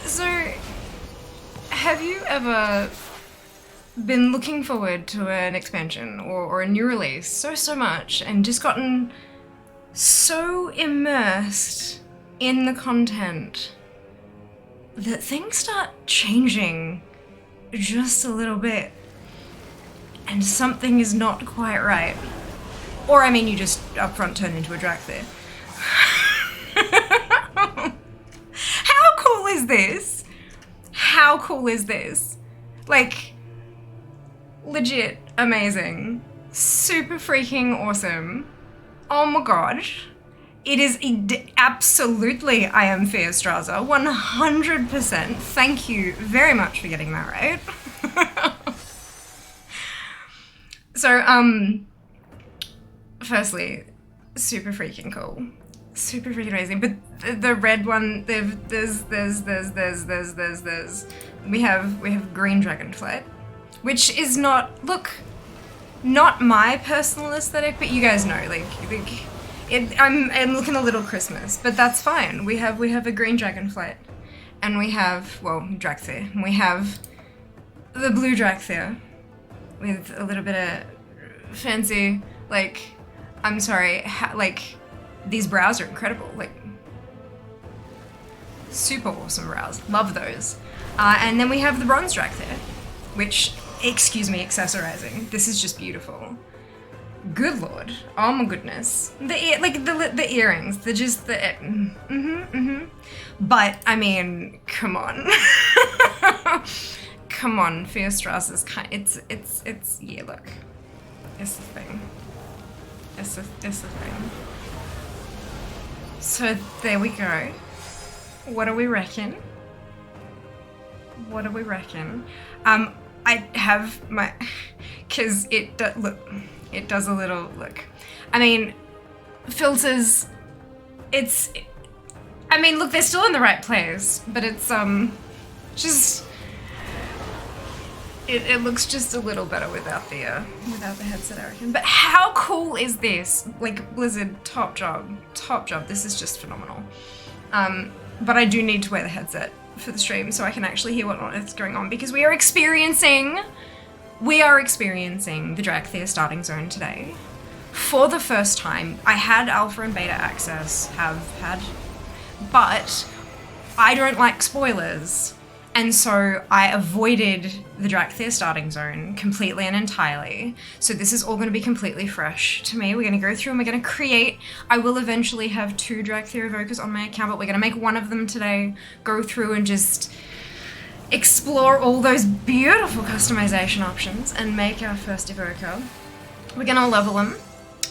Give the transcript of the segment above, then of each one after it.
So, have you ever been looking forward to an expansion or a new release so much and just gotten so immersed in the content that things start changing just a little bit and something is not quite right? Or, I mean, you just upfront turn into a Dracthyr. How cool is this? How cool is this? Like, legit amazing. Super freaking awesome. Oh my god. It is absolutely I am Fearstraza, 100%. Thank you very much for getting that right. So, firstly, super freaking cool. Super freaking amazing. But the red one, there's. We have green dragonflight, which is not my personal aesthetic, but you guys know, I'm looking a little Christmas, but that's fine. We have a green dragonflight, and we have, well, Dracthyr, and we have the blue Dracthyr with a little bit of fancy, I'm sorry, these brows are incredible, super awesome brows, love those. And then we have the bronze Dracthyr, which, excuse me, accessorizing, this is just beautiful. Good lord, oh my goodness. The earrings, they're just But, I mean, come on. Come on, Fearstraza's it's, yeah, look. It's the thing. It's the thing. So, there we go. What do we reckon? What do we reckon? I have my, cause it does a little, look. I mean, filters, I mean, look, they're still in the right place, but it's, just, it looks just a little better without the headset, I reckon. But how cool is this? Blizzard, top job. This is just phenomenal. But I do need to wear the headset for the stream so I can actually hear what on earth's going on, because we are experiencing the Dracthyr starting zone today. For the first time, I had alpha and beta access, but I don't like spoilers. And so I avoided the Dracthyr starting zone completely and entirely. So this is all going to be completely fresh to me. We're going to go through and we're going to create. I will eventually have 2 Dracthyr evokers on my account, but we're going to make one of them today, go through and just explore all those beautiful customization options and make our first evoker. We're going to level them.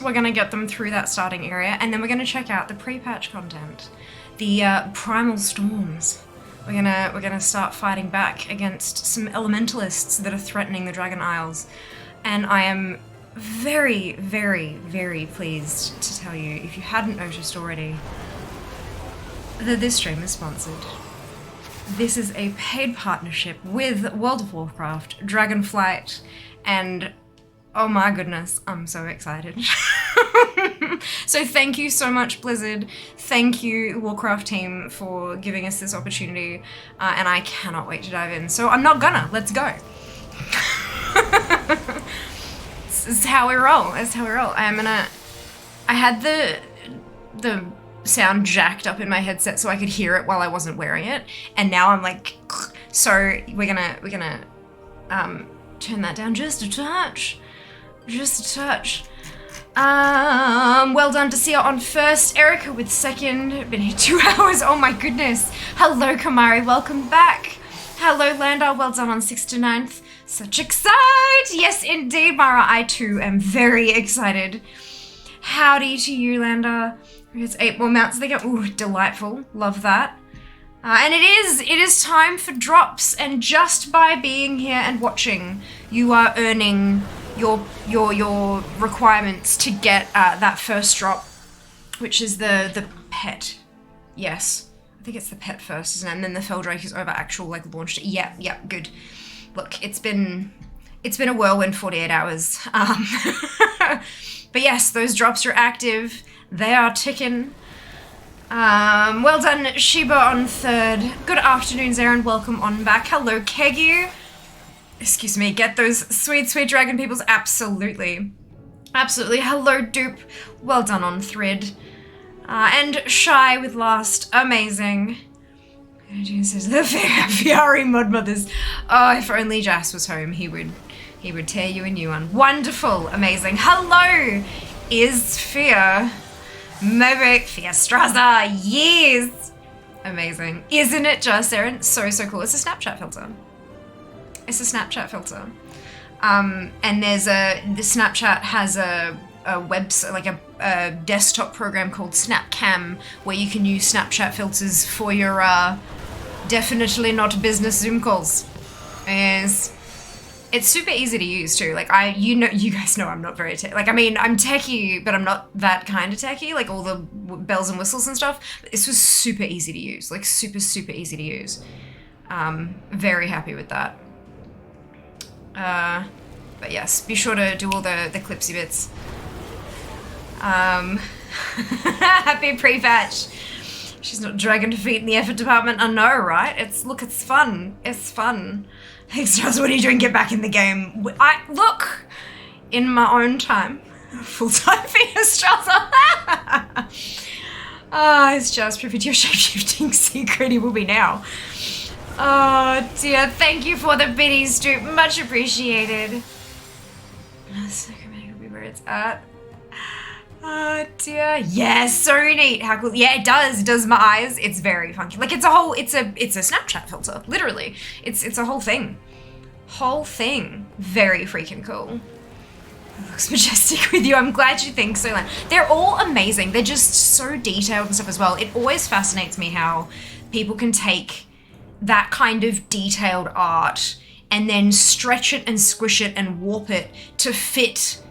We're going to get them through that starting area, and then we're going to check out the pre-patch content, the primal storms. We're gonna start fighting back against some elementalists that are threatening the Dragon Isles, and I am very, very, very pleased to tell you, if you hadn't noticed already, that this stream is sponsored. This is a paid partnership with World of Warcraft, Dragonflight, and oh my goodness, I'm so excited. So thank you so much, Blizzard. Thank you, Warcraft team, for giving us this opportunity, and I cannot wait to dive in. So I'm not gonna, let's go. This is how we roll, I had the sound jacked up in my headset so I could hear it while I wasn't wearing it, and now I'm like, so we're gonna turn that down just a touch. Well done to Sia on first, Erica with second, been here 2 hours, oh my goodness. Hello Kamari, welcome back. Hello Landar, well done on 6th to 9th. Such excite! Yes indeed, Mara, I too am very excited. Howdy to you, Landar. It's 8 more mounts they go, ooh, delightful, love that. And it is time for drops, and just by being here and watching, you are earning your requirements to get that first drop, which is the pet. Yes, I think it's the pet first, isn't it? And then the Feldrake is over actual launched. Yep, good. Look, it's been a whirlwind 48 hours. But yes, those drops are active. They are ticking. Well done, Sheba on 3rd. Good afternoon, Zarin. Welcome on back. Hello, Kegu. Excuse me, get those sweet, sweet dragon peoples. Absolutely. Absolutely. Hello, Dupe. Well done on Thread. And Shy with last. Amazing. Jesus, the Fiari Mod Mothers. Oh, if only Jas was home, he would tear you a new one. Wonderful. Amazing. Hello, is Fear. Maverick Fierstraza. Yes. Amazing. Isn't it just, Aaron? So, so cool. It's a Snapchat filter. It's a Snapchat filter. And the Snapchat has a website, like a desktop program called SnapCam, where you can use Snapchat filters for your definitely not business Zoom calls. It's super easy to use too. Like you guys know I'm not very like, I mean, I'm techie, but I'm not that kind of techie, like all the bells and whistles and stuff. But this was super easy to use, like super, super easy to use. Very happy with that. But yes, be sure to do all the clipsy bits. Happy Prepatch. She's not dragging her feet in the effort department. I know, right? It's fun. It's fun. Hey, Strauss, what are you doing? Get back in the game. Look, in my own time, full-time for you, Strauss. It's just privy to your shape-shifting secret. He will be now. Oh dear, thank you for the biddies, Dupe. Much appreciated. So could be where it's at. Oh dear. Yes, so neat. How cool. Yeah, it does. It does my eyes. It's very funky. Like it's a Snapchat filter. Literally. It's a whole thing. Whole thing. Very freaking cool. It looks majestic with you. I'm glad you think so. They're all amazing. They're just so detailed and stuff as well. It always fascinates me how people can take that kind of detailed art and then stretch it and squish it and warp it to fit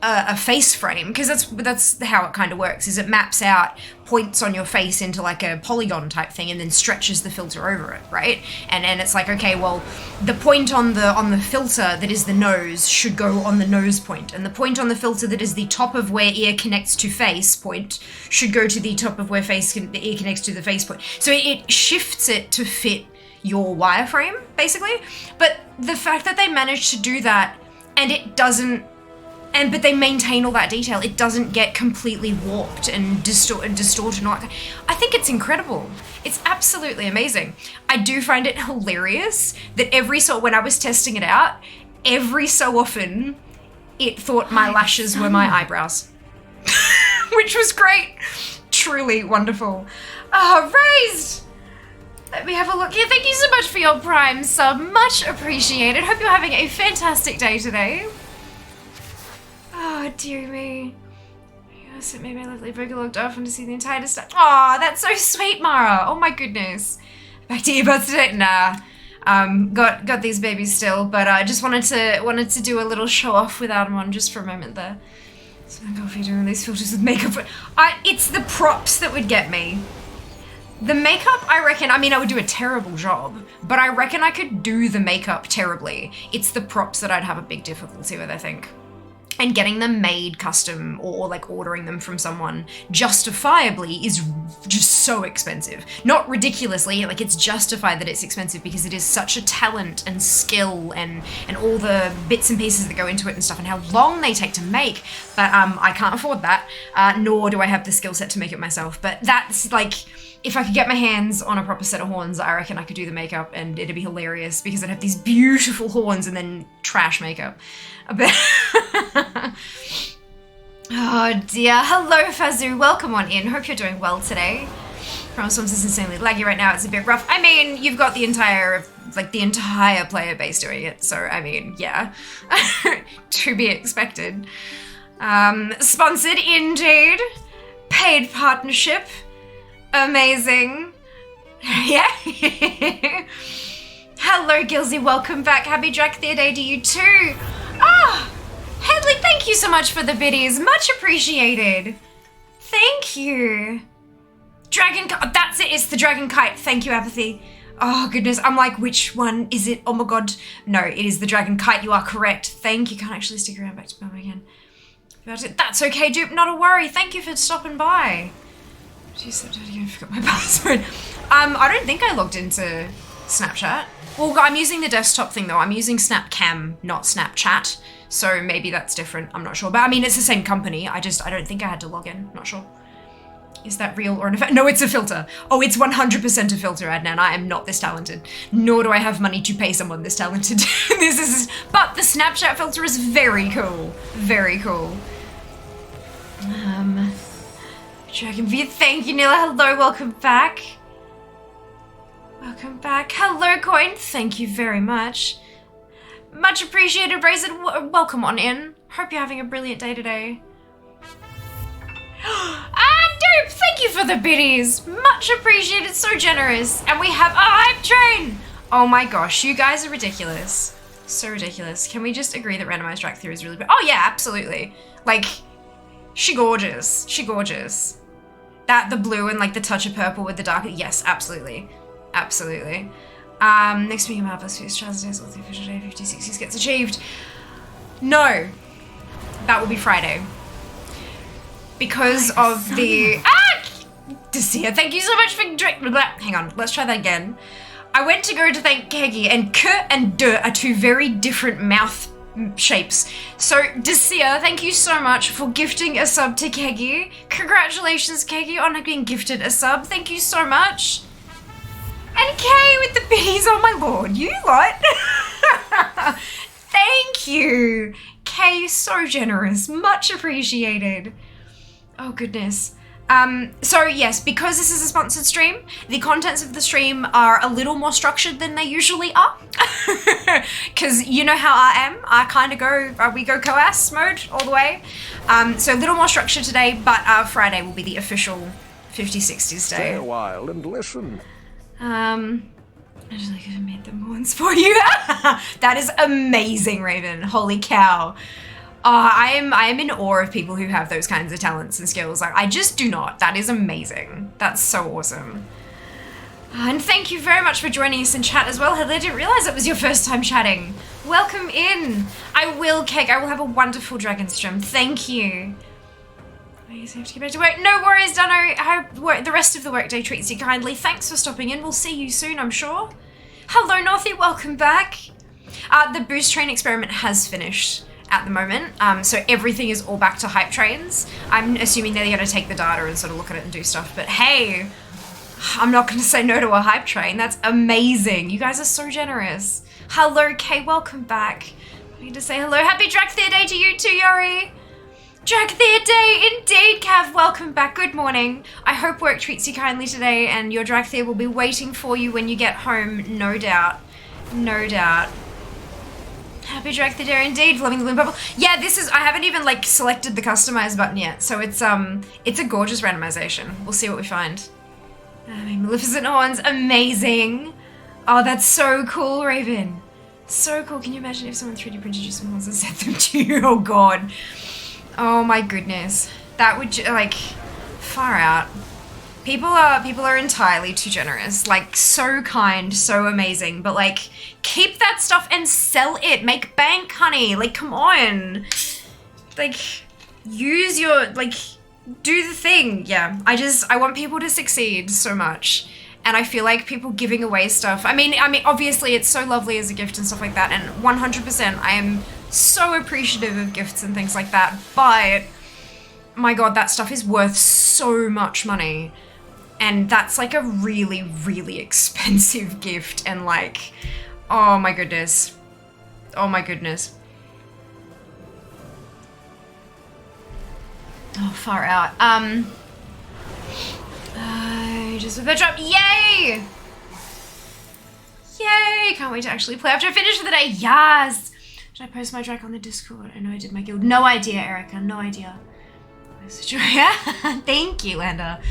a face frame, because that's how it kind of works, is it maps out points on your face into like a polygon type thing and then stretches the filter over it, right? And it's like, okay, well, the point on the filter that is the nose should go on the nose point, and the point on the filter that is the top of where ear connects to face point should go to the top of where the ear connects to the face point. So it shifts it to fit your wireframe, basically. But the fact that they managed to do that and it doesn't, but they maintain all that detail, it doesn't get completely warped and distorted. I think it's incredible. It's absolutely amazing. I do find it hilarious that when I was testing it out, every so often it thought my lashes were my eyebrows, which was great. Truly wonderful. Raised. Let me have a look. Yeah, thank you so much for your Prime sub. Much appreciated. Hope you're having a fantastic day today. Oh, dear me. Yes, it made my lovely burger looked often to see the entire stuff. Oh, that's so sweet, Mara. Oh my goodness. Back to earbuds today? Nah. Got these babies still, but I just wanted to do a little show off without them on just for a moment there. So I'm going to be doing these filters with makeup. It's the props that would get me. The makeup, I reckon, I would do a terrible job, but I reckon I could do the makeup terribly. It's the props that I'd have a big difficulty with, I think. And getting them made custom or like ordering them from someone justifiably is just so expensive. Not ridiculously, like it's justified that it's expensive because it is such a talent and skill and all the bits and pieces that go into it and stuff and how long they take to make. But I can't afford that, nor do I have the skill set to make it myself. But that's like, if I could get my hands on a proper set of horns, I reckon I could do the makeup and it'd be hilarious because I'd have these beautiful horns and then trash makeup. Oh dear. Hello, Fazoo. Welcome on in. Hope you're doing well today. Chromosomes is insanely laggy right now. It's a bit rough. I mean, you've got the entire player base doing it. So, I mean, yeah. To be expected. Sponsored indeed. Paid partnership. Amazing. Yeah. Hello, Gilsey. Welcome back. Happy Dracthyr Day to you too. Headley, thank you so much for the biddies. Much appreciated. Thank you. That's it. It's the dragon kite. Thank you, Apathy. Oh, goodness. I'm like, which one is it? Oh, my God. No, it is the dragon kite. You are correct. Thank you. Can't actually stick around back to Mum again. That's okay, Dupe. Not a worry. Thank you for stopping by. Jeez, I forgot my password. I don't think I logged into Snapchat. Well, I'm using the desktop thing though. I'm using Snapcam, not Snapchat. So maybe that's different. I'm not sure. But I mean, it's the same company. I don't think I had to log in. Not sure. Is that real or an effect? No, it's a filter. Oh, it's 100% a filter, Adnan. I am not this talented. Nor do I have money to pay someone this talented. But the Snapchat filter is very cool. Very cool. Dragon View, thank you, Nila. Hello, welcome back. Welcome back. Hello, Coin. Thank you very much. Much appreciated, Brazen. Welcome on in. Hope you're having a brilliant day today. Dope, thank you for the biddies. Much appreciated, so generous. And we have a hype train. Oh my gosh, you guys are ridiculous. So ridiculous. Can we just agree that randomized Dracthyr is really good? Oh yeah, absolutely. Like, she gorgeous. She gorgeous. The blue and like the touch of purple with the dark. Yes, absolutely. Absolutely. Next week, Marvelous Fierce Charles Days, the official day 56 gets achieved. No. That will be Friday. Because of the... Dacia, thank you so much for... Hang on, let's try that again. I went to go to thank Kegi, and K and D are two very different mouth shapes. So, Dacia, thank you so much for gifting a sub to Kegi. Congratulations, Kegi, on being gifted a sub. Thank you so much. And Kay with the biddies, oh my lord, you lot. Thank you. Kay, so generous. Much appreciated. Oh goodness. So yes, because this is a sponsored stream, the contents of the stream are a little more structured than they usually are. Because you know how I am. I kind of go, we go coas mode all the way. So a little more structured today, but Friday will be the official 50/60s day. Stay a while and listen. I just like I made them ones for you. That is amazing, Raven. Holy cow. I am in awe of people who have those kinds of talents and skills. Like, I just do not. That is amazing. That's so awesome. And thank you very much for joining us in chat as well, Heather. I didn't realize it was your first time chatting. Welcome in. I will have a wonderful dragon stream. Thank you. I guess I have to get back to work. No worries, Dano. I hope the rest of the workday treats you kindly. Thanks for stopping in. We'll see you soon, I'm sure. Hello, Northie. Welcome back. The boost train experiment has finished at the moment. So everything is all back to hype trains. I'm assuming they're going to take the data and sort of look at it and do stuff. But hey, I'm not going to say no to a hype train. That's amazing. You guys are so generous. Hello, Kay. Welcome back. I need to say hello. Happy Dracthyr Day to you too, Yori. Dracthyr Day, indeed, Cav. Welcome back. Good morning. I hope work treats you kindly today, and your Dracthyr will be waiting for you when you get home, no doubt. No doubt. Happy Dracthyr Day, indeed. Loving the blue and purple. Yeah, this is. I haven't even like selected the customize button yet, so it's a gorgeous randomization. We'll see what we find. Maleficent horns, amazing. Oh, that's so cool, Raven. So cool. Can you imagine if someone 3D printed you some horns and sent them to you? Oh God. Oh my goodness, that would like far out. People are entirely too generous, like so kind, so amazing, but like keep that stuff and sell it, make bank, honey. Like come on, like use your do the thing. Yeah, I want people to succeed so much, and I feel like people giving away stuff. I mean, obviously it's so lovely as a gift and stuff like that, and 100% I am so appreciative of gifts and things like that, but my God, that stuff is worth so much money, and that's like a really, really expensive gift, and like, oh my goodness. Oh my goodness. Oh, far out. Just with the drop, yay! Yay! Can't wait to actually play after I finish for the day, yes! Should I post my Drac on the Discord? I know I did my guild. No idea, Erica. No idea. Thank you, Landa.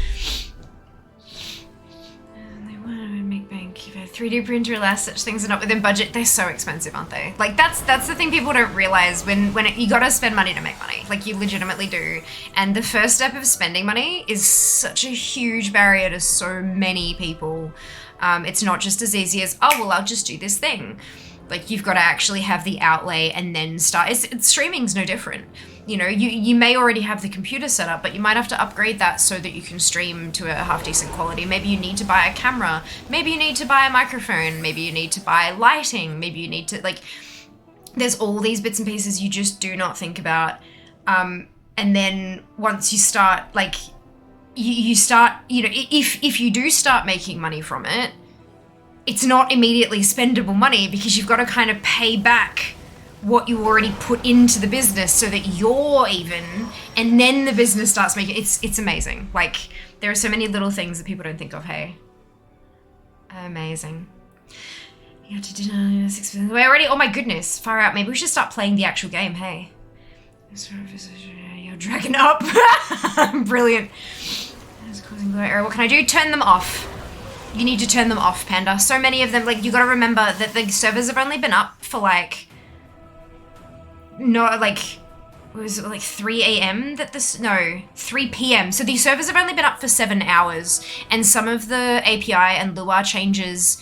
They want to make bank. If a 3D printer lasts, such things are not within budget. They're so expensive, aren't they? Like that's the thing people don't realize you gotta spend money to make money. Like you legitimately do. And the first step of spending money is such a huge barrier to so many people. It's not just as easy as, oh well, I'll just do this thing. Like, you've got to actually have the outlay and then start. Streaming's no different. You know, you may already have the computer set up, but you might have to upgrade that so that you can stream to a half-decent quality. Maybe you need to buy a camera. Maybe you need to buy a microphone. Maybe you need to buy lighting. Maybe you need to, like, there's all these bits and pieces you just do not think about. And then once you start, like, you start, you know, if you do start making money from it, it's not immediately spendable money because you've got to kind of pay back what you already put into the business so that you're even, and then the business starts making, it's amazing. Like, there are so many little things that people don't think of, hey. Amazing. You have to do 6%. We're already, oh my goodness, far out. Maybe we should start playing the actual game, hey. You're dragging up. Brilliant. That's causing low error. What can I do? Turn them off. You need to turn them off, Panda. So many of them, like, you gotta remember that the servers have only been up for, like, was it like 3 a.m. that this, no, 3 p.m. So these servers have only been up for 7 hours, and some of the API and Lua changes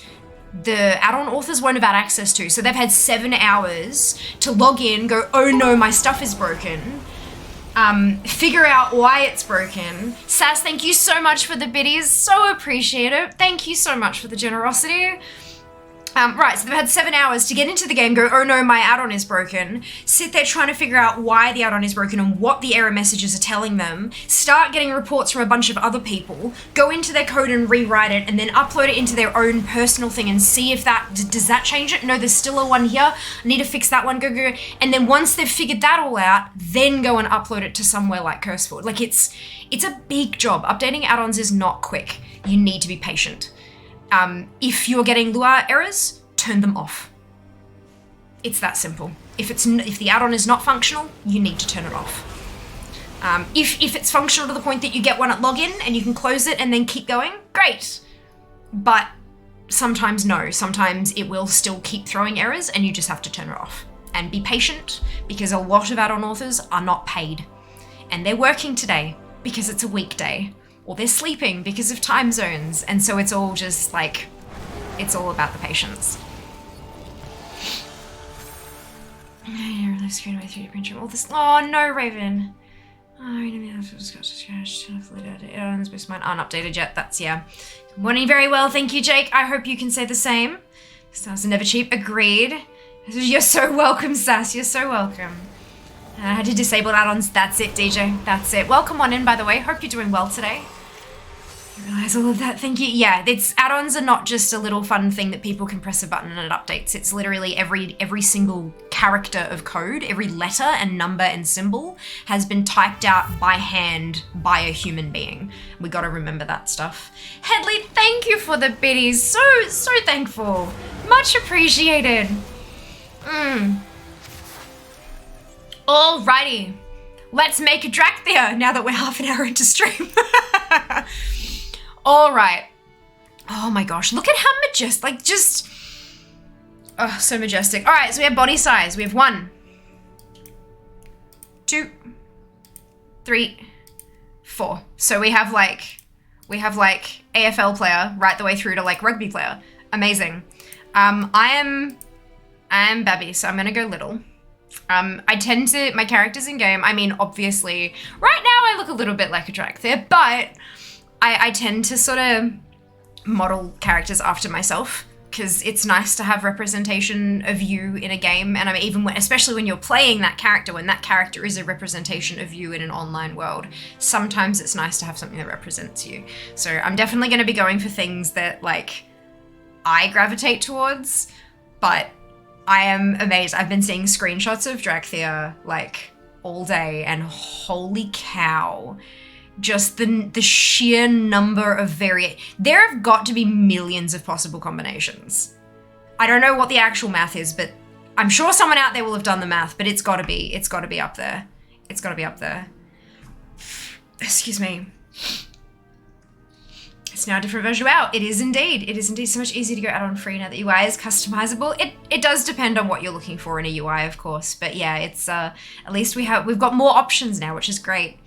the add-on authors won't have had access to. So they've had 7 hours to log in, go, oh no, my stuff is broken. Figure out why it's broken. Sass, thank you so much for the biddies. So appreciate it. Thank you so much for the generosity. Right, so they've had 7 hours to get into the game, go, oh no, my add-on is broken, sit there trying to figure out why the add-on is broken and what the error messages are telling them, start getting reports from a bunch of other people, go into their code and rewrite it, and then upload it into their own personal thing and see if that, does that change it? No, there's still a one here, I need to fix that one, go. And then once they've figured that all out, then go and upload it to somewhere like CurseForward. Like, it's a big job. Updating add-ons is not quick. You need to be patient. If you're getting Lua errors, turn them off. It's that simple. If the add-on is not functional, you need to turn it off. If it's functional to the point that you get one at login and you can close it and then keep going, great. But sometimes no. Sometimes it will still keep throwing errors and you just have to turn it off. And be patient, because a lot of add-on authors are not paid. And they're working today because it's a weekday. Or they're sleeping because of time zones. And so it's all just like, it's all about the patience. You're really scared away 3D printer. All this, oh no, Raven. Oh, it's best mine unupdated yet. That's, yeah. Morning very well, thank you, Jake. I hope you can say the same. Stars are never cheap, agreed. You're so welcome, Sass, you're so welcome. I had to disable add-ons. That's it, DJ. That's it. Welcome on in, by the way. Hope you're doing well today. I realize all of that. Thank you. Yeah, add-ons are not just a little fun thing that people can press a button and it updates. It's literally every single character of code, every letter and number and symbol has been typed out by hand by a human being. We got to remember that stuff. Headley, thank you for the biddies. So thankful. Much appreciated. Alrighty, let's make a Dracthyr now that we're half an hour into stream. All right. Oh my gosh, look at how majestic, like just, oh, so majestic. All right, so we have body size. We have 1, 2, 3, 4. So we have like AFL player right the way through to like rugby player. Amazing. I am Babby, so I'm gonna go little. I tend to, my characters in game, I mean, obviously, right now I look a little bit like a Dracthyr, but I tend to sort of model characters after myself, because it's nice to have representation of you in a game, and I mean, especially when you're playing that character, when that character is a representation of you in an online world, sometimes it's nice to have something that represents you. So I'm definitely going to be going for things that, like, I gravitate towards, but I am amazed. I've been seeing screenshots of Dracthyr like all day, and holy cow, just the sheer number of there have got to be millions of possible combinations. I don't know what the actual math is, but I'm sure someone out there will have done the math, but it's got to be up there. It's got to be up there. Excuse me. It's now a different version. Wow, it is indeed. It is indeed so much easier to go out on free now that UI is customizable. It does depend on what you're looking for in a UI, of course. But yeah, it's at least we've got more options now, which is great.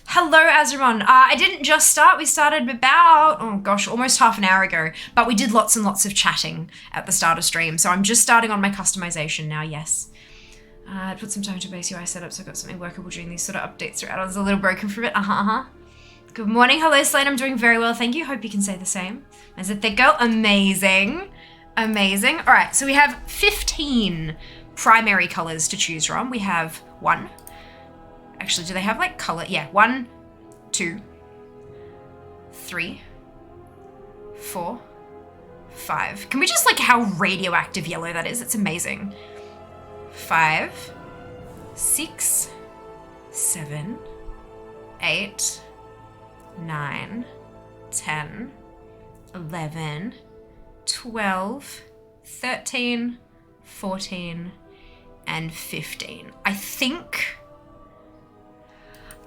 Hello, Azramon. I didn't just start. We started about, oh gosh, almost half an hour ago. But we did lots and lots of chatting at the start of stream. So I'm just starting on my customization now, yes. I put some time to base UI setup so I got something workable during these sort of updates throughout. I was a little broken from it. Good morning. Hello, Slade. I'm doing very well. Thank you. Hope you can say the same. As a thick girl. Amazing. Amazing. All right. So we have 15 primary colors to choose from. We have one. Actually, do they have like color? Yeah, 1, 2, 3, 4, 5. Can we just like how radioactive yellow that is? It's amazing. 5, 6, 7, 8, 9, 10, 11, 12, 13, 14, and 15. I think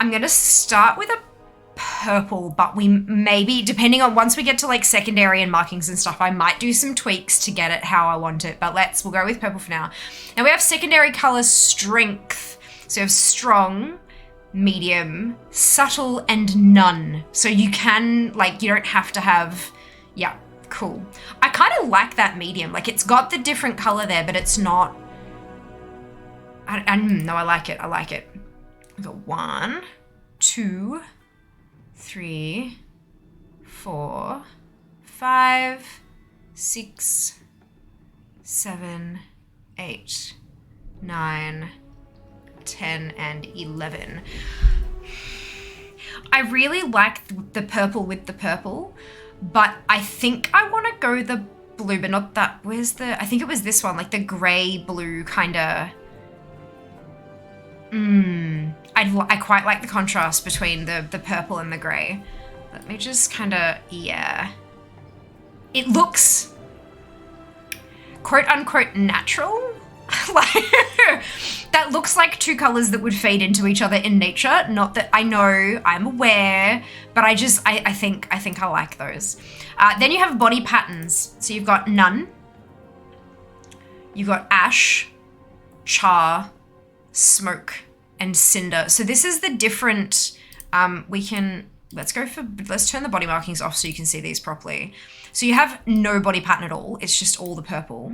I'm gonna start with a purple, but we maybe, depending on once we get to like secondary and markings and stuff, I might do some tweaks to get it how I want it, but we'll go with purple for now. Now we have secondary color strength. So we have strong, medium, subtle, and none. So you can, like, you don't have to have, yeah, cool. I kind of like that medium. Like it's got the different color there, but it's not, no, I like it, I like it. We've got 1, 2, 3, 4, 5, 6, 7, 8, 9, 10, and 11. I really like the purple with the purple, but I think I want to go the blue, but not that. Where's the, I think it was this one, like the gray blue kind of. I quite like the contrast between the purple and the grey. Let me just kind of, yeah. It looks quote unquote natural. Like that looks like two colours that would fade into each other in nature. Not that I know, I'm aware, but I think I like those. Then you have body patterns. So you've got none. You've got ash, char, smoke, and cinder. So this is the different, let's turn the body markings off so you can see these properly. So you have no body pattern at all. It's just all the purple.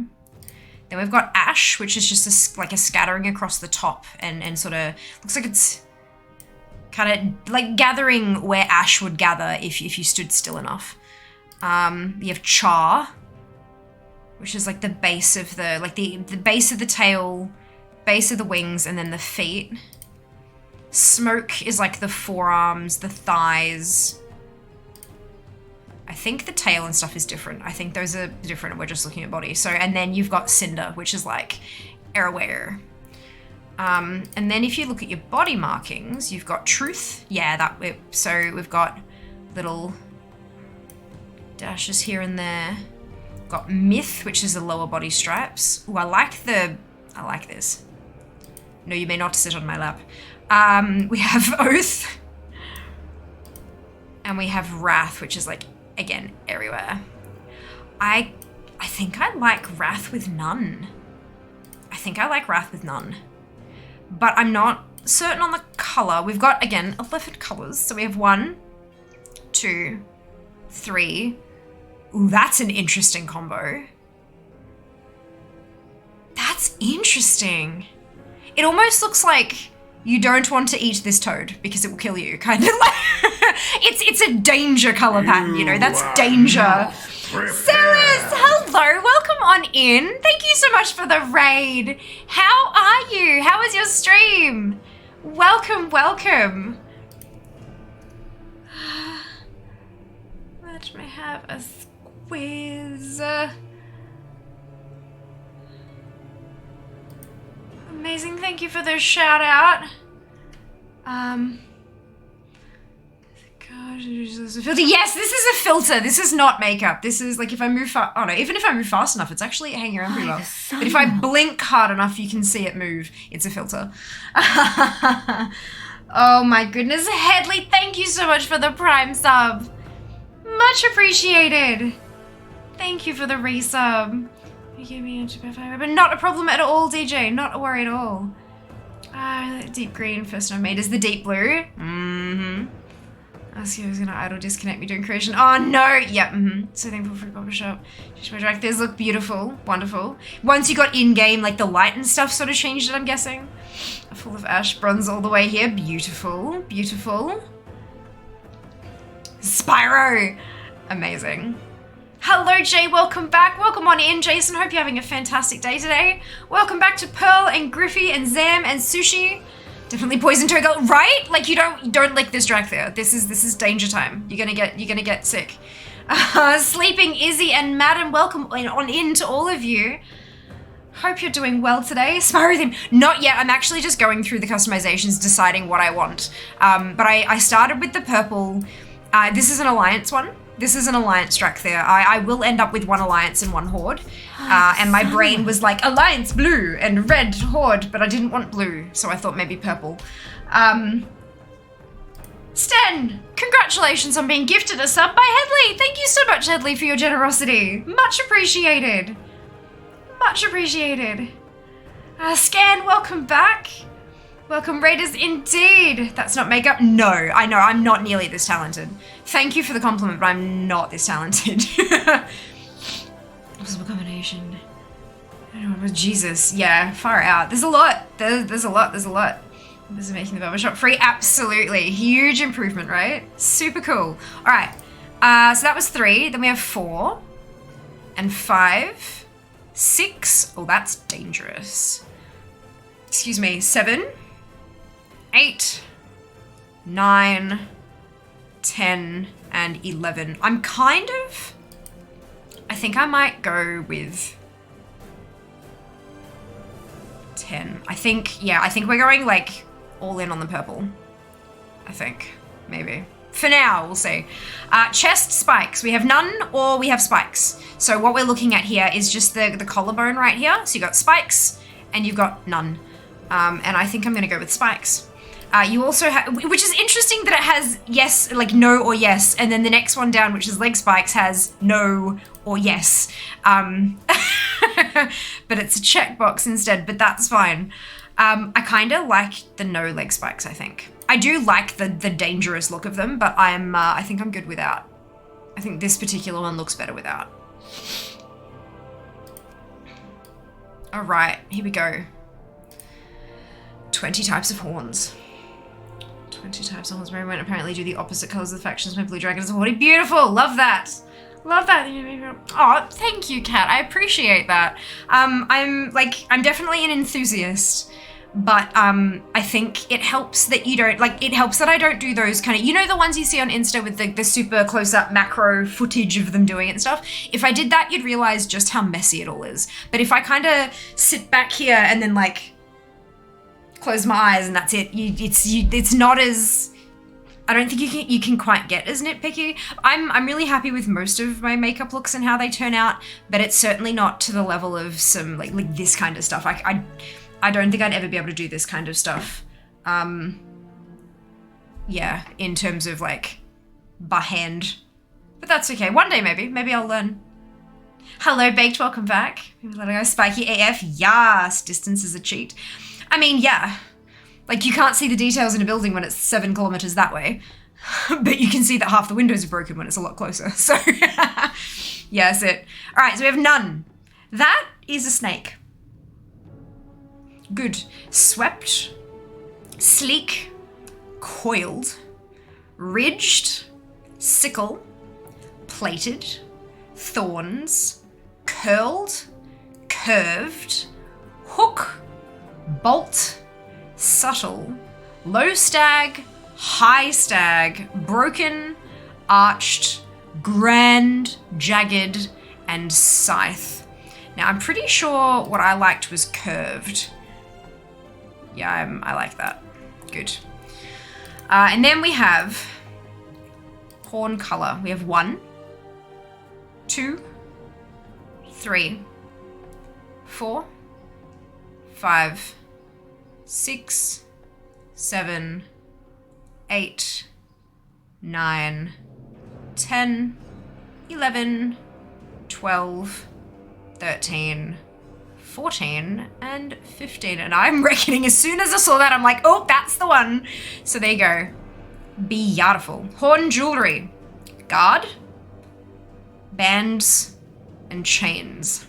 Then we've got ash, which is just like a scattering across the top and sort of, looks like it's kind of like gathering where ash would gather if you stood still enough. You have char, which is like the base of the, like the base of the tail, base of the wings, and then the feet. Smoke is like the forearms, the thighs. I think the tail and stuff is different. I think those are different. We're just looking at body. So, and then you've got cinder, which is like everywhere. And then if you look at your body markings, you've got truth. Yeah, so we've got little dashes here and there. Got myth, which is the lower body stripes. Ooh, I like this. No, you may not sit on my lap. We have oath. And we have wrath, which is like, again, everywhere. I think I like wrath with none. I think I like wrath with none. But I'm not certain on the color. We've got, again, 11 colors. So we have 1, 2, 3. Ooh, that's an interesting combo. That's interesting. It almost looks like you don't want to eat this toad because it will kill you, kind of like. It's a danger color pattern, you know, that's danger. Ceres, hello, welcome on in. Thank you so much for the raid. How are you? How was your stream? Welcome, welcome. Let me have a squeeze. Amazing, thank you for the shout out. God, yes, this is a filter. This is not makeup. This is like if I move fast. Oh no, even if I move fast enough, it's actually hanging around pretty well. But if I blink hard enough, you can see it move. It's a filter. Oh my goodness, Headley, thank you so much for the Prime sub. Much appreciated. Thank you for the resub. You gave me a 2.5, but not a problem at all, DJ. Not a worry at all. Deep green, first time made is the deep blue. Mm-hmm. I see I was gonna idle disconnect me doing creation. Oh no! Yep, So thankful for Copper Shop. My Dracthyrs look beautiful. Wonderful. Once you got in-game, like the light and stuff sort of changed it, I'm guessing. Full of ash, bronze all the way here. Beautiful. Beautiful. Spyro! Amazing. Hello Jay, welcome back. Welcome on in, Jason. Hope you're having a fantastic day today. Welcome back to Pearl and Griffey and Zam and Sushi. Definitely poison to a girl, right? Like you don't lick this Dracthyr. This is danger time. You're gonna get sick. Sleeping Izzy and Madam, welcome on in to all of you. Hope you're doing well today. Spyro theme, not yet. I'm actually just going through the customizations, deciding what I want. But I started with the purple. This is an alliance one. This is an alliance Dracthyr. I will end up with one alliance and one horde. And my brain was like, alliance blue and red horde, but I didn't want blue, so I thought maybe purple. Sten, congratulations on being gifted a sub by Headley. Thank you so much, Headley, for your generosity. Much appreciated. Much appreciated. Scan, welcome back. Welcome, Raiders, indeed. That's not makeup. No, I know, I'm not nearly this talented. Thank you for the compliment, but I'm not this talented. Possible combination. I don't know, Jesus. Yeah, far out. There's a lot. There's a lot. This is making the barbershop free. Absolutely. Huge improvement, right? Super cool. All right. So that was 3. Then we have 4 and 5, 6. Oh, that's dangerous. Excuse me. 7, 8, 9, 10, and 11. I'm kind of... I think I might go with 10. I think we're going like all in on the purple. I think, maybe. For now, we'll see. Chest spikes. We have none or we have spikes. So what we're looking at here is just the collarbone right here. So you got spikes and you've got none. And I think I'm gonna go with spikes. You also have, which is interesting that it has yes, like no or yes, and then the next one down, which is leg spikes, has no or yes. But it's a checkbox instead, but that's fine. I kind of like the no leg spikes, I think. I do like the dangerous look of them, but I think I'm good without. I think this particular one looks better without. All right, here we go. 20 types of horns. 20 types of horns. Mary won't apparently do the opposite colors of the factions. My blue dragon is a beautiful. Love that. Love that. Oh, thank you, Kat. I appreciate that. I'm definitely an enthusiast, but I think it helps that you don't, it helps that I don't do those kind of, you know, the ones you see on Insta with the super close-up macro footage of them doing it and stuff. If I did that, you'd realize just how messy it all is. But if I kind of sit back here and then close my eyes and that's it, it's not as, I don't think you can quite get as nitpicky. I'm really happy with most of my makeup looks and how they turn out, but it's certainly not to the level of some like this kind of stuff. I don't think I'd ever be able to do this kind of stuff. Yeah, in terms of by hand. But that's okay. One day maybe I'll learn. Hello, Baked, welcome back. Let go, Spiky AF. Yes, distance is a cheat. I mean, yeah. You can't see the details in a building when it's 7 kilometers that way, but you can see that half the windows are broken when it's a lot closer. So, yeah, that's it. All right, so we have none. That is a snake. Good. Swept, sleek, coiled, ridged, sickle, plated, thorns, curled, curved, hook, bolt, subtle, low stag, high stag, broken, arched, grand, jagged, and scythe. Now I'm pretty sure what I liked was curved. Yeah, I like that. Good. And then we have horn color. We have 1, 2, 3, 4, 5, 6, 7, 8, 9, 10, 11, 12, 13, 14, and 15. And I'm reckoning as soon as I saw that, I'm like, oh, that's the one. So there you go. Beautiful. Horn jewelry. Guard. Bands. And chains.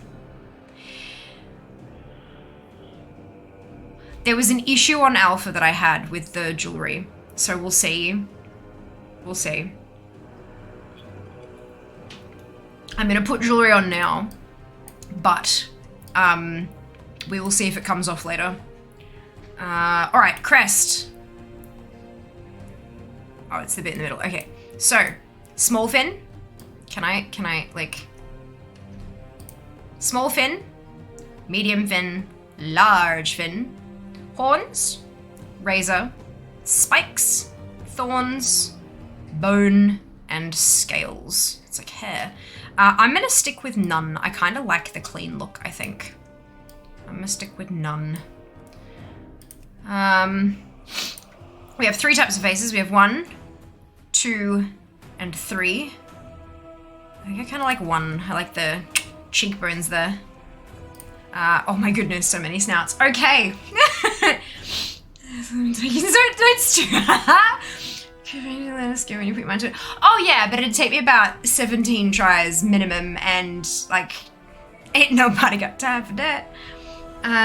There was an issue on Alpha that I had with the jewelry. So we'll see. We'll see. I'm gonna put jewelry on now. But we will see if it comes off later. Alright, crest. Oh, it's the bit in the middle. Okay, so small fin. Can I like small fin, medium fin, large fin, horns, razor, spikes, thorns, bone, and scales. It's like hair. I'm gonna stick with none. I kind of like the clean look, I think. I'm gonna stick with none. We have 3 types of faces. We have 1, 2, and 3. I think I kind of like 1. I like the cheekbones there. Oh my goodness, so many snouts. Okay. I'm taking so notes too. Let us go when you put mine to it. Oh yeah, but it'd take me about 17 tries minimum, and like, ain't nobody got time for that.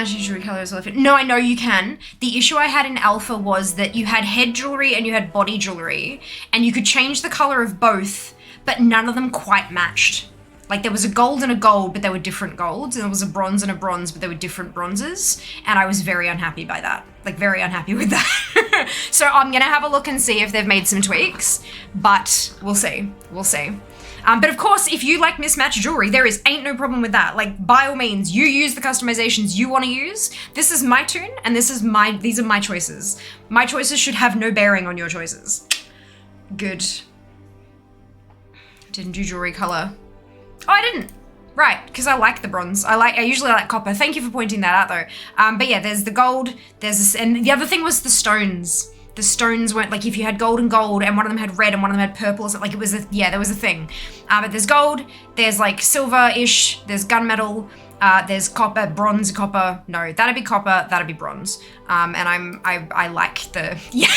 Jewelry color as well. No, I know you can. The issue I had in Alpha was that you had head jewelry and you had body jewelry, and you could change the color of both, but none of them quite matched. Like there was a gold and a gold, but they were different golds, and there was a bronze and a bronze, but they were different bronzes, and I was very unhappy by that. Like very unhappy with that. So I'm gonna have a look and see if they've made some tweaks, but we'll see, we'll see. But of course, if you like mismatched jewelry, ain't no problem with that. Like by all means, you use the customizations you wanna use. This is my tune, and these are my choices. My choices should have no bearing on your choices. Good. Didn't do jewelry color. Oh, I didn't. Right, because I like the bronze. I usually like copper. Thank you for pointing that out though. But yeah, there's the gold, and the other thing was the stones. The stones weren't, like if you had gold and gold and one of them had red and one of them had purple or something, like it was there was a thing. But there's gold, there's like silver-ish, there's gunmetal, there's copper, bronze, copper. No, that'd be copper, that'd be bronze. And I like the, yeah,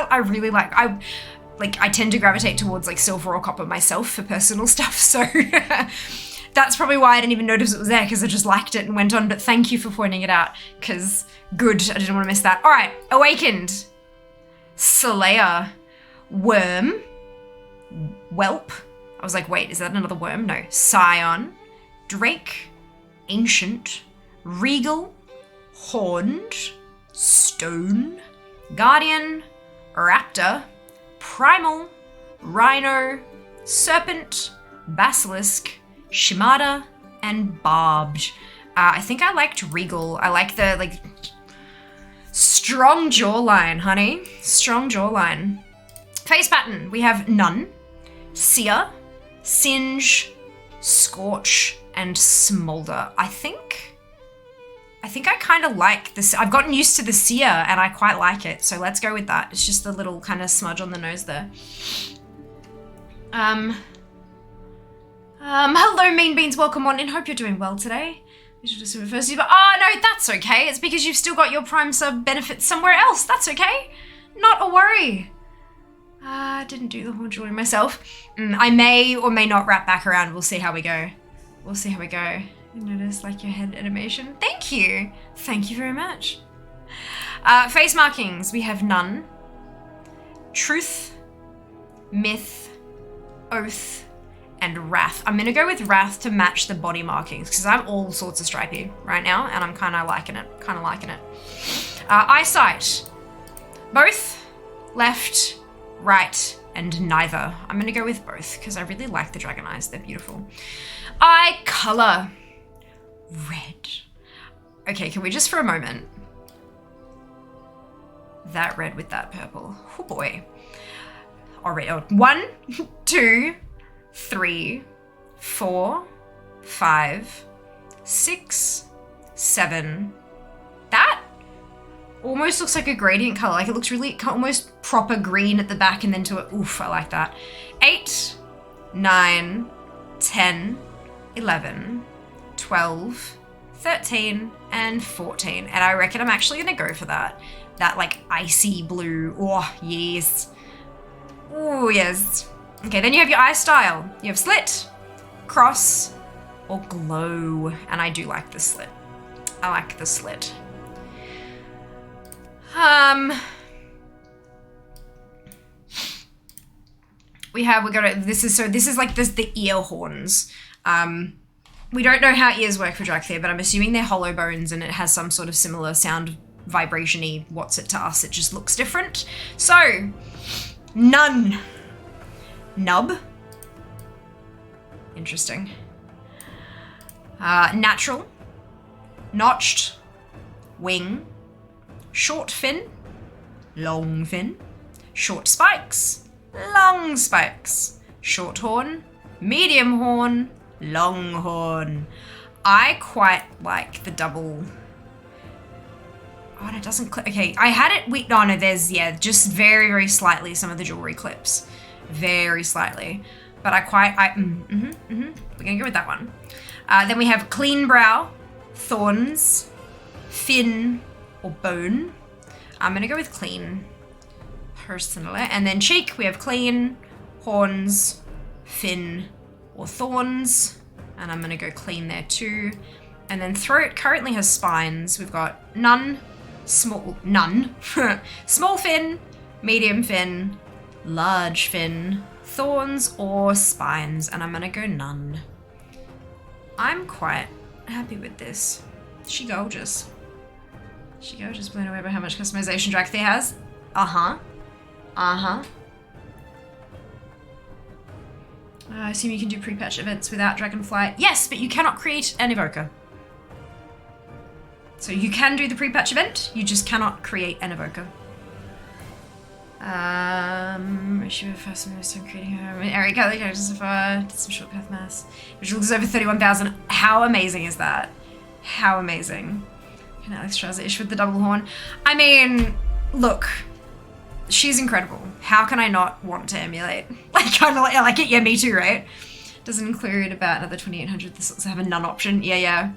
I really like, I tend to gravitate towards like silver or copper myself for personal stuff, so that's probably why I didn't even notice it was there, because I just liked it and went on, but thank you for pointing it out, because good, I didn't want to miss that. All right, Awakened, Slayer, Worm, Whelp, I was like, wait, is that another worm? No, Scion, Drake, Ancient, Regal, Horned, Stone, Guardian, Raptor, Primal, Rhino, Serpent, Basilisk, Shimada, and Barbed. I think I liked Regal. I like the, like, strong jawline, honey. Strong jawline. Face pattern, we have None, Sear, Singe, Scorch, and Smolder. I think I kind of like this. I've gotten used to the Sear and I quite like it. So let's go with that. It's just the little kind of smudge on the nose there. Hello Mean Beans, welcome on in. Hope you're doing well today. We should just do it first. But oh no, that's okay. It's because you've still got your Prime sub benefits somewhere else. That's okay. Not a worry. I didn't do the whole jewelry myself. I may or may not wrap back around. We'll see how we go. We'll see how we go. Notice like your head animation. Thank you. Thank you very much. Face markings. We have None, Truth, Myth, Oath, and Wrath. I'm gonna go with Wrath to match the body markings because I'm all sorts of stripy right now and I'm kind of liking it. Eyesight. Both, left, right, and neither. I'm gonna go with both because I really like the dragon eyes. They're beautiful. Eye color. Red. Okay, can we just for a moment? That red with that purple. Oh boy. All right. 1, 2, 3, 4, 5, 6, 7. That almost looks like a gradient color. Like it looks really almost proper green at the back and then to it. Oof, I like that. 8, 9, 10, 11, 12, 13, and 14. And I reckon I'm actually gonna go for that. That like icy blue. Oh, yes. Oh, yes. Okay, then you have your eye style. You have slit, cross, or glow. And I do like the slit. I like the slit. This is like the ear horns. We don't know how ears work for Dracthyr, but I'm assuming they're hollow bones and it has some sort of similar sound vibration-y what's it to us. It just looks different. So, none. Nub. Interesting. Natural. Notched. Wing. Short fin. Long fin. Short spikes. Long spikes. Short horn. Medium horn. Long horn. I quite like the double. Oh, and it doesn't clip. Okay, I had it. No, there's, yeah, just very, very slightly some of the jewelry clips. Very slightly. But we're gonna go with that one. Then we have clean brow, thorns, fin, or bone. I'm gonna go with clean, personally. And then cheek, we have clean, horns, fin, or thorns. And I'm gonna go clean there too. And then throat currently has spines. We've got none, small fin, medium fin, large fin, thorns, or spines. And I'm gonna go none. I'm quite happy with this. She gorgeous. She gorgeous, blown away by how much customization Dracthyr has. I assume you can do pre-patch events without Dragonflight. Yes, but you cannot create an evoker. So you can do the pre-patch event, you just cannot create an evoker. She was first most time creating her. Eric got the characters so far, did some short path mass. Which looks over 31,000. How amazing is that? How amazing. Can Alex tries ish with the double horn? I mean, look. She's incredible. How can I not want to emulate? Like, kind of like it. Yeah, me too, right? Doesn't include about another 2,800. This also have a none option. Yeah.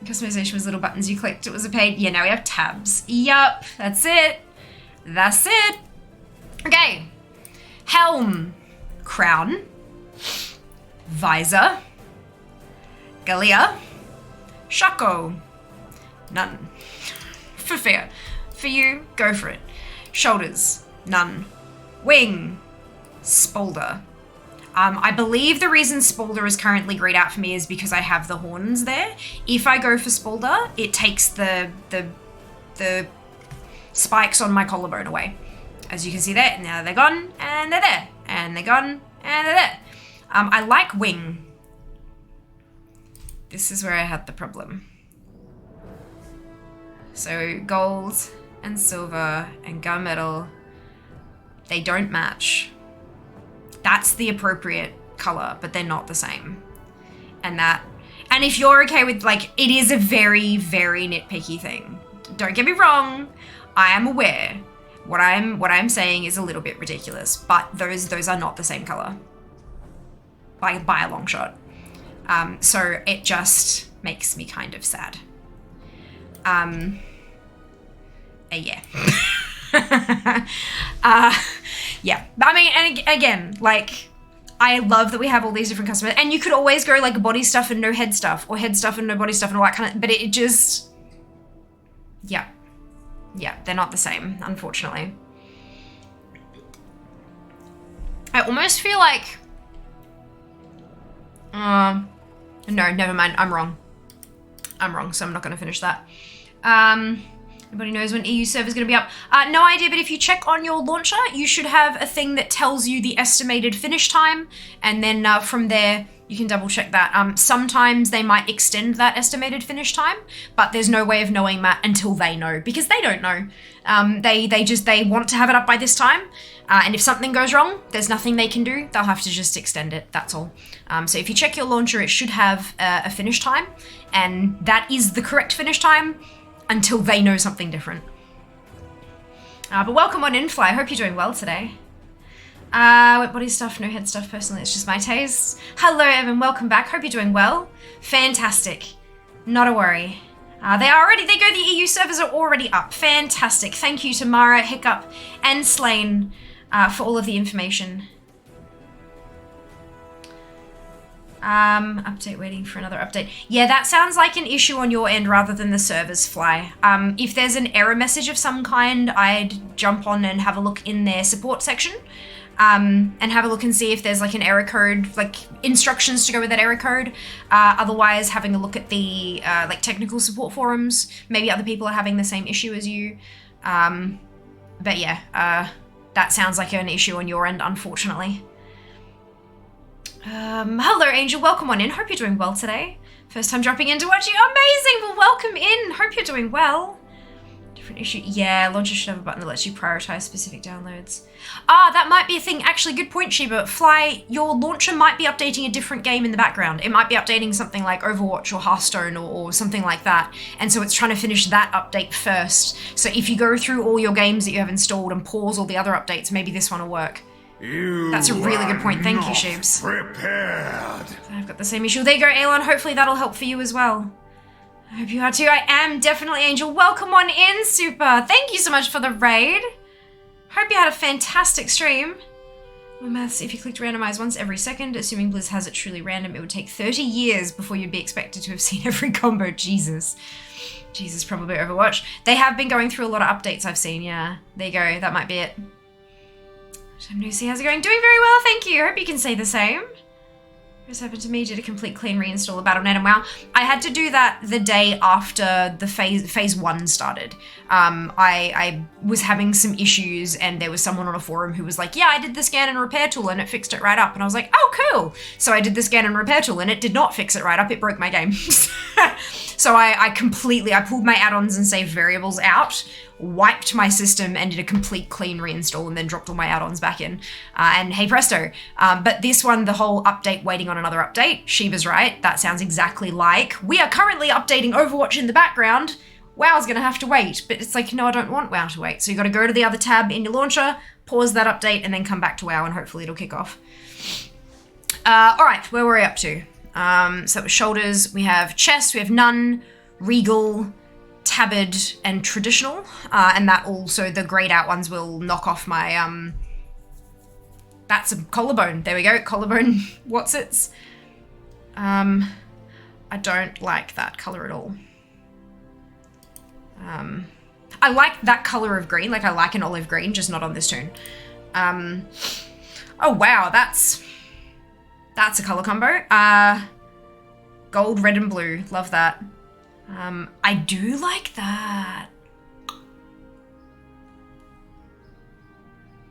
Customization was little buttons you clicked. It was a paid. Yeah, now we have tabs. Yup, that's it. That's it. Okay. Helm. Crown. Visor. Galea. Shako. None. For fair. For you, go for it. Shoulders. None. Wing. Spolder. I believe the reason Spolder is currently grayed out for me is because I have the horns there. If I go for Spolder, it takes the spikes on my collarbone away. As you can see there, now they're gone, and they're there. And they're gone, and they're there. I like Wing. This is where I had the problem. So gold and silver and gunmetal, they don't match. That's the appropriate color, but they're not the same. And if you're okay with, like, it is a very, very nitpicky thing. Don't get me wrong, I am aware. What I'm saying is a little bit ridiculous, but those are not the same color. By a long shot. So it just makes me kind of sad. Yeah. Yeah. I mean, and again, like, I love that we have all these different customers, and you could always go like body stuff and no head stuff, or head stuff and no body stuff and all that kind of, but it just, yeah, they're not the same, unfortunately. I almost feel like, no, never mind, I'm wrong, so I'm not going to finish that. Anybody knows when EU server is going to be up? No idea, but if you check on your launcher, you should have a thing that tells you the estimated finish time, and then from there, you can double check that. Sometimes they might extend that estimated finish time, but there's no way of knowing that until they know, because they don't know. They want to have it up by this time, and if something goes wrong, there's nothing they can do. They'll have to just extend it, that's all. So if you check your launcher, it should have a finish time, and that is the correct finish time, until they know something different. But welcome on in, Fly. I hope you're doing well today. With body stuff, no head stuff, personally, it's just my taste. Hello, Evan, welcome back. Hope you're doing well. Fantastic. Not a worry. The EU servers are already up. Fantastic. Thank you to Mara, Hiccup, and Slain for all of the information. Update waiting for another update. Yeah, that sounds like an issue on your end rather than the servers fly. If there's an error message of some kind, I'd jump on and have a look in their support section. And have a look and see if there's like an error code, like instructions to go with that error code. Otherwise, having a look at the like technical support forums. Maybe other people are having the same issue as you. But yeah, that sounds like an issue on your end, unfortunately. Hello, Angel. Welcome on in. Hope you're doing well today. First time dropping in to watch you. Amazing. Well, welcome in. Hope you're doing well. Different issue. Yeah, launcher should have a button that lets you prioritize specific downloads. That might be a thing. Actually, good point, Sheba. Fly, your launcher might be updating a different game in the background. It might be updating something like Overwatch or Hearthstone or something like that. And so it's trying to finish that update first. So if you go through all your games that you have installed and pause all the other updates, maybe this one will work. That's a really good point. Thank you, Sheebs. Prepared. I've got the same issue. There you go, Elon. Hopefully that'll help for you as well. I hope you are too. I am definitely Angel. Welcome on in, Super. Thank you so much for the raid. Hope you had a fantastic stream. Well, maths, if you clicked randomize once every second, assuming Blizz has it truly random, it would take 30 years before you'd be expected to have seen every combo. Jesus. Jesus, probably Overwatch. They have been going through a lot of updates I've seen, yeah. There you go. That might be it. Lucy, how's it going? Doing very well, thank you. Hope you can say the same. This happened to me, did a complete clean reinstall of Battle.net and WoW. I had to do that the day after the phase 1 started. I was having some issues and there was someone on a forum who was like, yeah, I did the scan and repair tool and it fixed it right up. And I was like, oh, cool. So I did the scan and repair tool and it did not fix it right up. It broke my game. So I pulled my add-ons and saved variables out, wiped my system and did a complete clean reinstall and then dropped all my add-ons back in. And hey presto. But this one, the whole update waiting on another update, Sheba's right. That sounds exactly like, we are currently updating Overwatch in the background. WoW's gonna have to wait. But it's like, no, I don't want WoW to wait. So you gotta go to the other tab in your launcher, pause that update and then come back to WoW and hopefully it'll kick off. All right, where were we up to? So with shoulders, we have chest, we have none, regal, tabard, and traditional. And that also, the grayed out ones will knock off my, that's a collarbone. There we go, collarbone whatsits. I don't like that color at all. I like that color of green, like I like an olive green, just not on this tune. Oh wow, that's a color combo. Gold, red, and blue. Love that. I do like that.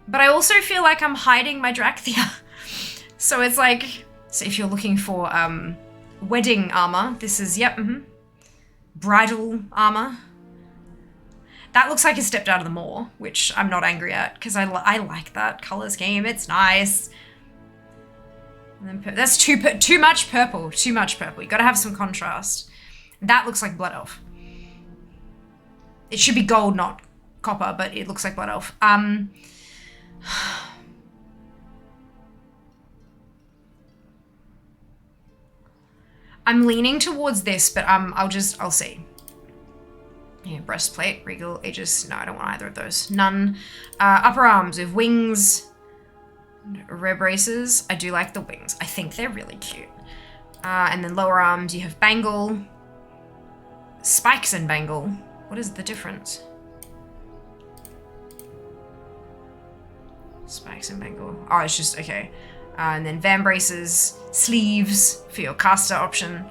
But I also feel like I'm hiding my Dracthyr. So it's like, so if you're looking for wedding armor, this is, yep, bridal armor. That looks like it stepped out of the Maw, which I'm not angry at, because I like that color scheme. It's nice. And then that's too much purple. Too much purple. You gotta have some contrast. That looks like Blood Elf. It should be gold, not copper, but it looks like Blood Elf. I'm leaning towards this, but I'll see. Yeah, breastplate, regal, aegis. No, I don't want either of those. None. Upper arms with wings. Rare braces. I do like the wings. I think they're really cute. And then lower arms, you have bangle. Spikes and bangle. What is the difference? Spikes and bangle. Oh, it's just, okay. And then van braces, sleeves for your caster option.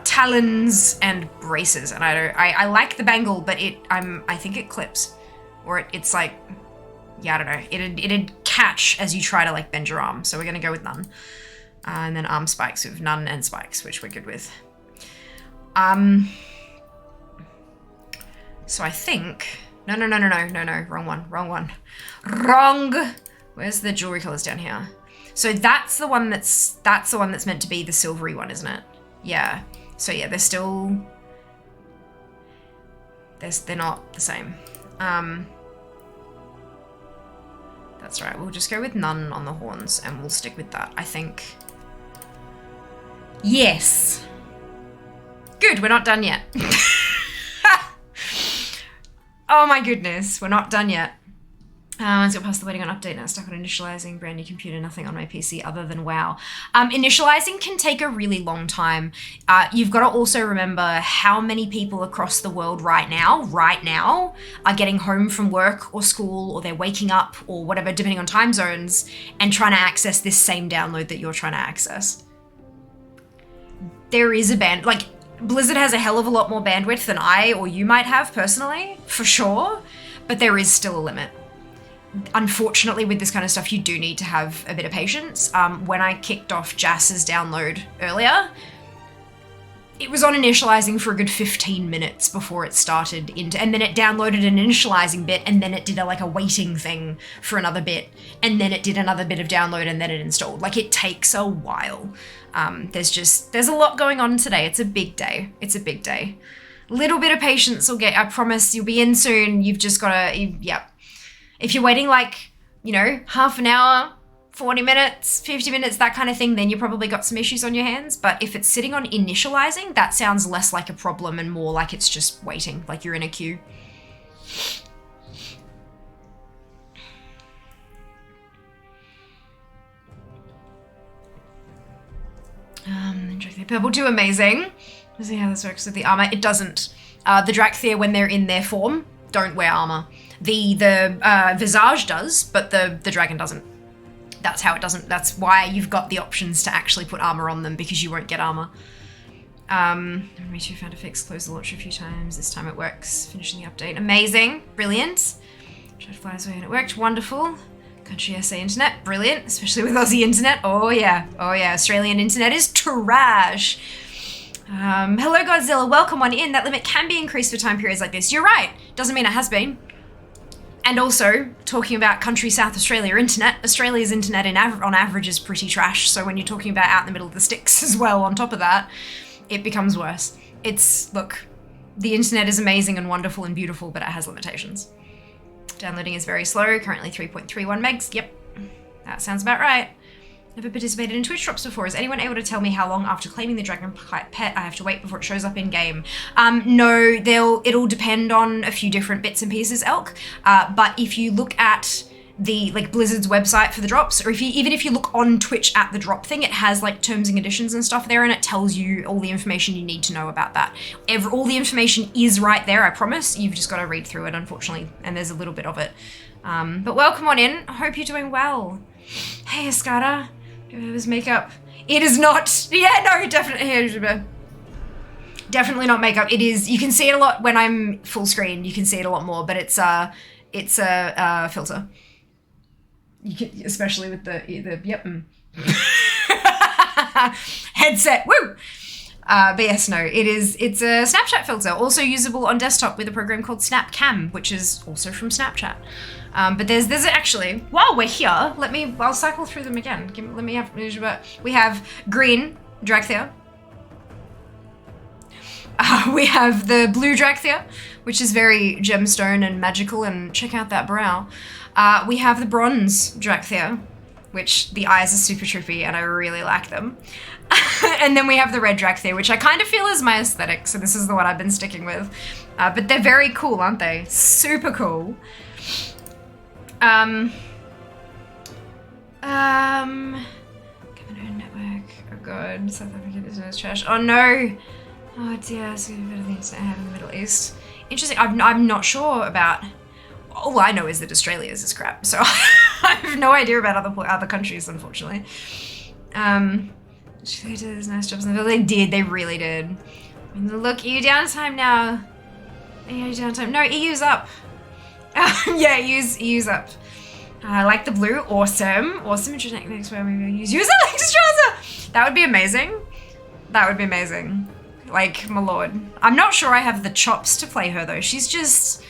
Talons and braces. And I like the bangle, but I think it clips. Or it's like, yeah, I don't know. It'd catch as you try to like bend your arm. So we're gonna go with none. And then arm spikes with none and spikes, which we're good with. So I think, no, wrong one. Where's the jewelry colors down here? So that's the one that's meant to be the silvery one, isn't it? Yeah. So yeah, they're not the same. That's right. We'll just go with none on the horns and we'll stick with that, I think. Yes. Good, we're not done yet. Oh my goodness, we're not done yet. Once got past the waiting on update, now stuck on initializing, brand new computer, nothing on my PC other than WoW. Initializing can take a really long time. You've got to also remember how many people across the world right now, are getting home from work or school, or they're waking up or whatever, depending on time zones, and trying to access this same download that you're trying to access. There is a Blizzard has a hell of a lot more bandwidth than I or you might have personally, for sure, but there is still a limit. Unfortunately, with this kind of stuff, you do need to have a bit of patience. When I kicked off Jass's download earlier, it was on initializing for a good 15 minutes before it started and then it downloaded an initializing bit, and then it did a waiting thing for another bit, and then it did another bit of download, and then it installed. It takes a while. There's a lot going on today. It's a big day. Little bit of patience will I promise you'll be in soon. You've just got to, yep. If you're waiting half an hour, 40 minutes, 50 minutes, that kind of thing, then you probably got some issues on your hands. But if it's sitting on initializing, that sounds less like a problem and more like it's just waiting, like you're in a queue. Dracthyr Purple 2, amazing. Let's see how this works with the armor. It doesn't. The Dracthyr, when they're in their form, don't wear armor. The Visage does, but the dragon doesn't. That's how it doesn't. That's why you've got the options to actually put armor on them, because you won't get armor. Me too, found a fix, closed the launch a few times. This time it works. Finishing the update. Amazing. Brilliant. Tried to fly this way and it worked. Wonderful. Country SA internet. Brilliant. Especially with Aussie internet. Oh yeah. Australian internet is trash. Hello Godzilla, welcome on in. That limit can be increased for time periods like this. You're right. Doesn't mean it has been. And also, talking about country South Australia internet, Australia's internet on average is pretty trash. So when you're talking about out in the middle of the sticks as well, on top of that, it becomes worse. Look, the internet is amazing and wonderful and beautiful, but it has limitations. Downloading is very slow, currently 3.31 megs. Yep, that sounds about right. Never participated in Twitch drops before. Is anyone able to tell me how long after claiming the dragon pet I have to wait before it shows up in game? No, it'll depend on a few different bits and pieces, Elk. But if you look at the Blizzard's website for the drops, or even if you look on Twitch at the drop thing, it has terms and conditions and stuff there, and it tells you all the information you need to know about that. All the information is right there, I promise. You've just got to read through it, unfortunately, and there's a little bit of it. But welcome on in. I hope you're doing well. Hey, Escada. It was makeup. It is not. Yeah, no, definitely. Definitely not makeup. It is. You can see it a lot when I'm full screen. You can see it a lot more, but it's a filter. You can, especially with the yep. Headset. Woo. But yes, no, it's a Snapchat filter, also usable on desktop with a program called SnapCam, which is also from Snapchat. But there's actually, while we're here, I'll cycle through them again. We have green Dracthyr. We have the blue Dracthyr, which is very gemstone and magical, and check out that brow. We have the bronze Dracthyr, which the eyes are super trippy and I really like them. And then we have the red Dracthyr, which I kind of feel is my aesthetic, so this is the one I've been sticking with. But they're very cool, aren't they? Super cool. Governor network. Oh god, South African business trash. Oh no! Oh dear, it's gonna be better things to have in the Middle East. Interesting. I'm not sure about. All I know is that Australia's is crap, so I have no idea about other countries, unfortunately. They did those nice jobs in the field. They did. They really did. I mean, look, EU downtime now. EU downtime. No, EU's up. Yeah, EU's up. I like the blue. Awesome. Awesome. Interesting. Next where maybe use Alexa. That would be amazing. That would be amazing. Like, my lord. I'm not sure I have the chops to play her though. She's just.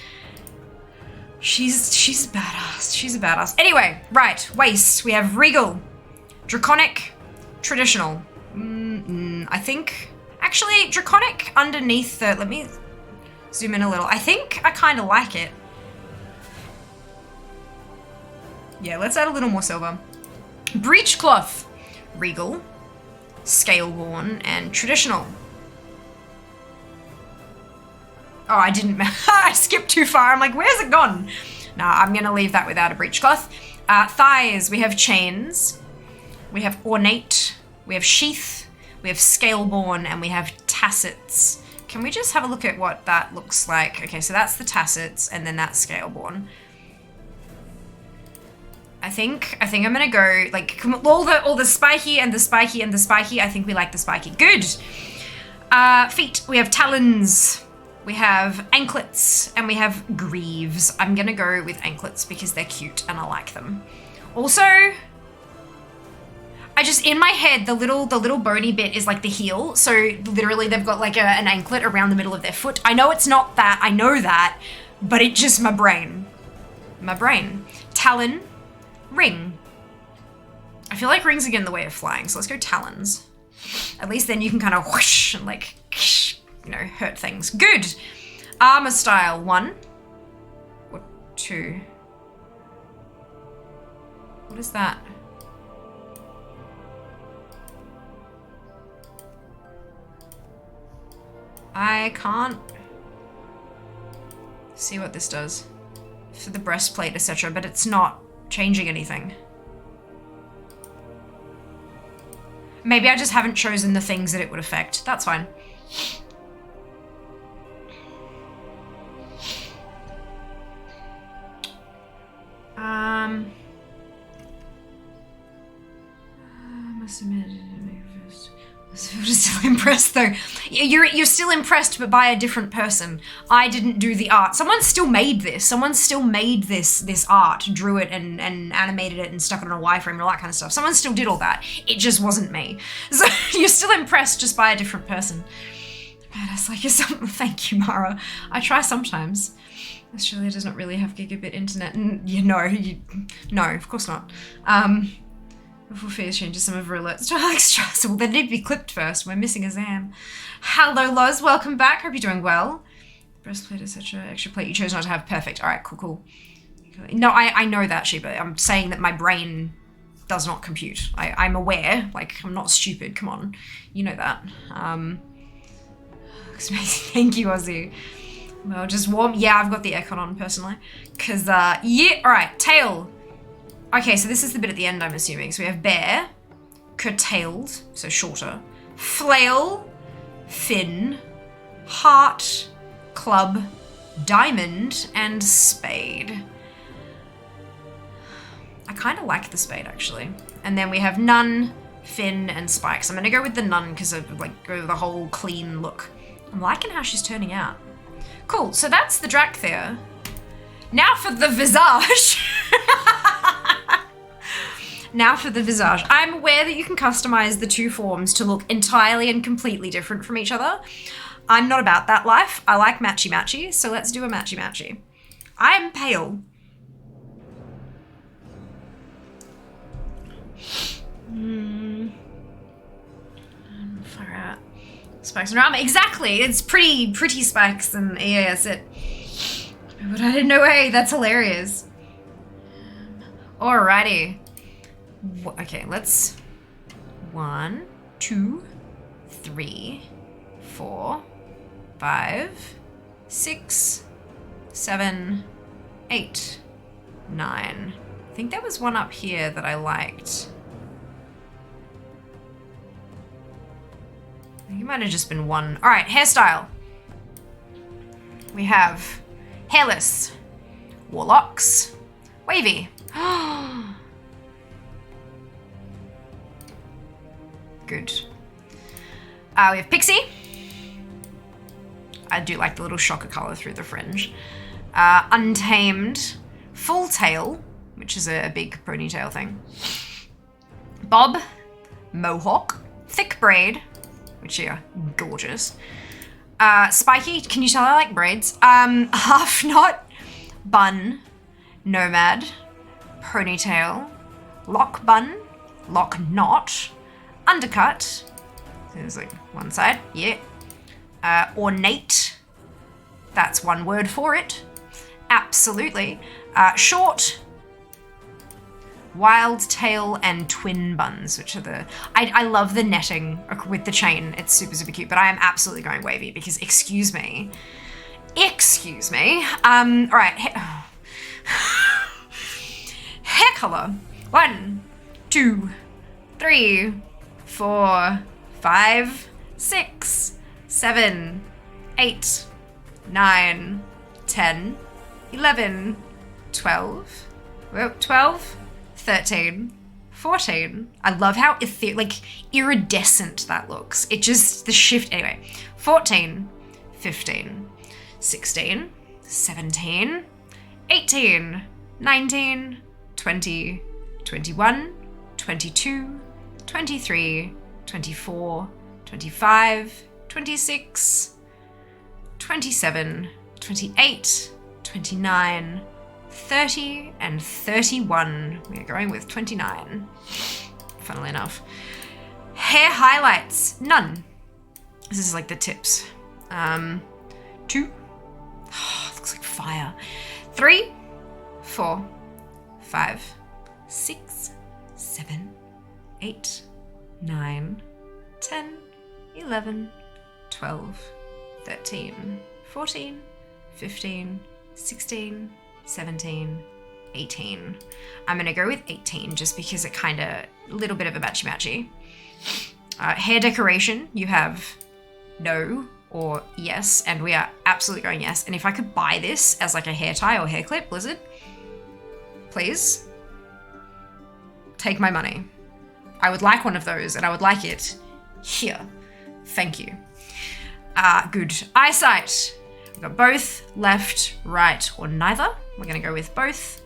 She's a badass. She's a badass. Anyway, right. Waste. We have Regal, Draconic, Traditional. I think. Actually, Draconic underneath the. Let me zoom in a little. I think I kind of like it. Yeah, let's add a little more silver. Breechcloth, Regal, Scaleborn, and Traditional. Oh, I didn't. I skipped too far. I'm like, where's it gone? Nah, I'm gonna leave that without a breechcloth. Thighs, we have chains. We have ornate. We have sheath. We have scaleborn, and we have tassets. Can we just have a look at what that looks like? Okay, so that's the tassets, and then that's scaleborn. I think I'm gonna go like all the spiky and the spiky and the spiky. I think we like the spiky. Good. Feet. We have talons. We have anklets, and we have greaves. I'm gonna go with anklets because they're cute and I like them. Also, I just, in my head, the little bony bit is like the heel. So literally they've got like an anklet around the middle of their foot. I know it's not that, I know that, but it just, my brain. Talon, ring. I feel like rings are getting in the way of flying, so let's go talons. At least then you can kind of whoosh and like, you know, hurt things. Good. Armor style, 1 or 2. What is that? I can't see what this does for the breastplate, etc., but it's not changing anything. Maybe I just haven't chosen the things that it would affect. That's fine. Must admit, still impressed though. You're still impressed, but by a different person. I didn't do the art. Someone still made this. Someone still made this art, drew it and animated it and stuck it on a wireframe and all that kind of stuff. Someone still did all that. It just wasn't me. So you're still impressed just by a different person. Man, it's like you're something. Thank you, Mara. I try sometimes. Australia does not really have gigabit internet. No, of course not. Before Fears changes some of her alerts to Alex Strasser. Well, they need to be clipped first. We're missing a Zam. Hello, Loz. Welcome back. Hope you're doing well. Breastplate is such an extra plate you chose not to have. Perfect. All right, cool. No, I know that, Sheba. I'm saying that my brain does not compute. I'm aware. Like, I'm not stupid. Come on. You know that. Looks amazing. Thank you, Ozzy. Well, just warm. Yeah, I've got the aircon on, personally. Because, yeah. All right, tail. Okay, so this is the bit at the end, I'm assuming. So we have bear, curtailed, so shorter, flail, fin, heart, club, diamond, and spade. I kind of like the spade, actually. And then we have nun, fin, and spikes. I'm going to go with the nun because of like the whole clean look. I'm liking how she's turning out. Cool, so that's the Dracthyr. Now for the visage. Now for the visage. I'm aware that you can customize the two forms to look entirely and completely different from each other. I'm not about that life. I like matchy-matchy, so let's do a matchy-matchy. I'm pale. Far out. Spikes and armor. Exactly. It's pretty spikes and yeah, that's it. But I didn't know. Hey, that's hilarious. Alrighty. Okay, let's 1, 2, 3, 4, 5, 6, 7, 8, 9. I think there was one up here that I liked. I think it might have just been one. All right, hairstyle. We have hairless, warlocks, wavy. Good. We have pixie. I do like the little shocker color through the fringe. Untamed, full tail, which is a big ponytail thing. Bob, mohawk, thick braid, which are gorgeous. Spiky, can you tell I like braids? Half knot, bun, nomad, ponytail, lock bun, lock knot, undercut, so there's like one side, yeah. Ornate, that's one word for it, absolutely. Short, wild tail, and twin buns, which are the, I love the netting with the chain, it's super cute, but I am absolutely going wavy because, excuse me, Excuse me. All right. Hair color. 1, 2, 3, 4, 5, 6, 7, 8, 9, 10, 11, 12, 12, 13, 14. I love how iridescent that looks. It just, the shift, anyway. 14, 15, 16, 17, 18, 19, 20, 21, 22, 23, 24, 25, 26, 27, 28, 29, 30, and 31. We're going with 29, funnily enough. Hair highlights, none. This is like the tips. 2, oh, looks like fire. 3, 4, 5, 6, 7, 8, 9, 10, 11, 12, 13, 14, 15, 16, 17, 18. I'm gonna go with 18 just because it kind of, a little bit of a matchy-matchy. Hair decoration, you have no or yes, and we are absolutely going yes. And if I could buy this as like a hair tie or hair clip, Blizzard, please take my money. I would like one of those, and I would like it here. Thank you. Good. Eyesight. We've got both, left, right, or neither. We're gonna go with both.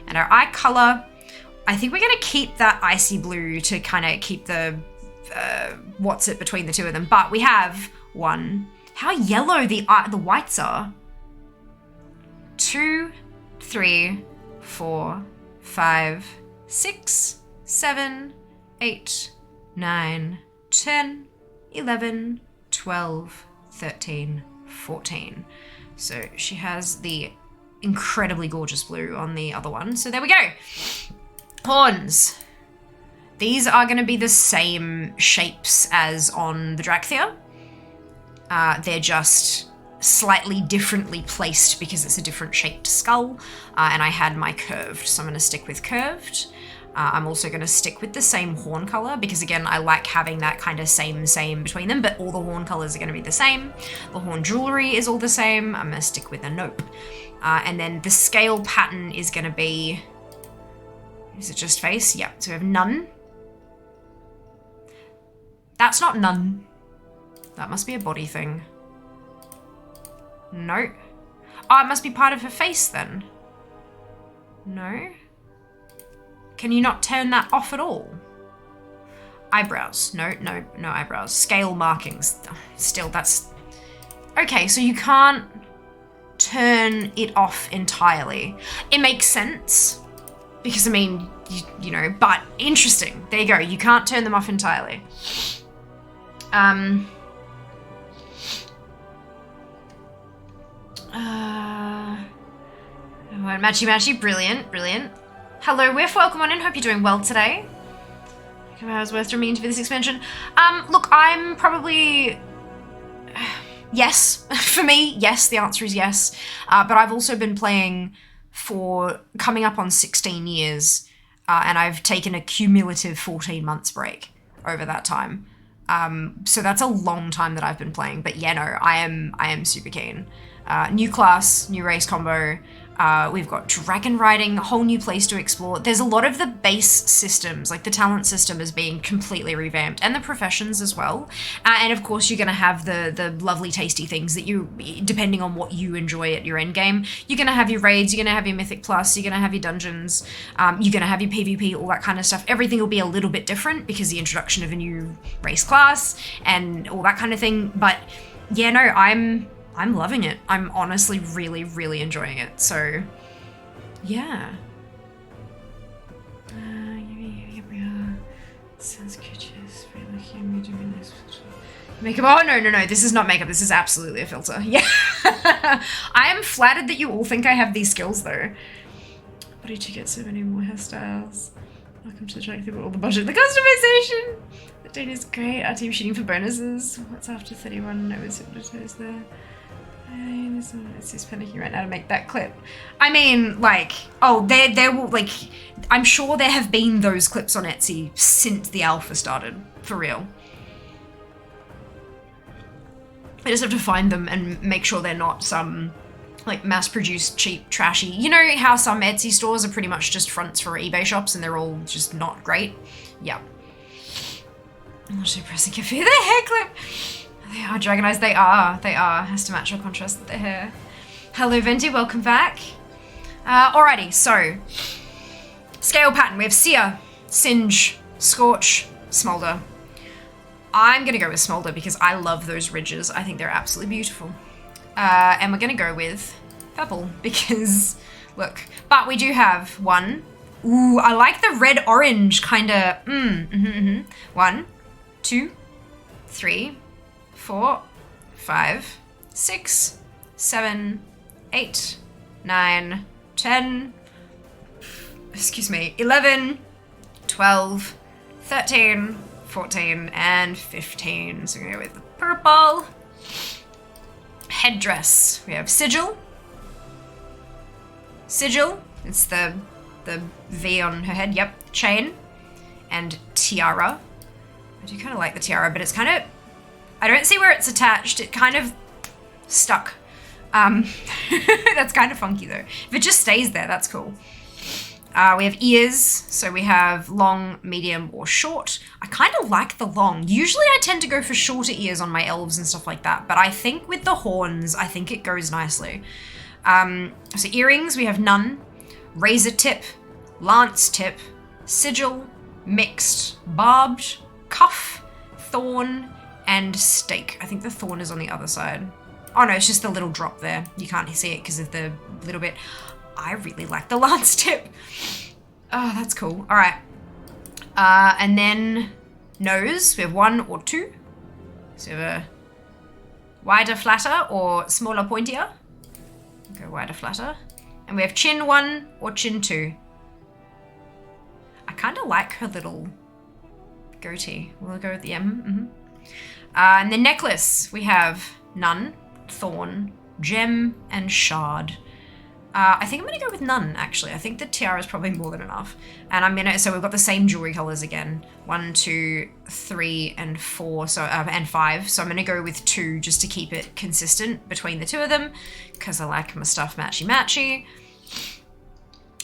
And our eye color, I think we're gonna keep that icy blue to kind of keep the what's it between the two of them. But we have 1. How yellow the whites are. 2, 3, 4, 5, 6, 7, 8, 9, 10, 11, 12, 13, 14. So she has the incredibly gorgeous blue on the other one. So there we go. Horns. These are going to be the same shapes as on the Dracthyr. They're just slightly differently placed because it's a different shaped skull. And I had my curved, so I'm going to stick with curved. I'm also going to stick with the same horn color because, again, I like having that kind of same between them, but all the horn colors are going to be the same. The horn jewelry is all the same. I'm going to stick with a nope. And then the scale pattern is going to be, is it just face? Yeah, so we have none. That's not none. That must be a body thing. No. Oh, it must be part of her face then. No. Can you not turn that off at all? Eyebrows. No eyebrows. Scale markings. Still, that's... Okay, so you can't turn it off entirely. It makes sense. Because, I mean, you know, but interesting. There you go. You can't turn them off entirely. Matchy, brilliant. Hello, Whiff, welcome on in, hope you're doing well today. I was worth remaining for this expansion. Look, I'm probably... yes, for me, yes, the answer is yes. But I've also been playing for coming up on 16 years, and I've taken a cumulative 14 months break over that time. So that's a long time that I've been playing, but yeah, no, I am super keen. New class, new race combo, we've got dragon riding, a whole new place to explore. There's a lot of the base systems, like the talent system is being completely revamped, and the professions as well. And of course, you're going to have the lovely tasty things that you, depending on what you enjoy at your end game, you're going to have your raids, you're going to have your mythic plus, you're going to have your dungeons, you're going to have your PvP, all that kind of stuff. Everything will be a little bit different because the introduction of a new race class and all that kind of thing. But yeah, no, I'm loving it. I'm honestly really, really enjoying it. So, yeah. Sounds good. Makeup. Oh, no. This is not makeup. This is absolutely a filter. Yeah. I am flattered that you all think I have these skills, though. But did you get so many more hairstyles? Welcome to the Dracthyr, but all the budget. The customization! The date is great. Our team shooting for bonuses. What's after 31? I was hypnotized there. It's just panicking right now to make that clip. I mean, like, oh, there will, like, I'm sure there have been those clips on Etsy since the alpha started, for real. I just have to find them and make sure they're not some, like, mass-produced, cheap, trashy. You know how some Etsy stores are pretty much just fronts for eBay shops and they're all just not great? Yeah. I'm not pressing a few. The hair clip. They are Dragon Eyes. They are. They are. Has to match or contrast with their hair. Hello, Venti. Welcome back. Alrighty. So, scale pattern. We have Sear, Singe, Scorch, Smolder. I'm going to go with Smolder because I love those ridges. I think they're absolutely beautiful. And we're going to go with Purple because, look. But we do have one. Ooh, I like the red-orange kind of. 1, 2, 3, 4, 5, 6, 7, 8, 9, 10, excuse me, 11, 12, 13, 14, and 15. So we're gonna go with the purple. Headdress. We have Sigil. Sigil. It's the V on her head. Yep. Chain. And Tiara. I do kind of like the tiara, but it's kind of... I don't see where it's attached. It kind of stuck. That's kind of funky though. If it just stays there, that's cool. We have ears. So we have long, medium, or short. I kind of like the long. Usually I tend to go for shorter ears on my elves and stuff like that. But I think with the horns, I think it goes nicely. So earrings, we have none. Razor tip, lance tip, sigil, mixed, barbed, cuff, thorn, and stake. I think the thorn is on the other side. Oh no, it's just the little drop there. You can't see it because of the little bit. I really like the lance tip. Oh, that's cool. All right. And then nose. We have 1 or 2. So we have a wider, flatter, or smaller, pointier. Go wider, flatter. And we have chin 1 or chin 2. I kind of like her little goatee. We'll go with the M. And the necklace, we have none, thorn, gem, and shard. I think I'm gonna go with none, actually. I think the tiara is probably more than enough. And so we've got the same jewelry colors again. 1, 2, 3, and 4, so, and 5. So I'm gonna go with 2 just to keep it consistent between the two of them, because I like my stuff matchy-matchy.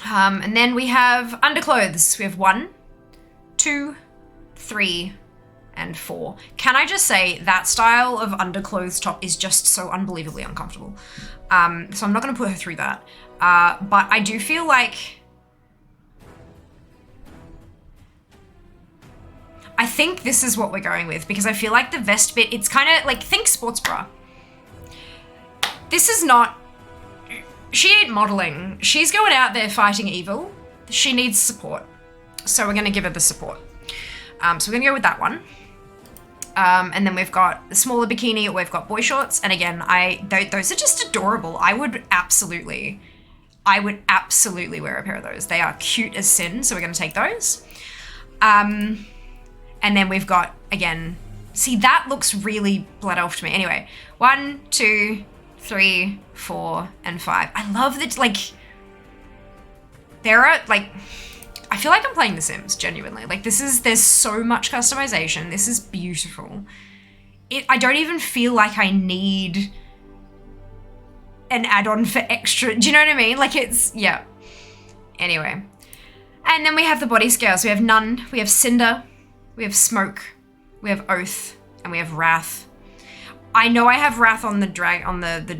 And then we have underclothes. We have 1, 2, 3, and 4. Can I just say that style of underclothes top is just so unbelievably uncomfortable. So I'm not going to put her through that. But I do feel like... I think this is what we're going with because I feel like the vest bit, it's kind of like, think sports bra. This is not... She ain't modeling. She's going out there fighting evil. She needs support. So we're going to give her the support. So we're going to go with that one. And then we've got the smaller bikini, or we've got boy shorts. And again, those are just adorable. I would absolutely wear a pair of those. They are cute as sin, so we're going to take those. And then we've got, again, see, that looks really blood elf to me. Anyway, 1, 2, 3, 4, and 5. I love that, like, there are, like... I feel like I'm playing The Sims, genuinely. Like, there's so much customization. This is beautiful. I don't even feel like I need an add-on for extra, do you know what I mean? Like, it's, yeah. Anyway. And then we have the body scales. We have none, we have cinder, we have smoke, we have oath, and we have wrath. I know I have wrath on the dragonkin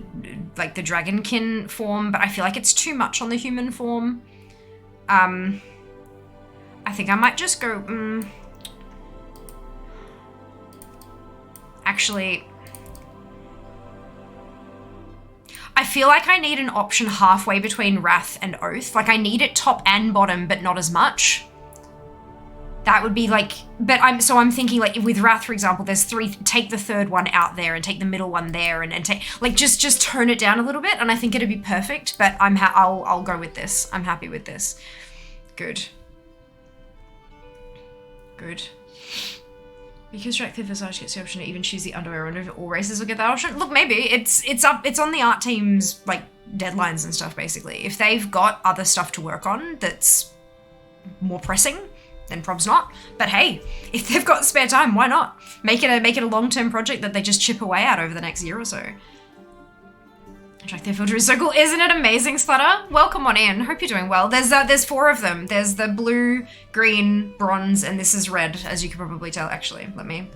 form, but I feel like it's too much on the human form. I think I might just go, Actually, I feel like I need an option halfway between Wrath and Oath. Like, I need it top and bottom, but not as much. That would be like, but I'm thinking, like, with Wrath, for example, there's 3, take the third one out there and take the middle one there and take, like, just tone it down a little bit, and I think it'd be perfect, but I'll go with this. I'm happy with this. Good. Good. Because Dracthyr Visage gets the option to even choose the underwear under all races will get that option. Look, maybe it's on the art team's like deadlines and stuff. Basically, if they've got other stuff to work on that's more pressing, then probs not. But hey, if they've got spare time, why not make it a long-term project that they just chip away at over the next year or so. Dracthyr filter is so cool, isn't it amazing, Splatter? Welcome on in. Hope you're doing well. There's 4 of them. There's the blue, green, bronze, and this is red, as you can probably tell. Actually, let me,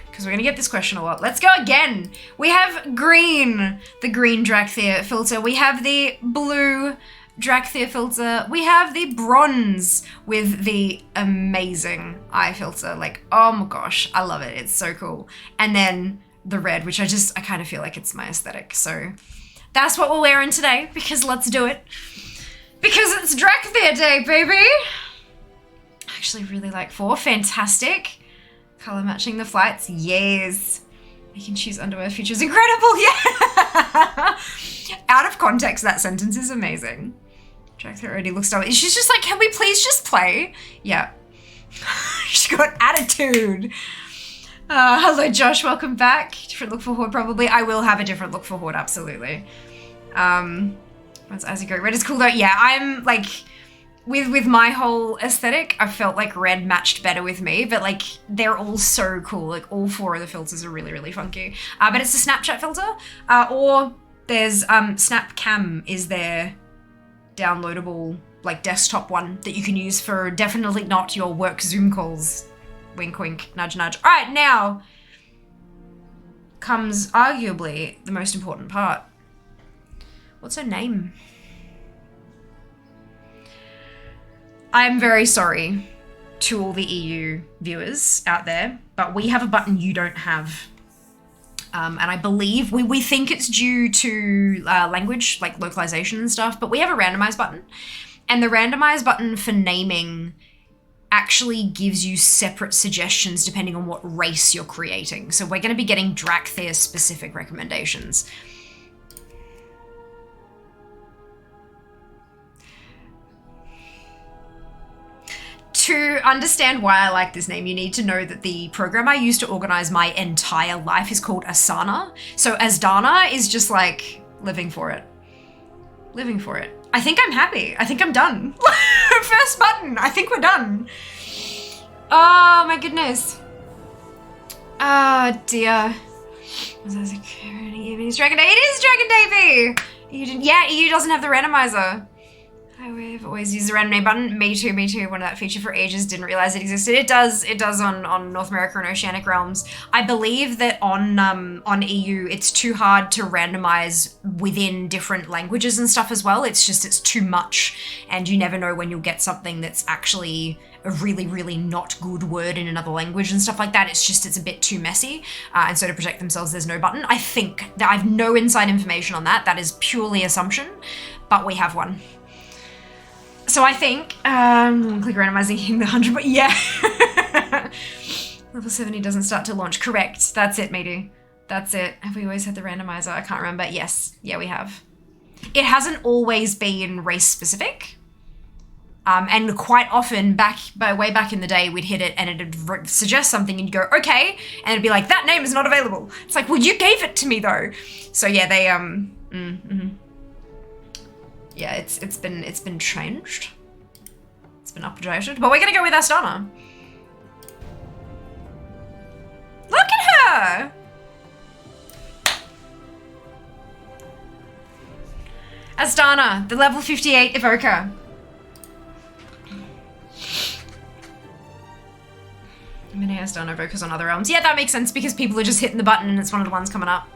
because we're gonna get this question a lot. Let's go again. We have green, the green Dracthyr filter. We have the blue Dracthyr filter. We have the bronze with the amazing eye filter. Like, oh my gosh, I love it. It's so cool. And then the red, which I kind of feel like it's my aesthetic. So that's what we're wearing today, because let's do it. Because it's Dracthyr Day, baby. I actually really like 4. Fantastic. Color matching the flights. Yes. You can choose underwear features. Incredible. Yeah. Out of context, that sentence is amazing. Dracthyr already looks dumb. She's just like, can we please just play? Yeah. She's got attitude. Hello, Josh. Welcome back. Different look for Horde, probably. I will have a different look for Horde, absolutely. As you go, red is cool though. Yeah, I'm like, with my whole aesthetic, I felt like red matched better with me, but like, they're all so cool. Like, all 4 of the filters are really, really funky. But it's a Snapchat filter, or there's SnapCam is their downloadable, like, desktop one that you can use for definitely not your work Zoom calls. Wink, wink, nudge, nudge. All right, now comes arguably the most important part. What's her name? I'm very sorry to all the EU viewers out there, but we have a button you don't have. And I believe, we think it's due to language, like localization and stuff, but we have a randomize button. And the randomize button for naming actually gives you separate suggestions depending on what race you're creating. So we're going to be getting Dracthyr specific recommendations. To understand why I like this name, you need to know that the program I use to organize my entire life is called Asana. So Asdana is just like living for it. Living for it. I think I'm happy. I think I'm done. First button. I think we're done. Oh my goodness. Oh dear. Was that security? Dragon Day? It is Dragon Day, V! Yeah, EU doesn't have the randomizer. I've always used the random name button. Me too, me too. Wanted that feature for ages. Didn't realize it existed. It does on North America and Oceanic realms. I believe that on EU, it's too hard to randomize within different languages and stuff as well. It's too much, and you never know when you'll get something that's actually a really, really not good word in another language and stuff like that. It's a bit too messy. And so to protect themselves, there's no button. I think that I have no inside information on that. That is purely assumption, but we have one. So I think, click randomizing in the 100, but yeah. Level 70 doesn't start to launch. Correct. That's it, matey. That's it. Have we always had the randomizer? I can't remember. Yes. Yeah, we have. It hasn't always been race specific. And quite often way back in the day, we'd hit it and it'd suggest something and you'd go, okay. And it'd be like, that name is not available. It's like, well, you gave it to me though. So yeah, they, yeah, it's been changed. It's been updated, but we're gonna go with Astana. Look at her! Astana, the level 58 evoker. Many Astana evokers on other realms. Yeah, that makes sense because people are just hitting the button and it's one of the ones coming up.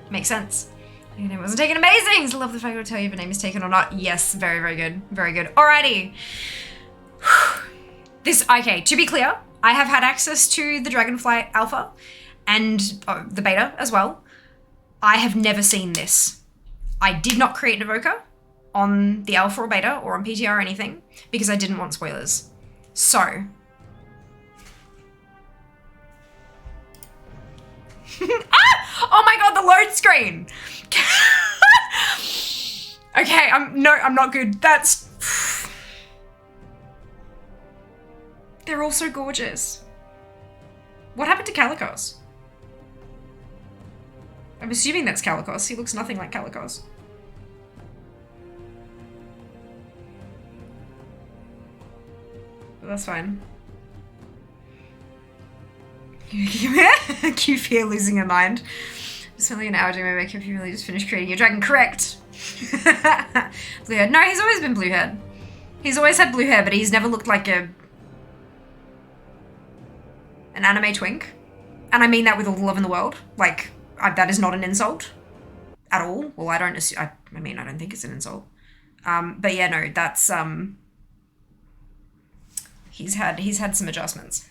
Makes sense. Your name wasn't taken. Amazing! I love the fact I will tell you if your name is taken or not. Yes, very, very good. Very good. Alrighty. Okay, to be clear, I have had access to the Dragonflight Alpha and the beta as well. I have never seen this. I did not create an evoker on the Alpha or beta or on PTR or anything because I didn't want spoilers. So. Oh my god, the load screen! Okay, I'm not good. They're all so gorgeous. What happened to Calicos? I'm assuming that's Calicos. He looks nothing like Calicos. But that's fine. Q fear losing her mind. Just only an hour to make if you really just finished creating your dragon. Correct. Blue hair. No, he's always been blue haired. He's always had blue hair, but he's never looked like an anime twink. And I mean that with all the love in the world. Like, that is not an insult at all. Well, I don't assume, I mean, I don't think it's an insult. But yeah, no, that's, he's had some adjustments.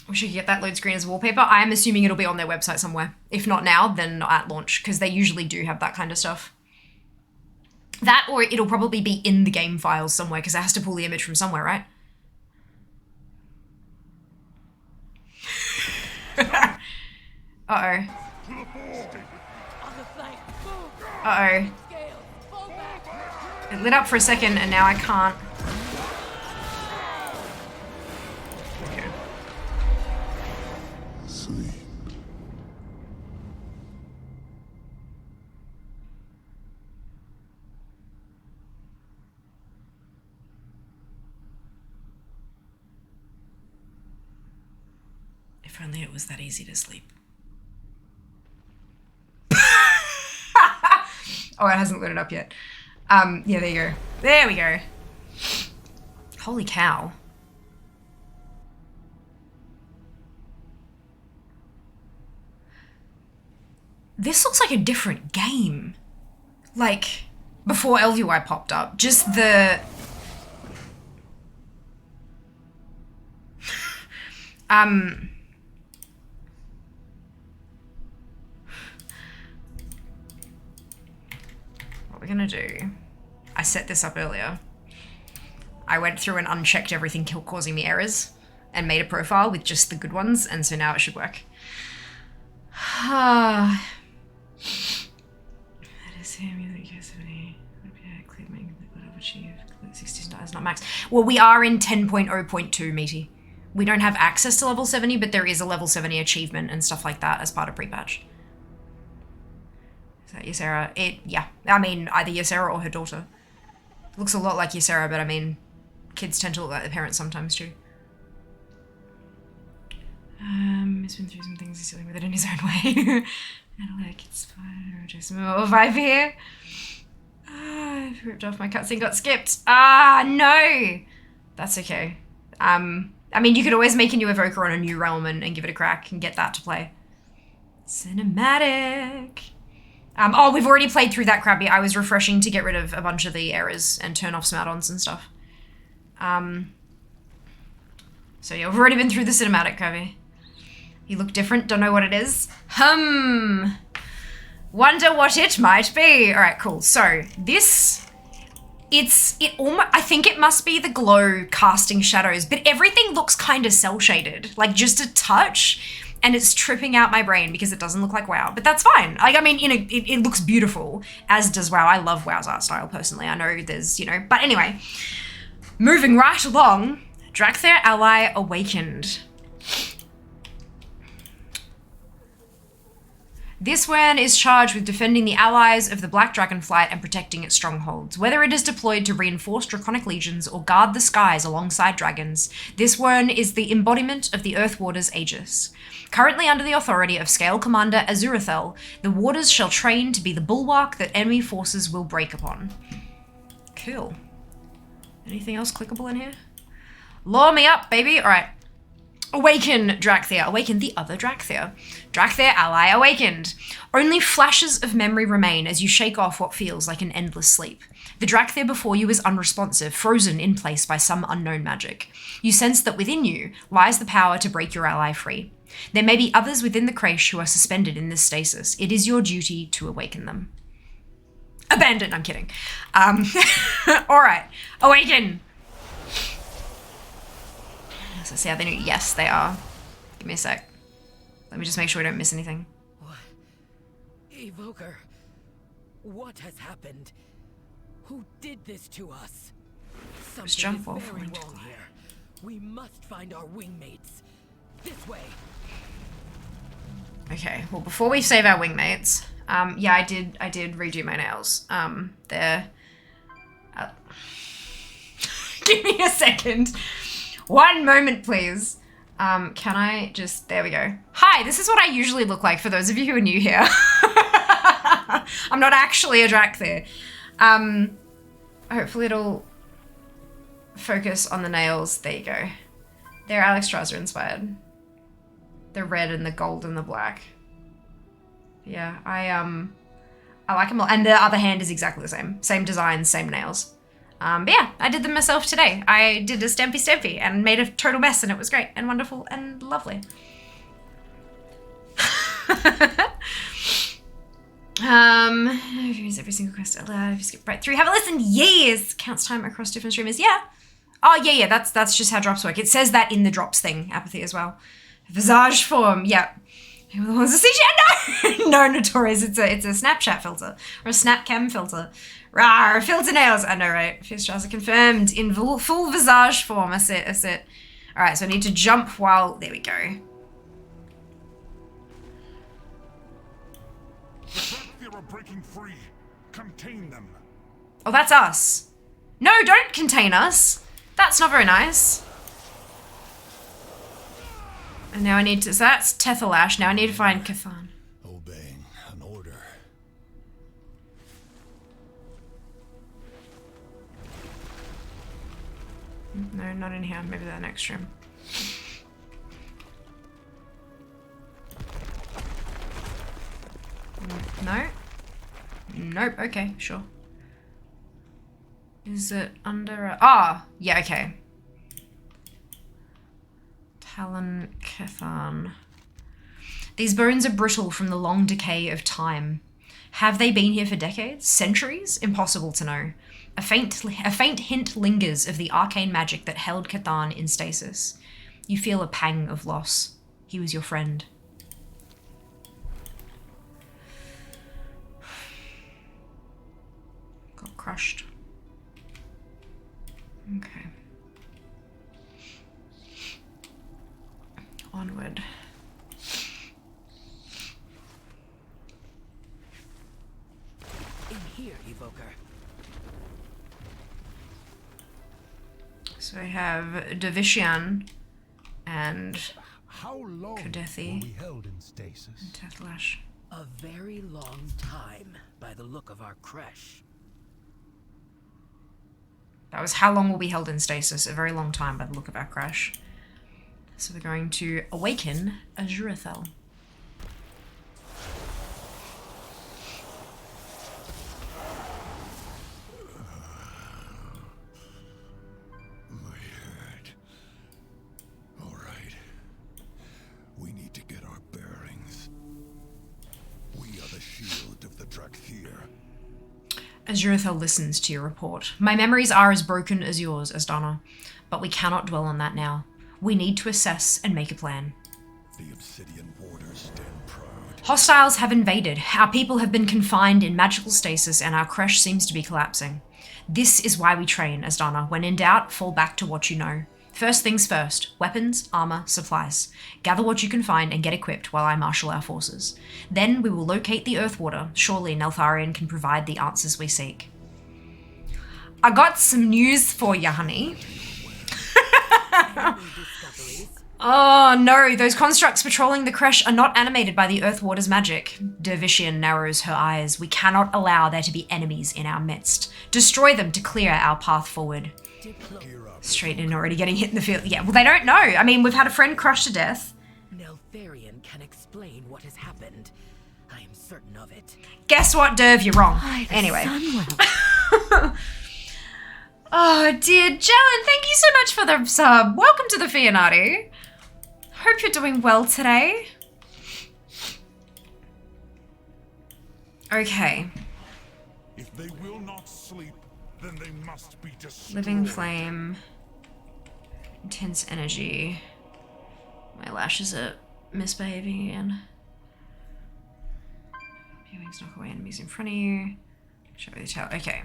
We should get that load screen as wallpaper. I am assuming it'll be on their website somewhere. If not now, then at launch, because they usually do have that kind of stuff. That, or it'll probably be in the game files somewhere, because it has to pull the image from somewhere, right? Uh-oh. Uh-oh. It lit up for a second, and now I can't. If only it was that easy to sleep. Oh, it hasn't lit it up yet. Yeah, there you go. There we go. Holy cow. This looks like a different game. Like, before LVI popped up, just the... What we're gonna do... I set this up earlier. I went through and unchecked everything causing me errors and made a profile with just the good ones, and so now it should work. That is him, you think yes, click make whatever achieve, click 60 stars, not max. Well, we are in 10.0.2, meaty. We don't have access to level 70, but there is a level 70 achievement and stuff like that as part of Prepatch. Is that Ysera? Yeah. I mean, either Ysera or her daughter. Looks a lot like Ysera, but I mean, kids tend to look like their parents sometimes too. He's been through some things, he's dealing with it in his own way. And like, it's fine, just more vibe here. I've ripped off my cutscene, got skipped. No! That's okay. I mean, you could always make a new evoker on a new realm and give it a crack and get that to play. Cinematic. Oh, we've already played through that Krabby. I was refreshing to get rid of a bunch of the errors and turn off some add-ons and stuff. So yeah, we've already been through the cinematic, Krabby. You look different, don't know what it is. Wonder what it might be. All right, cool. So this, I think it must be the glow casting shadows, but everything looks kind of cel shaded, like just a touch, and it's tripping out my brain because it doesn't look like WoW, but that's fine. Like, I mean, it looks beautiful, as does WoW. I love WoW's art style personally. I know there's, but anyway, moving right along, Dracthyr ally awakened. This one is charged with defending the allies of the Black Dragonflight and protecting its strongholds. Whether it is deployed to reinforce draconic legions or guard the skies alongside dragons, this one is the embodiment of the Earth Warders' Aegis. Currently under the authority of Scale Commander Azurathel, the Warders shall train to be the bulwark that enemy forces will break upon. Cool. Anything else clickable in here? Lure me up, baby. All right. Awaken Dracthyr. Awaken the other Dracthyr. Dracthyr ally awakened. Only flashes of memory remain as you shake off what feels like an endless sleep. The Dracthyr before you is unresponsive, frozen in place by some unknown magic. You sense that within you lies the power to break your ally free. There may be others within the creche who are suspended in this stasis. It is your duty to awaken them. Abandon. I'm kidding. All right. Awaken. So see how they know? Yes, they are. Give me a sec. Let me just make sure we don't miss anything. What? Evoker, what has happened? Who did this to us? Just Something jump is off very onto wrong the- here. We must find our wingmates. This way. Okay, well before we save our wingmates, yeah, I did redo my nails. They're... Give me a second. One moment, please. Can I just... There we go. Hi, this is what I usually look like for those of you who are new here. I'm not actually a Dracthyr. Hopefully it'll focus on the nails. There you go. They're Alex Strasser inspired. The red and the gold and the black. Yeah, I like them all. And the other hand is exactly the same. Same design, same nails. But yeah, I did them myself today. I did a stampy and made a total mess, and it was great and wonderful and lovely. Use every single quest allowed. If you skip right through, have a listen. Yes, counts time across different streamers. Yeah. Oh yeah. That's just how drops work. It says that in the drops thing, apathy as well. Visage form. Yeah. Was a CGI? No, Notorious. It's a Snapchat filter or a Snapcam filter. Rawr, filter nails. I know, right? Fist are confirmed in full visage form. That's it. All right, so I need to jump while. There we go. The Dracthyr are breaking free. Contain them. Oh, that's us. No, don't contain us. That's not very nice. And now I need to... So that's Tethelash. Now I need to find Cathan. Obeying an order. No, not in here. Maybe that next room. No? Nope. Okay, sure. Is it under a... Ah! Yeah, okay. Talon Cathan. These bones are brittle from the long decay of time. Have they been here for decades? Centuries? Impossible to know. A faint hint lingers of the arcane magic that held Cathan in stasis. You feel a pang of loss. He was your friend. Got crushed. Okay. Onward. In here, Evoker. So I have Divishian and How long Kadethi. were we held in stasis? Tethelash. A very long time, by the look of our creche. That was how long will be held in stasis? A very long time by the look of our crash. So we're going to awaken Azurathel. My head. All right. We need to get our bearings. We are the shield of the Dracthyr. Azurathel listens to your report. My memories are as broken as yours, Asdana, but we cannot dwell on that now. We need to assess and make a plan. The Obsidian Warders stand proud. Hostiles have invaded. Our people have been confined in magical stasis and our creche seems to be collapsing. This is why we train, Asdana. When in doubt, fall back to what you know. First things first, weapons, armor, supplies. Gather what you can find and get equipped while I marshal our forces. Then we will locate the Earthwater. Surely Neltharion can provide the answers we seek. I got some news for you, honey. Any discoveries? Oh no, those constructs patrolling the creche are not animated by the Earthwater's magic. Dervishian narrows her eyes. We cannot allow there to be enemies in our midst. Destroy them to clear our path forward. Gear up. Straight in, already getting hit in the field. Yeah, well, they don't know. I mean, we've had a friend crushed to death. Neltharion can explain what has happened. I am certain of it. Guess what, Derv? You're wrong. Anyway. Oh, dear Jelen, thank you so much for the sub. Welcome to the Fianati. Hope you're doing well today. Okay. If they will not sleep, then they must be destroyed. Living flame. Intense energy. My lashes are misbehaving again. Your wings knock away enemies in front of you. Show me the tail. Okay.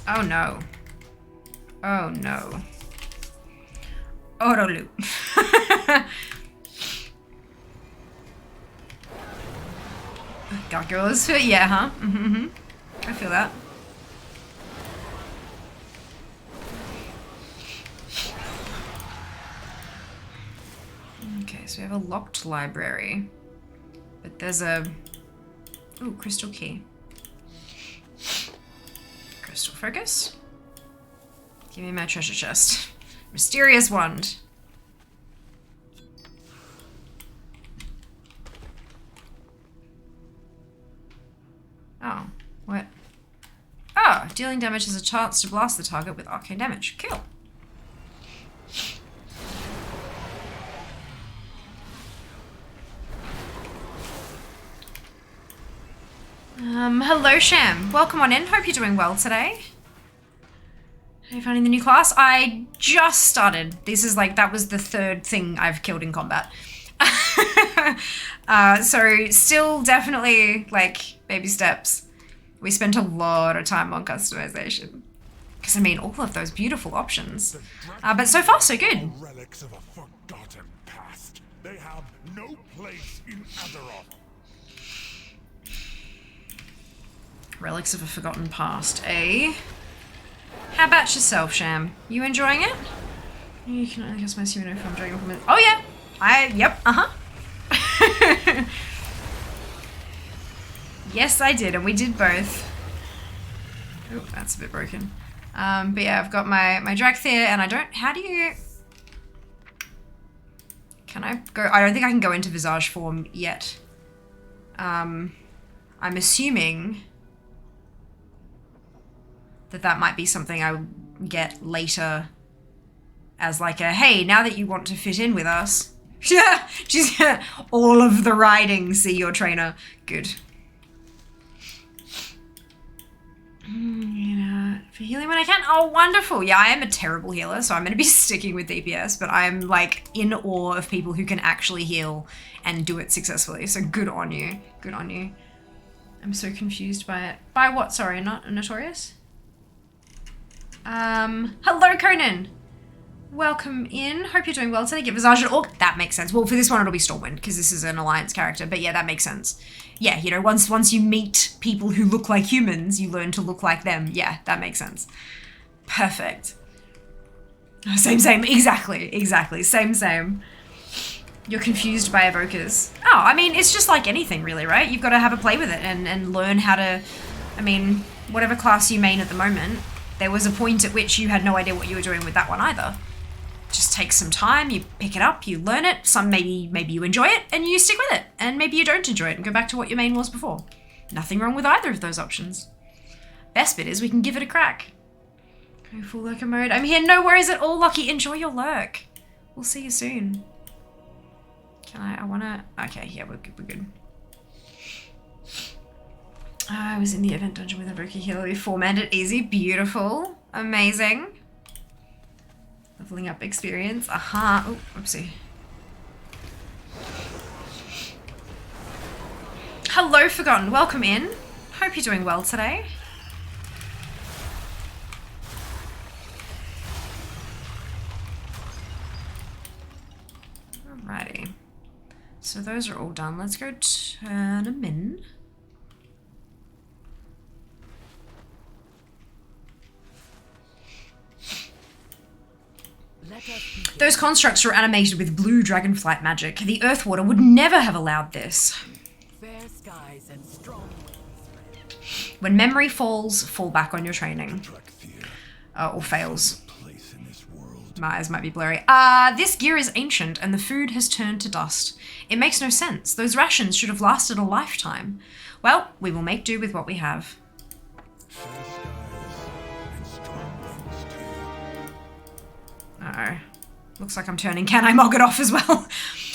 Oh no. Oh no. Auto loot. Gargoyles, yeah, huh? I feel that. Okay, so we have a locked library. But there's a... Ooh, crystal key. Crystal focus. Give me my treasure chest. Mysterious wand. Oh, what? Oh, dealing damage has a chance to blast the target with arcane damage. Cool. Hello Sham. Welcome on in. Hope you're doing well today. Are you finding the new class? I just started. This is like, that was the third thing I've killed in combat. So still definitely like baby steps. We spent a lot of time on customization. Because I mean, all of those beautiful options. But so far, so good. Relics of a forgotten past. They have no place in Azeroth. Relics of a forgotten past, eh? How about yourself, Sham? You enjoying it? You can only customize human if I'm enjoying it. Oh yeah! Yep, Yes, I did, and we did both. Oh, that's a bit broken. But yeah, I've got my Dracthyr, and I don't... How do you... Can I go... I don't think I can go into Visage form yet. I'm assuming that might be something I get later as like a, hey, now that you want to fit in with us. Yeah, just all of the riding, see your trainer. Good. You know, for healing when I can. Oh, wonderful. Yeah, I am a terrible healer, so I'm going to be sticking with DPS, but I'm like in awe of people who can actually heal and do it successfully. So good on you. Good on you. I'm so confused by it. By what? Sorry, not Notorious? Hello, Conan. Welcome in. Hope you're doing well today. Get Visage and Orc. That makes sense. Well, for this one, it'll be Stormwind, because this is an Alliance character. But yeah, that makes sense. Yeah, you know, once you meet people who look like humans, you learn to look like them. Yeah, that makes sense. Perfect. Same. Exactly. Same. You're confused by evokers. Oh, I mean, it's just like anything, really, right? You've got to have a play with it and learn how to... I mean, whatever class you main at the moment, there was a point at which you had no idea what you were doing with that one either. Just takes some time, you pick it up, you learn it, maybe you enjoy it, and you stick with it. And maybe you don't enjoy it and go back to what your main was before. Nothing wrong with either of those options. Best bit is we can give it a crack. Go full lurker mode. I'm here, no worries at all, Lucky. Enjoy your lurk. We'll see you soon. Can I wanna... Okay, yeah, we're good. I was in the event dungeon with a Invoker Healer before. Manned it easy. Beautiful. Amazing. Leveling up experience. Aha. Oh, oopsie. Hello, Forgotten. Welcome in. Hope you're doing well today. Alrighty. So those are all done. Let's go turn them in. Those constructs were animated with blue dragonflight magic. The Earthwater would never have allowed this. Fair skies and strong winds. When memory falls, fall back on your training. Or fails. My eyes might be blurry. This gear is ancient and the food has turned to dust. It makes no sense. Those rations should have lasted a lifetime. Well, we will make do with what we have. Uh-oh. Looks like I'm turning Can I Mog It off as well.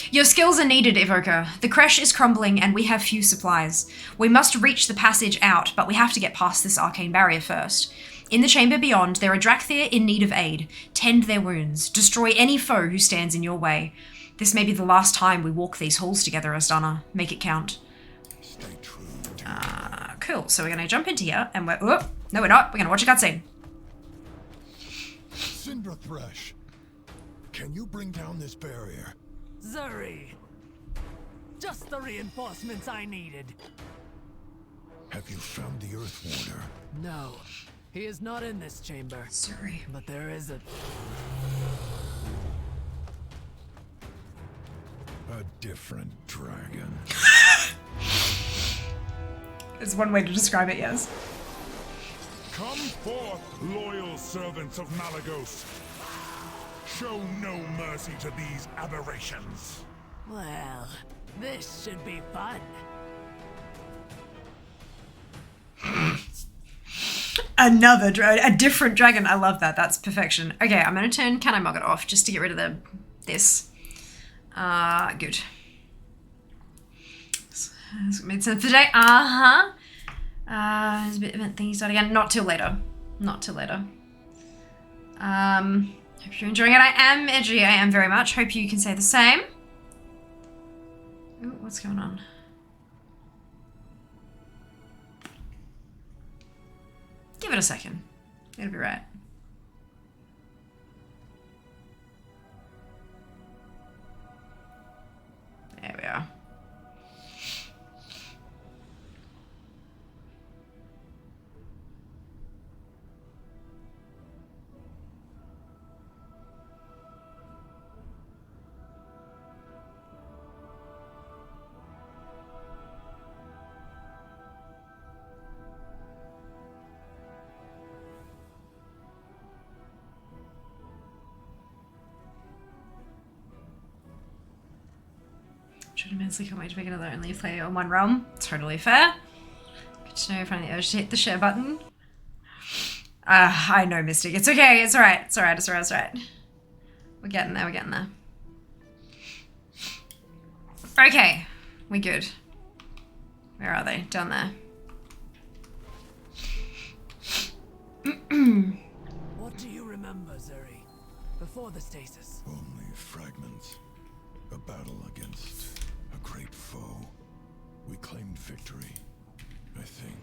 Your skills are needed, Evoker. The creche is crumbling and we have few supplies. We must reach the passage out, but we have to get past this arcane barrier first. In the chamber beyond, there are Dracthyr in need of aid. Tend their wounds. Destroy any foe who stands in your way. This may be the last time we walk these halls together, Asdana. Make it count. Stay true. Cool. So we're going to jump into here and we're... Oh, no, we're not. We're going to watch a cutscene. Extra Thresh. Can you bring down this barrier? Zuri! Just the reinforcements I needed. Have you found the Earthwarder? No, he is not in this chamber. Sorry. But there is a... A different dragon. It's one way to describe it, yes. Come forth, loyal servants of Malagos. Show no mercy to these aberrations. Well, this should be fun. A different dragon. I love that. That's perfection. Okay, I'm gonna turn Can I Mog It off just to get rid of this. Good. It's made sense for today. There's a bit event thingy start again. Not till later. Not till later. Hope you're enjoying it. I am edgy. I am very much. Hope you can say the same. Ooh, what's going on? Give it a second. It'll be right. There we are. Should immensely can't wait to pick another only player on one realm. Totally fair. Good to know you're finding the urge to hit the share button. I know, Mystic. It's okay. It's alright. It's alright. It's alright. It's alright. We're getting there. We're getting there. Okay. We good. Where are they? Down there. What do you remember, Zuri? Before the stasis? Only fragments. A battle against a great foe. We claimed victory, I think.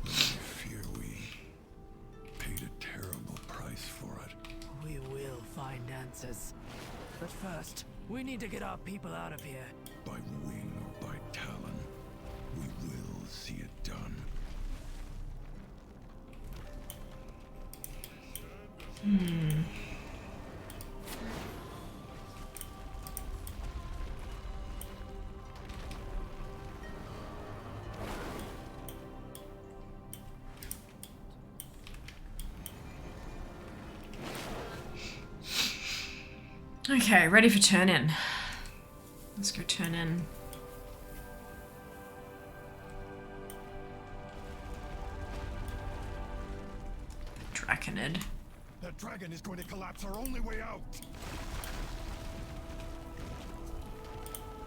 But I fear we paid a terrible price for it. We will find answers. But first, we need to get our people out of here. By wing or by talon, we will see it done. Okay, ready for turn in. Let's go turn in. Draconid. That dragon is going to collapse our only way out.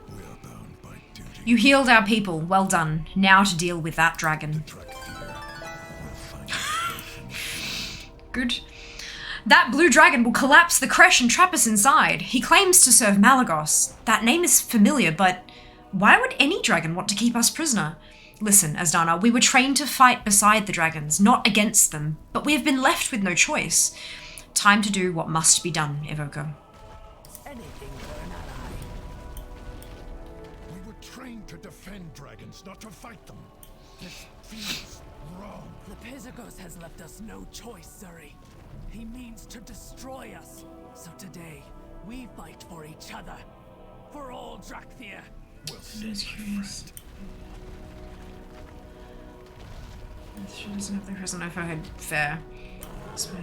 We are bound by duty. You healed our people. Well done. Now to deal with that dragon. Dracthyr will find its place in the field. Good. That blue dragon will collapse the creche and trap us inside. He claims to serve Malagos. That name is familiar, but why would any dragon want to keep us prisoner? Listen, Asdana, we were trained to fight beside the dragons, not against them, but we have been left with no choice. Time to do what must be done, Evoker. Anything for an ally. We were trained to defend dragons, not to fight them. This feels wrong. The Pizagos has left us no choice, Zuri. He means to destroy us. So today, we fight for each other. For all Dracthyr. Well said, my friend. She doesn't have the prisoner for her fair.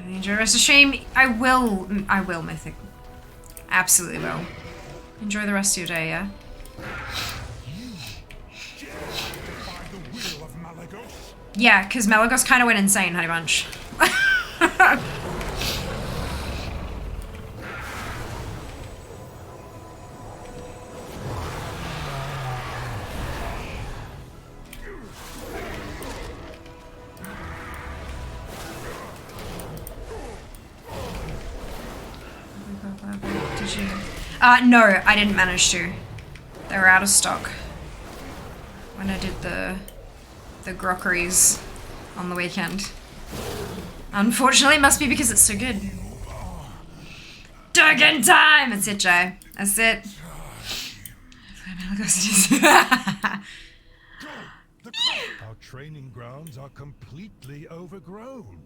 Enjoy the rest of stream. I will, Mythic. Absolutely will. Enjoy the rest of your day, yeah? By the will of Malagos. Yeah, because Malagos kind of went insane, Honey Bunch. Did you? No, I didn't manage to. They were out of stock when I did the grockeries on the weekend. Unfortunately, it must be because it's so good. Dragon time! That's it, Joe. That's it. Our training grounds are completely overgrown.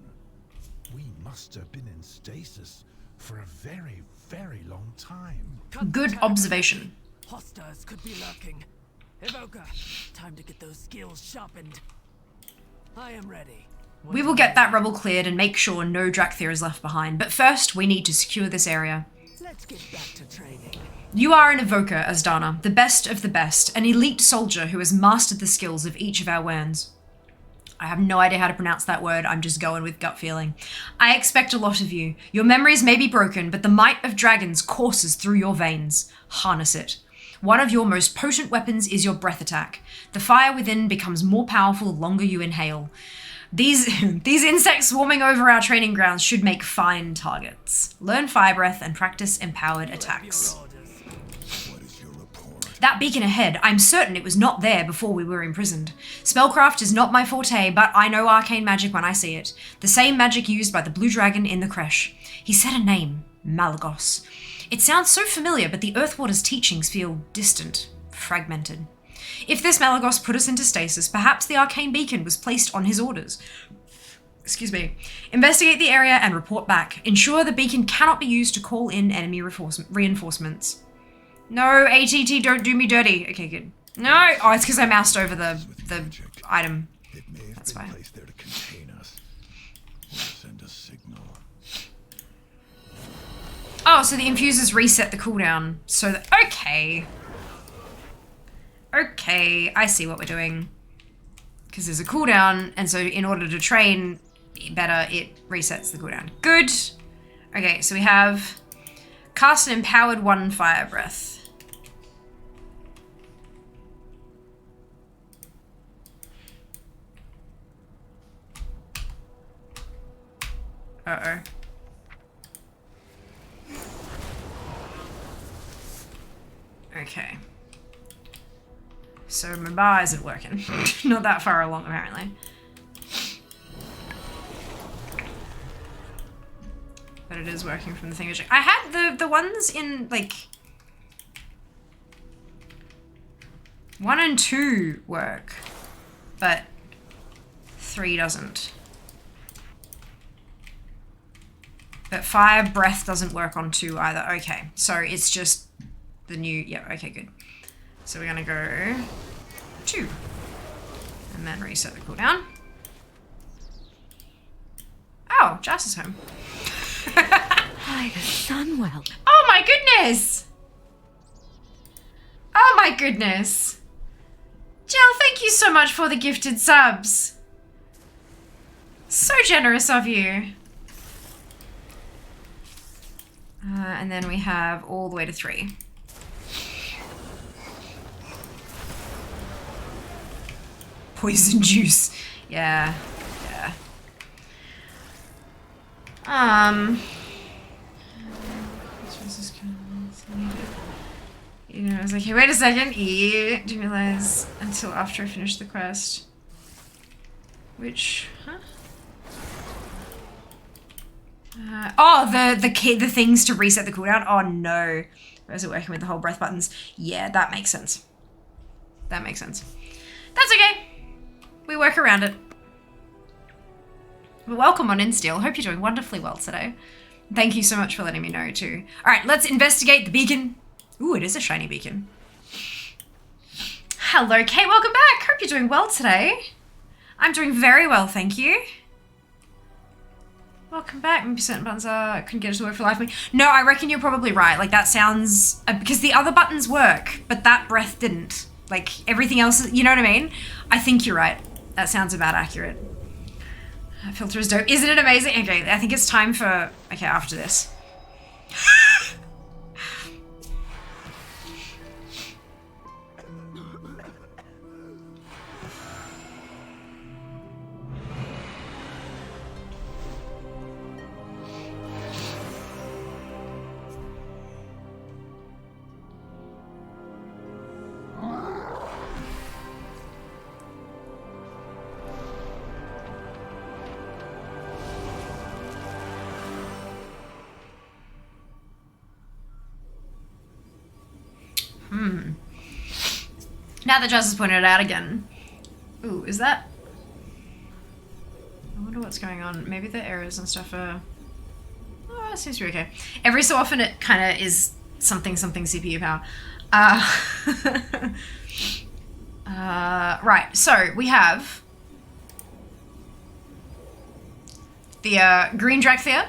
We must have been in stasis for a very, very long time. Good observation. Hostiles could be lurking. Evoker, time to get those skills sharpened. I am ready. We will get that rubble cleared and make sure no Dracthyr is left behind, but first we need to secure this area. Let's get back to training. You are an evoker, Asdana, the best of the best, an elite soldier who has mastered the skills of each of our Wyrns. I have no idea how to pronounce that word, I'm just going with gut feeling. I expect a lot of you. Your memories may be broken, but the might of dragons courses through your veins. Harness it. One of your most potent weapons is your breath attack. The fire within becomes more powerful the longer you inhale. These insects swarming over our training grounds should make fine targets. Learn fire breath and practice empowered attacks. What is your report? That beacon ahead, I'm certain it was not there before we were imprisoned. Spellcraft is not my forte, but I know arcane magic when I see it. The same magic used by the blue dragon in the creche. He said a name, Malagos. It sounds so familiar, but the Earthwater's teachings feel distant, fragmented. If this Malagos put us into stasis, perhaps the arcane beacon was placed on his orders. Excuse me. Investigate the area and report back. Ensure the beacon cannot be used to call in enemy reinforcements. No, ATT, don't do me dirty. Okay, good. No! Oh, it's because I moused over the item. It may have That's been fine. placed there to contain us. Or send a signal. Oh, so the infusers reset the cooldown. So that... Okay. Okay, I see what we're doing. Because there's a cooldown, and so in order to train better, it resets the cooldown. Good. Okay, so we have cast an empowered 1 fire breath. Uh-oh. Okay. So my bar isn't working. Not that far along, apparently. But it is working from the thing. I had the ones in, like... 1 and 2 work. But 3 doesn't. But fire breath doesn't work on 2 either. Okay, so it's just the new... Yeah, okay, good. So we're gonna go 2. And then reset the cooldown. Oh, Jas is home. By the Sunwell. Oh my goodness! Oh my goodness! Jill, thank you so much for the gifted subs. So generous of you. And then we have all the way to 3. Poison juice. Yeah. Yeah. You know, I was like, hey, wait a second. Didn't realize until after I finished the quest. Which, huh? Oh, the things to reset the cooldown. Oh no. Was it working with the whole breath buttons? Yeah, that makes sense. That makes sense. That's okay. We work around it. Well, welcome on in, Steel. Hope you're doing wonderfully well today. Thank you so much for letting me know too. All right, let's investigate the beacon. Ooh, it is a shiny beacon. Hello, Kay. Welcome back. Hope you're doing well today. I'm doing very well, thank you. Welcome back. Maybe certain buttons couldn't get it to work for life. No, I reckon you're probably right. Like that sounds because the other buttons work, but that breath didn't. Like everything else, you know what I mean? I think you're right. That sounds about accurate. Filter is dope. Isn't it amazing? Okay, I think it's time for... Okay, after this. Now that Jazz has pointed it out again. Ooh, is that... I wonder what's going on. Maybe the errors and stuff are... Oh, it seems to be okay. Every so often it kind of is something CPU power. Right, so we have the green Dracthyr.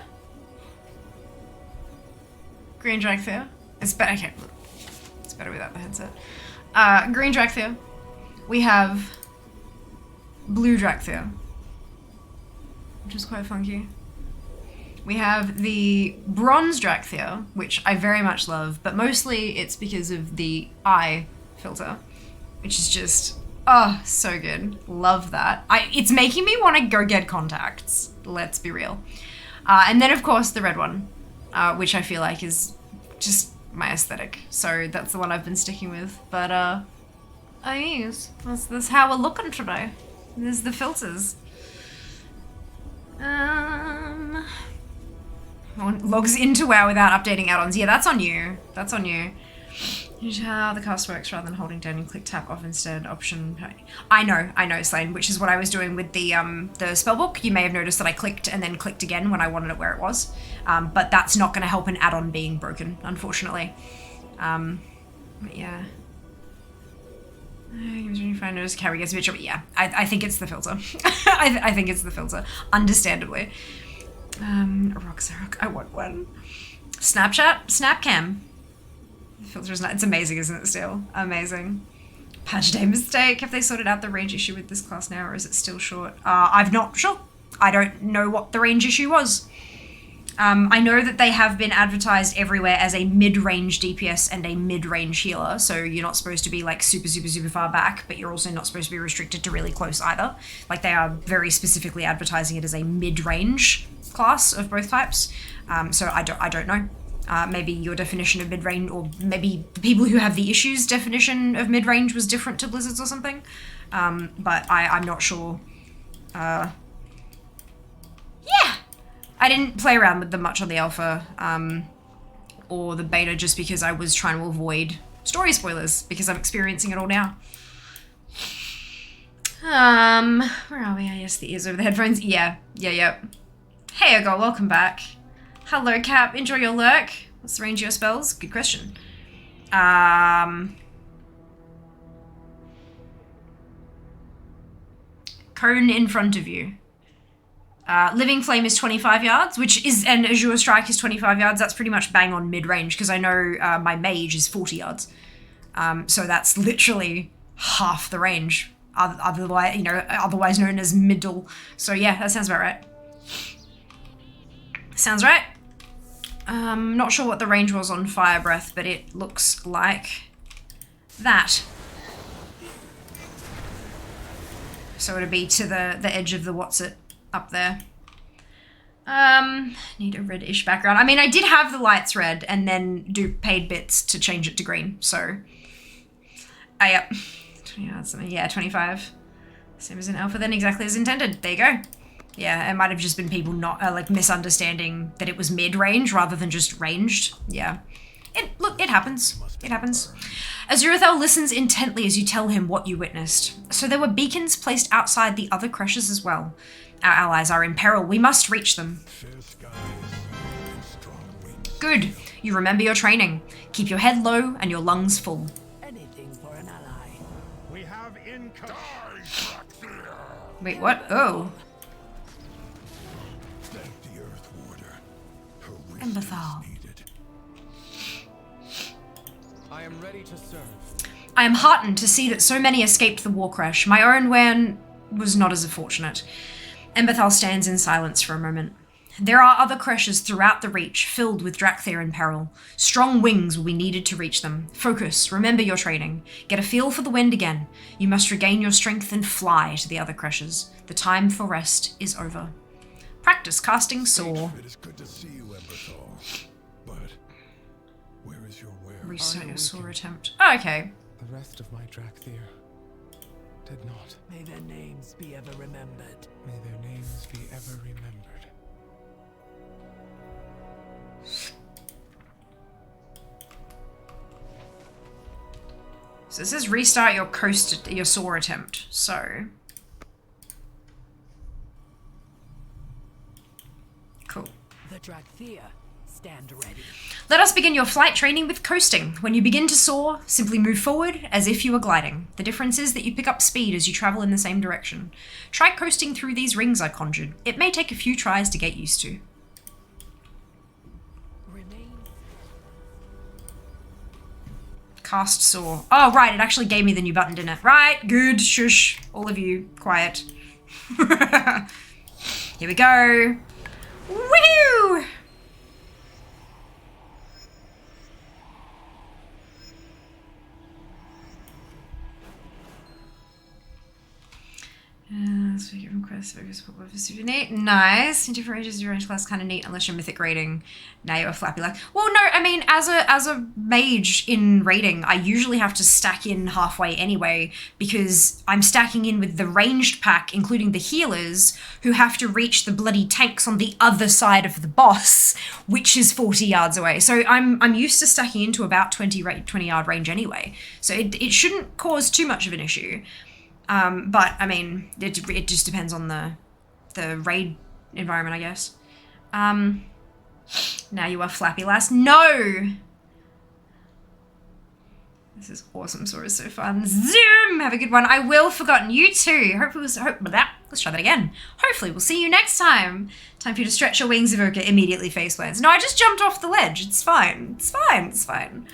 Green Dracthyr. It's better. Okay, it's better without the headset. Green Dracthyr. We have blue Dracthyr, which is quite funky. We have the bronze Dracthyr, which I very much love, but mostly it's because of the eye filter, which is just, oh, so good. Love that. It's making me want to go get contacts. Let's be real. And then, of course, the red one, which I feel like is just my aesthetic. So that's the one I've been sticking with. But, yes, that's how we're looking today. There's the filters. Logs into WoW without updating add-ons. Yeah, that's on you. That's on you. Here's how the cast works rather than holding down and click tap off instead. Option. I know, Slane, which is what I was doing with the spellbook. You may have noticed that I clicked and then clicked again when I wanted it where it was. But that's not going to help an add-on being broken, unfortunately. But yeah. If I notice Carrie gets a bit trouble. Yeah, I think it's the filter. I think it's the filter, understandably. Roxarok, I want one. Snapchat, Snapcam. The filter is not, it's amazing, isn't it still? Amazing. Patch day mistake. Have they sorted out the range issue with this class now, or is it still short? I'm not sure. I don't know what the range issue was. I know that they have been advertised everywhere as a mid-range DPS and a mid-range healer, so you're not supposed to be like super far back, but you're also not supposed to be restricted to really close either. Like, they are very specifically advertising it as a mid-range class of both types. So I don't know. Maybe your definition of mid-range, or maybe the people who have the issues definition of mid-range was different to Blizzard's or something. But I'm not sure. Yeah! I didn't play around with them much on the alpha, or the beta, just because I was trying to avoid story spoilers, because I'm experiencing it all now. Where are we? Yes, the ears over the headphones. Yeah. Hey, Ego, welcome back. Hello, Cap. Enjoy your lurk. What's the range of your spells? Good question. Cone in front of you. Living Flame is 25 yards, and Azure Strike is 25 yards. That's pretty much bang on mid-range, because I know my mage is 40 yards. So that's literally half the range, otherwise known as middle. So yeah, that sounds about right. Sounds right. Not sure what the range was on Fire Breath, but it looks like that. So it'd be to the edge of the what's-it up there. Need a reddish background. I mean, I did have the lights red and then do paid bits to change it to green, so... yep. 20 yards, yeah, 25. Same as in alpha then, exactly as intended. There you go. Yeah, it might have just been people not, misunderstanding that it was mid-range rather than just ranged. Yeah. It happens. It happens. Azurathel listens intently as you tell him what you witnessed. So there were beacons placed outside the other creches as well. Our allies are in peril. We must reach them. Good. You remember your training. Keep your head low and your lungs full. Anything for an ally. We have income. Wait, what? Oh. The Earth Warder. Her Emberthal. research needed. I am ready to serve. I am heartened to see that so many escaped the war crash. My own Wan was not as fortunate. Emberthal stands in silence for a moment. There are other creches throughout the Reach, filled with Dracthyr in peril. Strong wings will be needed to reach them. Focus, remember your training. Get a feel for the wind again. You must regain your strength and fly to the other creches. The time for rest is over. Practice casting Soar. It is good to see you, Emberthal. But where is your wear? Reset your Soar attempt. Oh, okay. The rest of my Dracthyr did not. May their names be ever remembered. May their names be ever remembered. So this is restart your soar attempt. So cool. The Dracthyr, stand ready. Let us begin your flight training with coasting. When you begin to soar, simply move forward as if you were gliding. The difference is that you pick up speed as you travel in the same direction. Try coasting through these rings I conjured. It may take a few tries to get used to. Cast soar. Oh, right, it actually gave me the new button, didn't it? Right, good, shush. All of you, quiet. Here we go. Woo! So you request focus super neat. Nice. In different ranges, your range class kind of neat unless you're mythic rating. Now you're a flappy like. Well, no, I mean, as a mage in raiding, I usually have to stack in halfway anyway because I'm stacking in with the ranged pack, including the healers, who have to reach the bloody tanks on the other side of the boss, which is 40 yards away. So I'm used to stacking into about 20 yard range anyway. So it shouldn't cause too much of an issue. But I mean, it just depends on the raid environment, I guess. Now you are flappy lass. No! This is awesome. Sora is so fun. Zoom! Have a good one. I will forgotten you too. Let's try that again. Hopefully we'll see you next time. Time for you to stretch your wings, Evoker. Immediately face plants. No, I just jumped off the ledge. It's fine. It's fine. It's fine.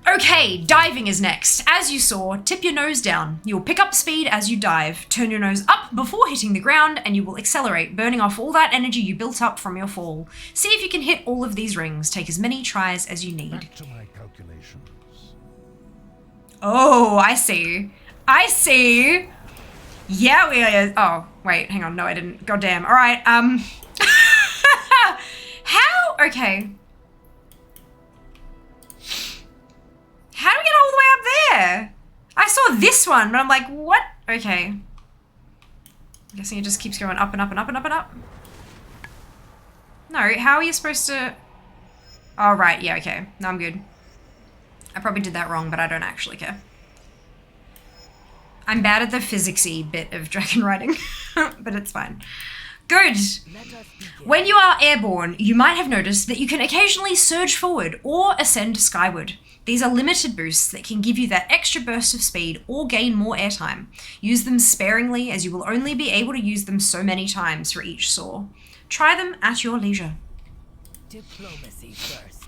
Okay, diving is next. As you saw, tip your nose down. You'll pick up speed as you dive. Turn your nose up before hitting the ground and you will accelerate, burning off all that energy you built up from your fall. See if you can hit all of these rings. Take as many tries as you need. Back to my calculations. Oh, I see. I see. Yeah, we are. Oh, wait, hang on. No, I didn't. Goddamn. All right. How? Okay. How do we get all the way up there? I saw this one, but I'm like, what? Okay. I'm guessing it just keeps going up and up and up and up and up. No, how are you supposed to... Oh, right. Yeah, okay. No, I'm good. I probably did that wrong, but I don't actually care. I'm bad at the physicsy bit of dragon riding, but it's fine. Good. When you are airborne, you might have noticed that you can occasionally surge forward or ascend skyward. These are limited boosts that can give you that extra burst of speed or gain more airtime. Use them sparingly as you will only be able to use them so many times for each soar. Try them at your leisure. Diplomacy first.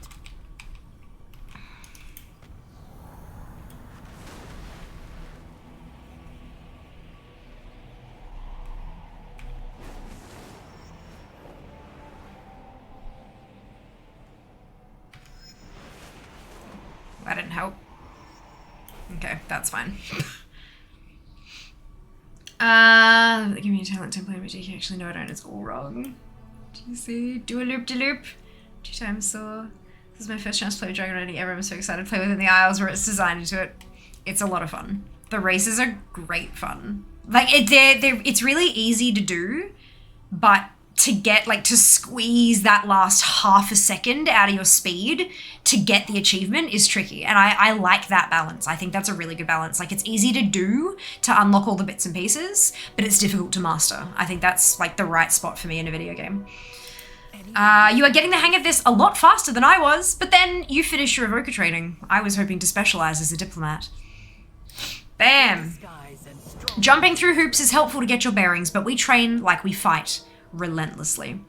That didn't help. Okay, that's fine. Give me a talent template, but you can actually know I don't. It's all wrong. Do you see? Do a loop-de-loop. 2 times saw. This is my first chance to play with Dragon Riding ever. I'm so excited to play within the Isles where it's designed into it. It's a lot of fun. The races are great fun. Like, it's really easy to do, but to get, like, to squeeze that last half a second out of your speed to get the achievement is tricky. And I like that balance. I think that's a really good balance. Like, it's easy to do to unlock all the bits and pieces, but it's difficult to master. I think that's, like, the right spot for me in a video game. You are getting the hang of this a lot faster than I was, but then you finished your evoker training. I was hoping to specialize as a diplomat. Bam! Jumping through hoops is helpful to get your bearings, but we train like we fight. Relentlessly.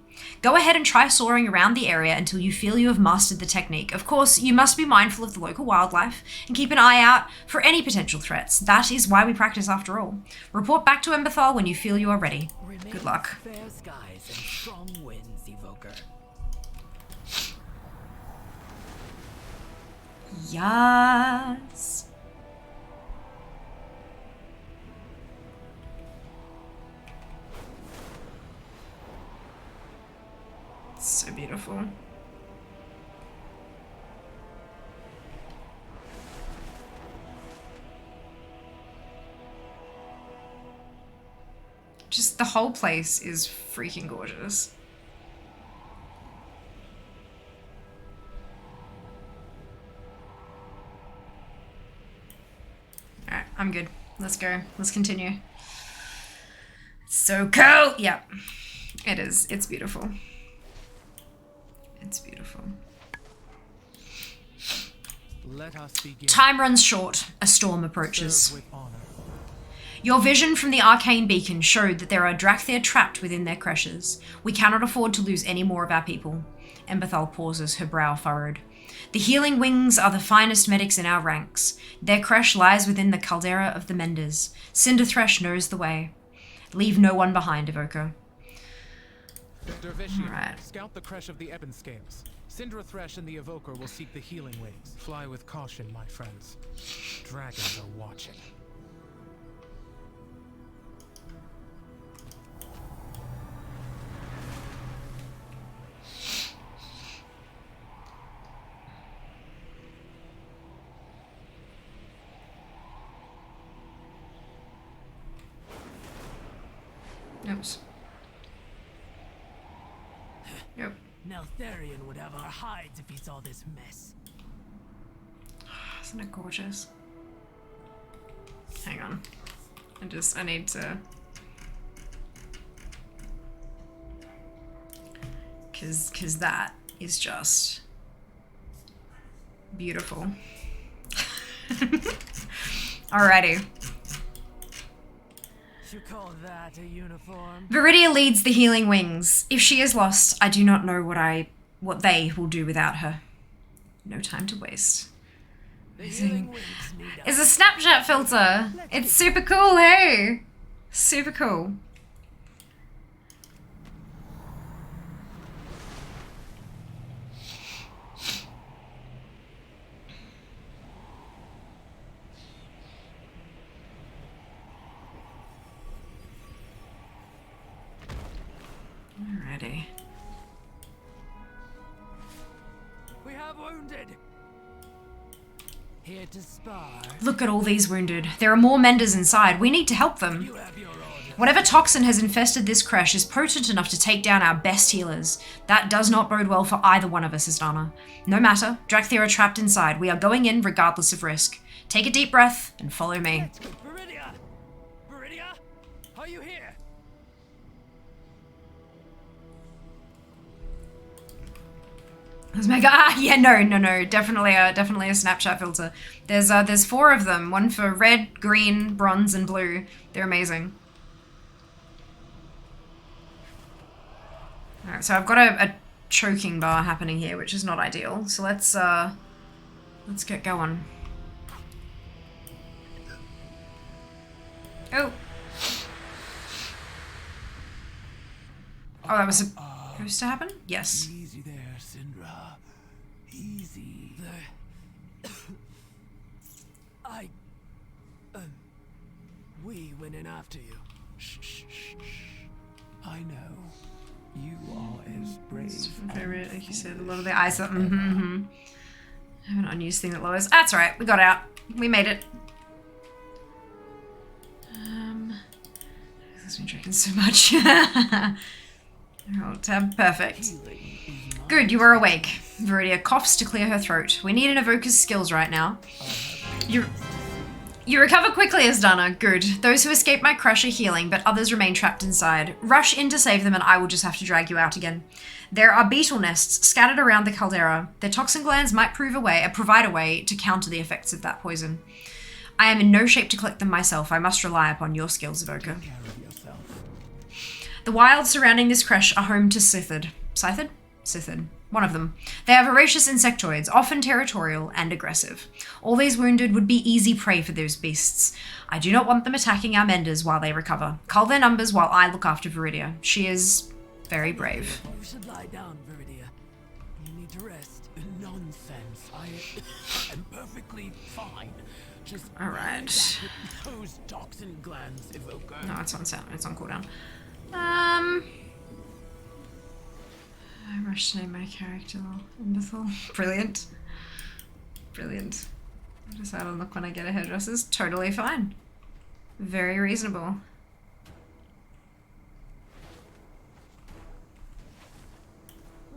Go ahead and try soaring around the area until you feel you have mastered the technique. Of course, you must be mindful of the local wildlife and keep an eye out for any potential threats. That is why we practice after all. Report back to Emberthal when you feel you are ready. Good luck. Fair skies and strong winds, Evoker. Yes. So beautiful. Just the whole place is freaking gorgeous. I'm good. Let's go. Let's continue. So cool! Yeah. It is. It's beautiful. It's beautiful. Let us begin. Time runs short. A storm approaches. Serve with honor. Your vision from the arcane beacon showed that there are Dracthyr trapped within their creches. We cannot afford to lose any more of our people. Emberthal pauses, her brow furrowed. The healing wings are the finest medics in our ranks. Their creche lies within the caldera of the Menders. Cinderthresh knows the way. Leave no one behind, Evoker. Dervishian, Alright. scout the creche of the Ebon Scales. Cinderthresh and the Evoker will seek the healing wings. Fly with caution, my friends. Dragons are watching. Oops. Yep. Neltharion would have our hides if he saw this mess. Isn't it gorgeous? Hang on. I need to... Cause that is just beautiful. Alrighty. You call that a uniform? Viridia leads the healing wings. If she is lost, I do not know what they will do without her. No time to waste. The healing wings need us. It's a Snapchat filter. It's super cool, hey! Super cool. Alrighty. We have wounded. Here to spar. Look at all these wounded. There are more Menders inside. We need to help them. You have your order. Whatever toxin has infested this creche is potent enough to take down our best healers. That does not bode well for either one of us, Istana. No matter, Dracthyr are trapped inside. We are going in regardless of risk. Take a deep breath and follow me. Let's go. Viridia! Viridia? Are you here? Let's make yeah, no, definitely a Snapchat filter. There's 4 of them. One for red, green, bronze, and blue. They're amazing. Alright, so I've got a choking bar happening here, which is not ideal. So let's get going. Oh. Oh, that was supposed to happen? Yes. Easy there, Syndra. Easy. We went in after you. Shh, shh, shh, shh. I know. You are as brave. Very, like you said, a lot of the eyes up. I have an unused thing that lowers. That's right. We got out. We made it. This has been drinking so much. Oh, tab, perfect. Good, you are awake. Viridia coughs to clear her throat. We need an evoker's skills right now. You recover quickly, Asdana. Good. Those who escaped my crush are healing, but others remain trapped inside. Rush in to save them and I will just have to drag you out again. There are beetle nests scattered around the caldera. Their toxin glands might provide a way to counter the effects of that poison. I am in no shape to collect them myself. I must rely upon your skills, Evoker. The wilds surrounding this creche are home to Scythid. Scythid? Scythid. One of them. They are voracious insectoids, often territorial and aggressive. All these wounded would be easy prey for those beasts. I do not want them attacking our menders while they recover. Cull their numbers while I look after Viridia. She is very brave. You should lie down, Viridia. You need to rest. Nonsense. I am perfectly fine. Just Alright. those toxin glands, Evoker. No, it's on sound. It's on cooldown. I rushed to name my character Emberthal. Brilliant. Brilliant. I'll decide on look when I get a hairdresser's. Totally fine. Very reasonable.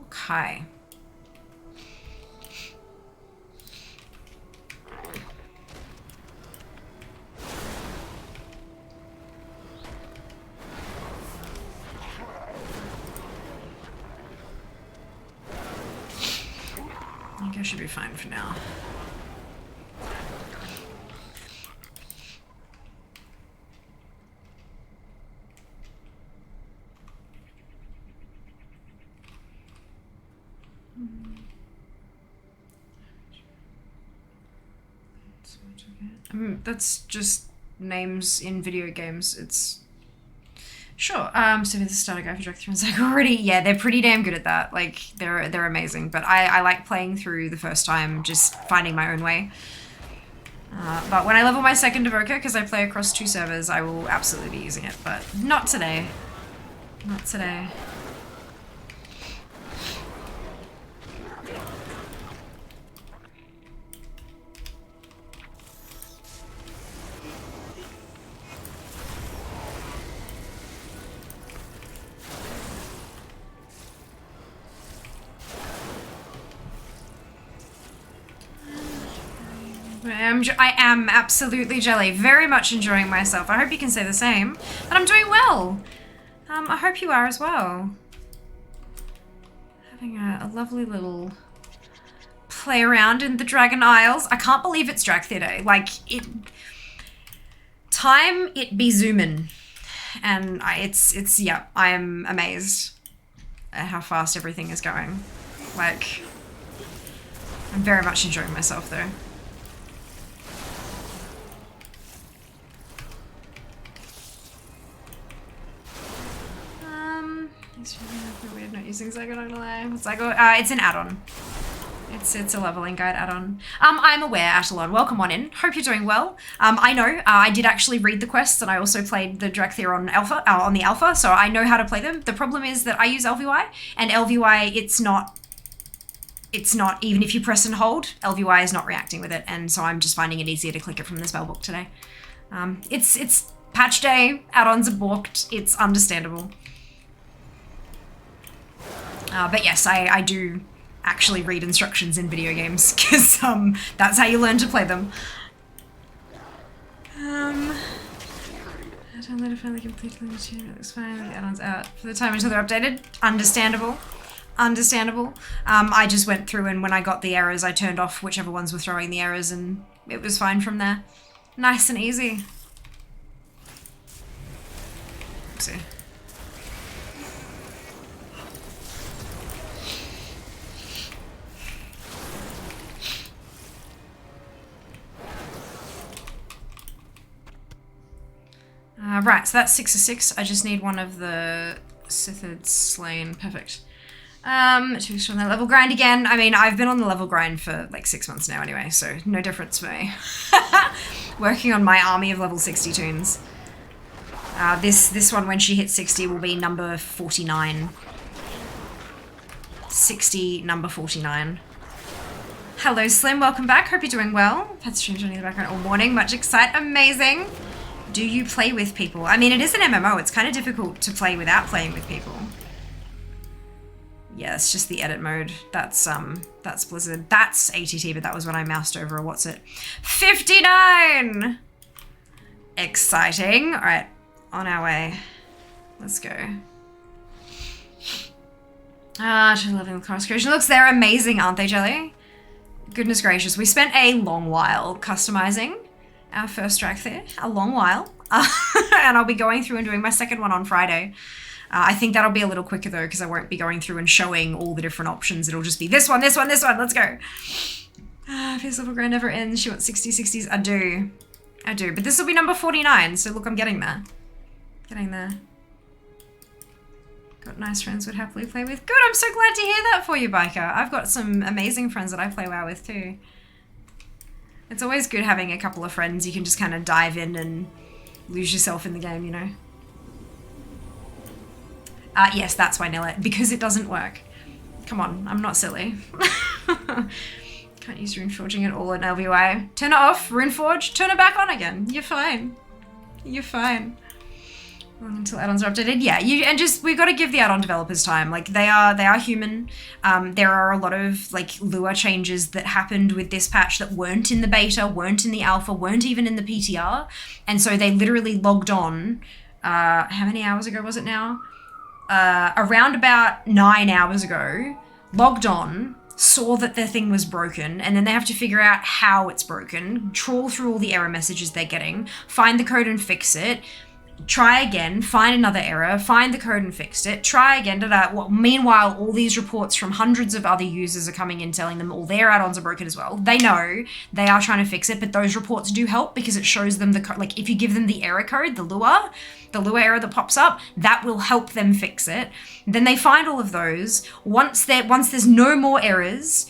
Okay. I should be fine for now. That's just names in video games. It's sure. So there's a starter guide for Dracthyr and Zach already. Yeah, they're pretty damn good at that. Like they're amazing. But I like playing through the first time, just finding my own way. But when I level my second evoker, because I play across 2 servers, I will absolutely be using it. But not today. Not today. I am absolutely jelly. Very much enjoying myself. I hope you can say the same. And I'm doing well. I hope you are as well. Having a lovely little play around in the Dragon Isles. I can't believe it's Dracthyr Day. Like, time it be zooming. And yeah, I am amazed at how fast everything is going. Like, I'm very much enjoying myself though. It's really weird not using Zygo, not gonna lie. Zygo, it's an add-on. It's a leveling guide add-on. I'm aware, Atalon. Welcome on in. Hope you're doing well. I know, I did actually read the quests and I also played the Dracthyr on the alpha, so I know how to play them. The problem is that I use LVY, and LVY, it's not, even if you press and hold, LVY is not reacting with it, and so I'm just finding it easier to click it from the spellbook today. It's patch day, add-ons are booked, it's understandable. But yes, I do actually read instructions in video games, because that's how you learn to play them. I downloaded finally completely the tune, it looks fine, the add-ons out for the time until they're updated. Understandable. Understandable. I just went through and when I got the errors, I turned off whichever ones were throwing the errors and it was fine from there. Nice and easy. Oopsie. Right, so that's 6 of 6. I just need one of the Sithards slain. Perfect. 2 weeks from the level grind again. I mean, I've been on the level grind for like 6 months now anyway, so no difference for me. Working on my army of level 60 tunes. This one, when she hits 60, will be number 49. 60, number 49. Hello, Slim. Welcome back. Hope you're doing well. Had streams running in the background all morning. Much excite. Amazing. Do you play with people? I mean, it is an MMO. It's kind of difficult to play without playing with people. Yeah, it's just the edit mode. That's Blizzard. That's ATT, but that was when I moused over a what's it. 59! Exciting. All right, on our way. Let's go. Just loving the cross creation looks. They're amazing, aren't they, Jelly? Goodness gracious. We spent a long while customizing our first Dracthyr, a long while. And I'll be going through and doing my second one on Friday. I think that'll be a little quicker though, because I won't be going through and showing all the different options. It'll just be this one, this one, this one. Let's go. Fierce level grind never ends. She wants 60, 60s. I do. But this will be number 49. So look, I'm getting there. Getting there. Got nice friends would happily play with. Good, I'm so glad to hear that for you, Biker. I've got some amazing friends that I play WoW with too. It's always good having a couple of friends you can just kind of dive in and lose yourself in the game, you know? Yes, that's why Nilla, because it doesn't work. Come on, I'm not silly. Can't use Runeforging at all in LVY. Turn it off, Runeforge, turn it back on again. You're fine. You're fine. Until add-ons are updated. Yeah, we've got to give the add-on developers time. Like, they are human. There are a lot of like lure changes that happened with this patch that weren't in the beta, weren't in the alpha, weren't even in the PTR. And so they literally logged on, how many hours ago was it now? Around about 9 hours ago, logged on, saw that their thing was broken, and then they have to figure out how it's broken, trawl through all the error messages they're getting, find the code and fix it, try again, find another error, find the code and fix it, try again, Well, meanwhile, all these reports from hundreds of other users are coming in telling them all their add-ons are broken as well. They know they are trying to fix it, but those reports do help because it shows them the code. Like, if you give them the error code, the lure error that pops up, that will help them fix it. Then they find all of those. Once there's no more errors,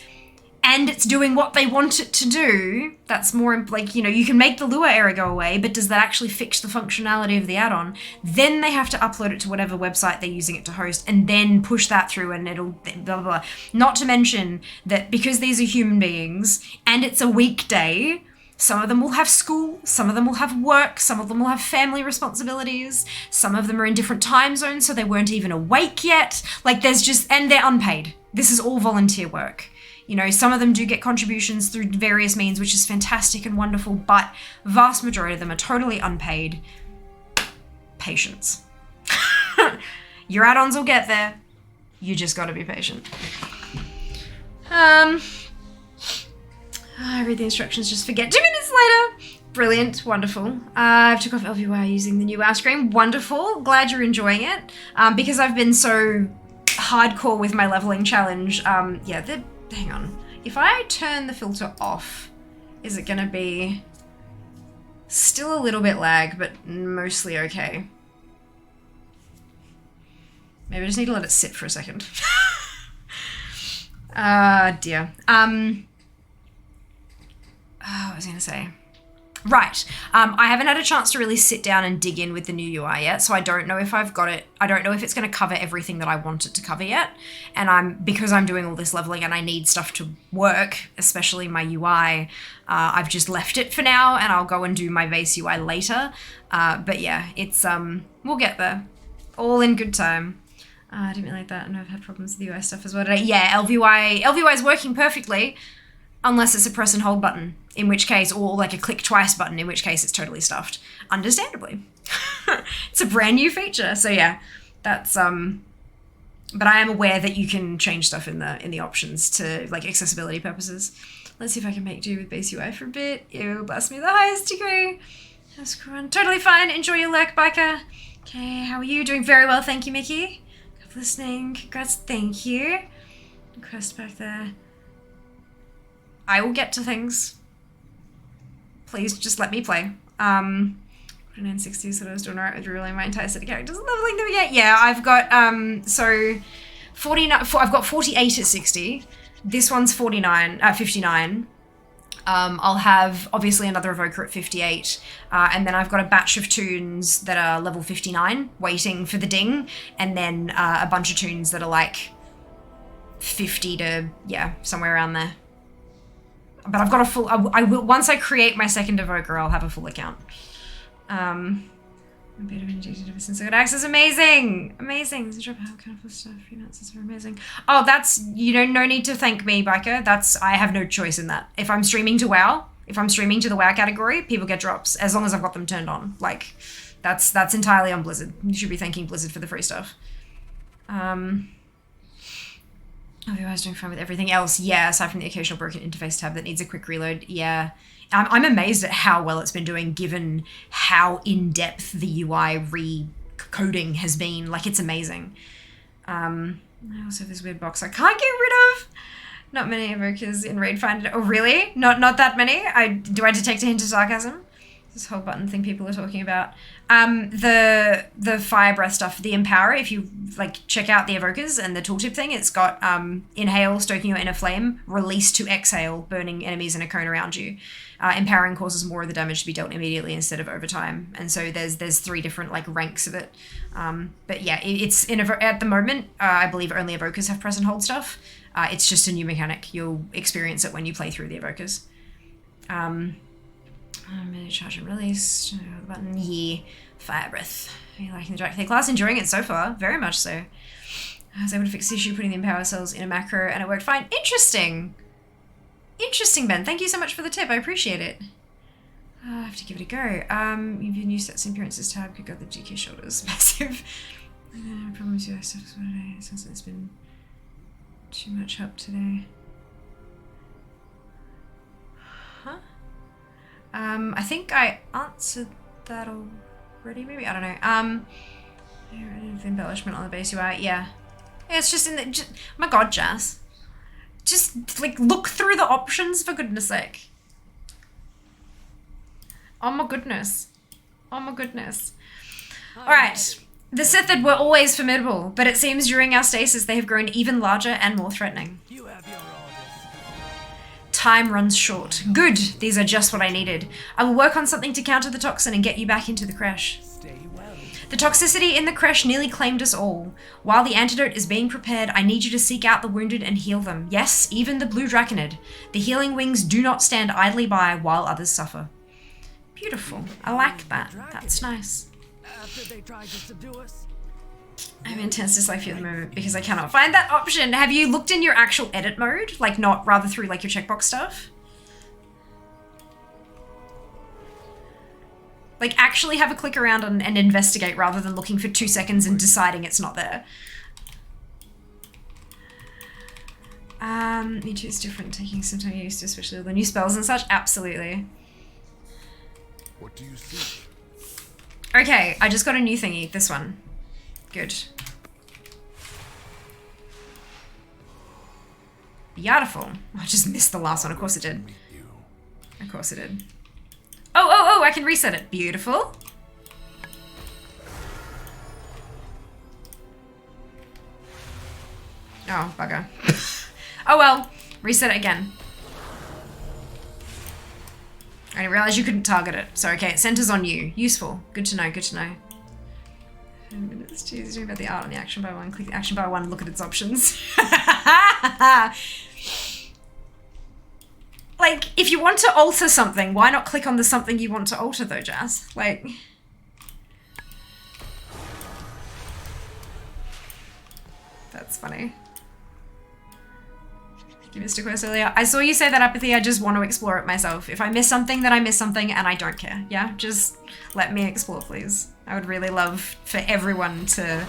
and it's doing what they want it to do, that's more like, you can make the lure error go away, but does that actually fix the functionality of the add-on? Then they have to upload it to whatever website they're using it to host and then push that through, and it'll blah, blah, blah. Not to mention that because these are human beings and it's a weekday, some of them will have school, some of them will have work, some of them will have family responsibilities, some of them are in different time zones, so they weren't even awake yet. Like, and they're unpaid. This is all volunteer work. Some of them do get contributions through various means, which is fantastic and wonderful, but vast majority of them are totally unpaid. Patience. Your add-ons will get there. You just gotta be patient. I read the instructions, just forget 2 minutes later. Brilliant, wonderful. I've took off LVY using the new ice cream. Wonderful, glad you're enjoying it. Because I've been so hardcore with my leveling challenge, hang on. If I turn the filter off, is it gonna be still a little bit lag, but mostly okay? Maybe I just need to let it sit for a second. Dear. What was I gonna say? Right. I haven't had a chance to really sit down and dig in with the new UI yet, so I don't know if I've got it. I don't know if it's going to cover everything that I want it to cover yet. And because I'm doing all this leveling and I need stuff to work, especially my UI, I've just left it for now, and I'll go and do my base UI later. But yeah, it's we'll get there. All in good time. I didn't really like that. I know I've had problems with the UI stuff as well today. Yeah, LVY is working perfectly, unless it's a press and hold button, in which case, or like a click twice button, in which case it's totally stuffed. Understandably. It's a brand new feature. So yeah, that's, but I am aware that you can change stuff in the options to like accessibility purposes. Let's see if I can make do with base UI for a bit. Ew, bless me the highest degree. That's cool. Totally fine. Enjoy your lurk, biker. Okay, how are you? Doing very well, thank you, Mickey. Good listening. Congrats, thank you. Request back there. I will get to things. Please just let me play. 960, so I was doing alright with revealing my entire set of characters and leveling them again. Yeah, I've got 49. I've got 48 at 60. This one's 59. I'll have obviously another evoker at 58, and then I've got a batch of tunes that are level 59 waiting for the ding, and then a bunch of tunes that are like 50 to somewhere around there. But I've got a full. I will once I create my second evoker, I'll have a full account. I'm a bit of an addicted ever since I got access. Amazing. There's a drop how kind of stuff. Freelancers are amazing. Oh, that's no need to thank me, biker. I have no choice in that. If I'm streaming to WoW, if I'm streaming to the WoW category, people get drops as long as I've got them turned on. Like, that's entirely on Blizzard. You should be thanking Blizzard for the free stuff. I was doing fine with everything else. Yeah, aside from the occasional broken interface tab that needs a quick reload. Yeah. I'm amazed at how well it's been doing given how in-depth the UI recoding has been. Like, it's amazing. I also have this weird box I can't get rid of. Not many evokers in Raid find it. Oh, really? Not that many? Do I detect a hint of sarcasm? This whole button thing people are talking about. The fire breath stuff, the empower, if you like check out the evokers and the tooltip thing, it's got inhale, stoking your inner flame, release to exhale, burning enemies in a cone around you. Empowering causes more of the damage to be dealt immediately instead of over time. And so there's 3 different like ranks of it. But yeah, it's at the moment, I believe only evokers have press and hold stuff. It's just a new mechanic. You'll experience it when you play through the evokers. Charge and release. Button. Yeah. Fire breath. Are you liking the Dracthyr class? Enjoying it so far. Very much so. I was able to fix the issue putting the empower cells in a macro and it worked fine. Interesting, Ben. Thank you so much for the tip. I appreciate it. I have to give it a go. You've new sets and appearances tab could go the GK shoulders. Massive. Problems with stuff. It sounds like it's been too much up today. Huh? I think I answered that already, maybe? I don't know. Embellishment on the base UI, yeah. Yeah, it's just in the... my god, Jazz. Just, like, look through the options, for goodness sake. Oh my goodness. Oh my goodness. Alright. The Sithid were always formidable, but it seems during our stasis they have grown even larger and more threatening. You have your orders. Time runs short. Good. These are just what I needed. I will work on something to counter the toxin and get you back into the creche. Stay well. The toxicity in the creche nearly claimed us all. While the antidote is being prepared, I need you to seek out the wounded and heal them. Yes, even the blue draconid. The healing wings do not stand idly by while others suffer. Beautiful. I like that. That's nice. After they tried to subdue us. I have intense dislike for you at the moment because I cannot find that option. Have you looked in your actual edit mode? Like, not rather through, like, your checkbox stuff? Like, actually have a click around and investigate rather than looking for 2 seconds and deciding it's not there. Me too, it's different taking some time used to, especially all the new spells and such. Absolutely. What do you seek? Okay, I just got a new thingy. This one. Good. Beautiful. I just missed the last one. Of course it did. Of course it did. Oh, I can reset it. Beautiful. Oh, bugger. Oh well. Reset it again. I didn't realize you couldn't target it. So, okay, it centers on you. Useful. Good to know, good to know. It's doing about the art on the action bar one. Click the action bar one and look at its options. Like, if you want to alter something, why not click on the something you want to alter though, Jazz? Like... That's funny. You missed a quest earlier. I saw you say that apathy, I just want to explore it myself. If I miss something, then I miss something and I don't care. Yeah, just let me explore, please. I would really love for everyone to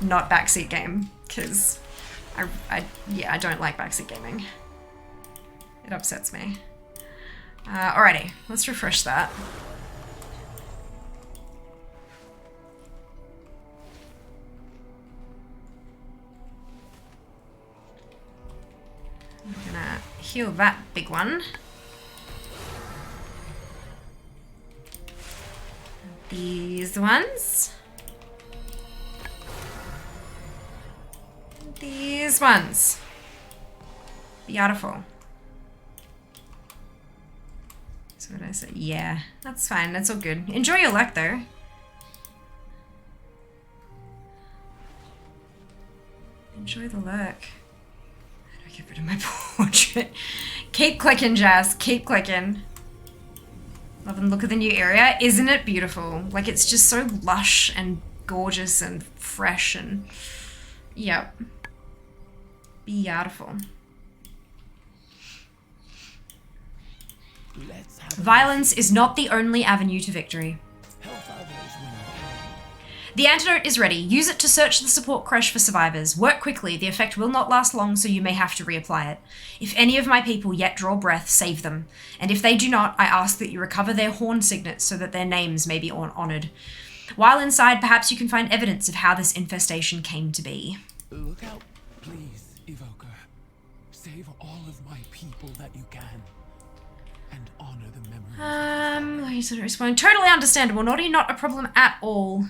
not backseat game, because I don't like backseat gaming. It upsets me. Alrighty, let's refresh that. I'm gonna heal that big one. These ones. These ones. Beautiful. So what did I say? Yeah, that's fine. That's all good. Enjoy your luck though. Enjoy the luck. Get rid of my portrait. Keep clicking, Jazz. Keep clicking. Love and look at the new area. Isn't it beautiful? Like, it's just so lush and gorgeous and fresh and... Yep. Beautiful. Violence is not the only avenue to victory. The antidote is ready. Use it to search the support creche for survivors. Work quickly. The effect will not last long, so you may have to reapply it. If any of my people yet draw breath, save them. And if they do not, I ask that you recover their horn signets so that their names may be honored. While inside, perhaps you can find evidence of how this infestation came to be. Look out, please, Evoker. Save all of my people that you can. And honor the memory. You sort of respond. Totally understandable. Naughty, not a problem at all.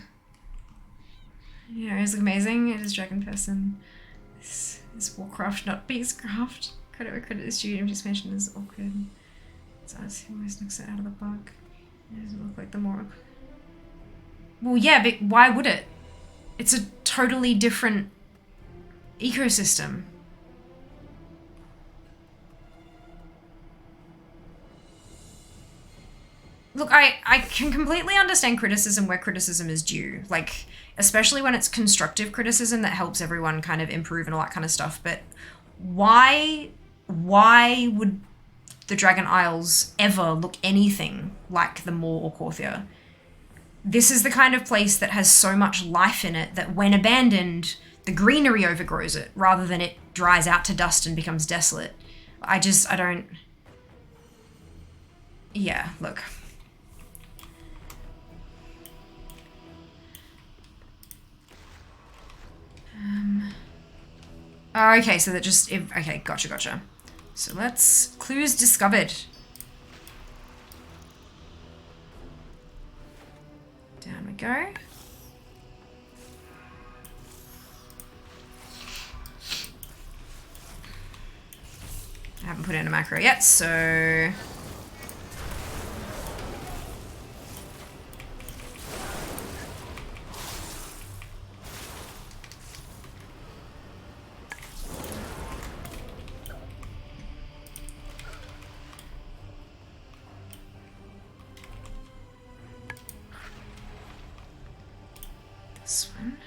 Yeah, it's amazing. It is Dragon Person. This is Warcraft, not Beastcraft. Credit where credit is due. Just mentioned is awkward. It's us who always knocks it out of the park. It doesn't look like the more. Well, yeah, but why would it? It's a totally different ecosystem. Look, I can completely understand criticism where criticism is due. Like, especially when it's constructive criticism that helps everyone kind of improve and all that kind of stuff. But why would the Dragon Isles ever look anything like the Maw or Korthia? This is the kind of place that has so much life in it that when abandoned, the greenery overgrows it rather than it dries out to dust and becomes desolate. I don't... yeah, look. Oh, okay, so that just, okay, gotcha. So let's, clues discovered. Down we go. I haven't put in a macro yet, so... This one.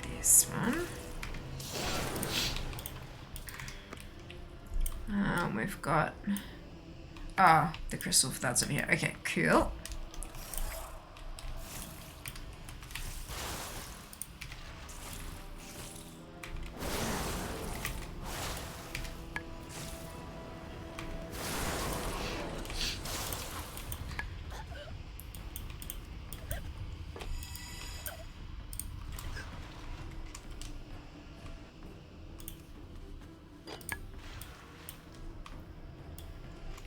This one. We've got... Oh, the crystal, that's over here. Okay, cool.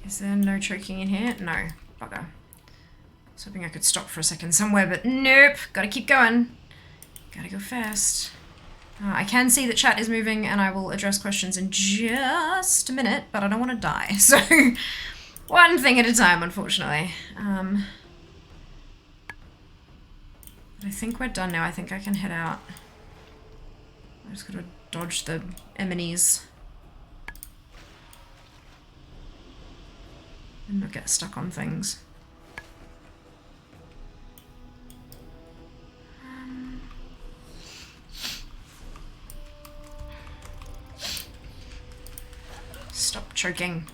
Is there no choking in here? No. Bugger. I was hoping I could stop for a second somewhere, but nope. Gotta keep going. Gotta go fast. I can see that chat is moving, and I will address questions in just a minute, but I don't want to die. So, one thing at a time, unfortunately. I think we're done now. I think I can head out. I just gotta dodge the enemies. And not get stuck on things. Stop choking.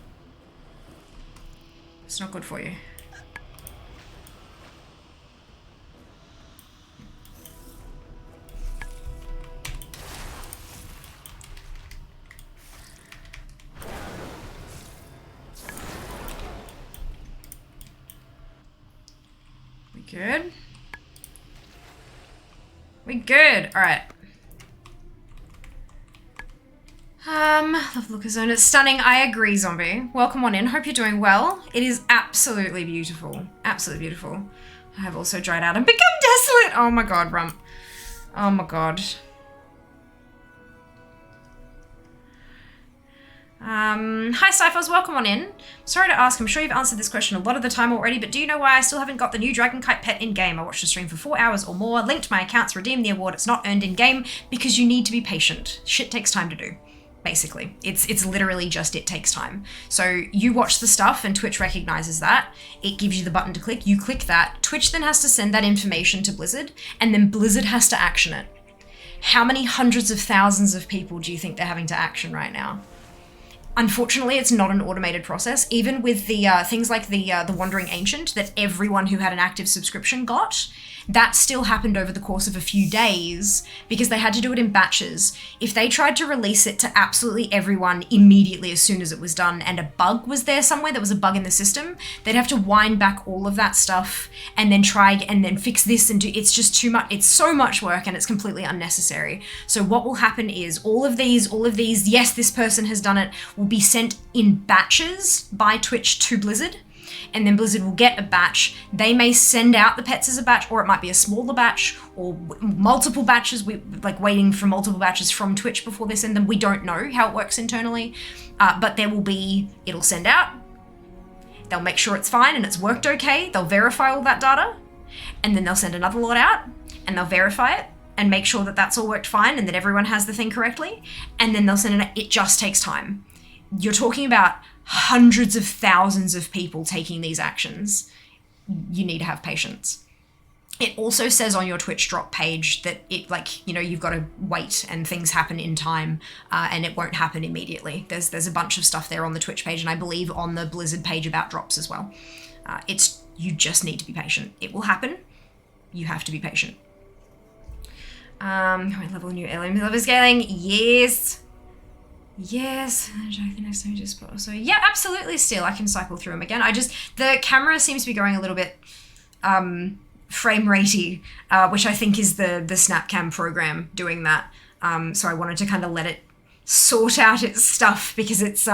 It's not good for you. Good. We good. All right. Love the look of zone. It's stunning. I agree, zombie. Welcome on in. Hope you're doing well. It is absolutely beautiful. Absolutely beautiful. I have also dried out and become desolate. Oh my god, Rump. Oh my god. Hi Cyphers, welcome on in. Sorry to ask, I'm sure you've answered this question a lot of the time already, but do you know why I still haven't got the new Dragon Kite pet in-game? I watched the stream for 4 hours or more, linked my accounts, redeemed the award, it's not earned in-game, because you need to be patient. Shit takes time to do, basically. It's literally just it takes time. So you watch the stuff and Twitch recognizes that, it gives you the button to click, you click that, Twitch then has to send that information to Blizzard, and then Blizzard has to action it. How many hundreds of thousands of people do you think they're having to action right now? Unfortunately, it's not an automated process. Even with the things like the Wandering Ancient that everyone who had an active subscription got, that still happened over the course of a few days because they had to do it in batches. If they tried to release it to absolutely everyone immediately as soon as it was done and a bug was there somewhere, there was a bug in the system, they'd have to wind back all of that stuff and then try and then fix this and do, it's just too much, it's so much work and it's completely unnecessary. So what will happen is all of these, yes, this person has done it, will be sent in batches by Twitch to Blizzard. And then Blizzard will get a batch. They may send out the pets as a batch, or it might be a smaller batch, or multiple batches, like waiting for multiple batches from Twitch before they send them. We don't know how it works internally, but there will be, it'll send out, they'll make sure it's fine and it's worked okay, they'll verify all that data, and then they'll send another lot out, and they'll verify it, and make sure that that's all worked fine, and that everyone has the thing correctly, and then they'll send it out. It just takes time. You're talking about hundreds of thousands of people taking these actions. You need to have patience. It also says on your Twitch drop page that it, like, you know, you've got to wait and things happen in time, and it won't happen immediately. There's a bunch of stuff there on the Twitch page, and I believe on the Blizzard page about drops as well. You just need to be patient. It will happen. You have to be patient. Level new alien level scaling. Yes. Yes. So yeah, absolutely. Still, I can cycle through them again. The camera seems to be going a little bit frame ratey, which I think is the SnapCam program doing that. So I wanted to kind of let it sort out its stuff, because it's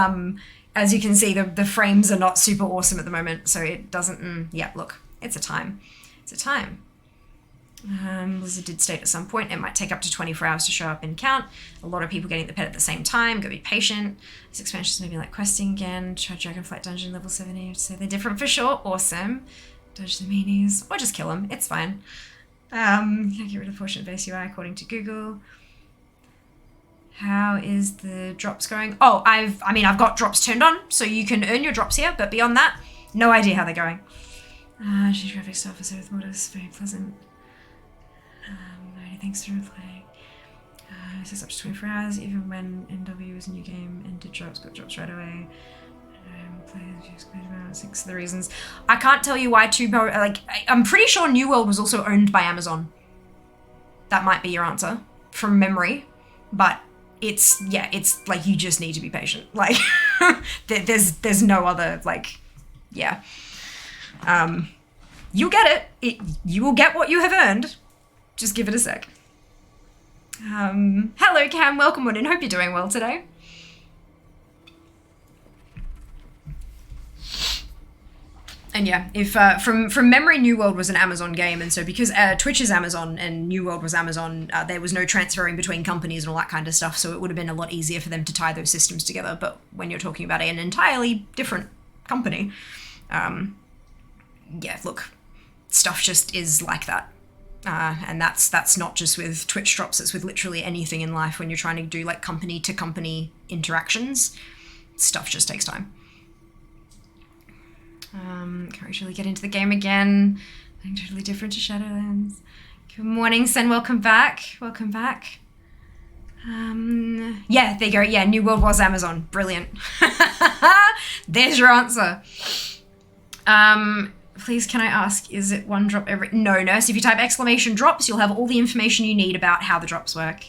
as you can see, the frames are not super awesome at the moment, so it doesn't. Yeah, look, it's a time. It's a time. Blizzard did state at some point it might take up to 24 hours to show up in count. A lot of people getting the pet at the same time. Gotta be patient. This expansion is maybe like questing again. Try Dragonflight Dungeon level 70. So they're different for sure. Awesome. Dodge the meanies. Or just kill them. It's fine. Get rid of the portion of base UI according to Google. How is the drops going? Oh, I've got drops turned on, so you can earn your drops here, but beyond that, no idea how they're going. Traffic stuff is with Mortis, very pleasant. Thanks for replying. It says up to 24 hours, even when NW is a new game and did drops, got drops right away. Six of the reasons. I can't tell you why I'm pretty sure New World was also owned by Amazon. That might be your answer from memory, but it's like you just need to be patient. Like there's no other you'll get it. You will get what you have earned. Just give it a sec. Hello Cam, welcome on in. Hope you're doing well today. And yeah, if from memory, New World was an Amazon game, and so because Twitch is Amazon and New World was Amazon, there was no transferring between companies and all that kind of stuff, so it would have been a lot easier for them to tie those systems together. But when you're talking about an entirely different company, yeah, look, stuff just is like that. And that's not just with Twitch drops, it's with literally anything in life. When you're trying to do like company to company interactions, stuff just takes time. Can't really get into the game again. Something totally different to Shadowlands. Good morning, Sen, welcome back. Welcome back. Yeah, there you go. Yeah, New World was Amazon. Brilliant. There's your answer. Please, can I ask, is it one drop every... No, Nurse, if you type exclamation drops, you'll have all the information you need about how the drops work.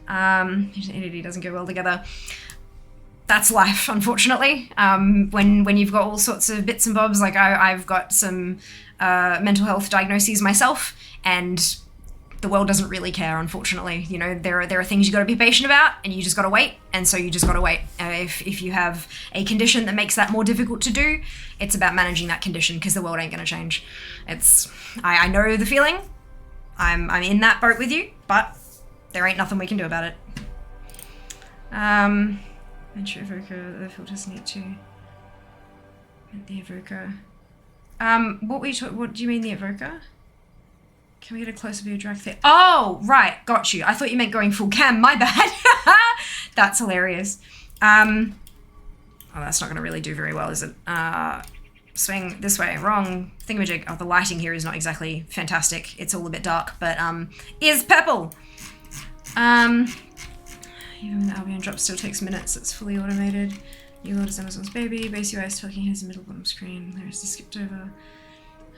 Entity doesn't go well together. That's life, unfortunately. When you've got all sorts of bits and bobs, like I've got some mental health diagnoses myself, and the world doesn't really care, unfortunately. You know, there are things you got to be patient about, and you just got to wait, and so you just got to wait. If you have a condition that makes that more difficult to do, it's about managing that condition, because the world ain't going to change. I know the feeling. I'm in that boat with you, but there ain't nothing we can do about it. Entry evoker, the filters need to. The evoker. What do you mean the evoker? Can we get a closer view of Dracthyr? Oh, right, got you. I thought you meant going full cam, my bad. That's hilarious. Oh, that's not gonna really do very well, is it? Swing this way, wrong thingamajig. Oh, the lighting here is not exactly fantastic. It's all a bit dark, but is purple. Even when the Albion drop still takes minutes, it's fully automated. New World is Amazon's baby. Base UI is talking here's the middle bottom screen. There's the skipped over.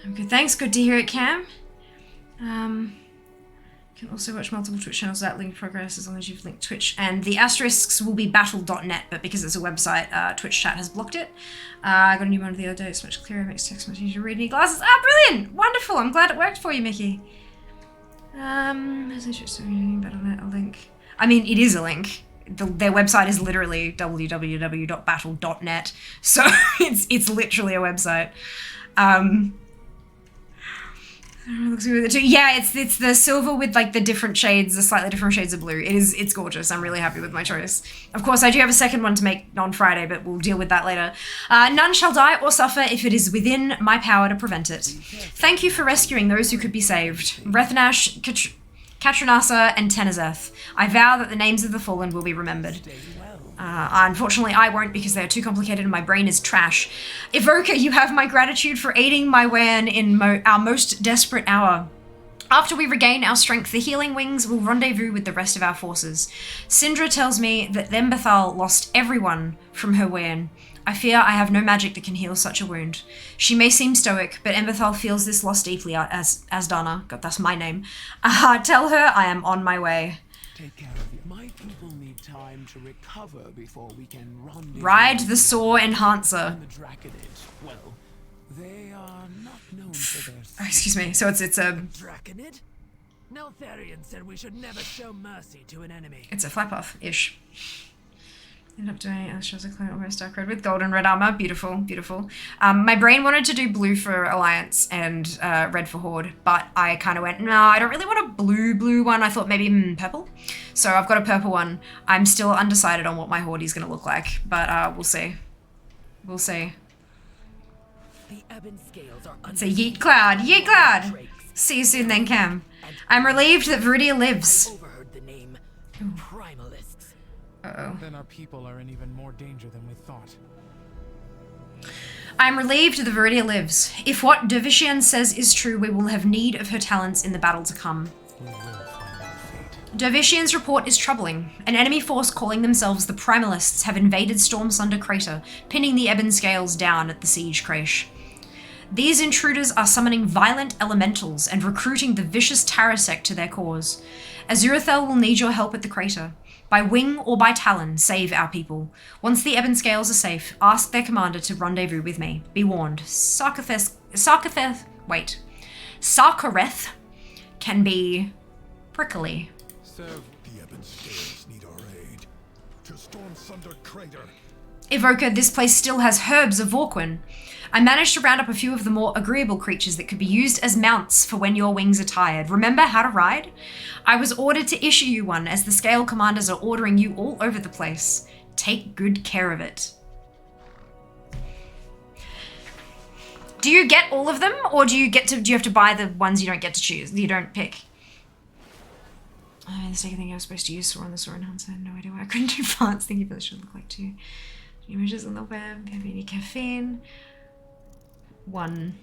I'm good, thanks. Good to hear it, Cam. Can also watch multiple Twitch channels without link progress as long as you've linked Twitch. And the asterisks will be battle.net, but because it's a website, Twitch chat has blocked it. I got a new one the other day. It's much clearer. Makes text much easier to read. Any glasses? Ah, brilliant! Wonderful. I'm glad it worked for you, Mickey. Battle.net, a link. I mean, it is a link. Their website is literally www.battle.net, so it's literally a website. Looks good with it too. Yeah, it's the silver with like the different shades, the slightly different shades of blue. It's gorgeous. I'm really happy with my choice. Of course, I do have a second one to make on Friday, but we'll deal with that later. None shall die or suffer if it is within my power to prevent it. Thank you for rescuing those who could be saved. Rethnash, Katranasa, and Tenazeth. I vow that the names of the fallen will be remembered. Unfortunately, I won't because they are too complicated and my brain is trash. Evoker, you have my gratitude for aiding my Wan in our most desperate hour. After we regain our strength, the healing wings will rendezvous with the rest of our forces. Syndra tells me that Thembathal lost everyone from her Wan. I fear I have no magic that can heal such a wound. She may seem stoic, but Emberthal feels this loss deeply, as Dana. God, that's my name. Tell her I am on my way. Take care of you. My people need time to recover before we can ride the Saw Enhancer. The Draconids, well, they are not known for their excuse me. So it's a Draconid? Neltharion said we should never show mercy to an enemy. It's a flap-off-ish. End up doing it. Shows a clone almost dark red with gold and red armor. Beautiful, beautiful. My brain wanted to do blue for Alliance and red for Horde, but I kind of went, no, I don't really want a blue one. I thought maybe purple. So I've got a purple one. I'm still undecided on what my Horde is going to look like, but we'll see. We'll see. The ebon scales are it's a yeet cloud. Yeet cloud! See you soon then, Cam. I'm relieved that Viridia lives. I overheard the name Primalists. Uh-oh. Then our people are in even more danger than we thought. I'm relieved that Viridia lives. If what Dervishian says is true, we will have need of her talents in the battle to come. We will find our fate. Dervishian's report is troubling. An enemy force calling themselves the Primalists have invaded Stormsunder Crater, pinning the Ebon Scales down at the siege crash. These intruders are summoning violent elementals and recruiting the vicious Tarasek to their cause. Azurathel will need your help at the crater. By wing or by talon, save our people. Once the Ebon Scales are safe, ask their commander to rendezvous with me. Be warned, Sarkareth can be prickly. So, The Ebon Scales need our aid. To Stormsunder Crater. Evoker, this place still has herbs of Vorquin. I managed to round up a few of the more agreeable creatures that could be used as mounts for when your wings are tired. Remember how to ride? I was ordered to issue you one, as the Scale Commanders are ordering you all over the place. Take good care of it. Do you get all of them, or do you have to buy the ones you don't get to choose? You don't pick. The second thing I was supposed to use Saw on the Saw Enhancer. I had no idea why I couldn't do plants. Thank you for this should look like too. Images on the web. Have any caffeine? One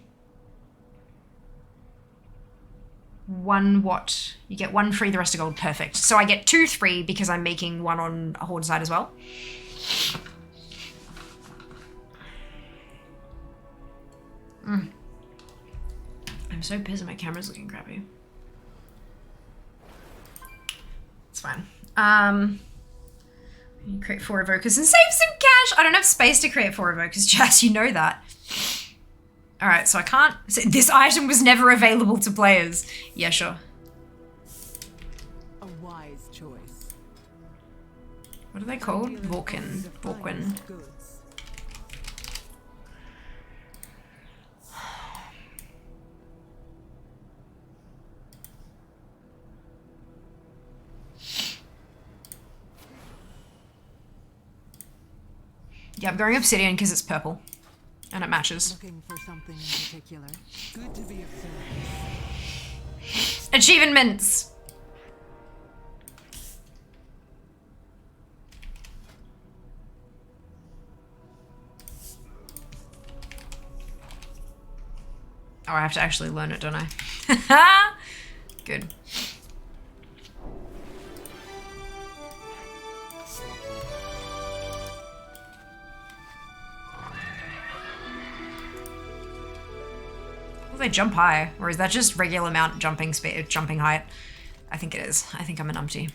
what? You get one free, the rest are gold. Perfect. So I get 2 free because I'm making one on a Horde side as well. I'm so pissed my camera's looking crappy. It's fine. You create 4 evokers and save some cash. I don't have space to create 4 evokers, Jess. You know that. Alright, so I can't... So this item was never available to players. Yeah, sure. A wise choice. What are they called? Vorquin. Yeah, I'm going obsidian because it's purple. And it matches. Looking for something in particular? Good to be of service. Achievements! Oh, I have to actually learn it, don't I? Good. Will they jump high? Or is that just regular amount jumping speed, jumping height? I think it is. I think I'm an umpty.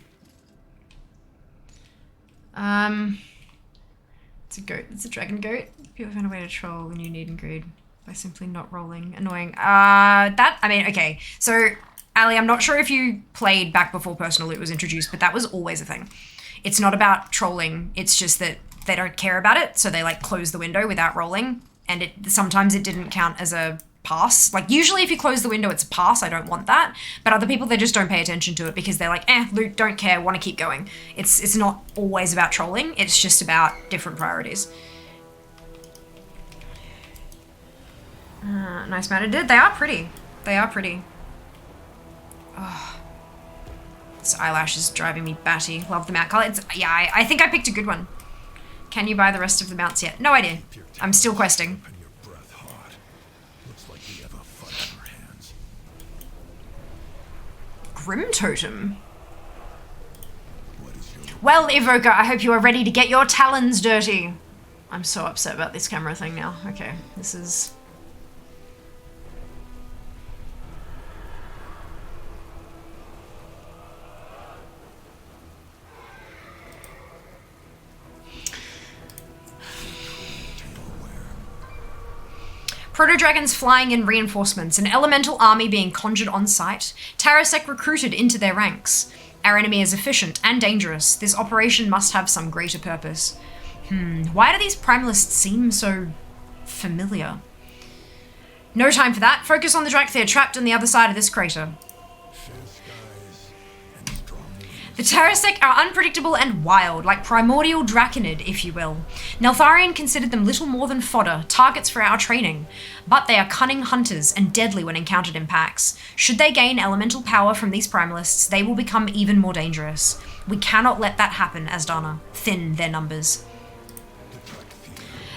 It's a goat. It's a dragon goat. People found a way to troll when you need and greed by simply not rolling. Annoying. Okay. So, Ali, I'm not sure if you played back before Personal Loot was introduced, but that was always a thing. It's not about trolling. It's just that they don't care about it, so they like close the window without rolling, and sometimes it didn't count as a pass. Like usually if you close the window it's a pass. I don't want that, but other people, they just don't pay attention to it because they're like, loot, don't care, want to keep going. It's not always about trolling, it's just about different priorities. Nice matted. They are pretty. Oh, this eyelash is driving me batty. Love the matte color. I think I picked a good one. Can you buy the rest of the mounts yet? No idea. I'm still questing. And your breath hot. Looks like we have a fight on our hands. Grim Totem. What is your Well, Evoker, I hope you are ready to get your talons dirty. I'm so upset about this camera thing now. Okay, this is... Proto-dragons flying in reinforcements, an elemental army being conjured on site, Tarasek recruited into their ranks. Our enemy is efficient and dangerous. This operation must have some greater purpose. Why do these primalists seem so familiar? No time for that. Focus on the Dracthyr trapped on the other side of this crater. fair skies and strong winds? The Tarasek are unpredictable and wild, like primordial draconid, if you will. Neltharion considered them little more than fodder, targets for our training. But they are cunning hunters and deadly when encountered in packs. Should they gain elemental power from these primalists, they will become even more dangerous. We cannot let that happen, Asdana. Thin their numbers.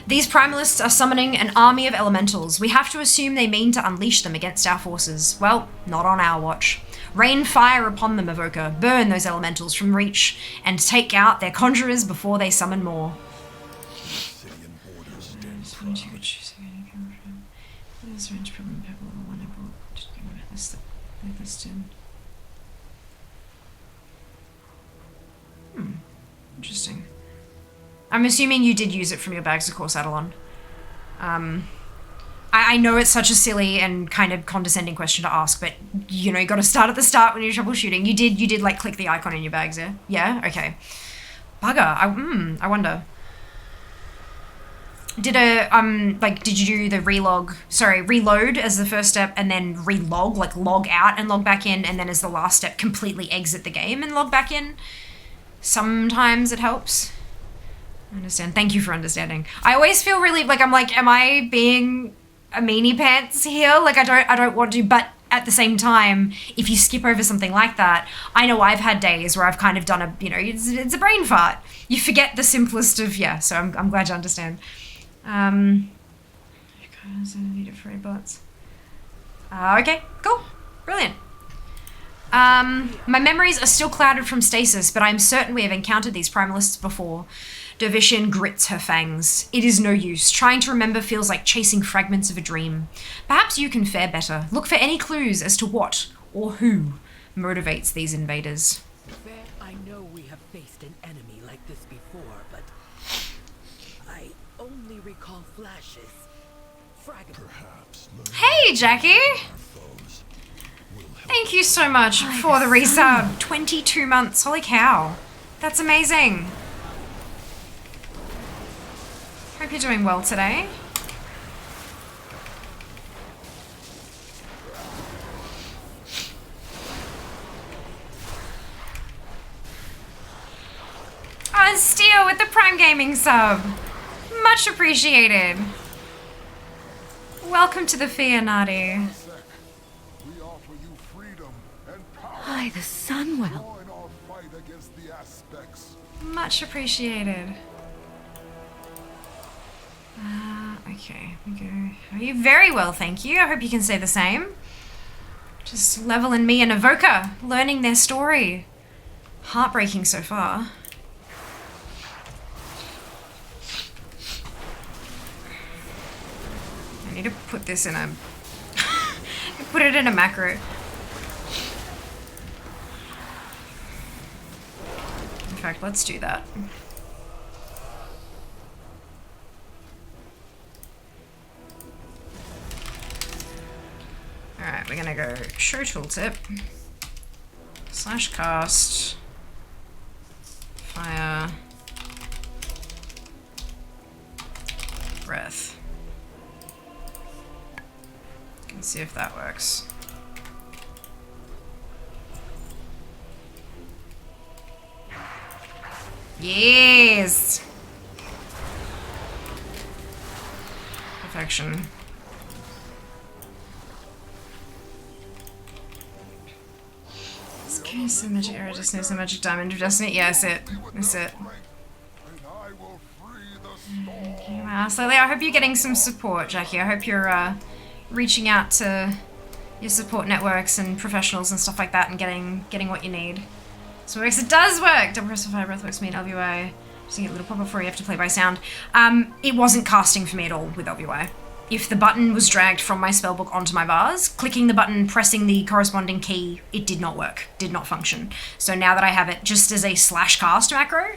These primalists are summoning an army of elementals. We have to assume they mean to unleash them against our forces. Well, not on our watch. Rain fire upon them, Evoker. Burn those elementals from reach, and take out their conjurers before they summon more. City and borders stand Interesting. I'm assuming you did use it from your bags of course, Adelon. I know it's such a silly and kind of condescending question to ask, but you know, you got to start at the start when you're troubleshooting. You did like click the icon in your bags, yeah? Yeah? Okay. Bugger. I wonder. Did you do the reload as the first step and then relog, like log out and log back in, and then as the last step completely exit the game and log back in? Sometimes it helps. I understand. Thank you for understanding. I always feel really like am I being a meanie pants here? Like I don't want to, but at the same time, if you skip over something like that, I know I've had days where I've kind of done it's a brain fart. You forget the simplest of, so I'm glad you understand. Okay, cool. Brilliant. My memories are still clouded from stasis, but I'm certain we have encountered these primalists before. Dervishian grits her fangs. It is no use. Trying to remember feels like chasing fragments of a dream. Perhaps you can fare better. Look for any clues as to what or who motivates these invaders. Fair, I know we have faced an enemy like this before, but I only recall flashes. Fragments. perhaps Hey, Jackie! our foes will help. Thank you so much for the resub. 22 months. Holy cow. That's amazing. Hope you're doing well today. Oh, Steel with the Prime Gaming sub. Much appreciated. Welcome to the Fianati. We offer you freedom and power. By the Sunwell. Join our fight against the aspects. Much appreciated. Okay, we go. Are you very well, thank you. I hope you can say the same. Just leveling me and Evoker, learning their story. Heartbreaking so far. I need to put this in a... put it in a macro. In fact, let's do that. Alright, we're gonna go show tooltip / cast fire breath. Let's see if that works. Yes! Perfection. Okay, so magic arrow just knows the magic diamond of destiny. Yeah, that's it. That's it. And I will free Wow, slowly. I hope you're getting some support, Jackie. I hope you're reaching out to your support networks and professionals and stuff like that and getting what you need. So it works. It does work! Double press for fire breath works for me in LVI. Just to get a little pop before you have to play by sound. It wasn't casting for me at all with LVI. If the button was dragged from my spellbook onto my vase, clicking the button, pressing the corresponding key, it did not work, did not function. So now that I have it just as a /cast macro,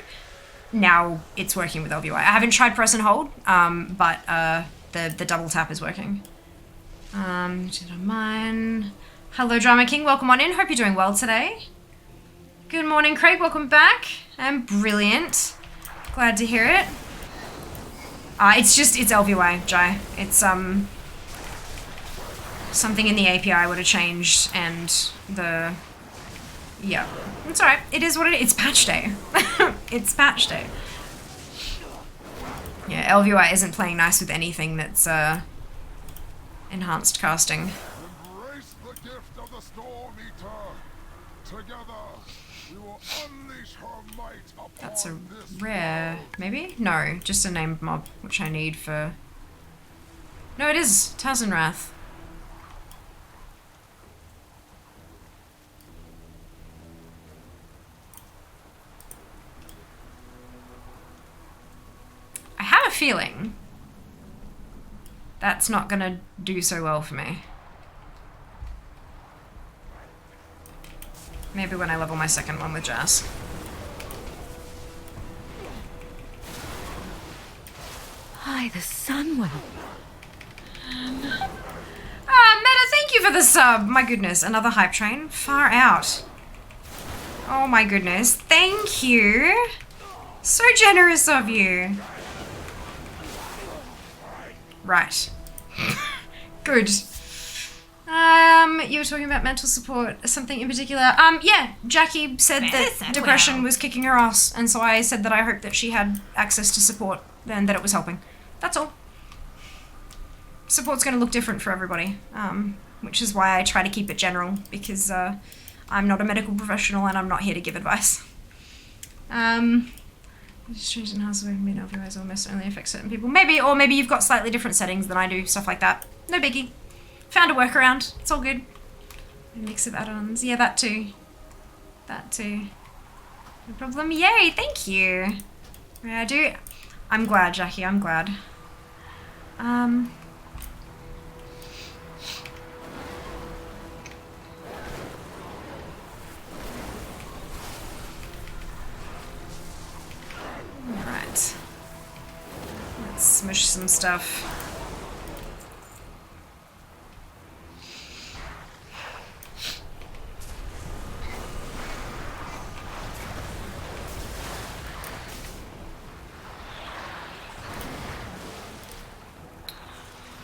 now it's working with LVI. I haven't tried press and hold, but the double tap is working. Did I mine? Hello, Drama King, welcome on in. Hope you're doing well today. Good morning, Craig, welcome back. I'm brilliant. Glad to hear it. It's LVI, Jai. It's, something in the API would have changed and yeah. It's alright. It is what it is. It's patch day. It's patch day. Yeah, LVI isn't playing nice with anything that's, enhanced casting. Embrace the gift of the Storm Eater. Together, we will unleash her might upon That's a this rare, maybe? No, just a named mob, which I need for... No, it is Tazenrath. I have a feeling that's not gonna do so well for me. Maybe when I level my second one with Jazz. Hi, the sun will. Meta, thank you for the sub. My goodness, another hype train. Far out. Oh my goodness, thank you. So generous of you. Right. Good. You were talking about mental support, something in particular. Yeah, Jackie said that depression was kicking her ass, and so I said that I hoped that she had access to support and that it was helping. That's all. Support's going to look different for everybody, which is why I try to keep it general, because I'm not a medical professional and I'm not here to give advice. Just changing house away from being LVIs almost only affects certain people. Maybe, or maybe you've got slightly different settings than I do, stuff like that. No biggie. Found a workaround. It's all good. A mix of add-ons. Yeah, that too. That too. No problem. Yay, thank you. Yeah, I do. I'm glad, Jackie, I'm glad. Alright. Let's smush some stuff.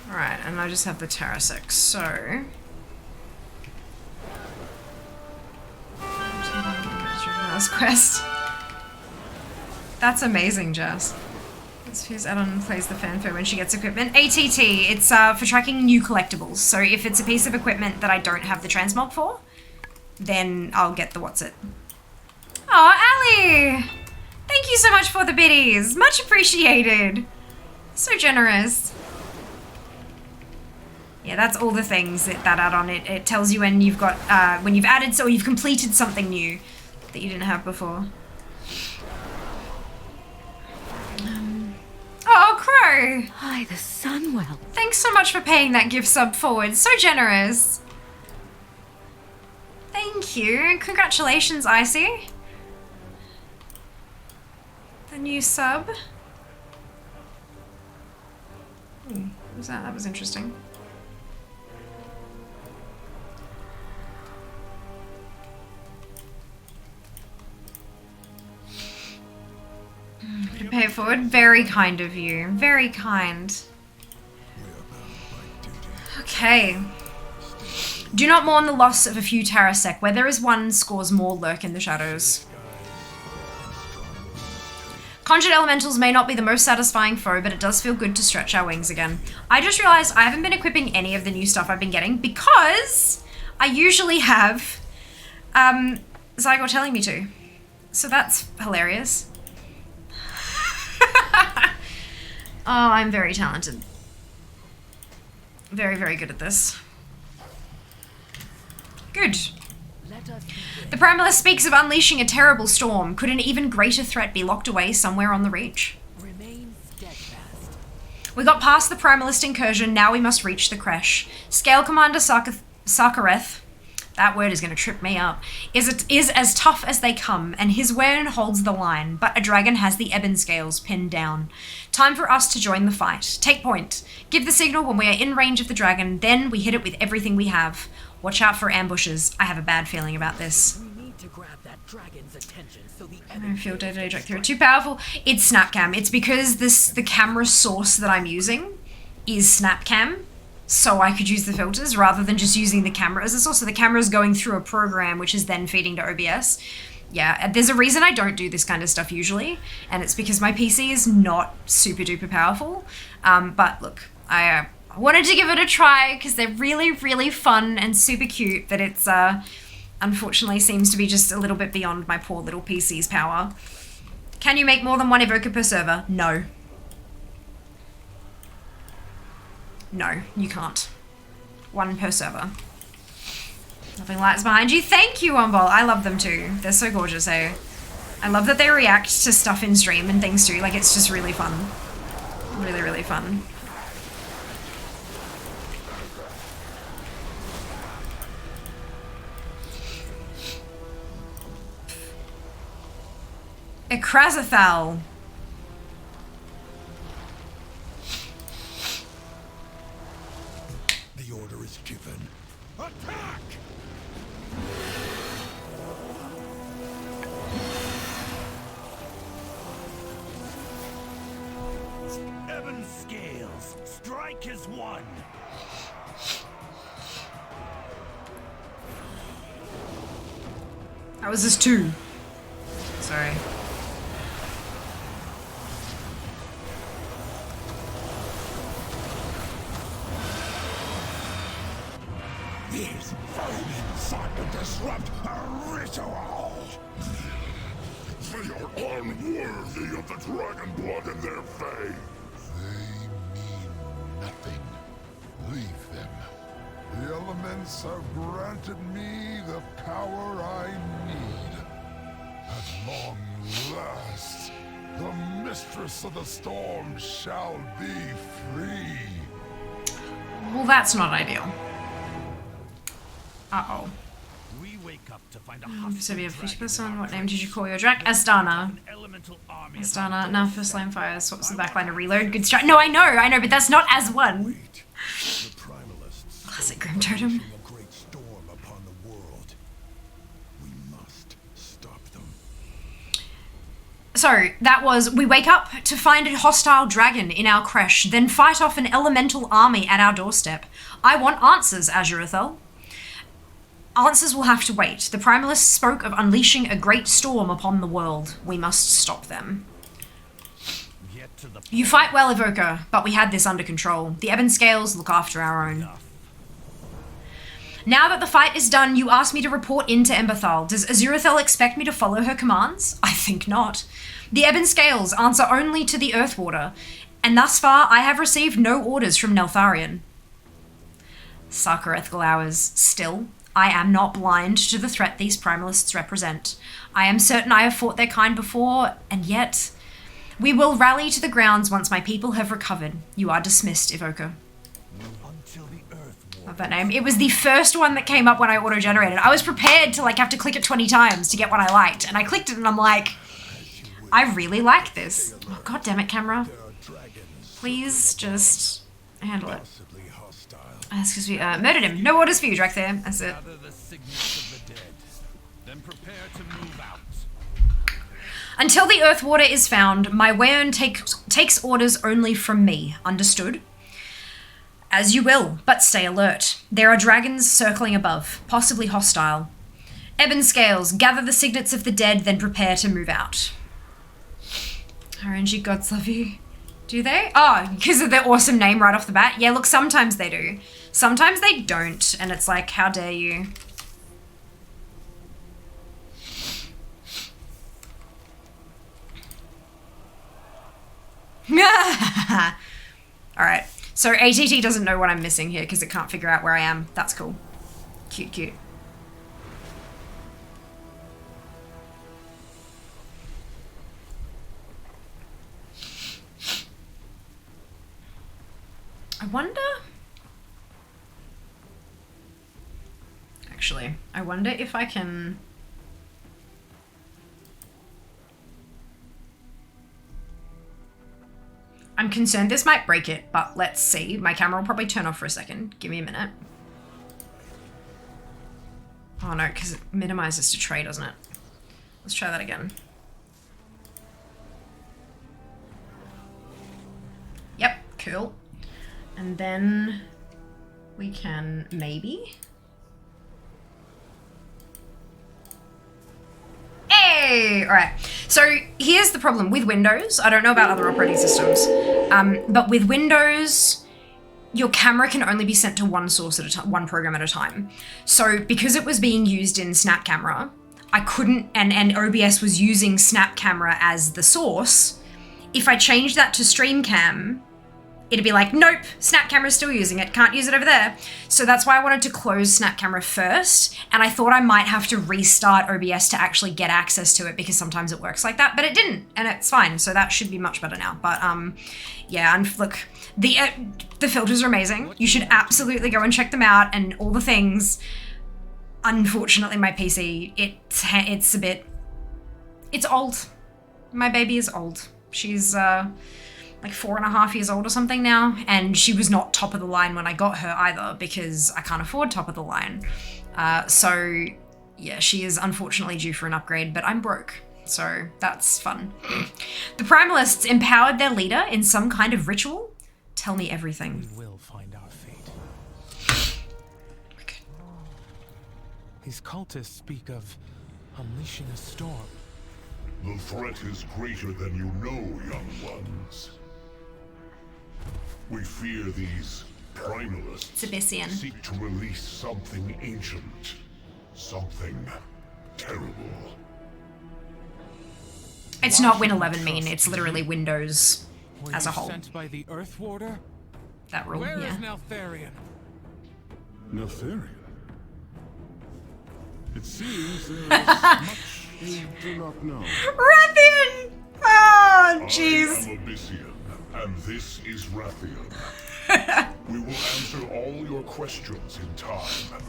Alright, and I just have the Terrasec, so... Last quest. That's amazing, Jess. This fuse add-on plays the fanfare when she gets equipment. ATT, it's for tracking new collectibles. So if it's a piece of equipment that I don't have the transmog for, then I'll get the what's it. Oh, Ali! Thank you so much for the biddies. Much appreciated. So generous. Yeah, that's all the things that add-on. It tells you when you've got, when you've added, so you've completed something new that you didn't have before. Oh, Crow! Hi, the sun will. Thanks so much for paying that gift sub forward. So generous. Thank you. Congratulations, Icy. The new sub. Ooh, what was that? That was interesting. Pay it forward. Very kind of you. Very kind. Okay. Do not mourn the loss of a few Terrasec. Where there is one, scores more lurk in the shadows. Conjured elementals may not be the most satisfying foe, but it does feel good to stretch our wings again. I just realized I haven't been equipping any of the new stuff I've been getting because I usually have Zygo telling me to. So that's hilarious. Oh, I'm very talented. Very, very good at this. Good. The Primalist speaks of unleashing a terrible storm. Could an even greater threat be locked away somewhere on the Reach? Remain steadfast. We got past the Primalist incursion, now we must reach the Creche. Scale Commander Sarkareth, that word is going to trip me up, is as tough as they come, and his wern holds the line, but a dragon has the ebon scales pinned down. Time for us to join the fight. Take point. Give the signal when we are in range of the dragon, then we hit it with everything we have. Watch out for ambushes. I have a bad feeling about this. We need to grab that dragon's attention so the I don't feel day-to-day Dracthyr too powerful. It's Snapcam. It's because the camera source that I'm using is Snapcam, so I could use the filters rather than just using the camera as a source. So the camera is going through a program which is then feeding to OBS. Yeah, there's a reason I don't do this kind of stuff usually, and it's because my PC is not super duper powerful. But look, I wanted to give it a try because they're really, really fun and super cute, but it's unfortunately seems to be just a little bit beyond my poor little PC's power. Can you make more than one evoker per server? No. No, you can't. One per server. Nothing lights behind you. Thank you, Umbol. I love them too. They're so gorgeous, eh? I love that they react to stuff in stream and things too. Like, it's just really fun. Really, really fun. Ikrazathal. The order is given. Attack! Ebon scales. Strike as one. That was just two. Sorry. These vermin sought to disrupt a ritual. They are unworthy of the dragon blood in their veins. They mean nothing. Leave them. The elements have granted me the power I need. At long last, the mistress of the storm shall be free. Well, that's not ideal. Uh-oh. We wake up to find a So we have 50%. What name did you call your Drac? Astana. elemental army. Astana. Now first line fire. Swaps the backline to reload. Good strike. No, I know, but that's not as one. Wait. The primalists. Classic Grim Totem. A great storm upon the world. We must stop them. So, that was, we wake up to find a hostile dragon in our creche, then fight off an elemental army at our doorstep. I want answers, Azurathel. Answers will have to wait. The Primalists spoke of unleashing a great storm upon the world. We must stop them. You fight well, Evoker, but we had this under control. The Ebon Scales look after our own. Now that the fight is done, you ask me to report into Emberthal. Does Azurathel expect me to follow her commands? I think not. The Ebon Scales answer only to the Earth Warder, and thus far I have received no orders from Neltharion. Sarkareth glowers. Still, I am not blind to the threat these Primalists represent. I am certain I have fought their kind before, and yet... We will rally to the grounds once my people have recovered. You are dismissed, Evoker. Until the earth Love that name. It was the first one that came up when I auto-generated. I was prepared to have to click it 20 times to get what I liked, and I clicked it and I'm like, I really like this. Oh, God damn it, camera. Please just handle it. That's because we murdered him. No orders for you, Dracthyr. That's it. gather the signals of the dead. Then prepare to move out. Until the Earth Water is found, my Wern takes orders only from me. Understood? As you will, but stay alert. There are dragons circling above, possibly hostile. Ebon Scales, gather the signets of the dead, then prepare to move out. RNG gods love you. Do they? Oh, because of their awesome name right off the bat? Yeah, look, sometimes they do. Sometimes they don't, and it's like, how dare you? Alright, so ATT doesn't know what I'm missing here because it can't figure out where I am. That's cool. Cute, cute. I wonder... Actually, I wonder if I can... I'm concerned this might break it, but let's see. My camera will probably turn off for a second. Give me a minute. Oh no, because it minimizes to tray, doesn't it? Let's try that again. Yep, cool. And then we can maybe... Hey! Alright, so here's the problem with Windows. I don't know about other operating systems, but with Windows, your camera can only be sent to one source at a time, one program at a time. So because it was being used in Snap Camera, I couldn't, and OBS was using Snap Camera as the source. If I changed that to Stream Cam, it'd be like, nope, Snap Camera's still using it, can't use it over there. So that's why I wanted to close Snap Camera first, and I thought I might have to restart OBS to actually get access to it because sometimes it works like that, but it didn't, and it's fine, so that should be much better now. But yeah, and look, the filters are amazing. You should absolutely go and check them out and all the things. Unfortunately, my PC, it's a bit, it's old. My baby is old. She's like 4.5 years old or something now, and she was not top of the line when I got her either because I can't afford top of the line. So yeah, she is unfortunately due for an upgrade, but I'm broke, so that's fun. The Primalists empowered their leader in some kind of ritual. Tell me everything. We will find our fate. Okay. These cultists speak of unleashing a storm. The threat is greater than you know, young ones. We fear these Primalists Sebastian. seek to release something ancient, something terrible. It's not Win 11 mean, it's literally Windows Were as a you whole. sent by the Earth Warder? That rule, Where is yeah. Neltharion? Neltharion? It seems there is much you do not know. Rathian! Oh, I jeez. am Abyssian, and this is Rathian. We will answer all your questions in time.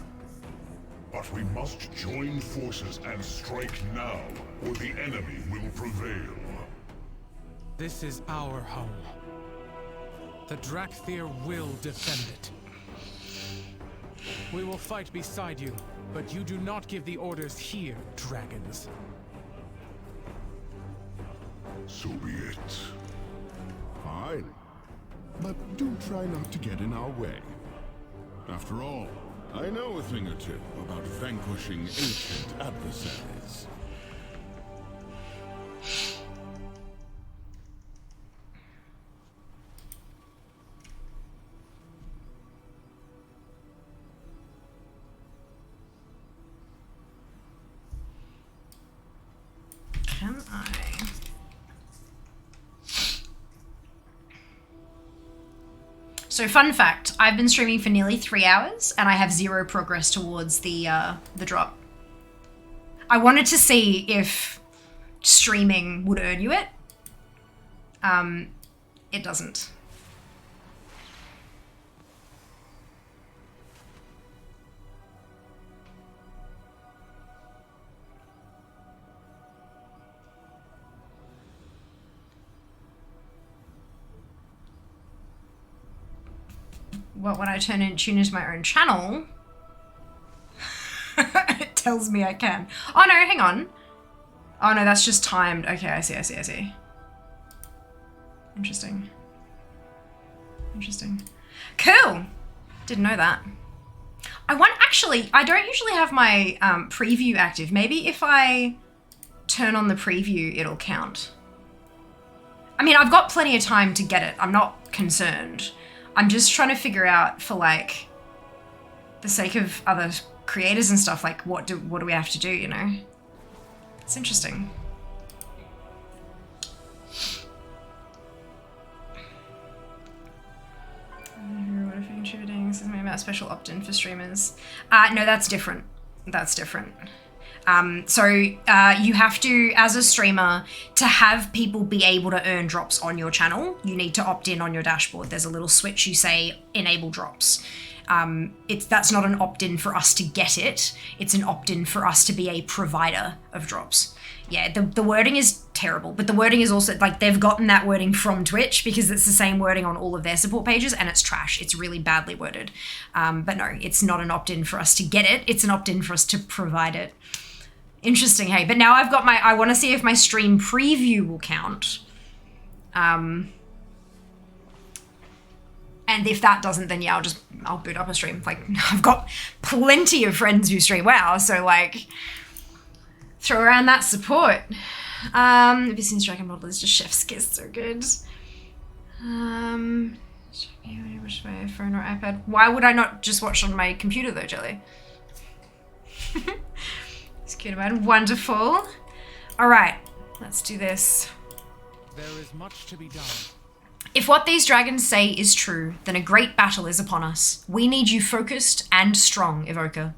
But we must join forces and strike now, or the enemy will prevail. This is our home. The Dracthyr will defend it. We will fight beside you, but you do not give the orders here, dragons. So be it. Fine. But do try not to get in our way. After all, I know a thing or two about vanquishing ancient adversaries. Can I? So fun fact, I've been streaming for nearly 3 hours and I have 0 progress towards the drop. I wanted to see if streaming would earn you it. It doesn't. Well, when I tune into my own channel, it tells me I can. Oh no, hang on. Oh no, that's just timed. Okay, I see. Interesting. Interesting. Cool. Didn't know that. Actually, I don't usually have my preview active. Maybe if I turn on the preview, it'll count. I mean, I've got plenty of time to get it. I'm not concerned. I'm just trying to figure out, for like the sake of other creators and stuff, like what do we have to do, you know? It's interesting. special opt-in for streamers. No, that's different. That's different. So you have to, as a streamer, to have people be able to earn drops on your channel, you need to opt in on your dashboard. There's a little switch, you say enable drops. That's not an opt-in for us to get it. It's an opt-in for us to be a provider of drops. Yeah, the wording is terrible, but the wording is also, like, they've gotten that wording from Twitch because it's the same wording on all of their support pages, and it's trash. It's really badly worded. But no, it's not an opt-in for us to get it. It's an opt-in for us to provide it. Interesting, hey? But now I've got my, I want to see if my stream preview will count. And if that doesn't, then yeah, I'll boot up a stream. Like, I've got plenty of friends who stream WoW, so like, throw around that support. Have you seen Dragon Ball? It's just Chef's Kiss, so good. Watch my phone or iPad. Why would I not just watch on my computer though, Jelly? It's cute, man. Wonderful. All right, let's do this. There is much to be done. If what these dragons say is true, then a great battle is upon us. We need you focused and strong, Evoker.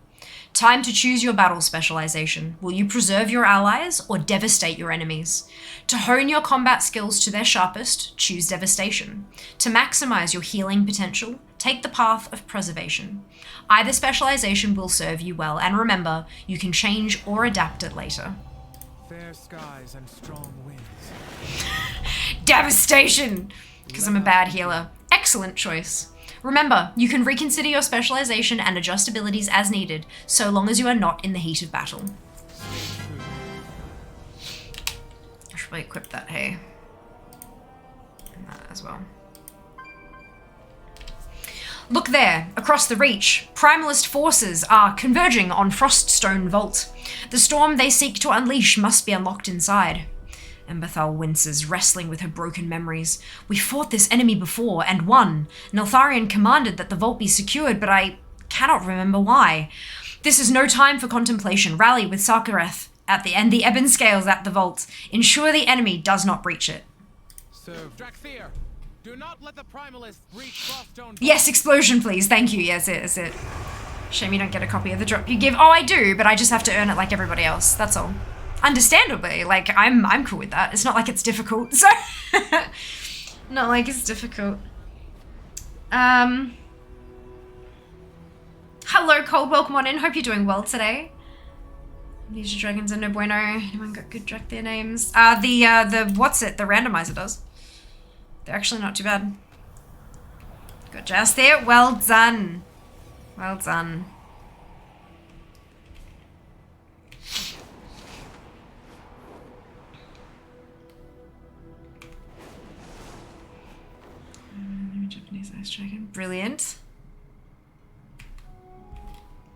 Time to choose your battle specialization. Will you preserve your allies or devastate your enemies? To hone your combat skills to their sharpest, choose devastation. To maximize your healing potential, take the path of preservation. Either specialization will serve you well, and remember, you can change or adapt it later. Fair skies and strong winds. Devastation! Because I'm a bad healer. Excellent choice. Remember, you can reconsider your specialization and adjust abilities as needed, so long as you are not in the heat of battle. I should probably equip that, hey. And that as well. Look there, across the reach. Primalist forces are converging on Froststone Vault. The storm they seek to unleash must be unlocked inside. Emberthal winces, wrestling with her broken memories. We fought this enemy before, and won. Neltharion commanded that the vault be secured, but I cannot remember why. This is no time for contemplation. Rally with Sarkareth at the end, the Ebon Scales at the vault. Ensure the enemy does not breach it. Serve Dracthyr. Do not let the Primalists breach Froststone. Yes, explosion, please. Thank you. Yes, that's it. Shame you don't get a copy of the drop you give. Oh, I do, but I just have to earn it like everybody else. That's all. Understandably, like, I'm cool with that. It's not like it's difficult, so... Not like it's difficult. Hello, Cold. Welcome on in. Hope you're doing well today. These dragons are no bueno. Anyone got good Dracthyr names? The what's it? The randomizer does. They're actually not too bad. Good just there. Well done. Well done. Japanese ice dragon. Brilliant.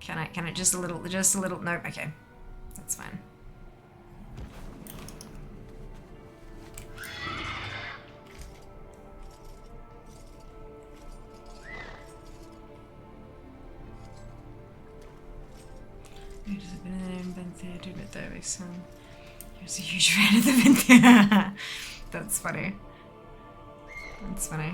Can I just a little, no, okay. That's fine. Here's a huge fan of the Venthyr. That's funny. That's funny.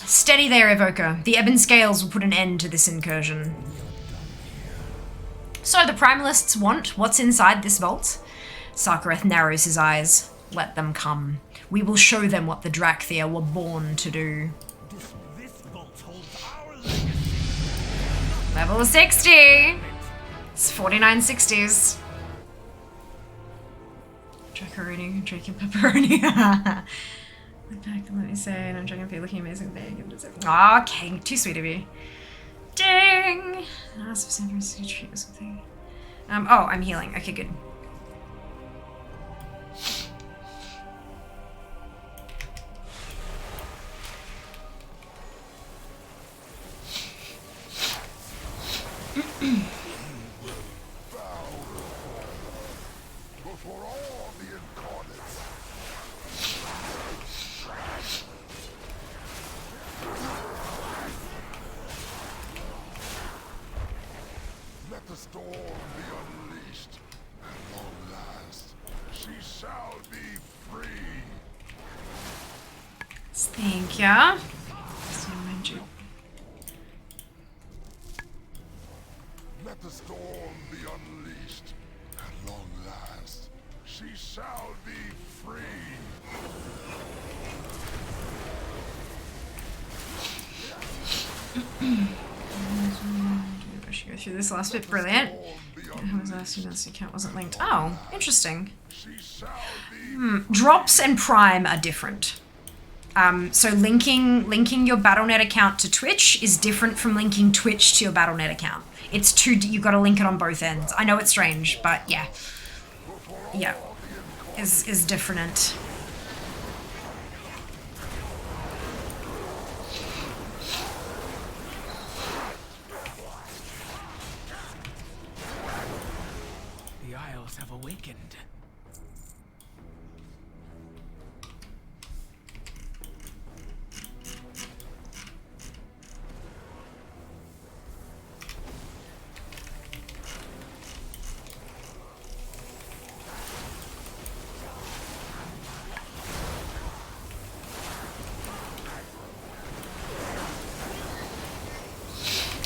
Steady there, Evoker. The Ebon Scales will put an end to this incursion. So the Primalists want what's inside this vault? Sarkareth narrows his eyes. Let them come. We will show them what the Dracthyr were born to do. This vault holds our legacy. Level 60! It's 4960s. Dracaroni, Drake and Pepperoni. Look back and let me say, and I'm trying to be looking amazing big. Aw, okay, too sweet of you. Ding! I asked for San Francisco treat or something. Oh, I'm healing. Okay, good. Before all the incarnates. Let the storm be unleashed, and long last She shall be free. Thank ya. Let the storm be unleashed. At long last, she shall be free. I should go through this last bit. Brilliant. I was asking this account wasn't linked. Oh, interesting. Drops and Prime are different. So linking your Battle.net account to Twitch is different from linking Twitch to your Battle.net account. It's two. You got to link it on both ends. I know it's strange, but yeah, is different. The Isles have awakened.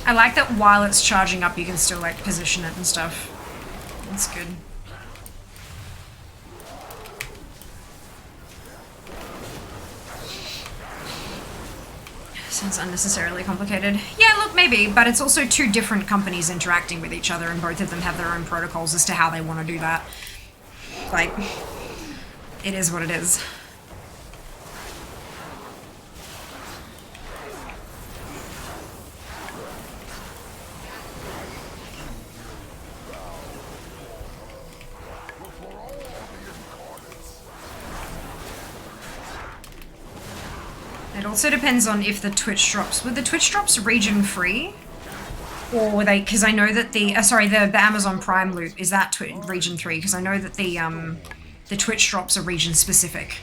I like that while it's charging up, you can still like position it and stuff. That's good. Sounds unnecessarily complicated. Yeah, look, maybe, but it's also two different companies interacting with each other, and both of them have their own protocols as to how they want to do that. Like, it is what it is. It also depends on if the Twitch drops. Were the Twitch drops region free? Or were they, because I know that the, the Amazon Prime loot, is that region 3? Because I know that the Twitch drops are region specific.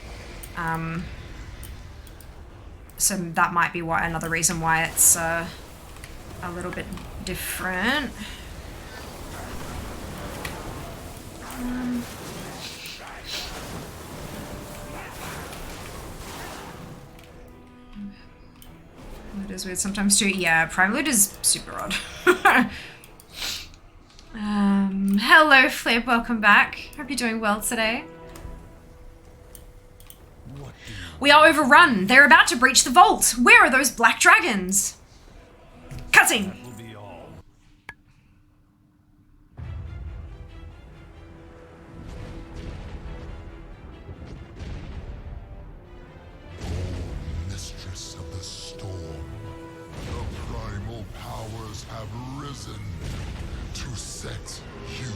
So that might be why, another reason why it's a little bit different. It is weird sometimes too. Yeah, Prime Loot is super odd. Hello, Flip. Welcome back. Hope you're doing well today. We are overrun. They're about to breach the vault. Where are those black dragons? Cutting. Mistress of the storm, the primal powers have risen to set you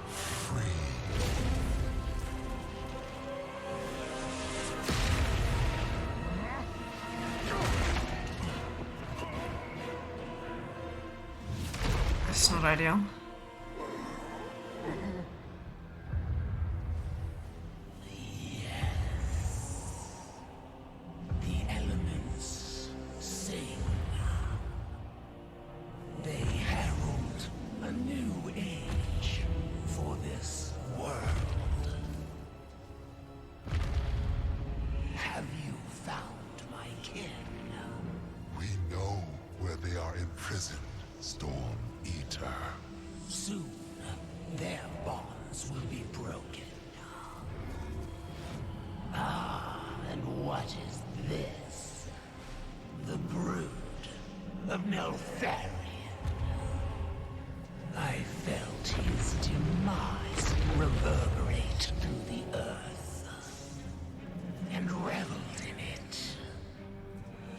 free. That's not ideal. The elements sing. They herald a new age for this world. Have you found my kin? We know where they are imprisoned, Storm Eater. Soon, their bonds will be broken. Ah, and what is this? The brood of Neltharion. I felt his demise reverberate through the earth, and reveled in it.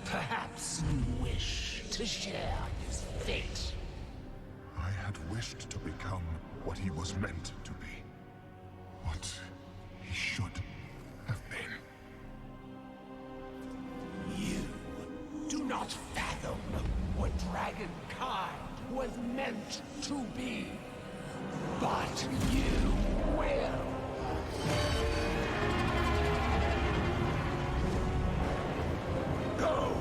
Perhaps you wish to share his fate. I had wished to become what he was meant to be. What he should have been. You do not fathom what dragonkind was meant to be. But you will. Go.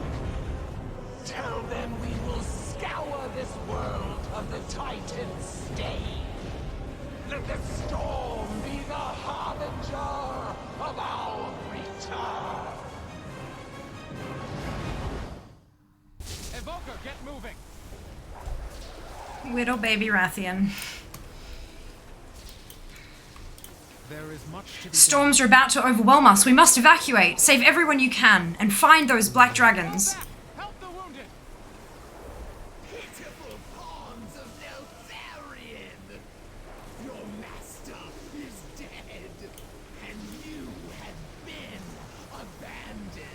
Tell them we will scour this world of the Titan's stain. Let the storm be the harbinger harbinger of our return. Evoker, get moving. Little baby Rathian. There is much to be Storms are about to overwhelm us. We must evacuate. Save everyone you can and find those black dragons. Help the wounded. Pitiful pawns of Neltharion! Your master is dead, and you have been abandoned.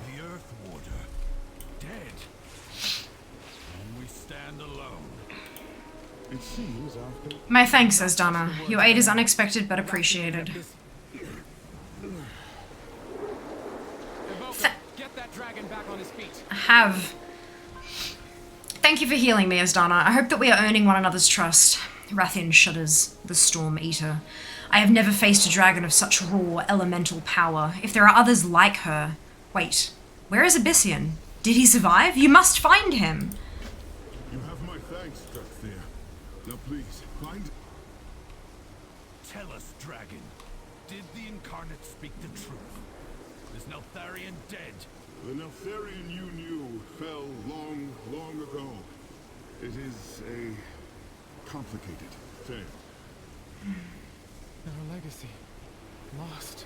The Earth Warder. Dead. And we stand alone. It seems after My thanks, Asdana. Your aid is unexpected but appreciated. Evoker, get that dragon back on his feet. I have. Thank you for healing me, Asdana. I hope that we are earning one another's trust. Rathian shudders, the Storm Eater. I have never faced a dragon of such raw, elemental power. If there are others like her... Wait, where is Abyssian? Did he survive? You must find him! you have my thanks, Dracthyr. Now please, find... Tell us, dragon. Did the Incarnate speak the truth? Is Neltharion dead? The Neltharion you knew fell long, long ago. It is a complicated tale. Our legacy. Lost.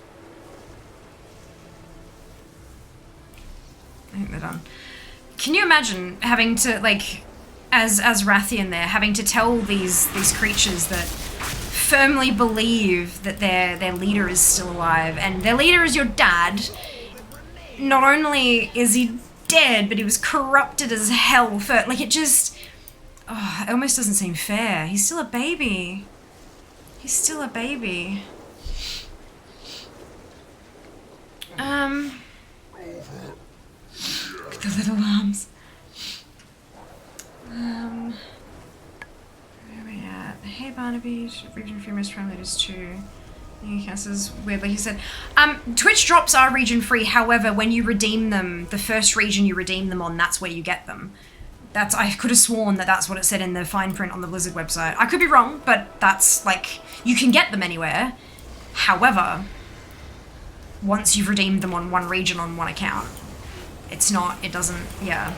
I think they're done. Can you imagine having to, like, as Rathian there, having to tell these creatures that firmly believe that their leader is still alive, and their leader is your dad. Not only is he dead, but he was corrupted as hell for, like, it just... Oh, it almost doesn't seem fair. He's still a baby. He's still a baby. The little arms. Where are we at? Hey Barnaby, region free most friendly is 2. Newcastle's weird, like you said. Twitch drops are region free, however, when you redeem them, the first region you redeem them on, that's where you get them. I could have sworn that that's what it said in the fine print on the Blizzard website. I could be wrong, but that's, like, you can get them anywhere. However, once you've redeemed them on one region on one account, it doesn't, yeah.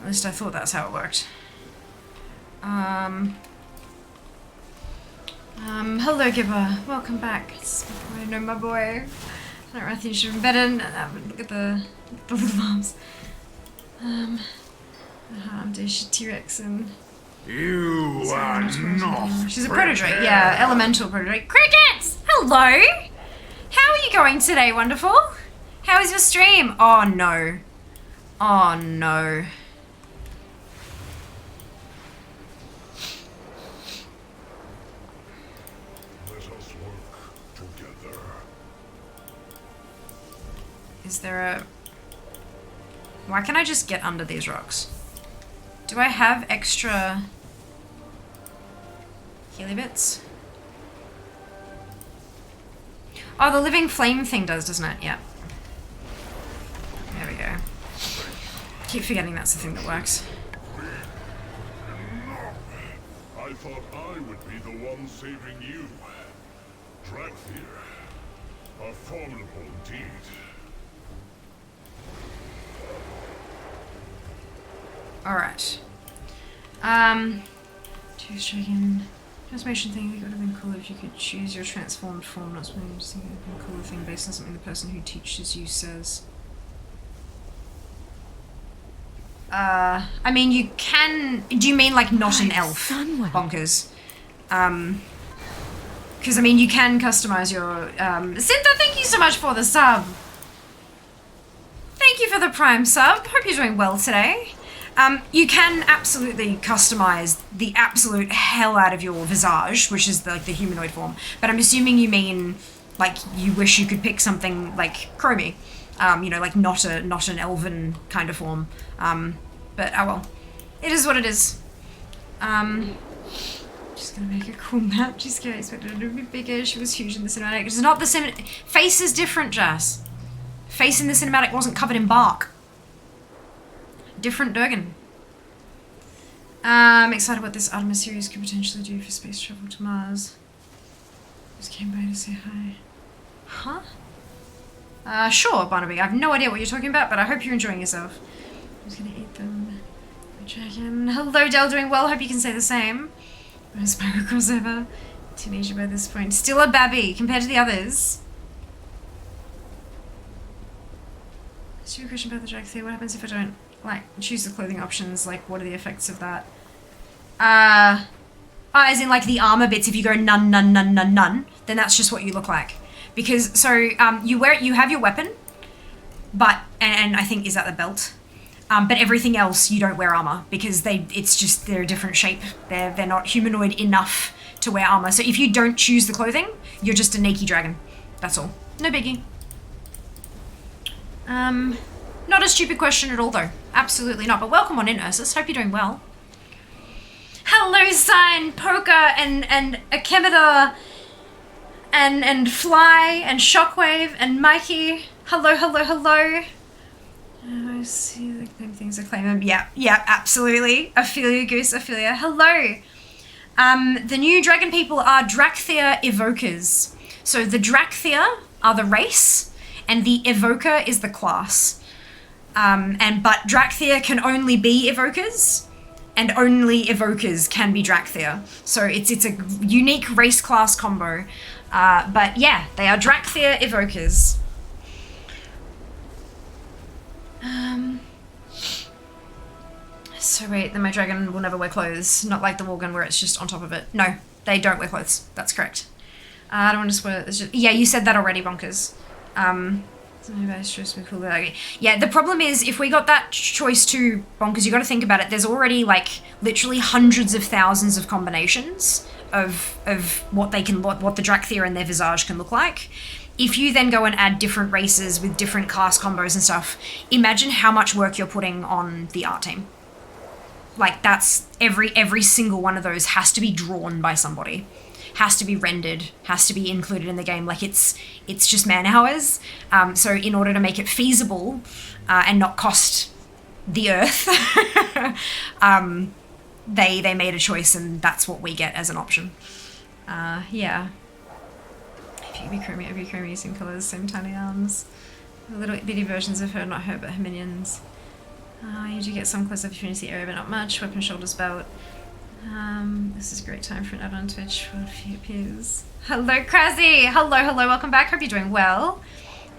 At least I thought that's how it worked. Hello Giver, welcome back. I know my boy. I don't think you should have been better. Look at the little arms. T-Rex and... You are not. She's a protege, yeah, elemental protege. Crickets! Hello! How are you going today, wonderful? How is your stream? Oh no. Oh no. Let us work together. Is there a... Why can't I just get under these rocks? Do I have extra... healy bits? Oh, the living flame thing does, doesn't it? Yeah. There we go. Keep forgetting that's the thing that works. I thought I would be the one saving you. Dracthyr. A formidable indeed. Alright. Two striking. Transformation thing, it would have been cool if you could choose your transformed form, not something just think it would have been a cooler thing based on something the person who teaches you says. I mean, you can... Do you mean, like, not an elf? Bonkers. Because, I mean, you can customize your... Cynthia, thank you so much for the sub! Thank you for the Prime sub. Hope you're doing well today. You can absolutely customize the absolute hell out of your visage, which is the humanoid form. But I'm assuming you mean, like, you wish you could pick something like Chromie. You know, like not an elven kind of form. But oh well. It is what it is. Just She's gonna make a cool map. She's scary. I expected her to be bigger. She was huge in the cinematic. It's not the cinematic. Face is different, Jess. Face in the cinematic wasn't covered in bark. Different Durgan. I'm excited what this Artemis series could potentially do for space travel to Mars. Just came by to say hi. Huh? Sure, Barnaby. I have no idea what you're talking about, but I hope you're enjoying yourself. I'm just gonna eat them. Dragon. Hello, Del. Doing well. Hope you can say the same. Spiral crossover. Teenager by this point. Still a babby compared to the others. Ask you a question about the Dracthyr. What happens if I don't choose the clothing options? Like, what are the effects of that? As in like the armor bits. If you go none, none, none, none, none, then that's just what you look like. Because you have your weapon, but and I think is that the belt. But everything else you don't wear armor because they're a different shape. They're not humanoid enough to wear armor. So if you don't choose the clothing, you're just a naked dragon. That's all. No biggie. Not a stupid question at all though. Absolutely not. But welcome on in, Ursus. Hope you're doing well. Hello, Sign, Poker, and Akemida, and Fly, and Shockwave, and Mikey. Hello, hello, hello. I see the things I claim them. Yeah, absolutely. Ophelia Goose, Ophelia. Hello. The new dragon people are Dracthyr evokers. So the Dracthyr are the race, and the evoker is the class. But Dracthyr can only be evokers, and only evokers can be Dracthyr. So it's a unique race class combo. But yeah, they are Dracthyr evokers. So wait, then my dragon will never wear clothes. Not like the Worgen where it's just on top of it. No, they don't wear clothes. That's correct. I don't want to spoil it. Yeah, you said that already, Bonkers. So maybe I should be cool. Yeah, the problem is if we got that choice too, Bonkers, you got to think about it. There's already like literally hundreds of thousands of combinations of what the Dracthyr and their visage can look like. If you then go and add different races with different class combos and stuff, imagine how much work you're putting on the art team. Like that's every single one of those has to be drawn by somebody, has to be rendered, has to be included in the game. Like it's just man hours. So in order to make it feasible and not cost the earth, they made a choice, and that's what we get as an option. Yeah. If you could be Chromie, I'd be Chromie using colours, same tiny arms. The little bitty versions of her, not her, but her minions. You do get some close up if you see area, but not much. Weapon, shoulders, belt. This is a great time for an ad on Twitch for a few peers. Hello, Krazzy! Hello, welcome back. Hope you're doing well.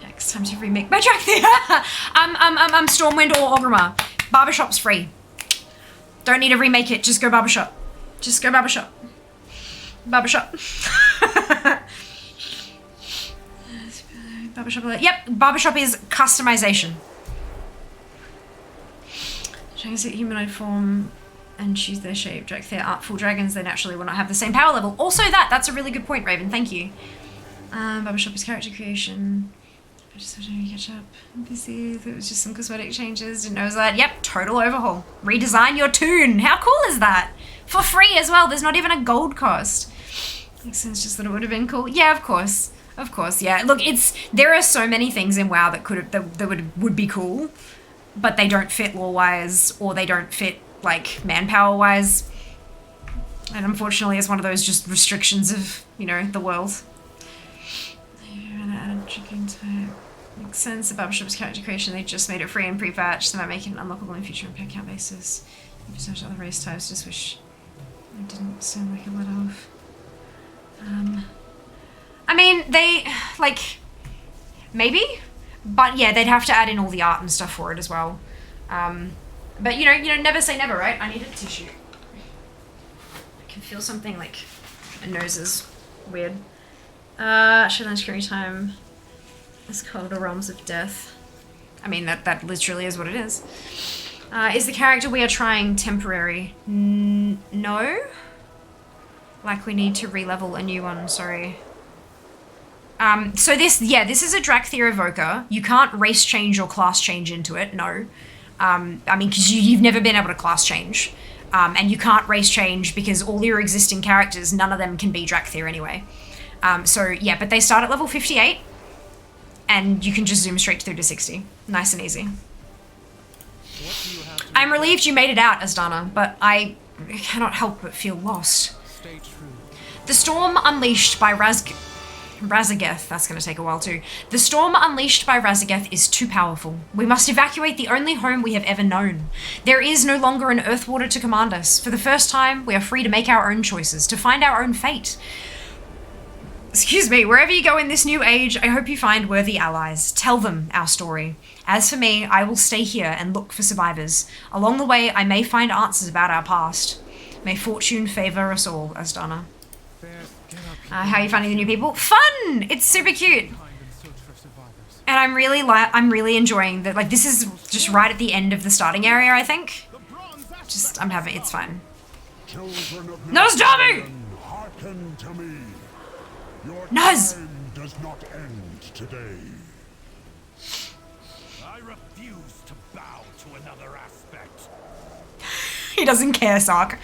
Next time to remake my Dracthyr. Stormwind or Orgrimmar. Barbershop's free. Don't need to remake it, just go Barbershop. Just go Barbershop. Barbershop. Barbershop. Yep, Barbershop is customization. Dragons take humanoid form and choose their shape. Dracthyr aren't full dragons, they naturally will not have the same power level. Also that's a really good point, Raven, thank you. Barbershop is character creation. I just had to catch up. NPC, it was just some cosmetic changes. Didn't know it was that. Yep, total overhaul. Redesign your toon. How cool is that? For free as well, there's not even a gold cost. Makes sense, just that it would have been cool. Yeah, of course. Of course, yeah. Look, there are so many things in WoW that would be cool, but they don't fit lore-wise, or they don't fit, like, manpower-wise. And unfortunately, it's one of those just restrictions of, the world. You're gonna add a chicken type. Makes sense. The Barbershop's character creation, they just made it free in Prepatch. They might make it unlockable in future on per count basis. You can search other race types, just wish it didn't sound like a lot of. I mean, they, maybe? But yeah, they'd have to add in all the art and stuff for it as well. But never say never, right? I need a tissue. I can feel something like my nose is weird. Shadowlands carry time is called the Realms of Death. I mean, that literally is what it is. Is the character we are trying temporary? No. Like we need to re-level a new one, sorry. So this is a Dracthyr evoker. You can't race change or class change into it, no. I mean, because you've never been able to class change. And you can't race change because all your existing characters, none of them can be Dracthyr anyway. So yeah, but they start at level 58 and you can just zoom straight through to 60. Nice and easy. I'm relieved you made it out, Asdana, but I cannot help but feel lost. Stay true. The storm unleashed by Razageth, that's going to take a while too. The storm unleashed by Razageth is too powerful. We must evacuate the only home we have ever known. There is no longer an Earthwarder to command us. For the first time, we are free to make our own choices, to find our own fate. Excuse me, wherever you go in this new age, I hope you find worthy allies. Tell them our story. As for me, I will stay here and look for survivors. Along the way, I may find answers about our past. May fortune favor us all, Asdana. How are you finding the new people? Fun! It's super cute. And I'm really enjoying that. Like, this is just right at the end of the starting area, I think. I'm having, it's fine. Nozdami! Hearken to me. Your Nuz! time does not end today. I refuse to bow to another aspect. He doesn't care, Sark.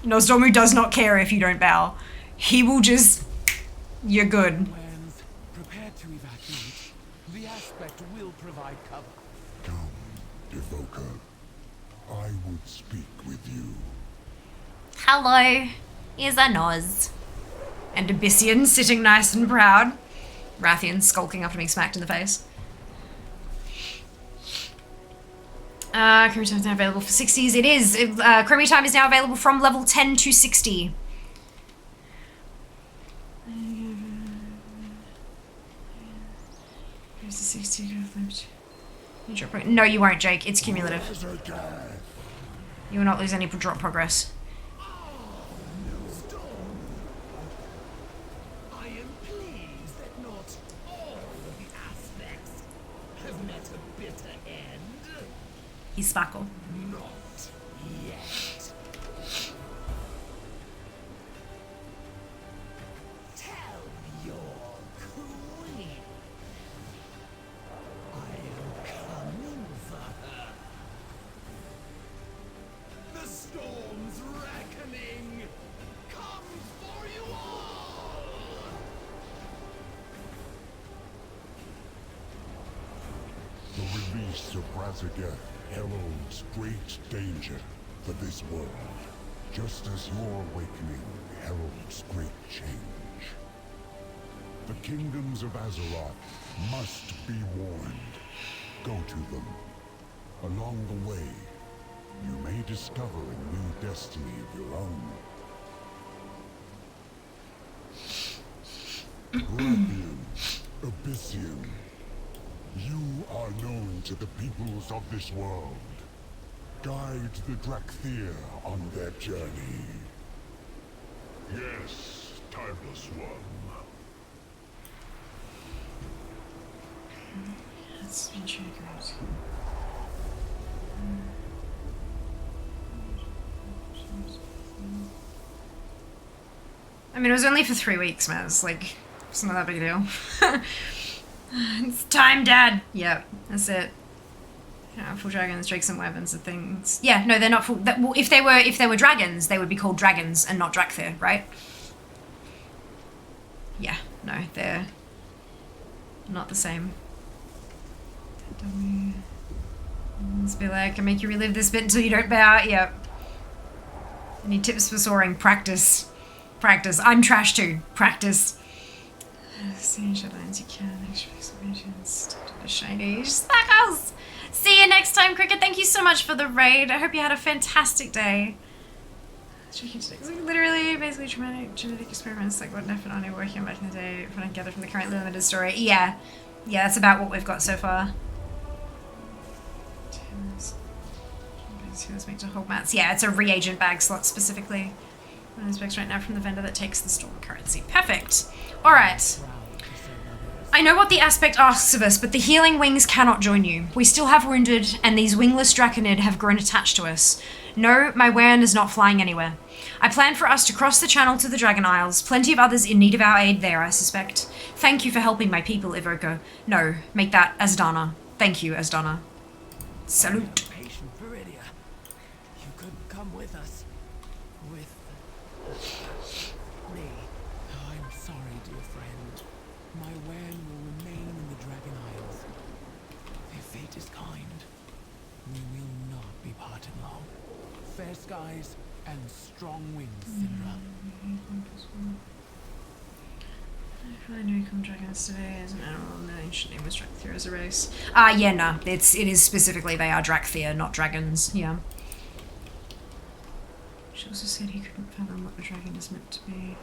Nozdormu does not care if you don't bow. He will just... You're good. Plans, prepare to evacuate. The aspect will provide cover. Come, Evoker. I would speak with you. Hello. Here's a Noz. And Abyssian sitting nice and proud. Rathian skulking after being smacked in the face. Chromie time is now available for 60s. It is. Chromie time is now available from level 10 to 60. Here's the 60. No, you won't, Jake. It's cumulative. You will not lose any drop progress. I am pleased that not all of the aspects have met a bitter end. He's Sparkle. Not yet. Tell your queen I am coming for her. The storm's reckoning comes for you all. The release of Razageth heralds great danger for this world, just as your awakening heralds great change. The kingdoms of Azeroth must be warned. Go to them. Along the way, you may discover a new destiny of your own. Rathian, Abyssian, you are known to the peoples of this world. Guide the Dracthyr on their journey. Yes, timeless one. That's intriguing. I mean, it was only for 3 weeks, Maz. Like, it's not that big a deal. It's time, Dad. Yep, that's it. Yeah, full dragons, drakes and weapons and things. Yeah, no, they're not full. Well, if they were dragons, they would be called dragons and not Dracthyr, right? Yeah, no, they're not the same. Let's be like, I make you relive this bit until you don't bow. Yep. Any tips for soaring? Practice. Practice. I'm trash too. Practice. See lines you can. Exclamations. Shiny. Sparkles! See you next time, Cricket. Thank you so much for the raid. I hope you had a fantastic day. Literally, basically traumatic genetic experiments like what Neff and Ani were working on back in the day, when I gather from the current limited story. Yeah. Yeah, that's about what we've got so far. Let's make to hold mats. Yeah, it's a reagent bag slot specifically. One of those bags right now from the vendor that takes the storm currency. Perfect. Alright. I know what the aspect asks of us, but the healing wings cannot join you. We still have wounded, and these wingless draconid have grown attached to us. No, my Wern is not flying anywhere. I plan for us to cross the channel to the Dragon Isles. Plenty of others in need of our aid there, I suspect. Thank you for helping my people, Ivoker. No, make that Asdana. Thank you, Asdana. Salute. skies and strong winds, Syndra. I know you come dragons today as an animal, and the ancient name was Dracthyr as a race. Yeah, no, it is specifically they are Dracthyr, not dragons. Yeah. She also said he couldn't fathom what the dragon is meant to be.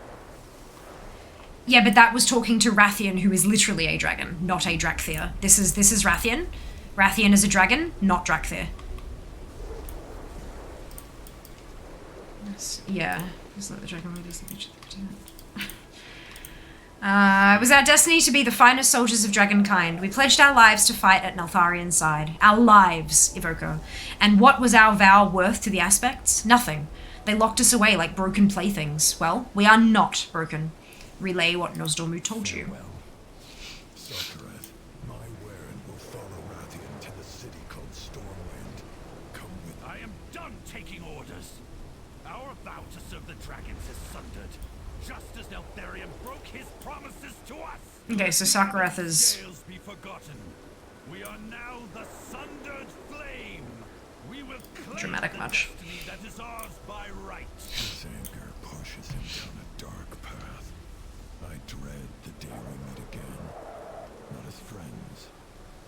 Yeah, but that was talking to Rathian, who is literally a dragon, not a Dracthyr. This is Rathian. Rathian is a dragon, not Dracthyr. Yes, yeah, just like the dragon leaders of each of the it was our destiny to be the finest soldiers of dragonkind. We pledged our lives to fight at Neltharian's side. Our lives, Evoker. And what was our vow worth to the aspects? Nothing. They locked us away like broken playthings. Well, we are not broken. Relay what Nosdormu told you. Well, Sarkareth, my Warren will follow Rathian to the city called Stormwind. Come with I am done taking orders. Our vow to serve the dragons is sundered, just as Neltharion broke his promises to us. Okay, so Sarkareth is... Scales be forgotten. We are now the sundered flame. We will claim Dramatic the much. destiny that is ours by right. his anger pushes him down a dark path. I dread the day we meet again. Not as friends,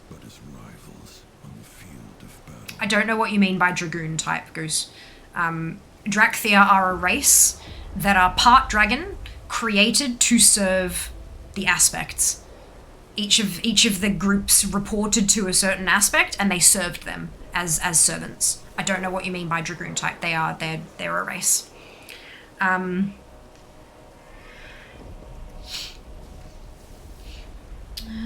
but as rivals on the field of battle. I don't know what you mean by Dragoon type, Goose. Dracthyr are a race that are part dragon, created to serve the aspects. Each of the groups reported to a certain aspect, and they served them as servants. I don't know what you mean by Dragoon type. They're a race. How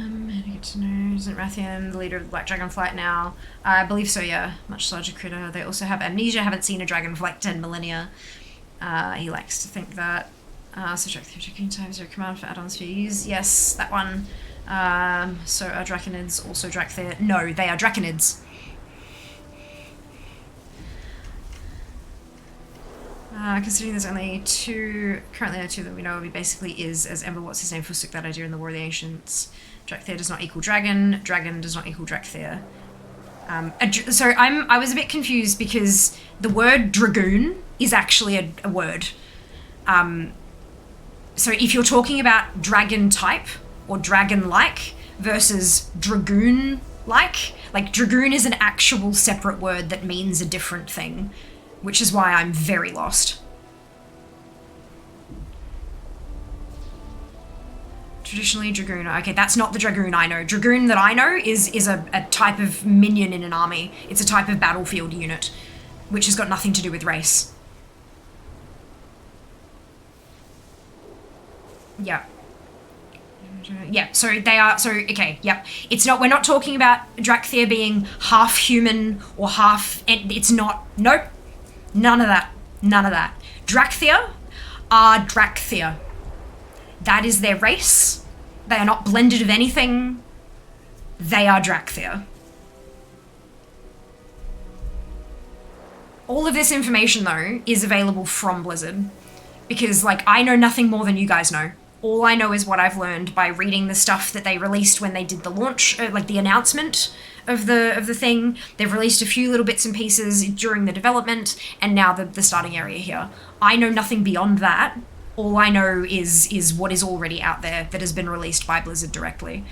to get to know, isn't Rathian the leader of the Black Dragon Flight now? I believe so, yeah. Much larger critter. They also have amnesia, haven't seen a dragon for like 10 millennia. He likes to think that. So Dracthyr Dragoon times are a command for add-ons fees. Yes, that one. So are Draconids also Dracthyr? No, they are Draconids. Considering there's only currently only two that we know of, he basically is, as Ember What's His Name forsook that idea in the War of the Ancients. Dracthyr does not equal dragon, dragon does not equal Dracthyr. So I was a bit confused because the word dragoon is actually a word. So if you're talking about dragon type or dragon-like versus dragoon-like, like dragoon is an actual separate word that means a different thing, which is why I'm very lost. Traditionally, dragoon. Okay, that's not the dragoon I know. Dragoon that I know is a type of minion in an army. It's a type of battlefield unit, which has got nothing to do with race. Yeah. Yeah, so they are, so, okay, yep. It's not, we're not talking about Dracthyr being half human or half, it's not, nope. None of that. None of that. Dracthyr are Dracthyr. That is their race. They are not blended of anything. They are Dracthyr. All of this information, though, is available from Blizzard. Because, like, I know nothing more than you guys know. All I know is what I've learned by reading the stuff that they released when they did the launch, like the announcement of the thing. They've released a few little bits and pieces during the development, and now the starting area here. I know nothing beyond that. All I know is what is already out there that has been released by Blizzard directly.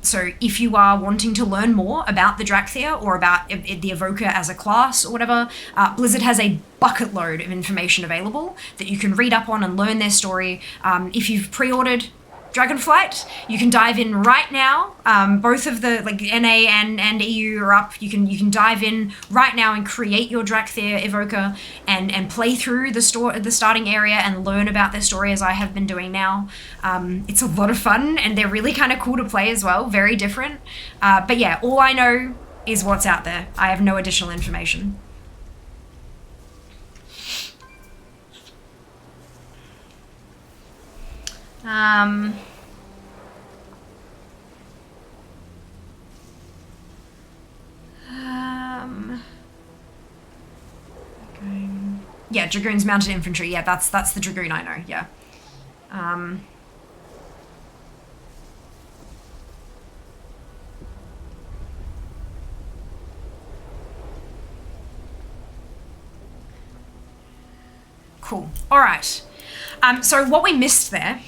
So if you are wanting to learn more about the Dracthyr or about the Evoker as a class or whatever, Blizzard has a bucket load of information available that you can read up on and learn their story. If you've pre-ordered Dragonflight, you can dive in right now. Both of the NA and EU are up. You can dive in right now and create your Dracthyr Evoker and play through the starting area and learn about their story as I have been doing now. It's a lot of fun and they're really kind of cool to play as well. Very different. But yeah, all I know is what's out there. I have no additional information. Yeah, Dragoon's mounted infantry. Yeah, that's the Dragoon I know. Yeah. Cool. All right. So what we missed there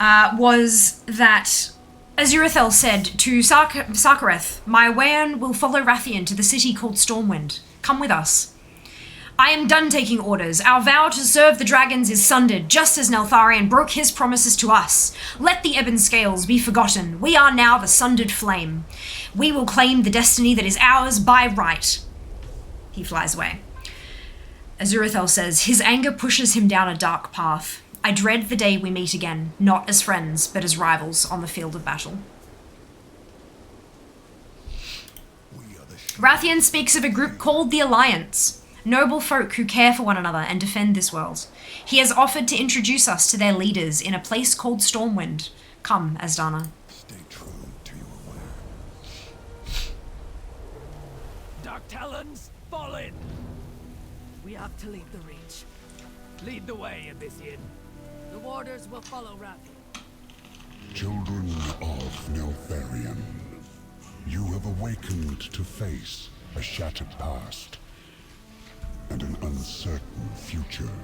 was that Aziraphale said to Sarkareth, "My Wayan will follow Rathian to the city called Stormwind. Come with us. I am done taking orders. Our vow to serve the dragons is sundered, just as Neltharion broke his promises to us. Let the ebon scales be forgotten. We are now the sundered flame. We will claim the destiny that is ours by right." He flies away. Aziraphale says, "His anger pushes him down a dark path. I dread the day we meet again, not as friends, but as rivals on the field of battle." Rathian speaks of a group called the Alliance, noble folk who care for one another and defend this world. He has offered to introduce us to their leaders in a place called Stormwind. Come, Asdana. Stay true to your word. Dark Talons, fall in! We have to leave the Reach. Lead the way, Abyssian. The warders will follow Rathian. Children of Neltharion, you have awakened to face a shattered past and an uncertain future.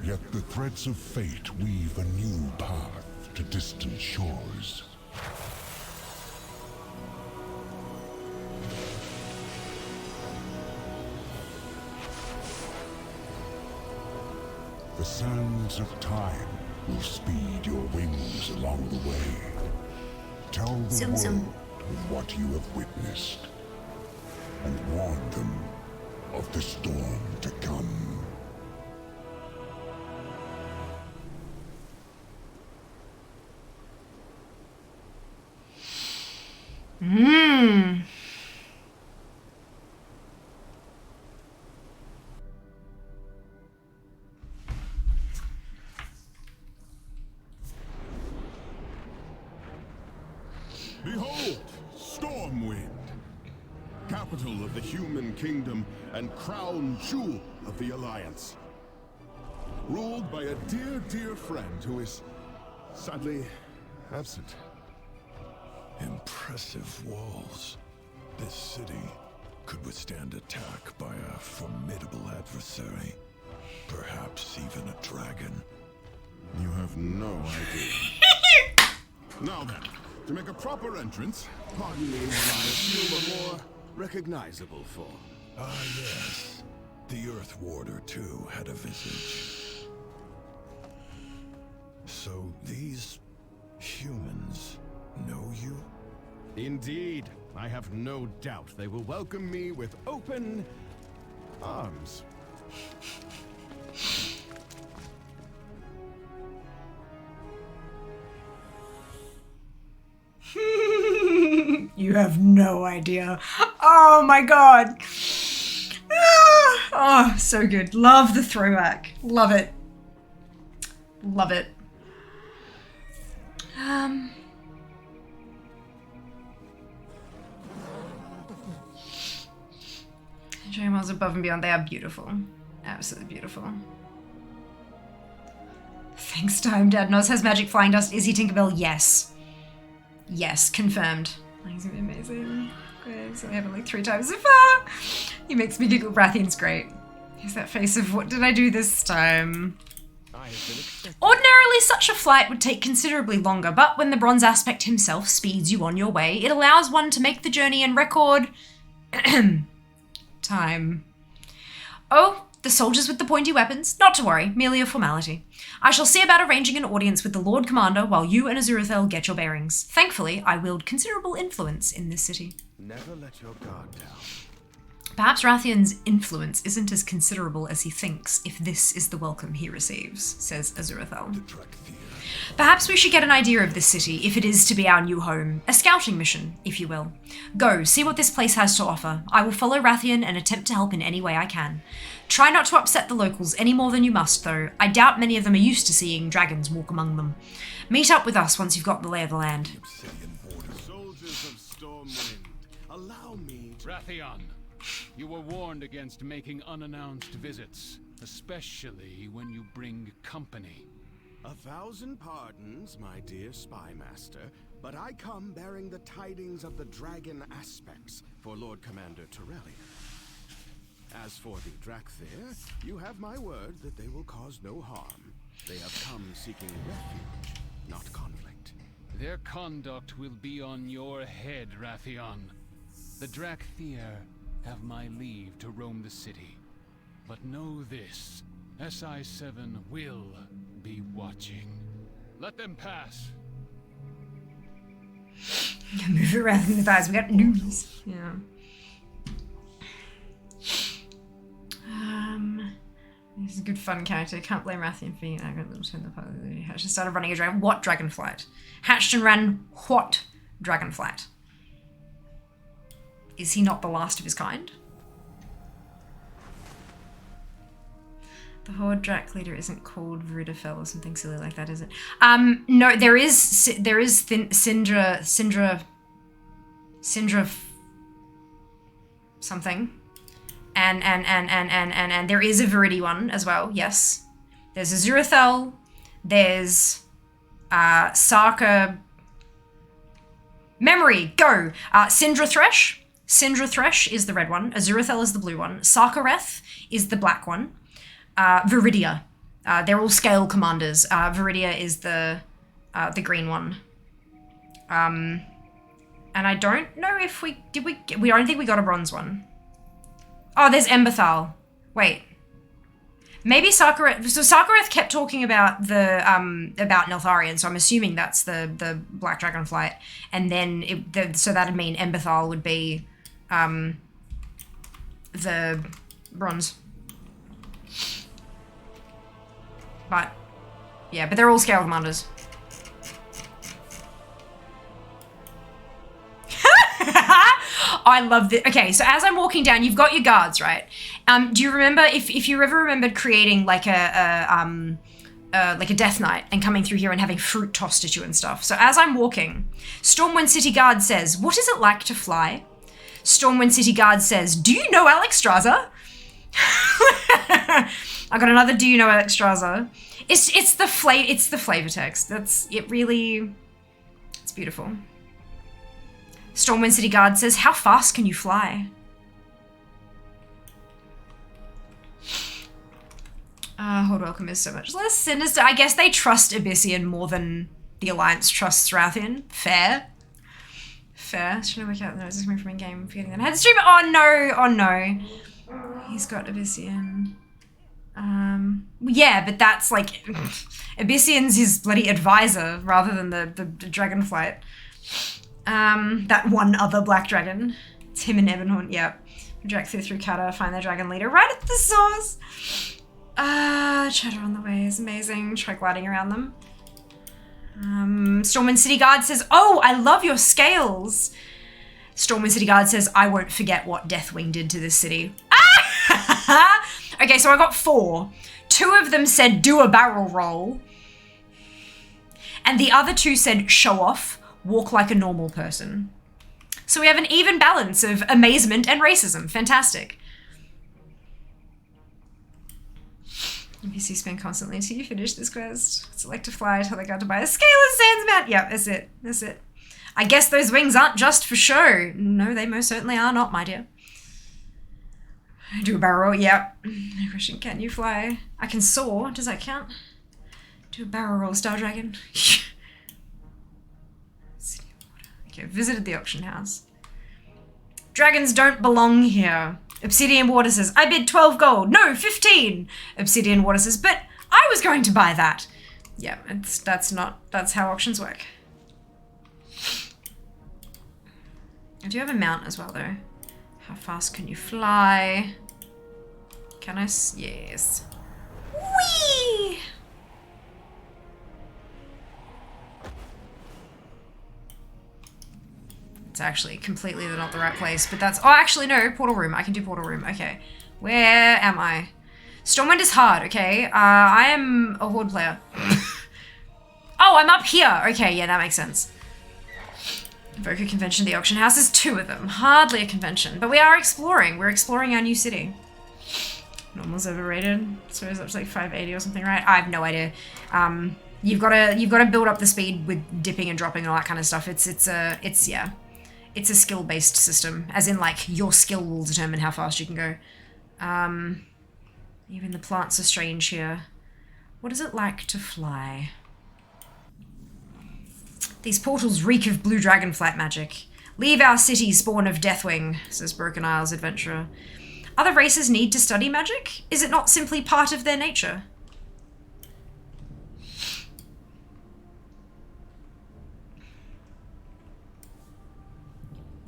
Yet the threads of fate weave a new path to distant shores. The sands of time will speed your wings along the way. Tell the world of what you have witnessed, and warn them of the storm to come. Behold, Stormwind, capital of the human kingdom and crown jewel of the Alliance. Ruled by a dear, dear friend who is sadly absent. Impressive walls. This city could withstand attack by a formidable adversary. Perhaps even a dragon. You have no idea. Now then, to make a proper entrance, pardon me while I assume a more recognizable form. Ah, yes. The Earth Warder, too, had a visage. So these humans know you? Indeed. I have no doubt they will welcome me with open arms. You have no idea. Oh my god. Oh, so good. Love the throwback. Love it. Love it. Draymond's above and beyond. They are beautiful. Absolutely beautiful. Thanks, Time. Dad knows has magic flying dust. Is he Tinkerbell? Yes. Yes, confirmed. He's gonna be amazing. Okay, so we have it like 3 times so far. He makes me giggle. Rathian's great. He's that face of what did I do this time? Ordinarily, such a flight would take considerably longer, but when the bronze aspect himself speeds you on your way, it allows one to make the journey in record time. Oh, the soldiers with the pointy weapons. Not to worry, merely a formality. I shall see about arranging an audience with the Lord Commander while you and Aziraphale get your bearings. Thankfully, I wield considerable influence in this city. Never let your guard down. Perhaps Rathian's influence isn't as considerable as he thinks if this is the welcome he receives, says Aziraphale. Perhaps we should get an idea of this city, if it is to be our new home. A scouting mission, if you will. Go, see what this place has to offer. I will follow Rathian and attempt to help in any way I can. Try not to upset the locals any more than you must, though. I doubt many of them are used to seeing dragons walk among them. Meet up with us once you've got the lay of the land. Soldiers of Stormwind, allow me to... Rathian, you were warned against making unannounced visits, especially when you bring company. 1,000 pardons, my dear spy master, but I come bearing the tidings of the dragon aspects for Lord Commander Torellian. As for the Dracthyr, you have my word that they will cause no harm. They have come seeking refuge, not conflict. Their conduct will be on your head, Wrathion. The Dracthyr have my leave to roam the city. But know this, SI-7 will be watching. Let them pass. Move it rather than the thighs. We got news. Yeah. He's a good fun character. Can't blame Wrathion for being arrogant. Hatched and started running a dragon. What dragonflight? Hatched and ran what dragonflight? Is he not the last of his kind? The Horde Drac leader isn't called Rudafel or something silly like that, is it? No, there is Syndra something. And there is a Viridi one as well, yes. There's Azurathel, there's Sarka. Memory, go! Syndra Thresh. Syndra Thresh is the red one. Azurathel is the blue one. Sarkareth is the black one. Viridia. They're all scale commanders. Viridia is the green one. And I don't know if we don't think we got a bronze one. Oh, there's Emberthal. Wait. Maybe Sarkareth. So Sarkareth kept talking about about Neltharion, so I'm assuming that's the Black Dragon flight. And then so that'd mean Emberthal would be the bronze. But yeah, but they're all scale commanders. I love this. Okay, so as I'm walking down, you've got your guards, right? Do you remember if you ever remembered creating like a death knight and coming through here and having fruit tossed at you and stuff? So as I'm walking, Stormwind City Guard says, "What is it like to fly?" Stormwind City Guard says, "Do you know Alexstrasza?" I got another "Do you know Alexstrasza?" It's the flavor text. It's beautiful. Stormwind City Guard says, "How fast can you fly?" Horde Welcome is so much less sinister. I guess they trust Abyssian more than the Alliance trusts Wrathion. Fair. Should I work out the noise coming from in-game? Forgetting that I had to stream it. Oh no. He's got Abyssian. Yeah, but that's like Abyssian's his bloody advisor rather than the Dragonflight. That one other black dragon. It's him and Ebonhorn. Yep. Dracthyr through Kata, find their dragon leader right at the source. Chatter on the way is amazing. Try gliding around them. Stormwind City Guard says, "Oh, I love your scales." Stormwind City Guard says, "I won't forget what Deathwing did to this city." Okay, so I got 4. 2 of them said, "Do a barrel roll." And the other 2 said, "Show off. Walk like a normal person." So we have an even balance of amazement and racism. Fantastic. NPC spend constantly until you finish this quest. Select to fly, tell the guard to buy a Scalar Sands mount. Yep, that's it. I guess those wings aren't just for show. No, they most certainly are not, my dear. Do a barrel roll, yep. No question, can you fly? I can soar, does that count? Do a barrel roll, Star Dragon. Okay, visited the auction house. Dragons don't belong here. Obsidian Water says, "I bid 12 gold. No, 15. Obsidian Water says, "But I was going to buy that." Yeah, that's how auctions work. I do have a mount as well, though. How fast can you fly? Can I? Yes. Whee! It's actually completely not the right place, but that's... Oh, actually, no. Portal room. I can do portal room. Okay. Where am I? Stormwind is hard, okay? I am a Horde player. Oh, I'm up here. Okay, yeah, that makes sense. Evoker Convention, the auction house. There's 2 of them. Hardly a convention. But we are exploring. We're exploring our new city. Normal's overrated. So it's like 580 or something, right? I have no idea. You've got to build up the speed with dipping and dropping and all that kind of stuff. It's a skill-based system, as in like your skill will determine how fast you can go. Even the plants are strange here. What is it like to fly? These portals reek of blue dragonflight magic. Leave our city, spawn of Deathwing, says Broken Isles adventurer. Other races need to study magic? Is it not simply part of their nature?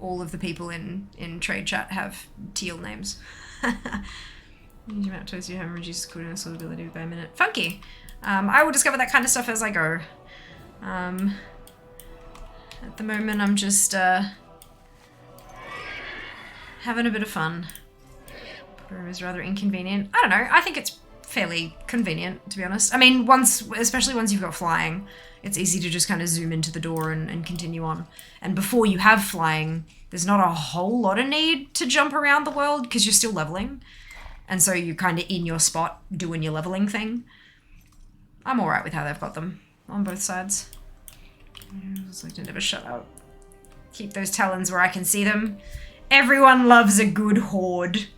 All of the people in trade chat have teal names. Huge amount of toast you have reduces coolness or ability by a minute. Funky! I will discover that kind of stuff as I go. At the moment I'm just having a bit of fun. The room is rather inconvenient. I don't know, I think it's fairly convenient, to be honest. I mean, especially once you've got flying, it's easy to just kind of zoom into the door and continue on. And before you have flying, there's not a whole lot of need to jump around the world because you're still leveling. And so you're kind of in your spot doing your leveling thing. I'm alright with how they've got them on both sides. It's like to never shut up. Keep those talons where I can see them. Everyone loves a good horde.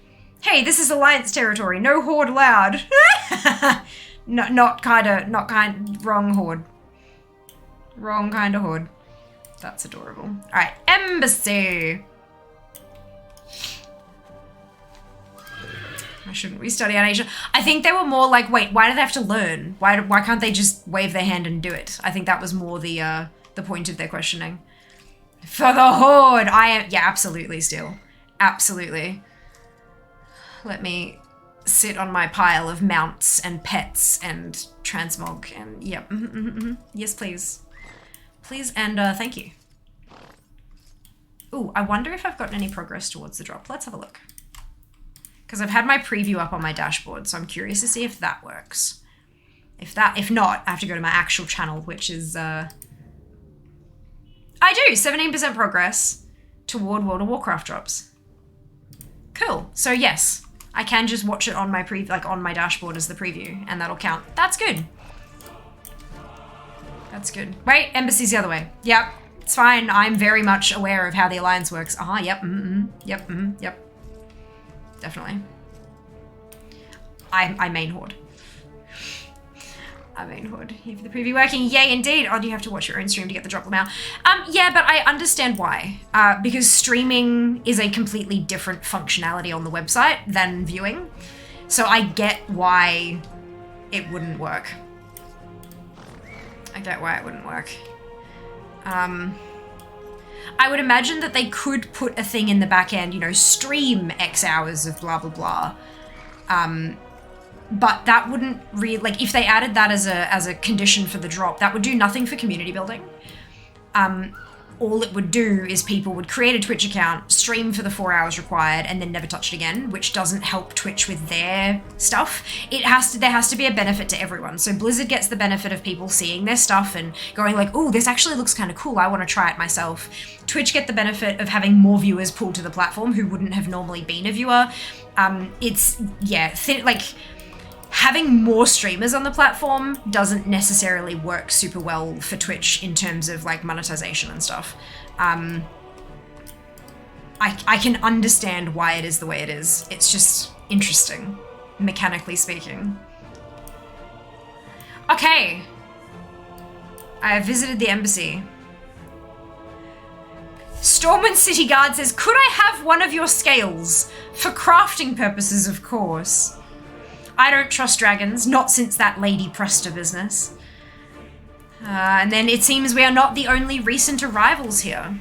Hey, this is Alliance territory. No horde allowed. Wrong horde. Wrong kind of horde. That's adorable. Alright, embassy. Why shouldn't we study on Asia? I think they were more like, wait, why do they have to learn? Why can't they just wave their hand and do it? I think that was more the point of their questioning. For the horde! Yeah, absolutely still. Absolutely. Let me sit on my pile of mounts and pets and transmog and yep. Yes, please. Please and thank you. Ooh, I wonder if I've gotten any progress towards the drop. Let's have a look. Because I've had my preview up on my dashboard, so I'm curious to see if that works. If not, I have to go to my actual channel, which is I do 17% progress toward World of Warcraft drops. Cool. So yes, I can just watch it on my on my dashboard as the preview, and that'll count. That's good. That's good. Wait, embassy's the other way. Yep, it's fine. I'm very much aware of how the Alliance works. Yep, yep. Definitely. I main horde. I main horde. Here for the preview working. Yay, indeed. Oh, do you have to watch your own stream to get the drop now? Yeah, but I understand why. Because streaming is a completely different functionality on the website than viewing. So I get why it wouldn't work. I get why it wouldn't work. I would imagine that they could put a thing in the back end, you know, stream X hours of blah, blah, blah. But that wouldn't really, like, if they added that as a condition for the drop, that would do nothing for community building. All it would do is people would create a Twitch account, stream for the 4 hours required, and then never touch it again, which doesn't help Twitch with their stuff. There has to be a benefit to everyone. So Blizzard gets the benefit of people seeing their stuff and going like, oh, this actually looks kind of cool, I want to try it myself. Twitch get the benefit of having more viewers pulled to the platform who wouldn't have normally been a viewer. Having more streamers on the platform doesn't necessarily work super well for Twitch in terms of like monetization and stuff. I can understand why it is the way it is. It's just interesting, mechanically speaking. Okay. I have visited the embassy. Stormwind City Guard says, could I have one of your scales? For crafting purposes, of course. I don't trust dragons, not since that Lady Presta business. And then it seems we are not the only recent arrivals here.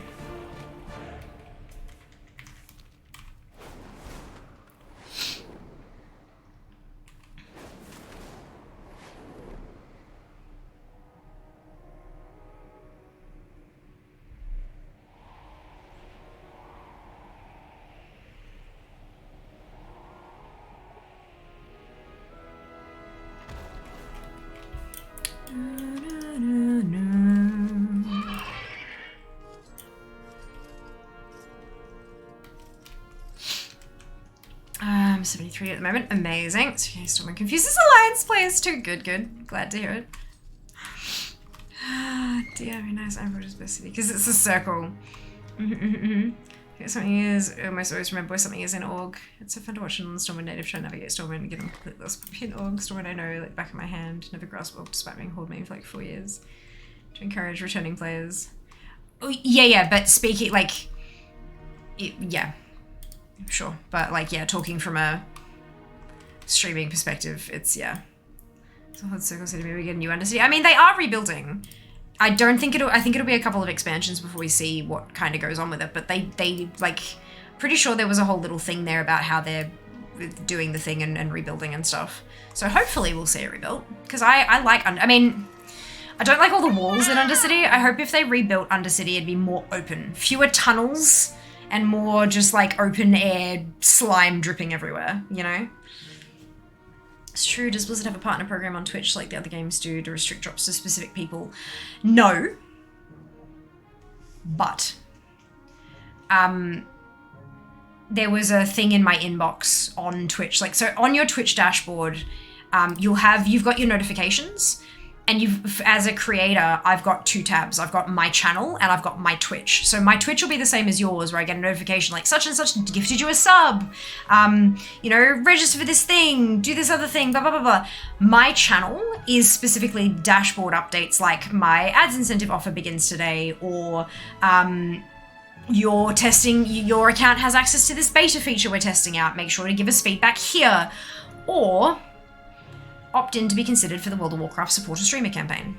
I'm 73 at the moment. Amazing. So okay, still confused. This Alliance players too. Good, good. Glad to hear it. Dear, very nice. Amber's best city because it's a circle. Something is, I almost always remember where something is in Org. It's so fun to watch on Stormwind native try to navigate Stormwind and get them completely lost in Org. Stormwind I know, like back of my hand, never grasped Org despite being Horde main for like 4 years. To encourage returning players. Oh, yeah, but speaking, like, yeah, sure. But like, yeah, talking from a streaming perspective, it's, yeah. So Horde Circle City, maybe we get a new Undercity. I mean, they are rebuilding. I think it'll be a couple of expansions before we see what kind of goes on with it, but they like, pretty sure there was a whole little thing there about how they're doing the thing and rebuilding and stuff. So hopefully we'll see it rebuilt, because I mean, I don't like all the walls in Undercity. I hope if they rebuilt Undercity it'd be more open, fewer tunnels and more just like open air slime dripping everywhere, you know? It's true, does Blizzard have a partner program on Twitch like the other games do to restrict drops to specific people? No. But there was a thing in my inbox on Twitch. Like, so on your Twitch dashboard, you've got your notifications, and as a creator, I've got 2 tabs. I've got my channel and I've got my Twitch. So my Twitch will be the same as yours, where I get a notification like such and such gifted you a sub, you know, register for this thing, do this other thing, blah, blah, blah, blah. My channel is specifically dashboard updates like my ads incentive offer begins today, or your account has access to this beta feature we're testing out. Make sure to give us feedback here. Or opt in to be considered for the World of Warcraft supporter streamer campaign.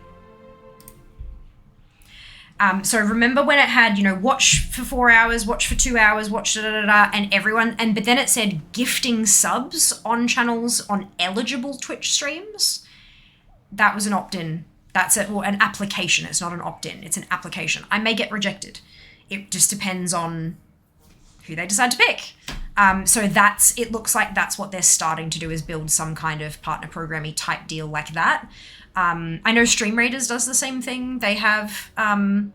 So remember when it had, you know, watch for 4 hours, watch for 2 hours, watch da-da-da-da, and everyone, but then it said gifting subs on channels on eligible Twitch streams? That was an opt-in. That's it, well, an application. It's not an opt-in, it's an application. I may get rejected. It just depends on who they decide to pick. So it looks like that's what they're starting to do, is build some kind of partner programmy type deal like that. I know Stream Raiders does the same thing. They have, they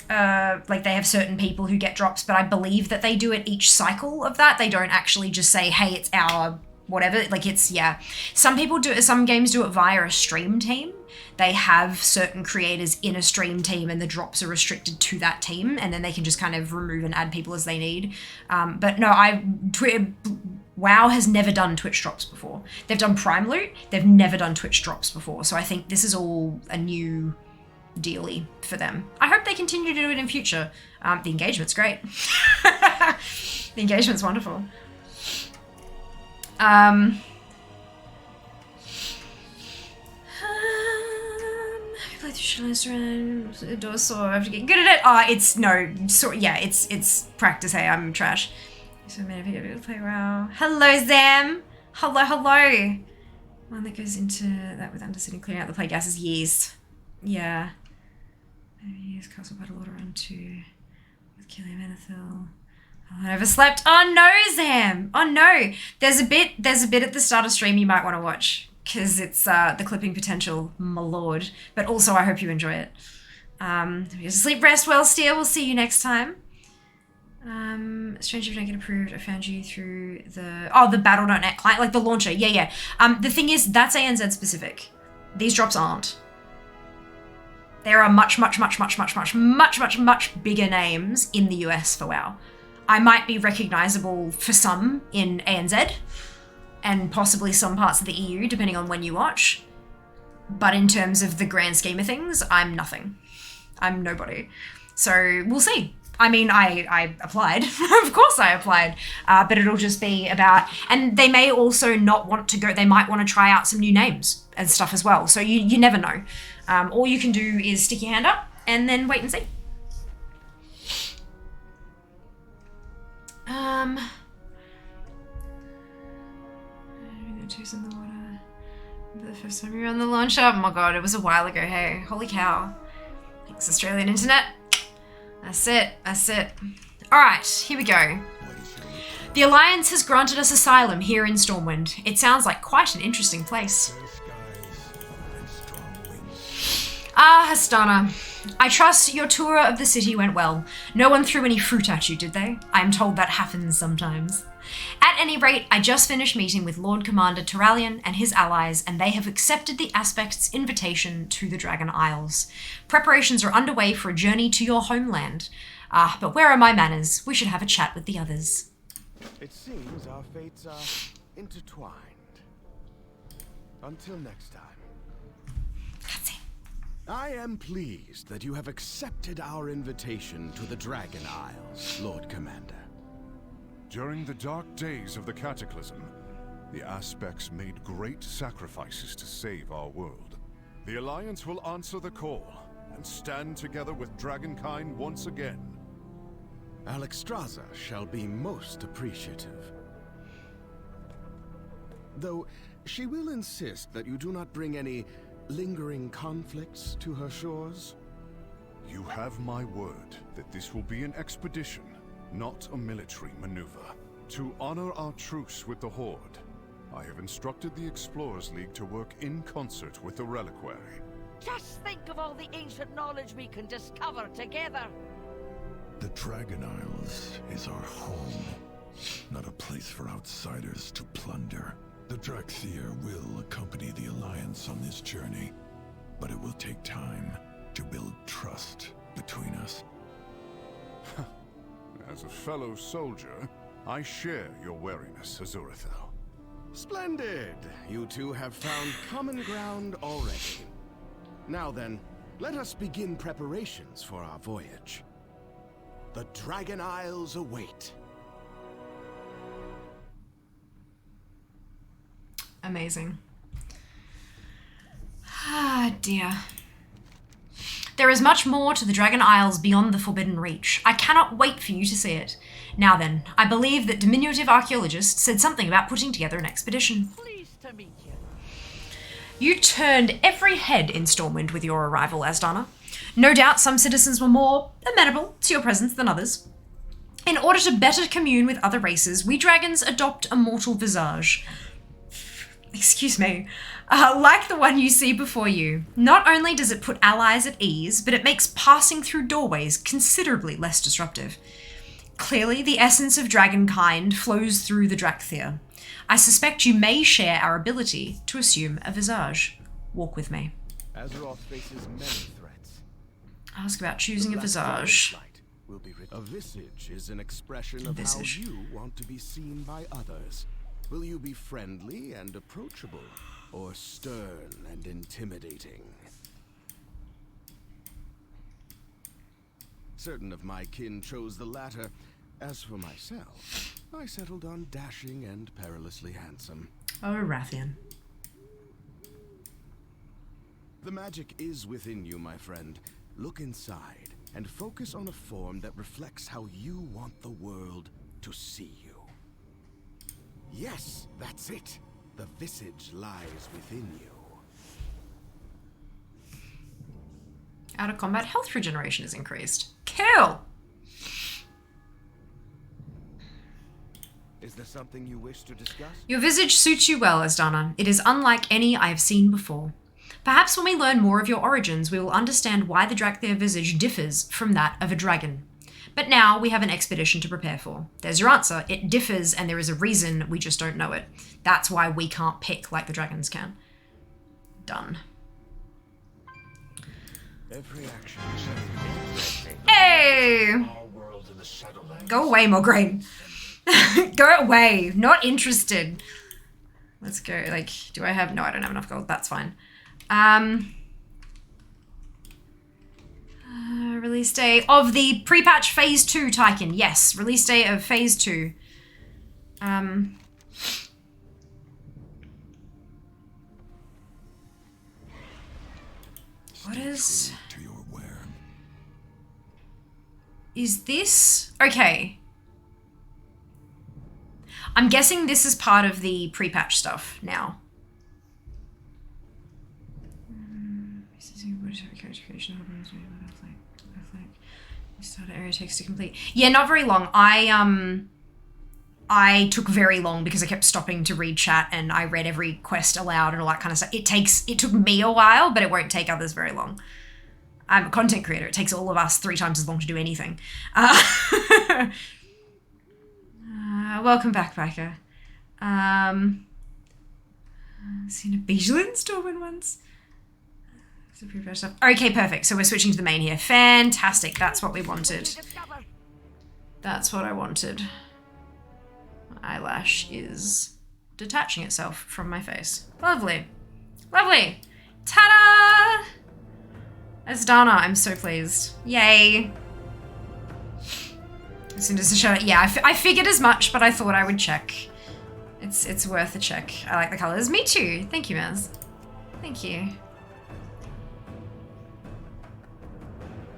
have certain people who get drops, but I believe that they do it each cycle of that. They don't actually just say, hey, it's our whatever. Like, it's, yeah. Some games do it via a stream team. They have certain creators in a stream team and the drops are restricted to that team, and then they can just kind of remove and add people as they need. But no, WoW has never done Twitch drops before. They've done Prime Loot, they've never done Twitch drops before. So I think this is all a new dealie for them. I hope they continue to do it in future. The engagement's great. The engagement's wonderful. I have to get good at it. It's practice. Hey, I'm trash. So many people to play WoW. Hello, Zam. Hello. One that goes into that with Undercity clearing out the plague gas is years. Yeah. Use Castle Battle Order on 2 with Killian Manethil. I overslept. Oh no, Zam. Oh no. There's a bit at the start of stream you might want to watch, because it's the clipping potential, my lord. But also, I hope you enjoy it. Sleep, rest well, Steer. We'll see you next time. Strange if you don't get approved. I found you through the Battle.net client, like the launcher. Yeah. The thing is, that's ANZ specific. These drops aren't. There are much bigger names in the US for WoW. I might be recognizable for some in ANZ, and possibly some parts of the EU, depending on when you watch. But in terms of the grand scheme of things, I'm nothing. I'm nobody. So we'll see. I mean, I applied. Of course I applied. But it'll just be about... And they may also not want to go... They might want to try out some new names and stuff as well. So you never know. All you can do is stick your hand up and then wait and see. Two's in the water. The first time we were on the launch up. Oh my god, it was a while ago. Hey, holy cow. Thanks, Australian internet. That's it. Alright, here we go. The Alliance has granted us asylum here in Stormwind. It sounds like quite an interesting place. Ah, Hastana. I trust your tour of the city went well. No one threw any fruit at you, did they? I am told that happens sometimes. At any rate, I just finished meeting with Lord Commander Turalian and his allies, and they have accepted the Aspect's invitation to the Dragon Isles. Preparations are underway for a journey to your homeland. But where are my manners? We should have a chat with the others. It seems our fates are intertwined. Until next time. I am pleased that you have accepted our invitation to the Dragon Isles, Lord Commander. During the dark days of the Cataclysm, the Aspects made great sacrifices to save our world. The Alliance will answer the call and stand together with Dragonkind once again. Alexstrasza shall be most appreciative. Though she will insist that you do not bring any lingering conflicts to her shores. You have my word that this will be an expedition, not a military maneuver. To honor our truce with the Horde, I have instructed the Explorers League to work in concert with the Reliquary. Just think of all the ancient knowledge we can discover together. The Dragon Isles is our home, not a place for outsiders to plunder. The Dracthyr will accompany the Alliance on this journey, but it will take time to build trust between us. As a fellow soldier, I share your wariness, Azurathel. Splendid! You two have found common ground already. Now then, let us begin preparations for our voyage. The Dragon Isles await. Amazing. Ah, dear. There is much more to the Dragon Isles beyond the Forbidden Reach. I cannot wait for you to see it. Now then, I believe that diminutive archaeologist said something about putting together an expedition. Pleased to meet you. You turned every head in Stormwind with your arrival, Asdana. No doubt some citizens were more amenable to your presence than others. In order to better commune with other races, we dragons adopt a mortal visage. Excuse me, like the one you see before you. Not only does it put allies at ease, but it makes passing through doorways considerably less disruptive. Clearly, the essence of dragonkind flows through the Dracthyr. I suspect you may share our ability to assume a visage. Walk with me. Azeroth faces many threats. Ask about choosing a visage. A visage is an expression of how you want to be seen by others. Will you be friendly and approachable, or stern and intimidating? Certain of my kin chose the latter. As for myself, I settled on dashing and perilously handsome. Oh, Rathian. The magic is within you, my friend. Look inside and focus on a form that reflects how you want the world to see you. Yes, that's it. The visage lies within you. Out of combat health regeneration is increased. Kill! Is there something you wish to discuss? Your visage suits you well, Asdana. It is unlike any I have seen before. Perhaps when we learn more of your origins, we will understand why the Dracthyr visage differs from that of a dragon. But now we have an expedition to prepare for. There's your answer. It differs, and there is a reason, we just don't know it. That's why we can't pick like the dragons can. Done. Every action. Hey! Go away, Mograine. Go away. Not interested. Let's go. Like, do I have... No, I don't have enough gold. That's fine. Release day of the Prepatch Phase 2 Tycoon. Yes, release day of Phase 2. What is... Is this... Okay. I'm guessing this is part of the Prepatch stuff now. Start area takes to complete. Yeah, not very long. I took very long because I kept stopping to read chat and I read every quest aloud and all that kind of stuff. It took me a while, but it won't take others very long. I'm a content creator. It takes all of us 3 times as long to do anything. Welcome back, Becca. Seen a Beijlin Stormwind once. Okay, perfect. So we're switching to the main here. Fantastic. That's what we wanted. That's what I wanted. My eyelash is detaching itself from my face. Lovely. Lovely. Ta-da! As Dana, I'm so pleased. Yay. As soon as the show, yeah, I figured as much, but I thought I would check. It's worth a check. I like the colors. Me too. Thank you, Maz. Thank you.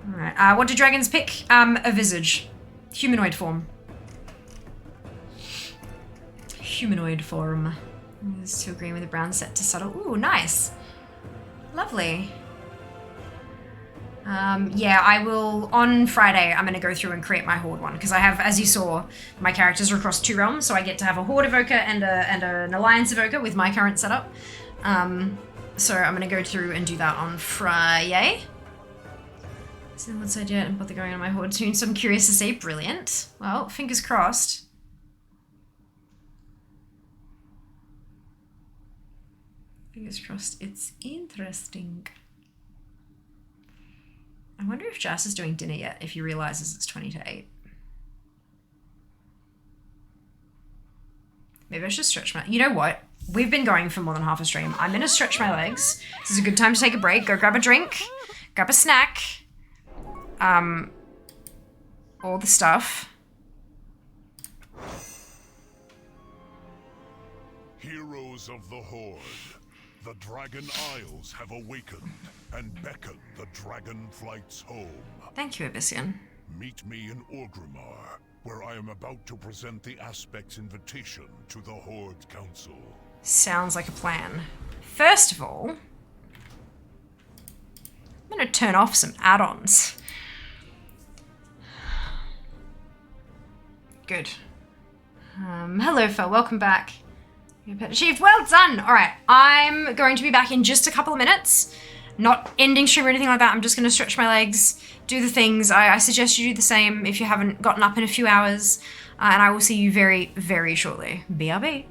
All right. What do dragons pick? A visage, humanoid form. Humanoid form. Still green with a brown set to subtle. Ooh, nice. Lovely. Yeah, I will, on Friday, I'm going to go through and create my Horde one, because I have, as you saw, my characters are across 2 realms, so I get to have a Horde Evoker and an Alliance Evoker with my current setup. So I'm going to go through and do that on Friday. So what's idea and what they're going on my Horde soon, so I'm curious to see. Brilliant. Well, fingers crossed. Fingers crossed it's interesting. I wonder if Jas is doing dinner yet, if he realizes it's 20 to 8. Maybe I should stretch my... You know what? We've been going for more than half a stream. I'm going to stretch my legs. This is a good time to take a break. Go grab a drink. Grab a snack. All the stuff. Heroes of the Horde. The Dragon Isles have awakened and beckon the dragon flights home. Thank you, Abyssian. Meet me in Orgrimmar, where I am about to present the Aspect's invitation to the Horde Council. Sounds like a plan. First of all, I'm going to turn off some add-ons. Good. Hello, Phil. Welcome back. Pet achieved. Well done. All right. I'm going to be back in just a couple of minutes. Not ending stream or anything like that. I'm just going to stretch my legs, do the things. I suggest you do the same if you haven't gotten up in a few hours. And I will see you very, very shortly. BRB.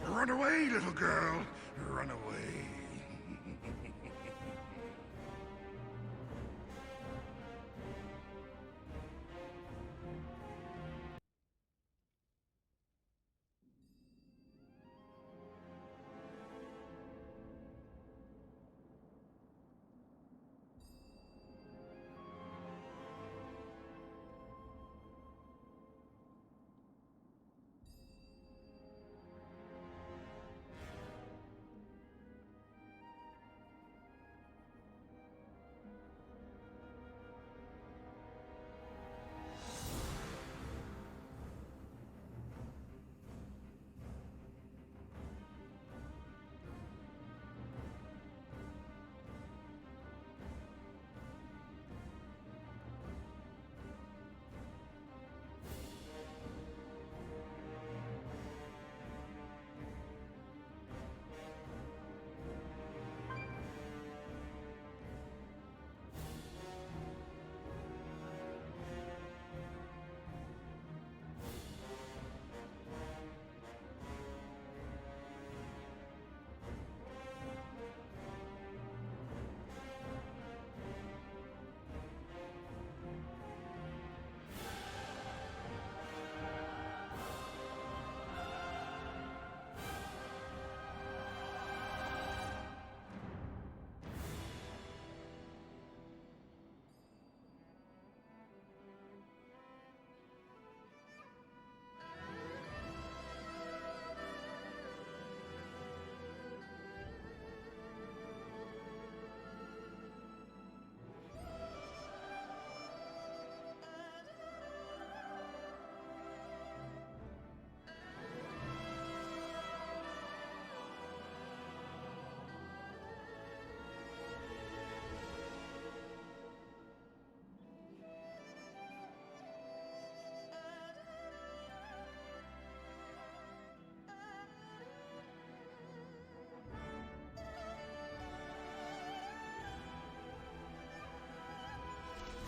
Run away, little girl. Run away.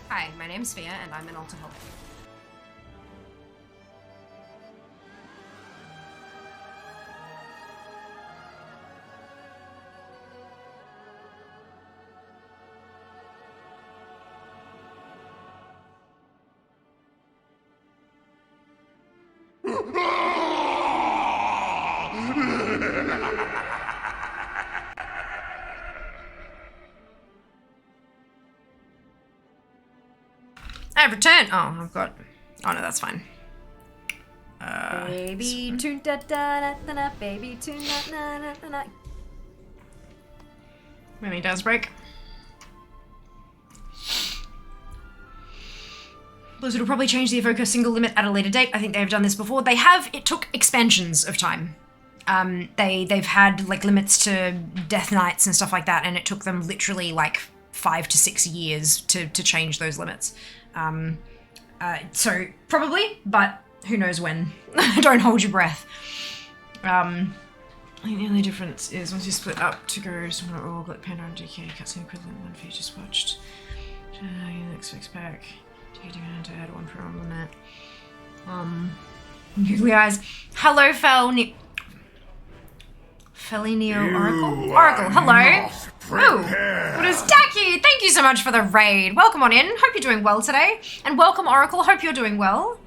Hi, my name's Fia, and I'm an alcoholic. I've returned. Oh, I've got. Oh no, that's fine. Baby tune da da da da da, baby tune da da da da da. Mini does break. Blizzard will probably change the Evoker single limit at a later date. I think they've done this before. They have. It took expansions of time. They've had like limits to Death Knights and stuff like that, and it took them literally like 5 to 6 years to change those limits. So probably, but who knows when. Don't hold your breath. I think the only difference is once you split up to go somewhere all got Panda and DK cutscene equivalent one feature just watched. Next fix back. Taking to add one per limit. Googly eyes. Hello, Felinio Oracle? Oracle, hello. Ooh, what is Dacky? Thank you so much for the raid. Welcome on in. Hope you're doing well today. And welcome, Oracle. Hope you're doing well.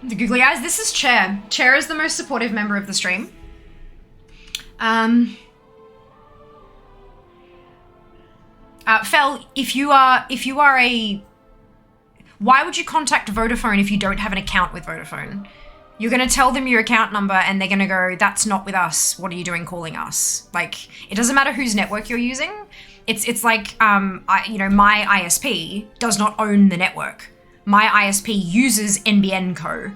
The Googly eyes. This is Chair. Chair is the most supportive member of the stream. Fel, if you are a... Why would you contact Vodafone if you don't have an account with Vodafone? You're going to tell them your account number and they're going to go, that's not with us. What are you doing calling us? Like, it doesn't matter whose network you're using. It's like, my ISP does not own the network. My ISP uses NBN Co.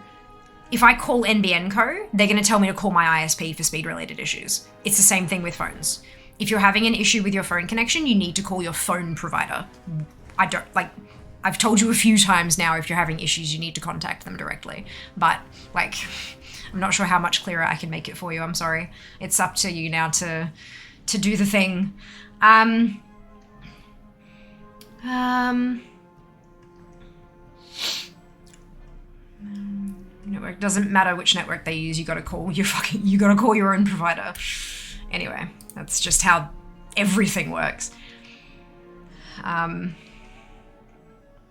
If I call NBN Co, they're going to tell me to call my ISP for speed-related issues. It's the same thing with phones. If you're having an issue with your phone connection, you need to call your phone provider. I've told you a few times now, if you're having issues, you need to contact them directly. But, like, I'm not sure how much clearer I can make it for you. I'm sorry. It's up to you now to do the thing. Network doesn't matter which network they use. You gotta call your own provider. Anyway, that's just how everything works.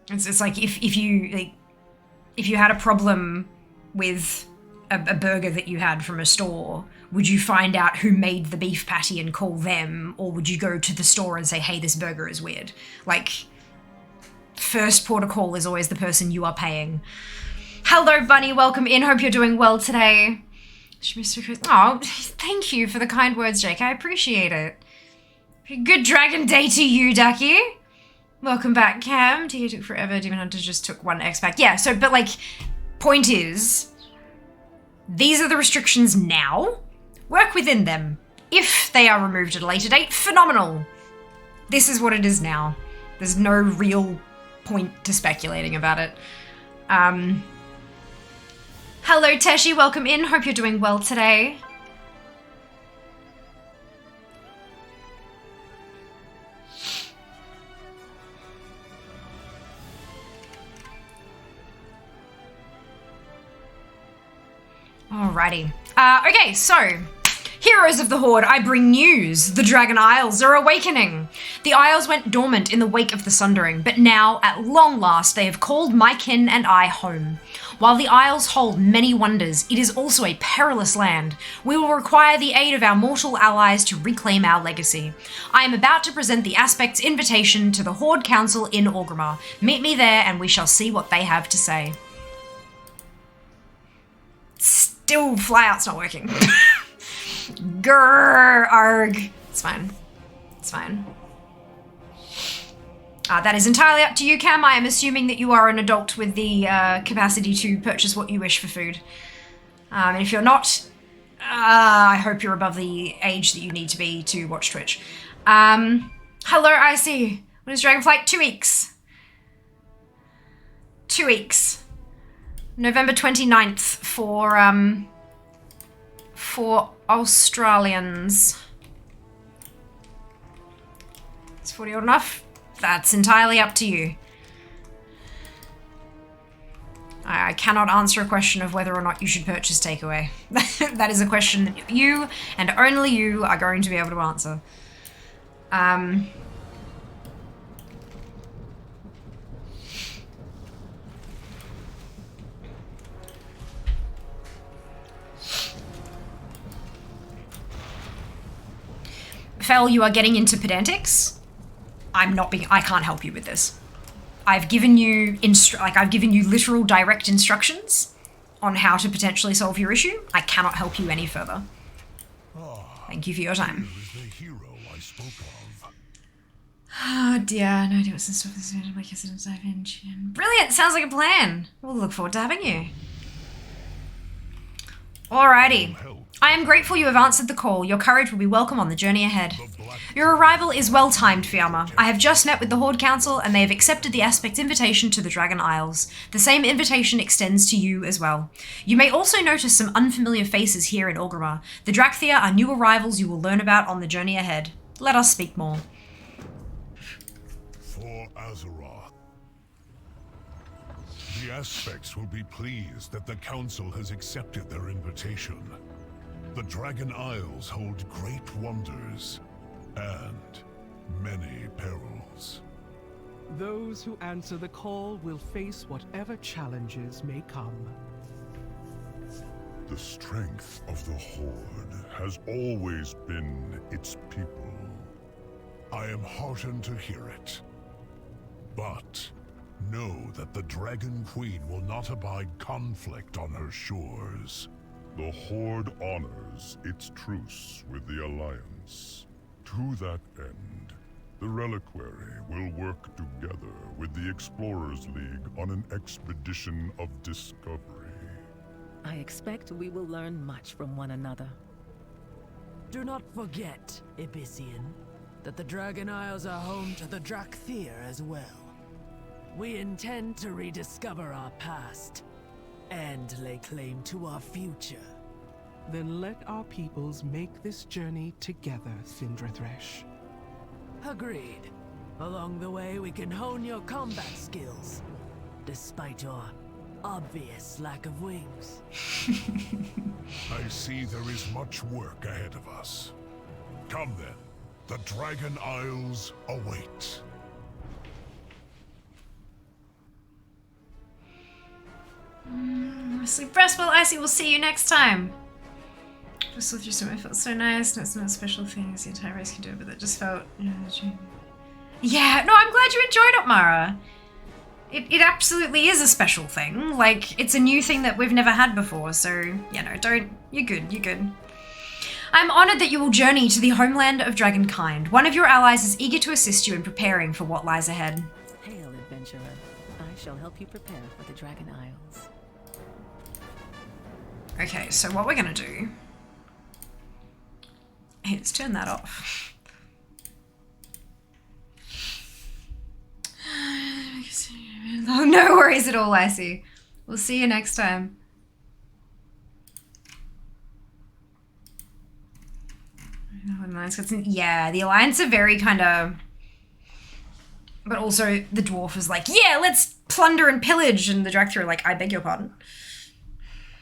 It's like if you had a problem with a burger that you had from a store, would you find out who made the beef patty and call them, or would you go to the store and say, hey, this burger is weird? Like, first port of call is always the person you are paying. Hello, Bunny, welcome in. Hope you're doing well today. Oh, thank you for the kind words, Jake. I appreciate it. Good Dragon Day to you, Ducky. Welcome back, Cam. TK took forever. Demon Hunter just took 1 X pack. Yeah, so, but like, point is, these are the restrictions now. Work within them. If they are removed at a later date, phenomenal. This is what it is now. There's no real point to speculating about it. Hello, Teshi. Welcome in. Hope you're doing well today. Alrighty. Okay, so, heroes of the Horde, I bring news. The Dragon Isles are awakening. The Isles went dormant in the wake of the Sundering, but now, at long last, they have called my kin and I home. While the Isles hold many wonders, it is also a perilous land. We will require the aid of our mortal allies to reclaim our legacy. I am about to present the Aspect's invitation to the Horde Council in Orgrimmar. Meet me there and we shall see what they have to say. Still, flyout's not working. Grrr, arg. It's fine. It's fine. That is entirely up to you, Cam. I am assuming that you are an adult with the capacity to purchase what you wish for food. And if you're not, I hope you're above the age that you need to be to watch Twitch. Hello, IC. When is Dragonflight? 2 weeks. 2 weeks. November 29th for Australians. Is 40 old enough? That's entirely up to you. I cannot answer a question of whether or not you should purchase takeaway. That is a question that you, and only you, are going to be able to answer. Fel, you are getting into pedantics. I can't help you with this. I've given you I've given you literal direct instructions on how to potentially solve your issue. I cannot help you any further. Thank you for your time. The hero I spoke of. Oh dear, no idea what's in store for this video. I guess I didn't dive in. Brilliant, sounds like a plan. We'll look forward to having you. Alrighty. I am grateful you have answered the call. Your courage will be welcome on the journey ahead. Your arrival is well timed, Fiamma. I have just met with the Horde Council and they have accepted the Aspect's invitation to the Dragon Isles. The same invitation extends to you as well. You may also notice some unfamiliar faces here in Orgrimmar. The Dracthyr are new arrivals you will learn about on the journey ahead. Let us speak more. For Azeroth. The Aspects will be pleased that the Council has accepted their invitation. The Dragon Isles hold great wonders and many perils. Those who answer the call will face whatever challenges may come. The strength of the Horde has always been its people. I am heartened to hear it. But know that the Dragon Queen will not abide conflict on her shores. The Horde honors its truce with the Alliance. To that end, the Reliquary will work together with the Explorers League on an expedition of discovery. I expect we will learn much from one another. Do not forget, Abyssian, that the Dragon Isles are home to the Dracthyr as well. We intend to rediscover our past and lay claim to our future. Then let our peoples make this journey together, Cindrathresh. Agreed. Along the way, we can hone your combat skills, despite your obvious lack of wings. I see there is much work ahead of us. Come then, the Dragon Isles await. Sleep rest well, Icy. We'll see you next time. Just with your stomach felt so nice. No, it's not special things the entire race can do, but that just felt. Yeah, no, I'm glad you enjoyed it, Mara. It absolutely is a special thing. Like, it's a new thing that we've never had before, so, you know, you're good. I'm honored that you will journey to the homeland of Dragonkind. One of your allies is eager to assist you in preparing for what lies ahead. Hail, adventurer. I shall help you prepare for the Dragon Isles. Okay, so what we're gonna do is turn that off. Oh, no worries at all, Icy. We'll see you next time. Yeah, the Alliance are very kind of... But also the dwarf is like, yeah, let's plunder and pillage, and the Dracthyr are like, I beg your pardon.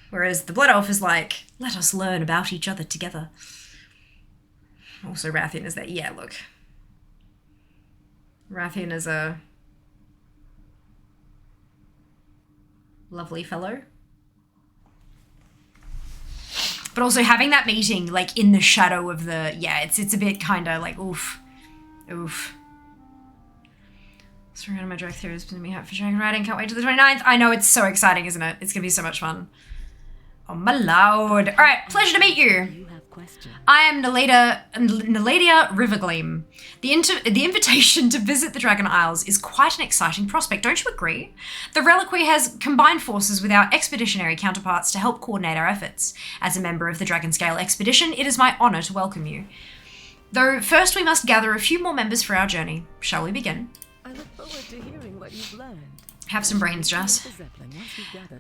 Whereas the Blood Elf is like, let us learn about each other together. Also Rathian is that, yeah, look. Rathian is a lovely fellow. But also having that meeting, like, in the shadow of the... Yeah, it's a bit kind of like, oof. Oof. Surrounding my Dracthyr has been me out for dragon riding. Can't wait till the 29th. I know, it's so exciting, isn't it? It's going to be so much fun. Oh, my lord. All right, pleasure to meet you. I am Neladia Rivergleam. The invitation to visit the Dragon Isles is quite an exciting prospect, don't you agree? The Reliquary has combined forces with our expeditionary counterparts to help coordinate our efforts. As a member of the Dragonscale expedition, it is my honour to welcome you. Though first we must gather a few more members for our journey. Shall we begin? I look forward to hearing what you've learned. Have some brains, Jess.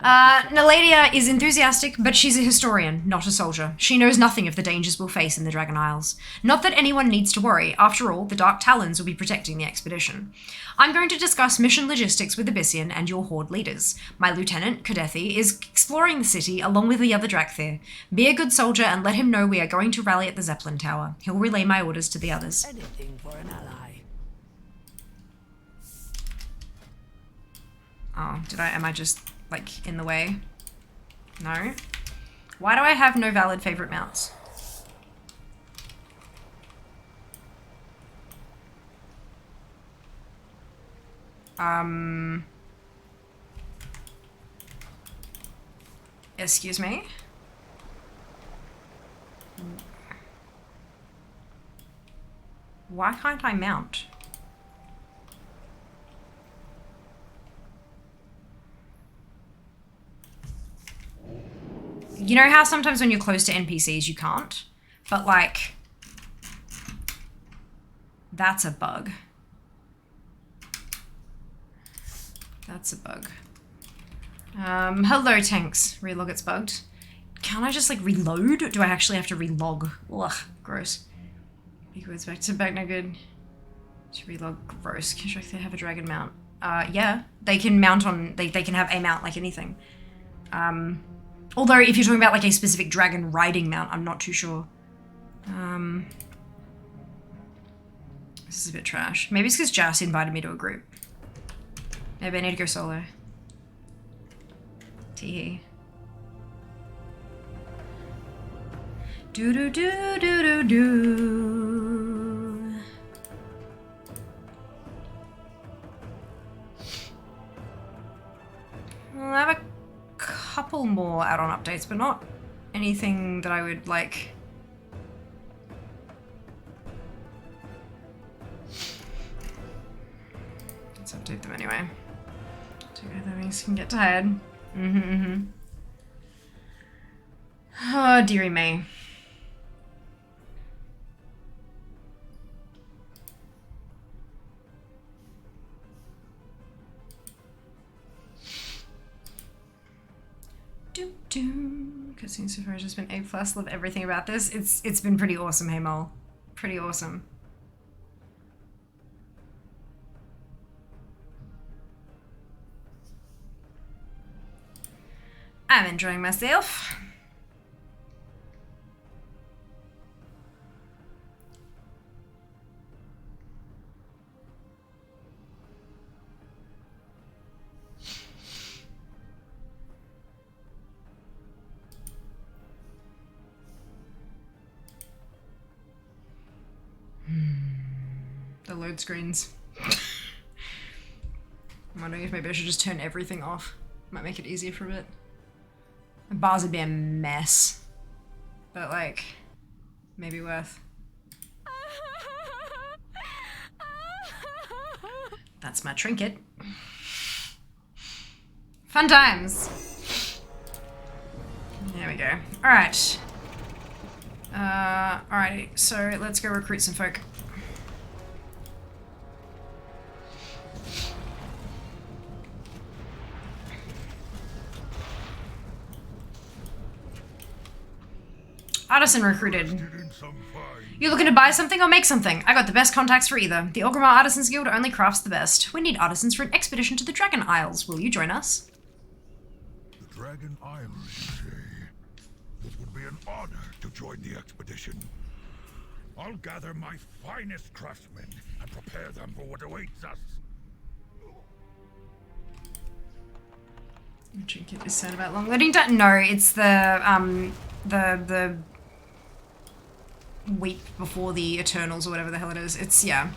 Naladia is enthusiastic, but she's a historian, not a soldier. She knows nothing of the dangers we'll face in the Dragon Isles. Not that anyone needs to worry. After all, the Dark Talons will be protecting the expedition. I'm going to discuss mission logistics with Abyssian and your Horde leaders. My lieutenant, Chatty, is exploring the city along with the other Dracthyr. Be a good soldier and let him know we are going to rally at the Zeppelin Tower. He'll relay my orders to the others. Anything for an ally. Oh, am I just, like, in the way? No? Why do I have no valid favorite mounts? Excuse me? Why can't I mount? You know how sometimes when you're close to NPCs you can't? But like, that's a bug. That's a bug. Hello tanks. Relog it's bugged. Can't I just like reload? Do I actually have to relog? Ugh, gross. He goes back no good. To relog, gross. Can they have a dragon mount? Yeah. They can mount on, they can have a mount like anything. Although if you're talking about like a specific dragon riding mount, I'm not too sure. This is a bit trash. Maybe it's because Jas invited me to a group. Maybe I need to go solo. Teehee. Do do do do do do. I'll have a couple more add-on updates, but not anything that I would like. Let's update them anyway. Together things can get tired. Oh, dearie me. Cutscene so far has just been A+. Love everything about this. It's been pretty awesome, hey Mole. Pretty awesome. I'm enjoying myself. The load screens. I'm wondering if maybe I should just turn everything off. Might make it easier for a bit. My bars would be a mess. But like, maybe worth. That's my trinket. Fun times. There we go. Alright. Alrighty, so let's go recruit some folk. Artisan recruited. You looking to buy something or make something? I got the best contacts for either. The Orgrimmar Artisans Guild only crafts the best. We need artisans for an expedition to the Dragon Isles. Will you join us? The Dragon Isles, you say? It would be an honor to join the expedition. I'll gather my finest craftsmen and prepare them for what awaits us. Trinket is sad about long loading time. No, it's the week before the Eternals or whatever the hell it is. It's, yeah.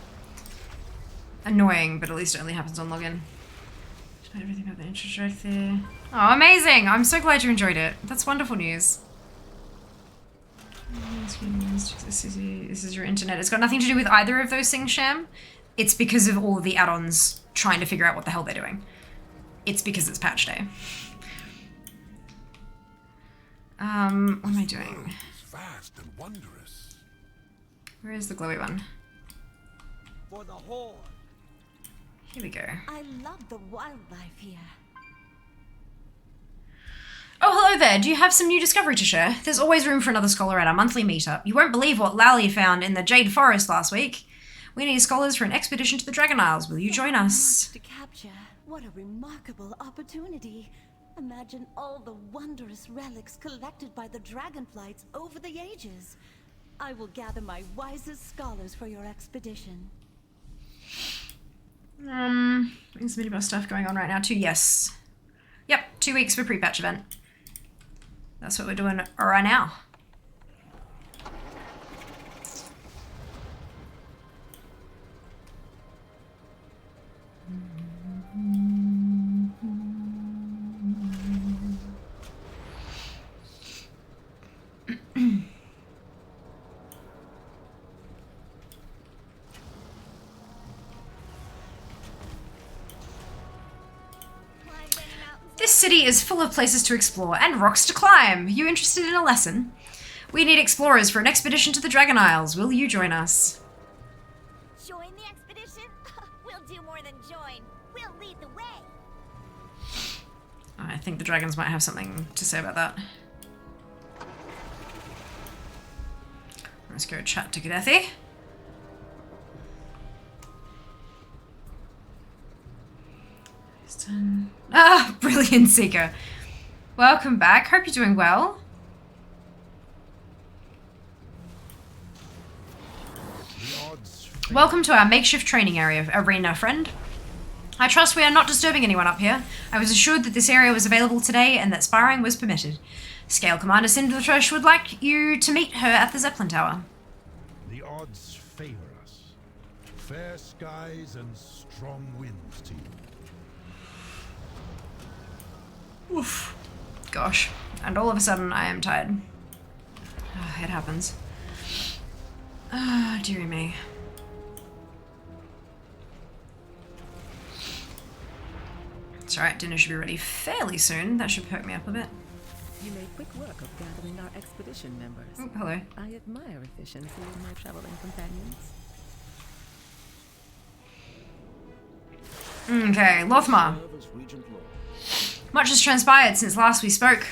Annoying, but at least it only happens on login. Everything about the intro right there. Oh, amazing! I'm so glad you enjoyed it. That's wonderful news. This is your internet. It's got nothing to do with either of those things, Sham. It's because of all of the add-ons trying to figure out what the hell they're doing. It's because it's patch day. What am I doing? Vast and wondrous. Where is the glowy one? For the Horde. Here we go. I love the wildlife here. Oh, hello there. Do you have some new discovery to share? There's always room for another scholar at our monthly meetup. You won't believe what Lally found in the Jade Forest last week. We need scholars for an expedition to the Dragon Isles. Will you join us? To capture. What a remarkable opportunity. Imagine all the wondrous relics collected by the dragonflights over the ages. I will gather my wisest scholars for your expedition. There's some minibus stuff going on right now too. Yes. Yep, 2 weeks for Prepatch event. That's what we're doing right now. This city is full of places to explore and rocks to climb. You interested in a lesson? We need explorers for an expedition to the Dragon Isles. Will you join us? Join the expedition? We'll do more than join. We'll lead the way. I think the dragons might have something to say about that. Let's go chat to Chatty. Ah, brilliant, Seeker. Welcome back. Hope you're doing well. Welcome to our makeshift training arena, friend. I trust we are not disturbing anyone up here. I was assured that this area was available today and that sparring was permitted. Scale Commander Cinderthresh would like you to meet her at the Zeppelin Tower. The odds favor us. Fair skies and strong winds to you. Oof. Gosh. And all of a sudden I am tired. Oh, it happens. Ah, dearie me. It's alright, dinner should be ready fairly soon. That should perk me up a bit. You made quick work of gathering our expedition members. Oh, hello. I admire efficiency in my traveling companions. Okay, Lothmar. Much has transpired since last we spoke.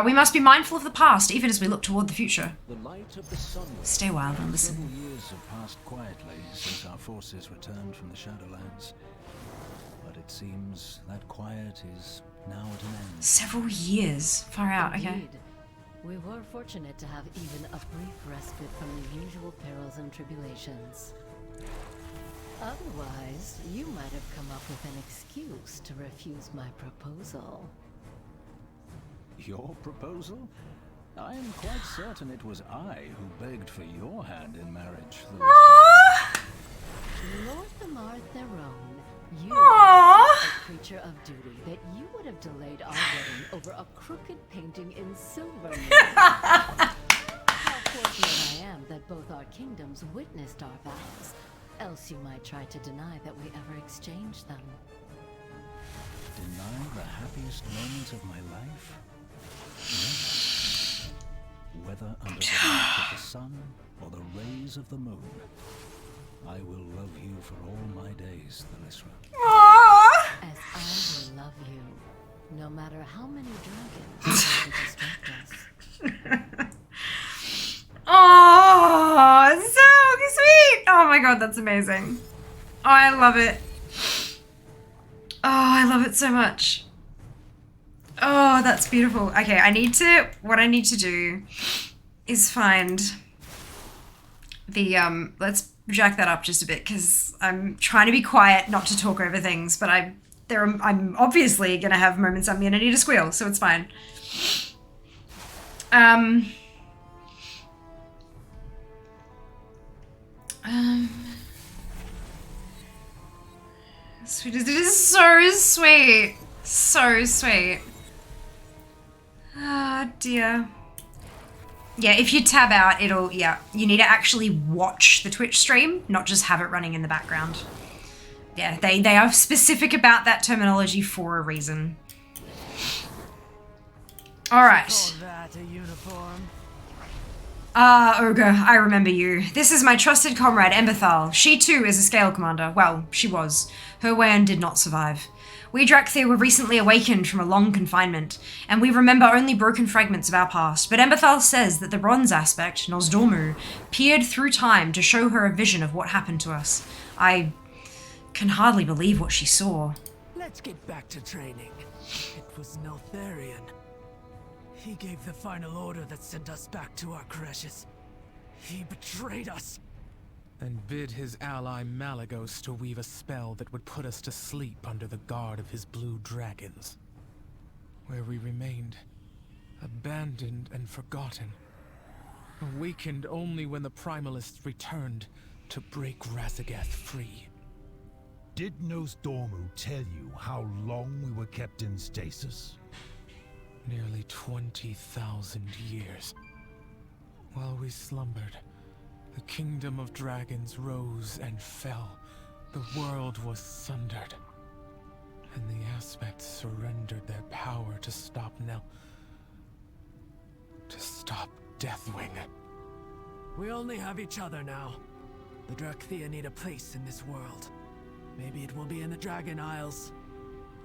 We must be mindful of the past, even as we look toward the future. The light of the sun. Stay wild and listen. Several years have passed quietly since our forces returned from the Shadowlands. But it seems that quiet is now at an end. Several years? Far out, okay. Indeed. We were fortunate to have even a brief respite from the usual perils and tribulations. Otherwise, you might have come up with an excuse to refuse my proposal. Your proposal? I am quite certain it was I who begged for your hand in marriage. Lord Thamar Theron, you Aww. are a creature of duty that you would have delayed our wedding over a crooked painting in silver. How fortunate I am that both our kingdoms witnessed our vows, else you might try to deny that we ever exchanged them. Deny the happiest moment of my life? Never. Whether under the light of the sun or the rays of the moon, I will love you for all my days, Thalyssra. As I will love you, no matter how many dragons can distract us. Oh, so sweet! Oh my god, that's amazing. Oh, I love it. Oh, I love it so much. Oh, that's beautiful. Okay, what I need to do is find the, let's jack that up just a bit because I'm trying to be quiet, not to talk over things, but I'm obviously going to have moments I'm going to need to squeal, so it's fine. Sweet. It is so sweet. So sweet. Ah, dear. Yeah, if you tab out, you need to actually watch the Twitch stream, not just have it running in the background. Yeah, they are specific about that terminology for a reason. Alright. Ah, Ogre, I remember you. This is my trusted comrade, Emberthal. She too is a Scale Commander. Well, she was. Her Wayan did not survive. We Dracthyr were recently awakened from a long confinement, and we remember only broken fragments of our past, but Emberthal says that the bronze aspect, Nosdormu, peered through time to show her a vision of what happened to us. I can hardly believe what she saw. Let's get back to training. It was Neltharion. He gave the final order that sent us back to our crashes. He betrayed us. And bid his ally Malagos to weave a spell that would put us to sleep under the guard of his blue dragons. Where we remained, abandoned and forgotten. Awakened only when the Primalists returned to break Razagath free. Did Nosdormu tell you how long we were kept in stasis? Nearly 20,000 years. While we slumbered, the kingdom of dragons rose and fell. The world was sundered. And the aspects surrendered their power to stop Deathwing. We only have each other now. The Dracthyr need a place in this world. Maybe it will be in the Dragon Isles.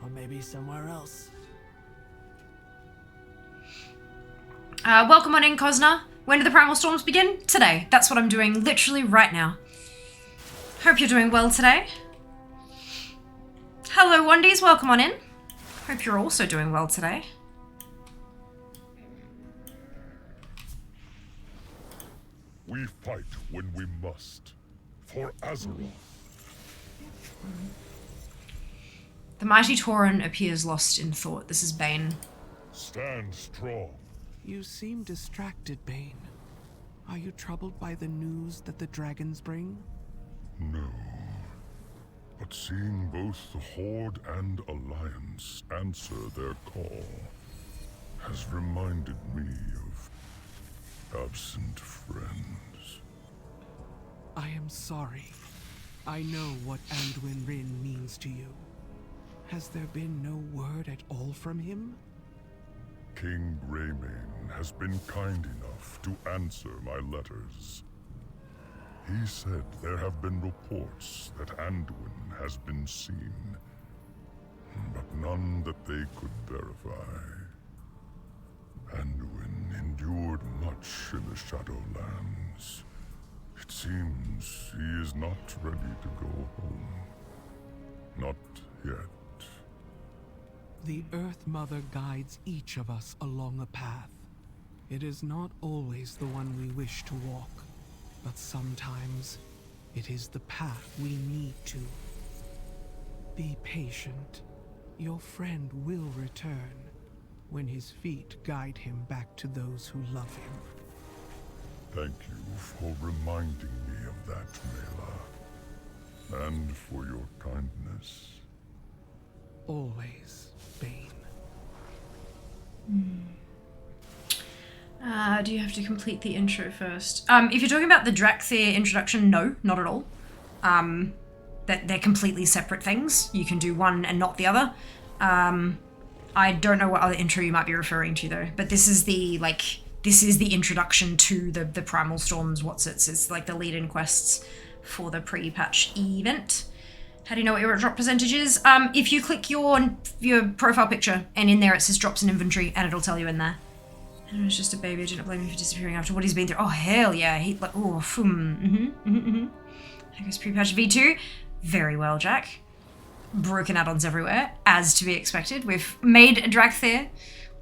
Or maybe somewhere else. Welcome on in, Cosna. When do the Primal Storms begin? Today. That's what I'm doing literally right now. Hope you're doing well today. Hello, Wondies. Welcome on in. Hope you're also doing well today. We fight when we must. For Azeroth. The mighty Tauren appears lost in thought. This is Bane. Stand strong. You seem distracted, Bane. Are you troubled by the news that the dragons bring? No. But seeing both the Horde and Alliance answer their call has reminded me of absent friends. I am sorry. I know what Anduin Rin means to you. Has there been no word at all from him? King Greymane has been kind enough to answer my letters. He said there have been reports that Anduin has been seen, but none that they could verify. Anduin endured much in the Shadowlands. It seems he is not ready to go home. Not yet. The Earth Mother guides each of us along a path. It is not always the one we wish to walk, but sometimes it is the path we need to. Be patient. Your friend will return when his feet guide him back to those who love him. Thank you for reminding me of that, Mela. And for your kindness. Always, Bane. Do you have to complete the intro first? If you're talking about the Dracthyr introduction, no, not at all. That they're completely separate things. You can do one and not the other. I don't know what other intro you might be referring to though, but this is the introduction to the Primal Storms. It's like the lead-in quests for the pre-patch event. How do you know what your drop percentage is? If you click your profile picture and in there it says drops in inventory and it'll tell you in there. And it was just a baby. I didn't blame him for disappearing after what he's been through. Oh hell yeah! He like I guess pre-patch V2. Very well, Jack. Broken add-ons everywhere, as to be expected. We've made a Dracthyr.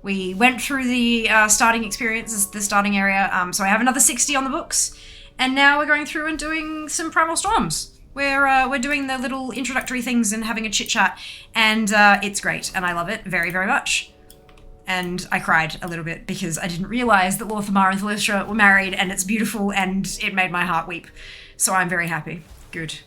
We went through the starting experience, the starting area. So I have another 60 on the books, and now we're going through and doing some Primal Storms. We're doing the little introductory things and having a chit chat, and it's great, and I love it very, very much. And I cried a little bit because I didn't realize that Lorthamar and Thalystra were married, and it's beautiful, and it made my heart weep. So I'm very happy. Good.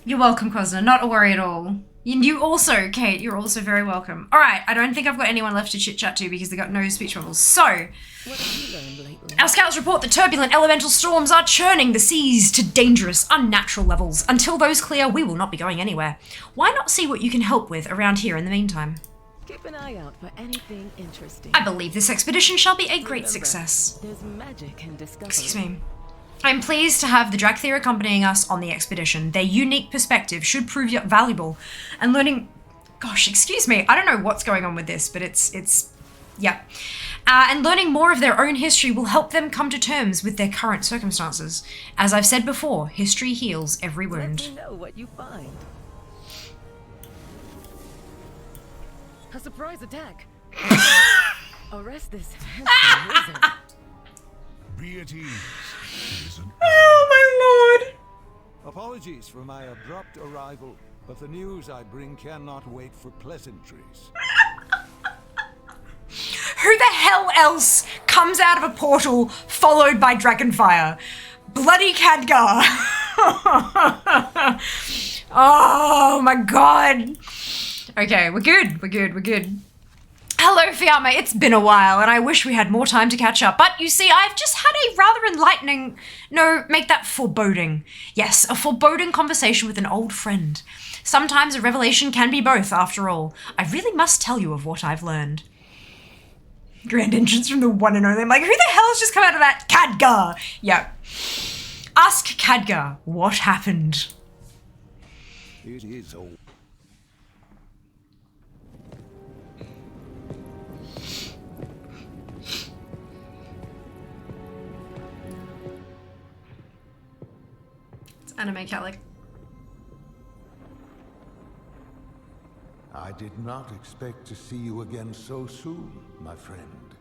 You're welcome, Cosna. Not a worry at all. You also, Kate, you're also very welcome. All right, I don't think I've got anyone left to chit-chat to because they got no speech bubbles. So, What have you learned lately? Our scouts report that turbulent elemental storms are churning the seas to dangerous, unnatural levels. Until those clear, we will not be going anywhere. Why not see what you can help with around here in the meantime? Keep an eye out for anything interesting. I believe this expedition shall be a great Remember, success. There's magic in discovery. Excuse me. I'm pleased to have the Dracthyr accompanying us on the expedition. Their unique perspective should prove valuable, and learning... Gosh, excuse me, I don't know what's going on with this, but yeah. And learning more of their own history will help them come to terms with their current circumstances. As I've said before, history heals every wound. Let me know what you find. A surprise attack. Arrest this handsome wizard. Be at ease, citizen. Oh my lord! Apologies for my abrupt arrival, but the news I bring cannot wait for pleasantries. Who the hell else comes out of a portal followed by dragonfire? Bloody Khadgar! Oh my god! Okay, we're good. Hello, Fiamma. It's been a while, and I wish we had more time to catch up. But you see, I've just had a rather enlightening... No, make that foreboding. Yes, a foreboding conversation with an old friend. Sometimes a revelation can be both, after all. I really must tell you of what I've learned. Grand entrance from the one and only. I'm like, who the hell has just come out of that? Khadgar! Yeah. Ask Khadgar what happened. It is old. Anime Calic. I did not expect to see you again so soon, my friend.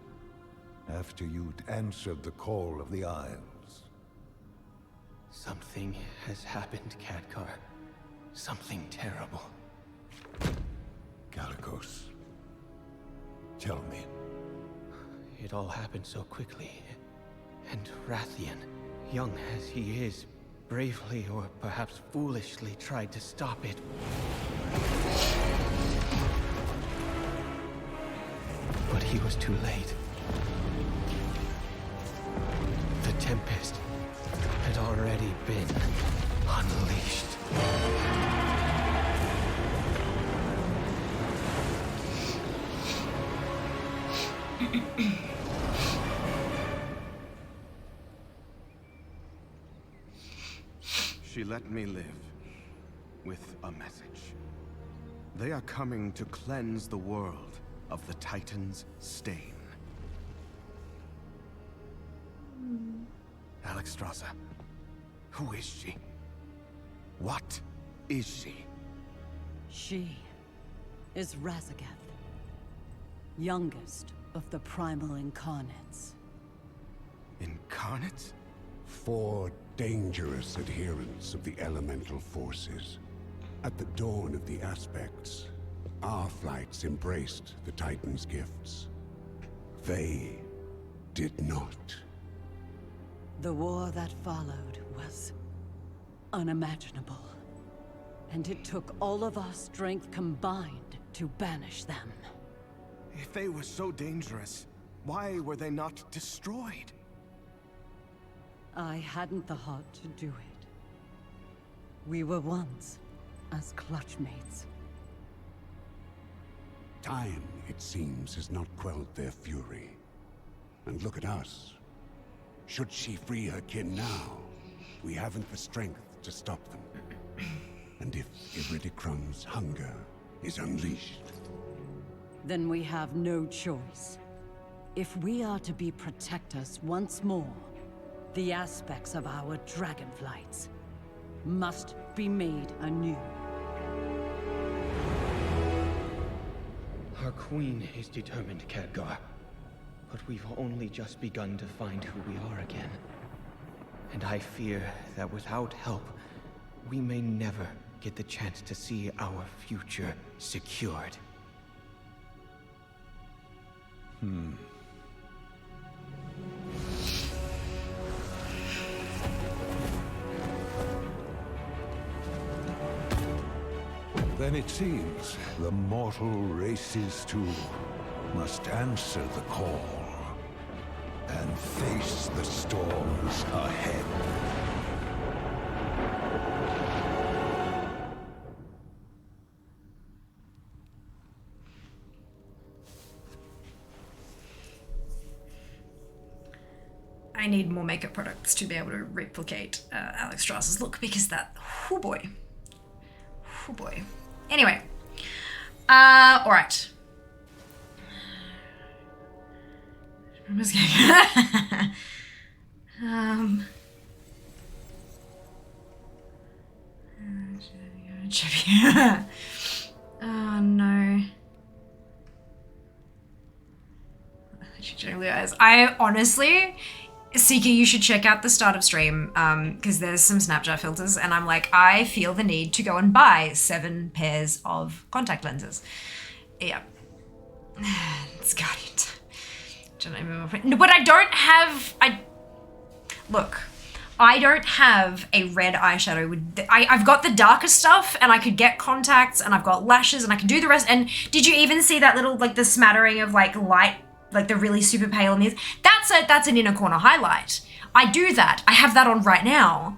After you'd answered the call of the Isles. Something has happened, Khadgar. Something terrible. Calicos, tell me. It all happened so quickly. And Rathian, young as he is, bravely or perhaps foolishly tried to stop it. But he was too late. The Tempest had already been unleashed. She let me live with a message. They are coming to cleanse the world of the Titan's stain. Alexstrasza, who is she? What is she? She is Razagath, youngest of the primal incarnates. Incarnates? 4 dangerous adherents of the elemental forces. At the dawn of the aspects, our flights embraced the Titan's gifts. They did not. The war that followed was unimaginable. And it took all of our strength combined to banish them. If they were so dangerous, why were they not destroyed? I hadn't the heart to do it. We were once as clutchmates. Time, it seems, has not quelled their fury. And look at us. Should she free her kin now, we haven't the strength to stop them. And if Iridikron's hunger is unleashed... Then we have no choice. If we are to be protectors once more, the aspects of our dragonflights must be made anew. Our queen is determined, Khadgar. But we've only just begun to find who we are again. And I fear that without help, we may never get the chance to see our future secured. Then it seems the mortal races too must answer the call and face the storms ahead. I need more makeup products to be able to replicate Alex Strauss's look because that, oh boy. Oh boy. Anyway. Alright. I'm just kidding. Oh no. I honestly, Seeker, you should check out the start of stream because there's some Snapchat filters and I'm like, I feel the need to go and buy 7 pairs of contact lenses. Yeah. It's got it. Don't even, no, but I don't have, look, I don't have a red eyeshadow. I've got the darker stuff and I could get contacts and I've got lashes and I can do the rest. And did you even see that little, like the smattering of like light, like the really super pale in these? That's an inner corner highlight. I do that. I have that on right now.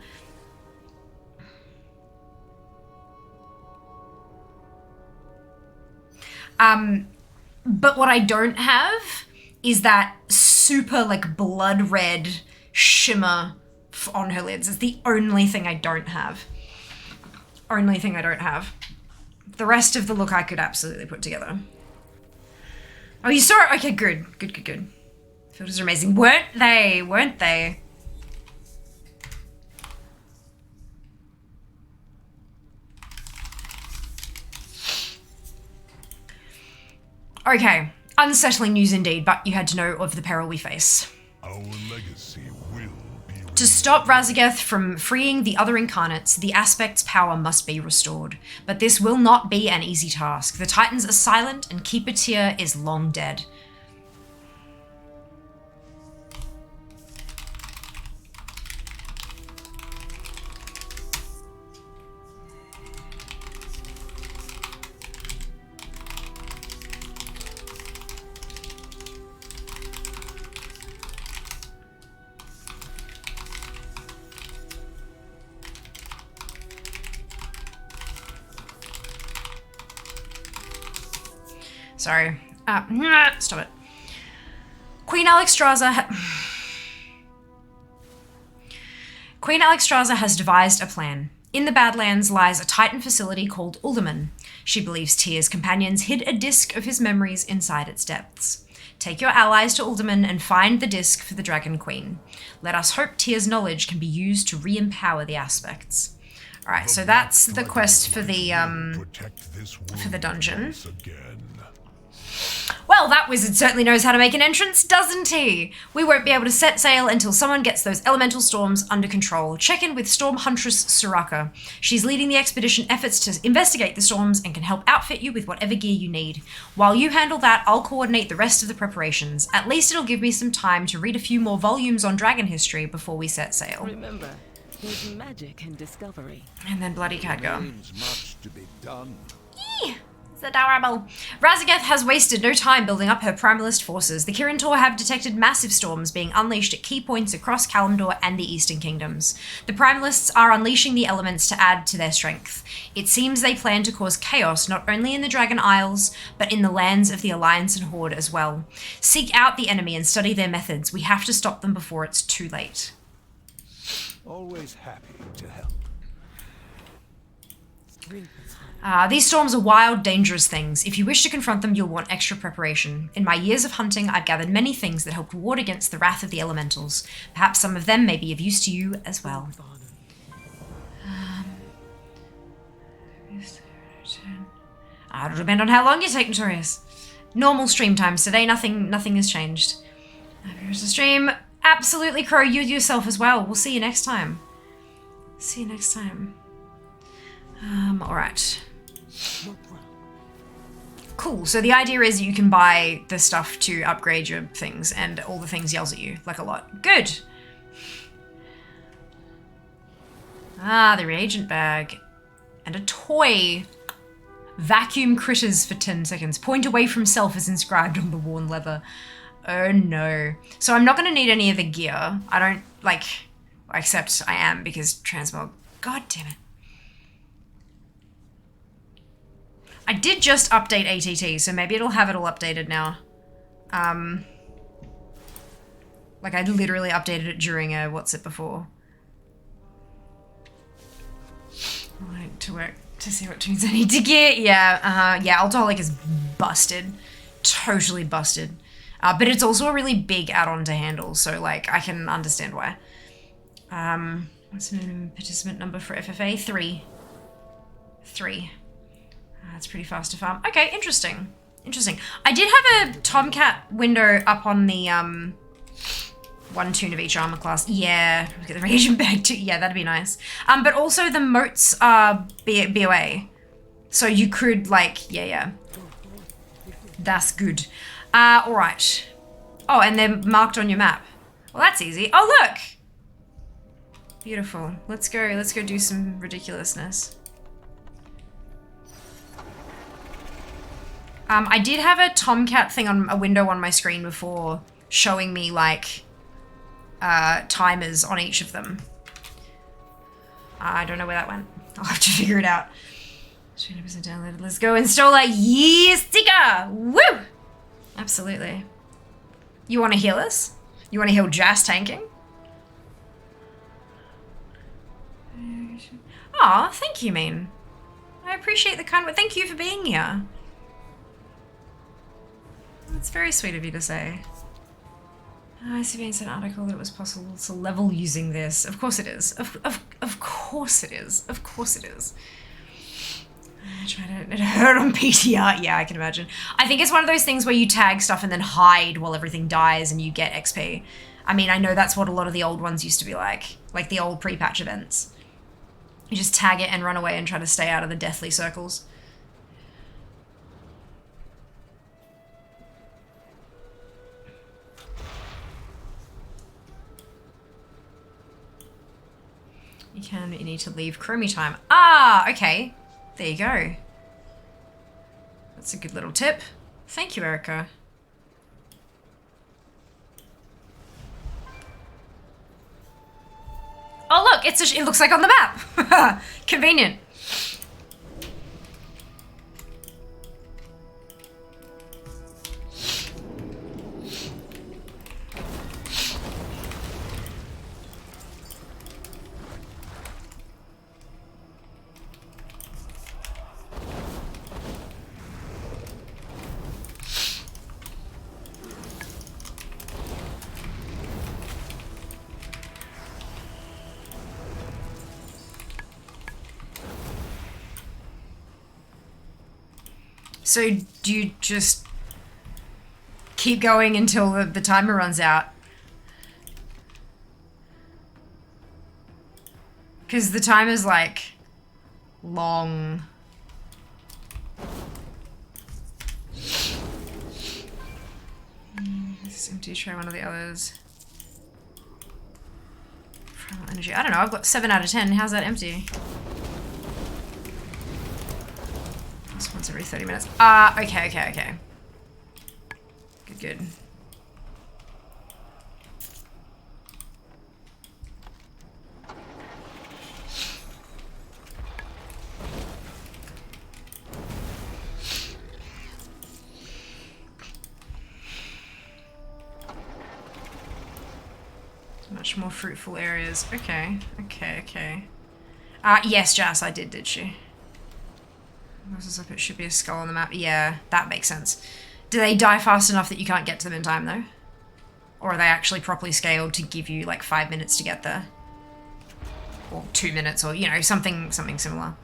But what I don't have is that super like blood red shimmer on her lids. It's the only thing I don't have. Only thing I don't have. The rest of the look I could absolutely put together. Oh, you saw it? Okay, good. Good. Filters are amazing. Weren't they? Weren't they? Okay. Unsettling news indeed, but you had to know of the peril we face. Our legacy will be... To stop Razageth from freeing the other incarnates, the Aspect's power must be restored. But this will not be an easy task. The Titans are silent and Keeper Tyr is long dead. Sorry. Stop it. Queen Alexstrasza has devised a plan. In the Badlands lies a Titan facility called Uldaman. She believes Tyr's companions hid a disc of his memories inside its depths. Take your allies to Uldaman and find the disc for the Dragon Queen. Let us hope Tyr's knowledge can be used to re-empower the Aspects. Alright, so that's the quest for the dungeon. Well, that wizard certainly knows how to make an entrance, doesn't he? We won't be able to set sail until someone gets those elemental storms under control. Check in with Storm Huntress Soraka. She's leading the expedition efforts to investigate the storms and can help outfit you with whatever gear you need. While you handle that, I'll coordinate the rest of the preparations. At least it'll give me some time to read a few more volumes on dragon history before we set sail. Remember, there's magic in discovery. And then bloody Khadgar. Much to be done. Eee! It's adorable. Razageth has wasted no time building up her Primalist forces. The Kirin-Tor have detected massive storms being unleashed at key points across Kalimdor and the Eastern Kingdoms. The Primalists are unleashing the elements to add to their strength. It seems they plan to cause chaos not only in the Dragon Isles, but in the lands of the Alliance and Horde as well. Seek out the enemy and study their methods. We have to stop them before it's too late. Always happy to help. These storms are wild, dangerous things. If you wish to confront them, you'll want extra preparation. In my years of hunting, I've gathered many things that helped ward against the wrath of the elementals. Perhaps some of them may be of use to you as well. It'll depend on how long you take, Notorious. Normal stream times today, nothing has changed. Here's the stream. Absolutely, Crow, you yourself as well. We'll see you next time. See you next time. Alright. Cool, so the idea is you can buy the stuff to upgrade your things, and all the things yells at you, like a lot. Good! The reagent bag. And a toy. Vacuum critters for 10 seconds. Point away from self is inscribed on the worn leather. Oh no. So I'm not going to need any of the gear. I don't, except I am because transmog. God damn it. I did just update ATT, so maybe it'll have it all updated now. Like, I literally updated it during a what's it before. Right, to work to see what tunes I need to get. Yeah, yeah, Alcoholic is busted. Totally busted. But it's also a really big add-on to handle, so, like, I can understand why. What's the minimum participant number for FFA? 3. 3. That's pretty fast to farm. Okay, interesting. Interesting. I did have a Tomcat window up on the, 1 tune of each armor class. Yeah, get the reagent bag too. Yeah, that'd be nice. But also the moats are BOA. So you could, like, yeah. That's good. Alright. Oh, and they're marked on your map. Well, that's easy. Oh, look! Beautiful. Let's go do some ridiculousness. I did have a Tomcat thing on a window on my screen before showing me, like, timers on each of them. I don't know where that went. I'll have to figure it out. 20% downloaded. Let's go install a year sticker! Woo! Absolutely. You want to heal us? You want to heal just tanking? Aw, thank you, Mean. I appreciate the kind word. Thank you for being here. That's very sweet of you to say. I see an article that it was possible to level using this. Of course it is. Of course it is. Of course it is. I tried it hurt on PTR. Yeah, I can imagine. I think it's one of those things where you tag stuff and then hide while everything dies and you get XP. I mean, I know that's what a lot of the old ones used to be like the old pre-patch events. You just tag it and run away and try to stay out of the deathly circles. You can, but you need to leave Chromie time. Ah, okay. There you go. That's a good little tip. Thank you, Erica. Oh look, it looks like on the map. Convenient. So do you just keep going until the timer runs out? Because the timer's like long. This is empty. Try one of the others. Primal energy. I don't know. I've got 7 out of 10. How's that empty? Once every 30 minutes. Okay. Good. Much more fruitful areas. Okay. Yes, Jas, I did she? It should be a skull on the map. Yeah, that makes sense. Do they die fast enough that you can't get to them in time, though? Or are they actually properly scaled to give you, like, 5 minutes to get there? Or 2 minutes, or, you know, something similar.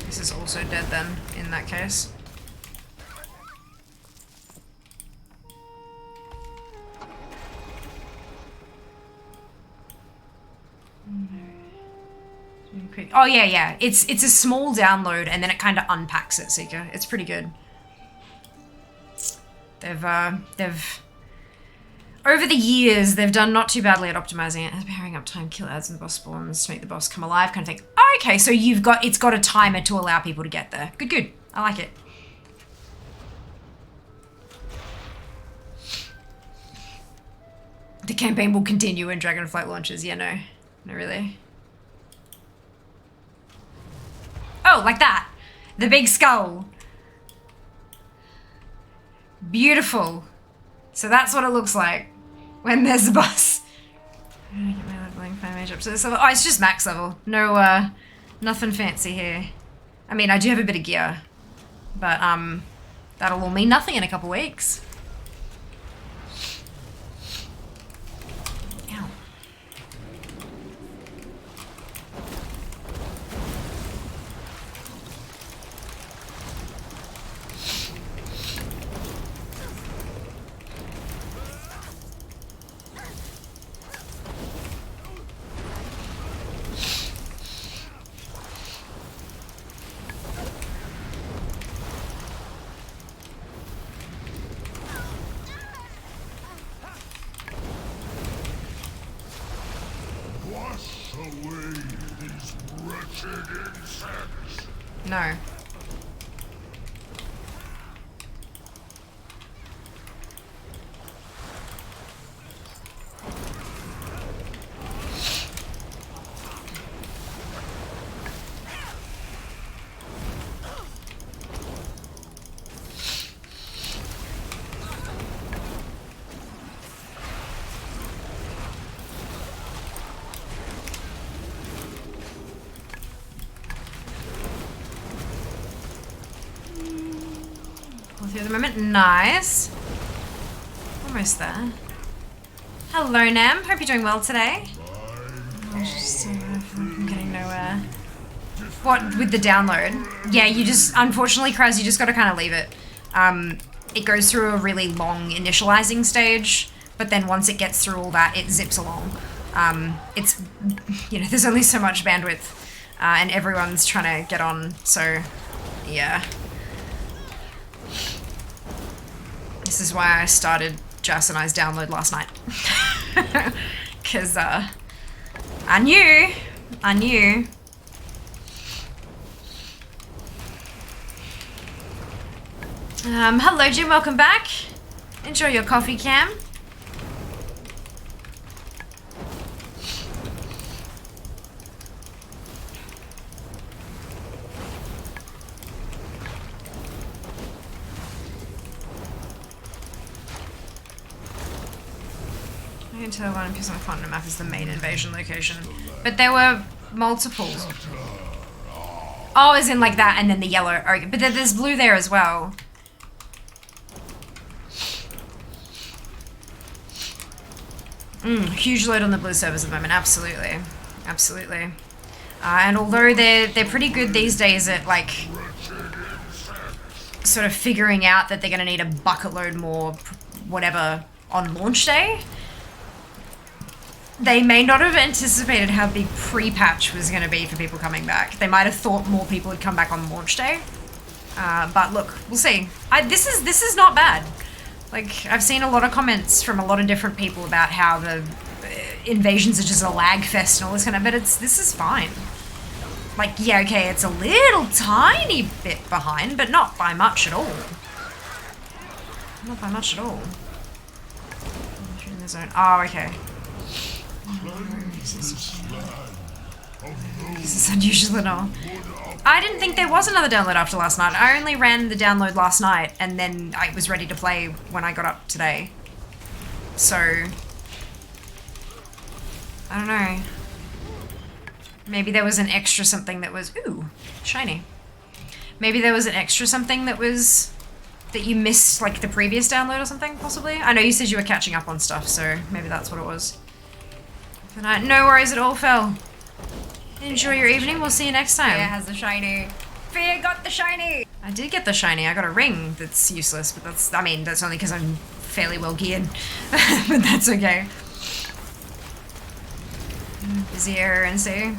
This is also dead then, in that case. Oh yeah. It's a small download and then it kind of unpacks it, Seeker. It's pretty good. They've over the years, they've done not too badly at optimizing it. Pairing up time, kill ads and boss spawns to make the boss come alive kind of thing. Oh, okay, so it's got a timer to allow people to get there. Good. I like it. The campaign will continue when Dragonflight launches. Yeah, no. No, really. Oh, like that. The big skull. Beautiful. So that's what it looks like when there's a boss. I'm gonna get my leveling 5 mage up to this level. Oh, it's just max level. No, nothing fancy here. I mean, I do have a bit of gear. But, that'll all mean nothing in a couple weeks. Ow. Wash away these wretched insects. No. Through the moment. Nice. Almost there. Hello, Nam. Hope you're doing well today. I'm getting nowhere. What, with the download? Yeah, you just, unfortunately, Kraz, you just gotta kind of leave it. It goes through a really long initializing stage, but then once it gets through all that, it zips along. It's, you know, there's only so much bandwidth, and everyone's trying to get on, so, yeah. This is why I started Jas and I's download last night. Because, I knew. Hello, Jim, welcome back. Enjoy your coffee, Cam. I can tell one piece on the continent map is the main invasion location. But there were multiples. Oh, as in like that and then the yellow. Okay, but there's blue there as well. Huge load on the blue servers at the moment, absolutely. Absolutely. And although they're pretty good these days at like sort of figuring out that they're going to need a bucket load more whatever on launch day, they may not have anticipated how big pre-patch was going to be for people coming back. They might have thought more people would come back on launch day. But look, we'll see. This is not bad. Like, I've seen a lot of comments from a lot of different people about how the invasions are just a lag fest and all this kind of, but this is fine. Like, yeah, okay, it's a little tiny bit behind, but not by much at all. Not by much at all. In the zone. Oh, okay. This is unusual and all. I didn't think there was another download after last night. I only ran the download last night and then I was ready to play when I got up today. So, I don't know. Maybe there was an extra something that was, ooh, shiny. Maybe there was an extra something that was, that you missed like the previous download or something, possibly? I know you said you were catching up on stuff, so maybe that's what it was. But no worries at all, Phil. Enjoy your evening. We'll see you next time. Fia has the shiny. Fia got the shiny. I did get the shiny. I got a ring that's useless, but that's, I mean, that's only because I'm fairly well geared. But that's okay. Busy error and see.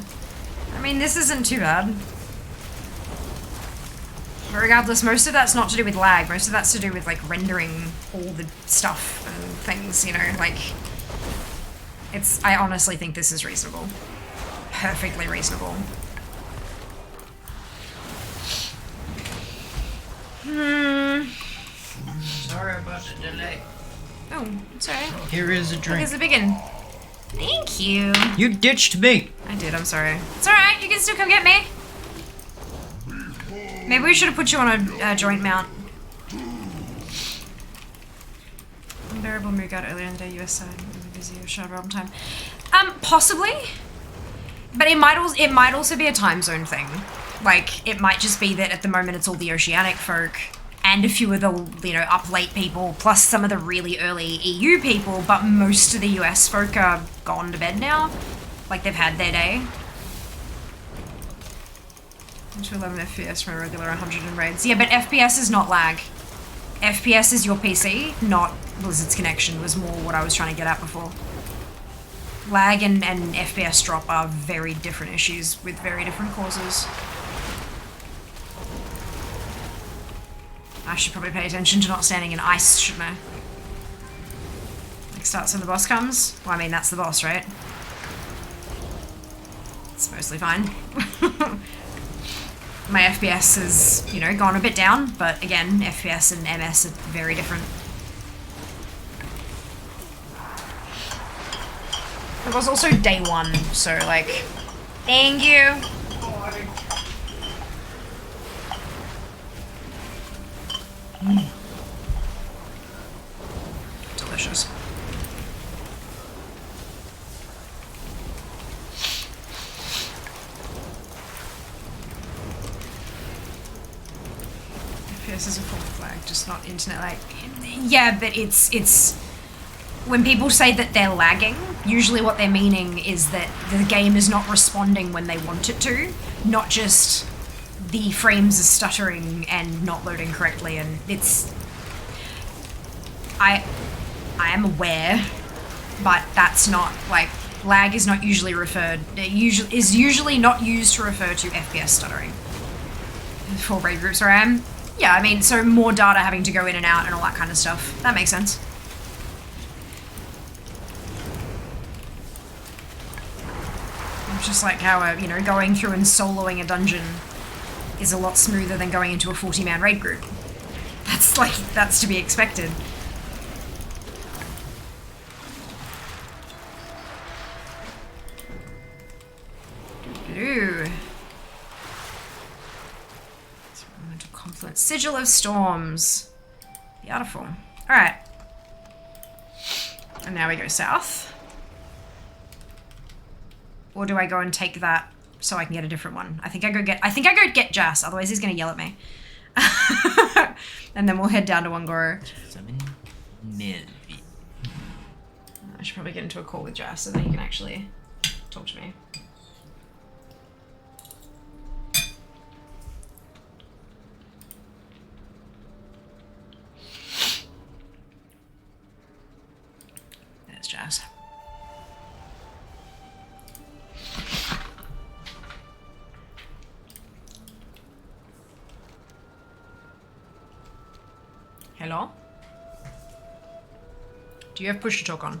I mean, this isn't too bad. But regardless, most of that's not to do with lag. Most of that's to do with, like, rendering all the stuff and things, you know, like... It's, I honestly think this is reasonable. Perfectly reasonable. Sorry about the delay. Oh, it's alright. Here is a drink. Here's a big one. Thank you. You ditched me. I did, I'm sorry. It's alright, you can still come get me. Maybe we should have put you on a joint mount. Unbearable mood got earlier in the day, US side. Really busy with shadow realm time. Possibly. But it might also be a time zone thing. Like, it might just be that at the moment it's all the oceanic folk and a few of the, you know, up late people, plus some of the really early EU people, but most of the US folk are gone to bed now. Like, they've had their day. To 11 FPS from a regular 100 in raids. Yeah, but FPS is not lag. FPS is your PC, not Blizzard's connection, was more what I was trying to get at before. Lag and FPS drop are very different issues with very different causes. I should probably pay attention to not standing in ice, shouldn't I? Like, starts when the boss comes? Well, I mean, that's the boss, right? It's mostly fine. My FPS has, you know, gone a bit down, but again, FPS and MS are very different. It was also day one, so like, thank you. Delicious. FPS is a full flag, just not internet lag. Yeah, but it's when people say that they're lagging, usually what they're meaning is that the game is not responding when they want it to, not just the frames are stuttering and not loading correctly, and it's... I am aware, but that's not, like, lag is not usually referred, is usually not used to refer to FPS stuttering. For raid groups where I am. Yeah, I mean, so more data having to go in and out and all that kind of stuff. That makes sense. Just like how, you know, going through and soloing a dungeon is a lot smoother than going into a 40-man raid group. That's like, that's to be expected. Ooh. Confluence. Sigil of Storms. Beautiful. Alright. And now we go south. Or do I go and take that so I can get a different one? I think I go get Jas, otherwise he's gonna yell at me. And then we'll head down to Wangoro. I should probably get into a call with Jas so then he can actually talk to me. There's Jas. Hello? Do you have push to talk on?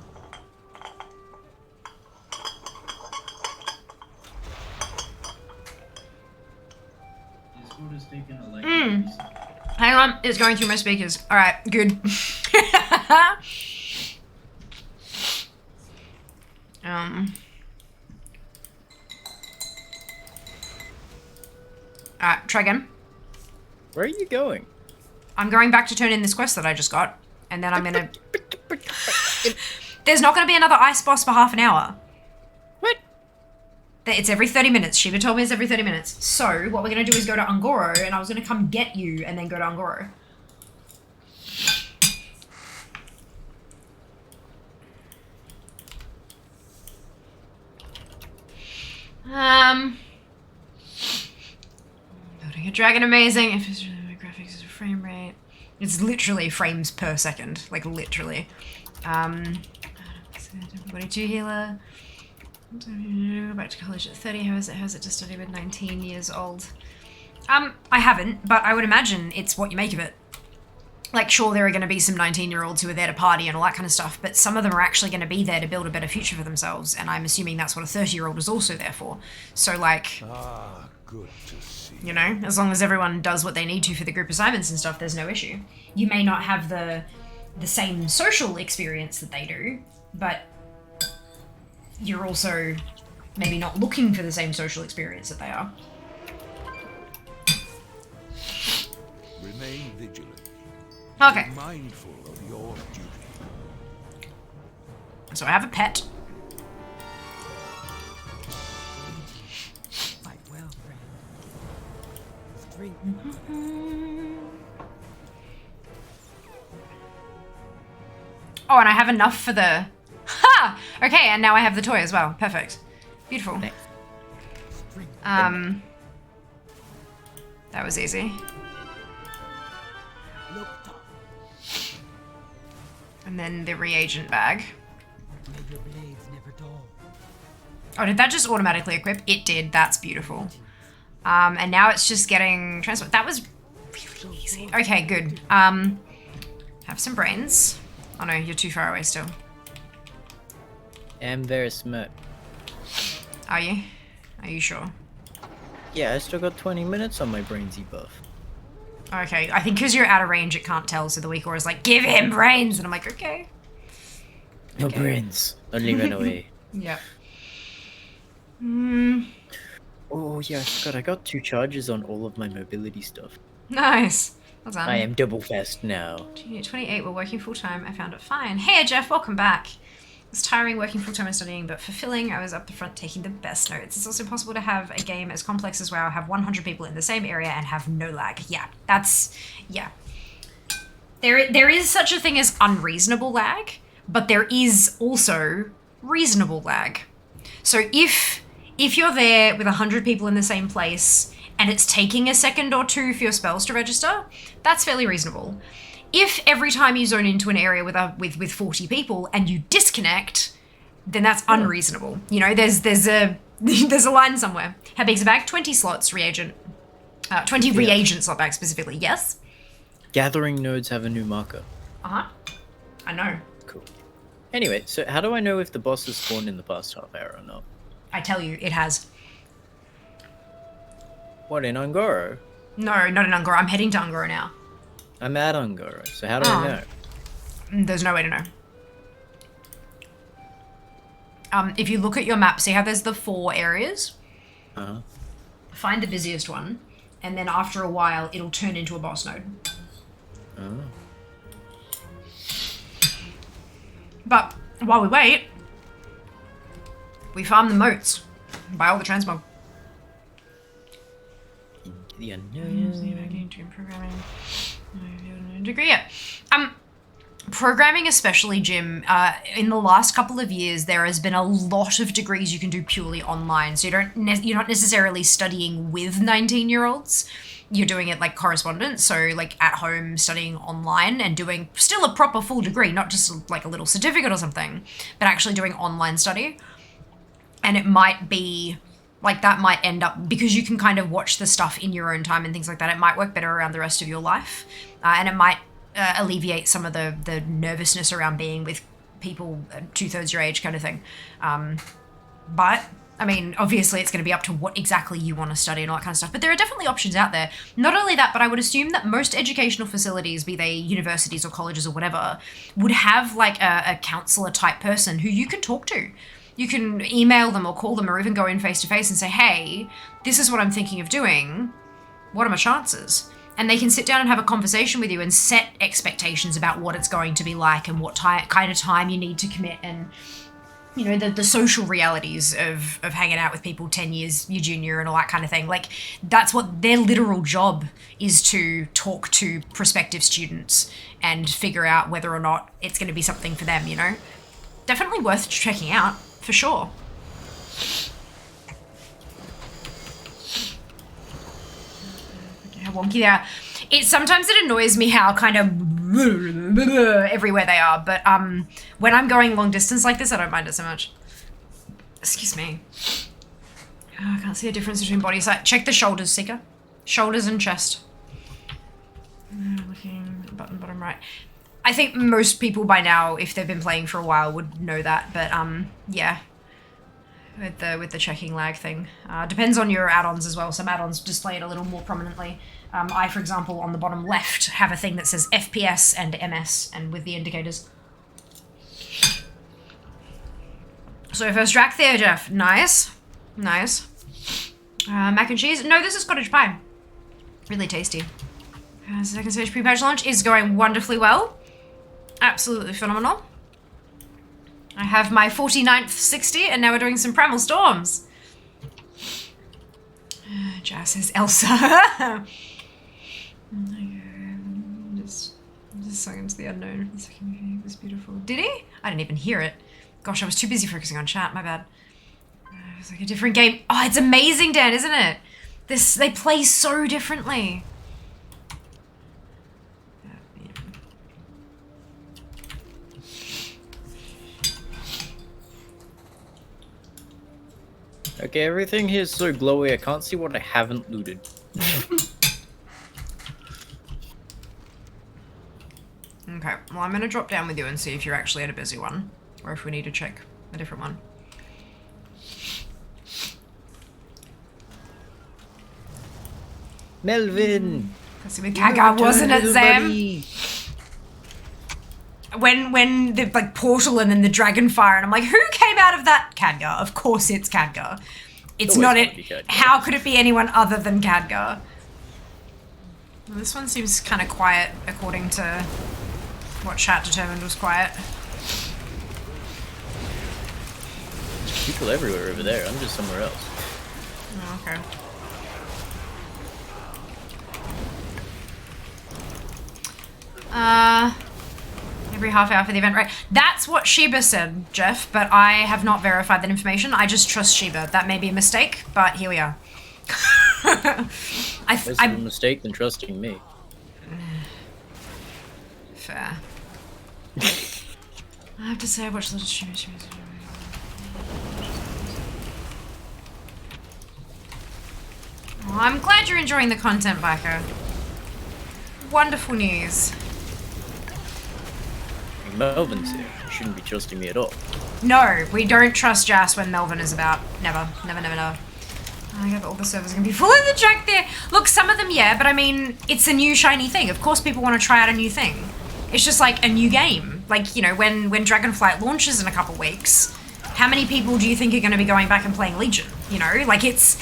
Hang on, it's going through my speakers. Alright, good. Alright, try again. Where are you going? I'm going back to turn in this quest that I just got, and then I'm gonna... There's not gonna be another ice boss for half an hour. What? It's every 30 minutes. Shiva told me it's every 30 minutes. So, what we're gonna do is go to Ungoro, and I was gonna come get you, and then go to Ungoro. Building a dragon amazing. If it's really my graphics is a frame rate. It's literally frames per second. Like, literally. 22 healer. Back to college at 30. How's it to study with 19 years old? I haven't, but I would imagine it's what you make of it. Like, sure, there are going to be some 19-year-olds who are there to party and all that kind of stuff, but some of them are actually going to be there to build a better future for themselves, and I'm assuming that's what a 30-year-old is also there for. So, like, good to see. You know, as long as everyone does what they need to for the group assignments and stuff, there's no issue. You may not have the the same social experience that they do, but you're also maybe not looking for the same social experience that they are. Remain vigilant. Okay. Be mindful of your duty. So I have a pet. Fight well, friend. Drink. Oh, and I have enough for the... Ha! Okay, and now I have the toy as well. Perfect. Beautiful. That was easy. And then the reagent bag. May your blades never dull. Oh, did that just automatically equip? It did. That's beautiful. And now it's just getting transferred. That was really easy. Okay, good. Have some brains. Oh no, you're too far away still. I'm very smart. Are you? Are you sure? Yeah, I still got 20 minutes on my brainsy buff. Okay, I think because you're out of range, it can't tell, so the weak aura is like, give him brains! And I'm like, okay. No brains. Only run away. Yep. Oh yeah, I forgot. I got 2 charges on all of my mobility stuff. Nice. Well done. I am double fast now. 28, we're working full-time. I found it fine. Hey, Jeff, welcome back. It's tiring working full-time and studying, but fulfilling. I was up the front taking the best notes. It's also impossible to have a game as complex as WoW, have 100 people in the same area and have no lag. Yeah, that's... yeah. There is such a thing as unreasonable lag, but there is also reasonable lag. So if you're there with 100 people in the same place and it's taking a second or two for your spells to register, that's fairly reasonable. If every time you zone into an area with 40 people and you disconnect, then that's unreasonable. You know, there's a there's a line somewhere. How big's the bag? 20 slots reagent. 20 reagent slot bag specifically. Yes. Gathering nodes have a new marker. I know. Cool. Anyway, so how do I know if the boss has spawned in the past half hour or not? I tell you, it has. What, in Ungoro? No, not in Ungoro. I'm heading to Ungoro now. I'm at Ungoro, so how do I know? There's no way to know. If you look at your map, see how there's the 4 areas? Find the busiest one, and then after a while, it'll turn into a boss node. But while we wait, we farm the moats. Buy all the transmog. The unknown. Programming. Degree, yeah. Programming especially, Jim, in the last couple of years, there has been a lot of degrees you can do purely online. So you're not necessarily studying with 19-year-olds. You're doing it like correspondence, so like at home studying online and doing still a proper full degree, not just like a little certificate or something, but actually doing online study. And it might be like that might end up, because you can kind of watch the stuff in your own time and things like that, it might work better around the rest of your life. And it might alleviate some of the nervousness around being with people 2/3 your age kind of thing. But, I mean, obviously it's going to be up to what exactly you want to study and all that kind of stuff. But there are definitely options out there. Not only that, but I would assume that most educational facilities, be they universities or colleges or whatever, would have like a counselor type person who you can talk to. You can email them or call them or even go in face to face and say, hey, this is what I'm thinking of doing. What are my chances? And they can sit down and have a conversation with you and set expectations about what it's going to be like and what kind of time you need to commit and, you know, the social realities of hanging out with people 10 years your junior and all that kind of thing. Like, that's what their literal job is, to talk to prospective students and figure out whether or not it's going to be something for them, you know? Definitely worth checking out, for sure. How wonky they are. Sometimes it annoys me how kind of everywhere they are, but when I'm going long distance like this, I don't mind it so much. Excuse me. Oh, I can't see a difference between body size. Check the shoulders, Seeker. Shoulders and chest. Looking button bottom right. I think most people by now, if they've been playing for a while, would know that, but yeah. With the checking lag thing. Depends on your add-ons as well. Some add-ons display it a little more prominently. I, for example, on the bottom left, have a thing that says FPS and MS, and with the indicators. So first Dracthyr, Jeff. Nice. Nice. Mac and cheese. No, this is cottage pie. Really tasty. Second stage pre-patch launch is going wonderfully well. Absolutely phenomenal. I have my 49th 60, and now we're doing some Primal Storms. Jazz says Elsa. Just sung into the unknown. The second movie was beautiful. Did he? I didn't even hear it. Gosh, I was too busy focusing on chat. My bad. It's like a different game. Oh, it's amazing, Dan, isn't it? They play so differently. Okay, everything here is so glowy, I can't see what I haven't looted. Okay, well, I'm gonna drop down with you and see if you're actually at a busy one, or if we need to check a different one. Melvin! That's with Kaga, wasn't it, Sam? When the like portal and then the dragon fire, and I'm like, who came out of that? Khadgar. Of course it's Khadgar. It's not it. How could it be anyone other than Khadgar? Well, this one seems kind of quiet, according to what chat determined was quiet. There's people everywhere over there. I'm just somewhere else. Oh, okay. Every half hour for the event, right? That's what Sheba said, Jeff, but I have not verified that information. I just trust Sheba. That may be a mistake, but here we are. That's a mistake than trusting me. Fair. I have to say I watched the stream. Oh, I'm glad you're enjoying the content, Biker. Wonderful news. Melvin's here. You shouldn't be trusting me at all. No, we don't trust Jas when Melvin is about. Never. Never, never, never. I get all the servers are gonna be full of the Dracthyr. Look, some of them, yeah, but I mean, it's a new shiny thing. Of course people want to try out a new thing. It's just like a new game. Like, you know, when Dragonflight launches in a couple weeks, how many people do you think are going to be going back and playing Legion? You know, like it's...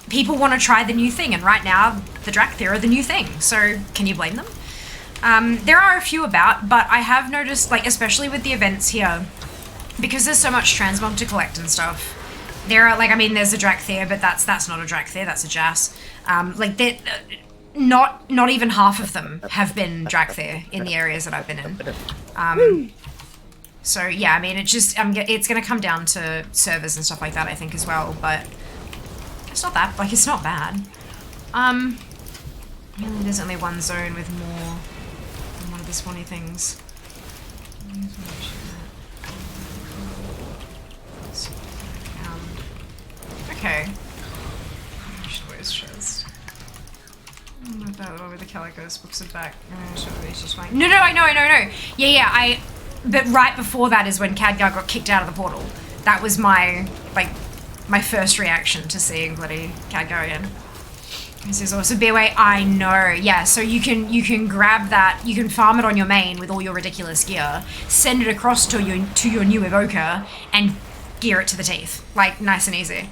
People want to try the new thing, and right now, the Dracthyr are the new thing. So, can you blame them? There are a few about, but I have noticed, like, especially with the events here, because there's so much transmog to collect and stuff, there are, like, I mean, there's a Dracthyr, but that's not a Dracthyr, that's a Jas. Like, not even half of them have been Dracthyr in the areas that I've been in. So, yeah, I mean, it's just, it's going to come down to servers and stuff like that, I think, as well, but it's not that, like, it's not bad. There's only one zone with more than one of the spawny things. Okay. I should always trust. Not that over the Calicos books are back. No, I know. Yeah, but right before that is when Khadgar got kicked out of the portal. That was my first reaction to seeing bloody Khadgar again. This is also BOA. I know. Yeah, so you can grab that, you can farm it on your main with all your ridiculous gear, send it across to your new evoker, and gear it to the teeth. Like, nice and easy.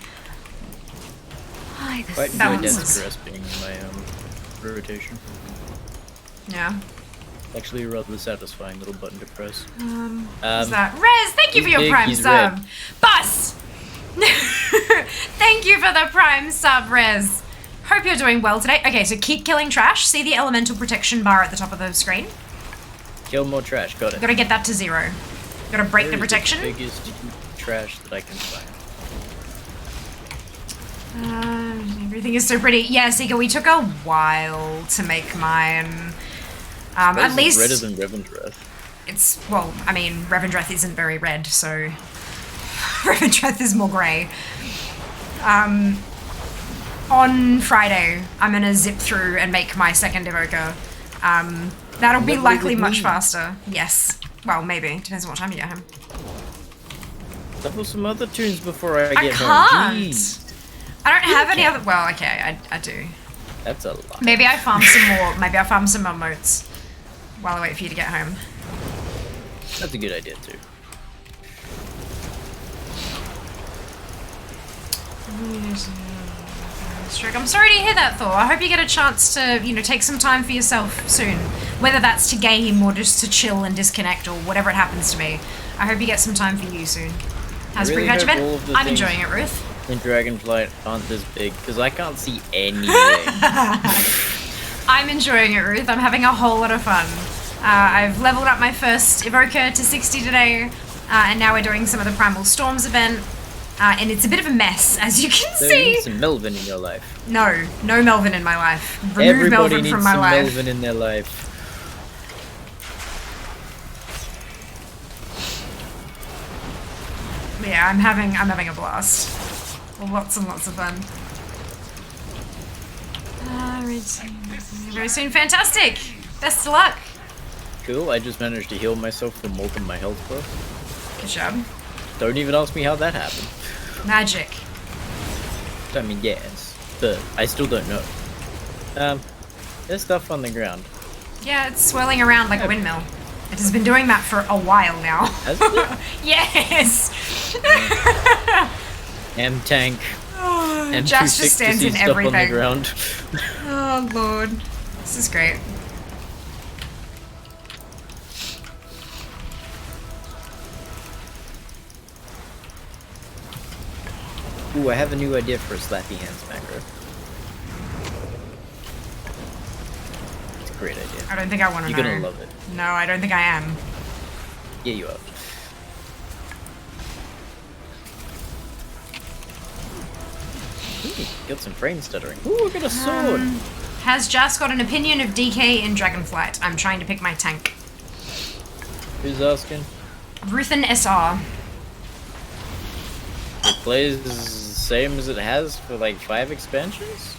Quite enjoy Dense Dress being in my rotation. Yeah. Actually, a rather satisfying little button to press. What's that? Rez, thank you for your Prime sub. Bus! Thank you for the Prime sub, Rez. Hope you're doing well today. Okay, so keep killing trash. See the elemental protection bar at the top of the screen? Kill more trash, got it. Gotta get that to 0. Gotta break the protection. The biggest trash that I can find. Everything is so pretty. Yeah, Seeker, we took a while to make mine. At least redder than Revendreth. It's, well, I mean, Revendreth isn't very red, so Revendreth is more grey. On Friday, I'm gonna zip through and make my second evoker. That'll be likely much faster. Yes. Well, maybe. Depends on what time you get home. Level some other tunes before I get home. I can't. Jeez. I don't have any other. Well, okay, I do. That's a lot. Maybe I farm some more. Maybe I farm some more moats while I wait for you to get home. That's a good idea too. I'm sorry to hear that, Thor. I hope you get a chance to, you know, take some time for yourself soon. Whether that's to game or just to chill and disconnect or whatever it happens to be. I hope you get some time for you soon. How's really Prepatch hope all been? of the I'm things enjoying it, Ruth. in Dragonflight aren't this big, because I can't see anything. I'm enjoying it, Ruth. I'm having a whole lot of fun. I've leveled up my first Evoker to 60 today, and now we're doing some of the Primal Storms event. And it's a bit of a mess, as you can So see. you need some Melvin in your life. No Melvin in my life. Remove Everybody Melvin needs from my some life. Melvin in their life. Yeah, I'm having a blast. Lots and lots of fun. Very soon. Fantastic. Best of luck. Cool, I just managed to heal myself from more than my health bar. Good job. Don't even ask me how that happened. Magic. I mean, yes, but I still don't know. There's stuff on the ground. Yeah, it's swirling around like a windmill. It has been doing that for a while now. Has it? Yes! M-Tank. M2 just stands in everything. On the ground. Oh, Lord. This is great. Ooh, I have a new idea for a slappy hands macro. It's a great idea. I don't think I want to know. You're gonna love it. No, I don't think I am. Yeah, you are. Ooh, got some frame stuttering. Ooh, I got a sword. Has Jas got an opinion of DK in Dragonflight? I'm trying to pick my tank. Who's asking? Ruthen SR. It plays the same as it has for like 5 expansions?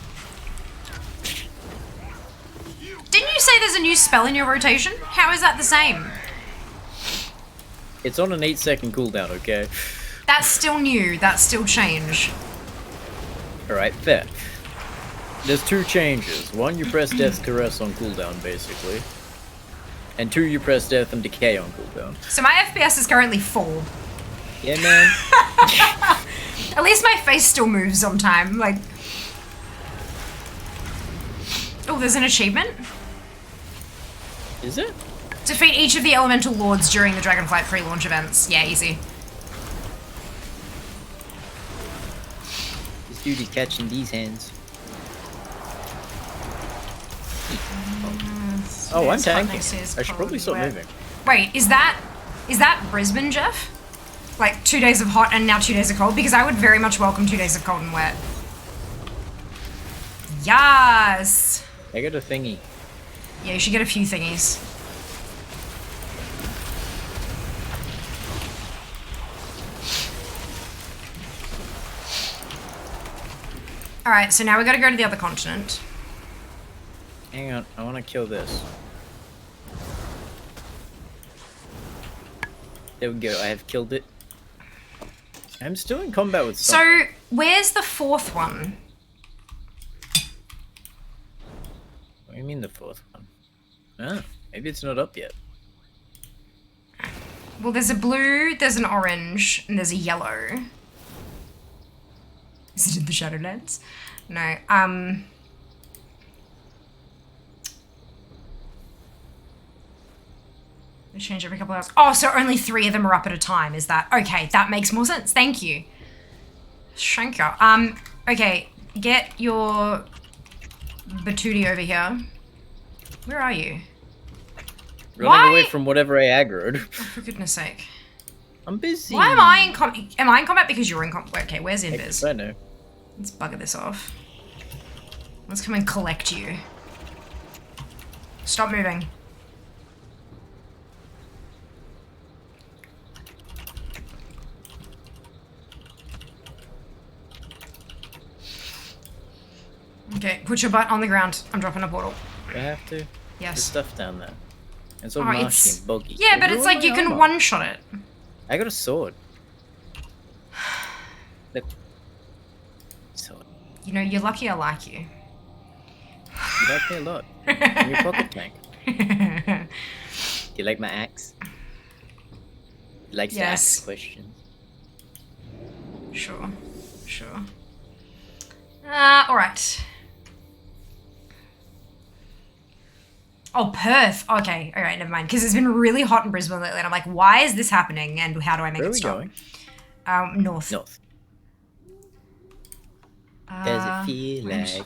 Didn't you say there's a new spell in your rotation? How is that the same? It's on an 8-second cooldown, okay? That's still new. That's still change. Alright, fair. There's 2 changes. 1, you press Death Caress on cooldown, basically. And 2, you press Death and Decay on cooldown. So my FPS is currently 4. Yeah, man. At least my face still moves on time. Like, oh, there's an achievement. Is it? Defeat each of the elemental lords during the Dragonflight pre-launch events. Yeah, easy. This dude is catching these hands. Oh, I'm tanking. I should probably stop moving. Wait, is that Brisbane, Jeff? Like 2 days of hot and now 2 days of cold? Because I would very much welcome 2 days of cold and wet. Yes! I got a thingy. Yeah, you should get a few thingies. Alright, so now we gotta go to the other continent. Hang on, I want to kill this. There we go, I have killed it. I'm still in combat with something. So, where's the 4th one? What do you mean the 4th one? Ah, maybe it's not up yet. Well, there's a blue, there's an orange, and there's a yellow. Is it in the Shadowlands? No, they change every couple hours. Oh, so only 3 of them are up at a time, is that? Okay, that makes more sense. Thank you. Shanker. Okay, get your Batooty over here. Where are you? Running away from whatever I aggroed. Oh, for goodness sake. I'm busy. Why am I in combat? Am I in combat because you're in combat? Okay, where's Invis? I know. Let's bugger this off. Let's come and collect you. Stop moving. Okay, put your butt on the ground. I'm dropping a portal. Do I have to? Yes. There's stuff down there. It's all Oh, marshy and boggy. Yeah, but it's like you can one-shot it. I got a sword. Look. Sword. You know, you're lucky I like you. You like me a lot. I'm your pocket tank. Do you like my axe? You like to ask questions? Sure. Alright. Oh, Perth. Okay, alright, never mind. Because it's been really hot in Brisbane lately, and I'm like, why is this happening, and how do I make Where it stop? are we going? North. Does it feel like...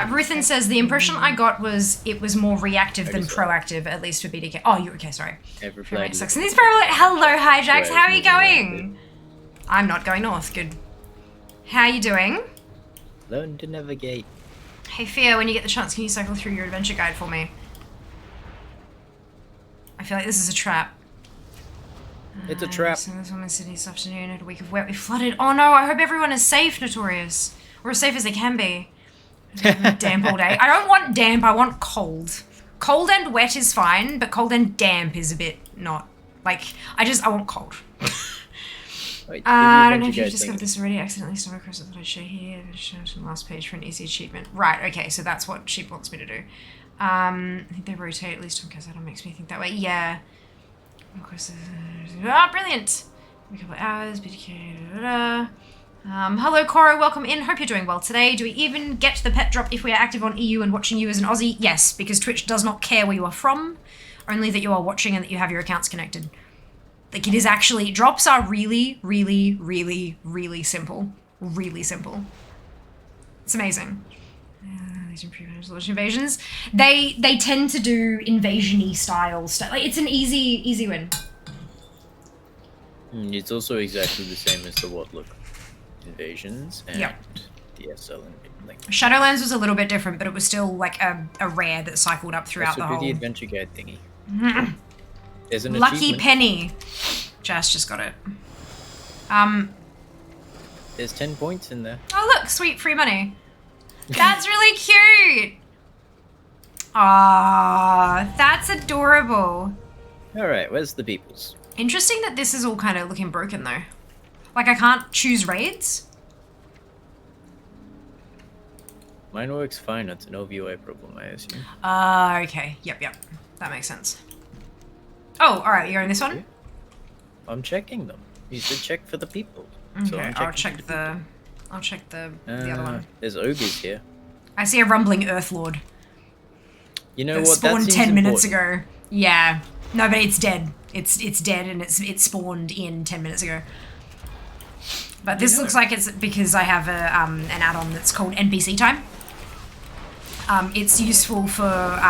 Ruthin says, the impression I got was it was more reactive than proactive, at least for BDK. Oh, you're okay, sorry. Sucks. And these people are like, hello, Hijacks, how are you going? I'm not going north, good. How are you doing? Learn to navigate. Hey, Fia, when you get the chance, can you cycle through your adventure guide for me? I feel like this is a trap. It's a trap. So this one in Sydney this afternoon had a week of wet. We flooded. Oh no, I hope everyone is safe, Notorious. Or as safe as they can be. Damp all day. I don't want damp, I want cold. Cold and wet is fine, but cold and damp is a bit not. Like, I want cold. Wait, I don't know if you've discovered this already. I accidentally stumbled across it that I'd share here. Show it on the last page for an easy achievement. Right, okay, so that's what she wants me to do. I think they rotate, at least on Kazada makes me think that way. Yeah. Of course. Brilliant! A couple of hours, BTK, hello, Coro, welcome in. Hope you're doing well today. Do we even get the pet drop if we are active on EU and watching you as an Aussie? Yes, because Twitch does not care where you are from, only that you are watching and that you have your accounts connected. Like, it is actually, drops are really, really, really, really simple. Really simple. It's amazing. Legion Prepatch, Legion Invasions. They tend to do invasion-y style stuff. Like, it's an easy win. It's also exactly the same as the Whatlook invasions and the SL. Like, Shadowlands was a little bit different, but it was still like a rare that cycled up throughout the whole. the adventure guide thingy. There's an Lucky achievement. Penny. Just got it. There's 10 points in there. Oh look, sweet free money. That's really cute. Ah, that's adorable. Alright, where's the peoples? Interesting that this is all kind of looking broken though. Like I can't choose raids. Mine works fine, it's an OVOI problem, I assume. Okay. Yep. That makes sense. Oh, alright, you're going this one? I'm checking them. You said check for the people. Okay, So I'll check the other one. There's ogres here. I see a rumbling Earthlord. You know that what? Spawned that 10 minutes important. ago. Yeah. No, but it's dead. It's dead and it spawned in 10 minutes ago. But this looks like it's because I have an add-on that's called NPC time. It's useful for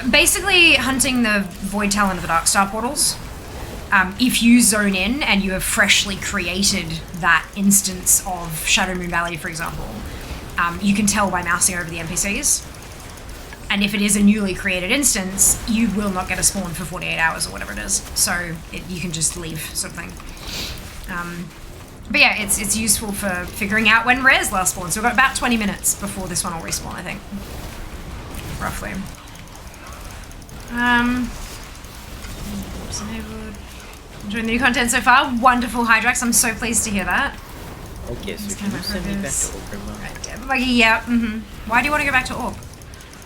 basically hunting the Void Talon of the Darkstar portals. If you zone in and you have freshly created that instance of Shadow Moon Valley, for example, you can tell by mousing over the NPCs. And if it is a newly created instance, you will not get a spawn for 48 hours or whatever it is. So you can just leave, sort of thing. But yeah, it's useful for figuring out when rares last spawn. So we've got about 20 minutes before this one will respawn, I think. Roughly. Enjoying the new content so far. Wonderful, Hydrax. I'm so pleased to hear that. Okay, so can you send me back to Orgrimmar? Like, yeah, Why do you want to go back to Orb?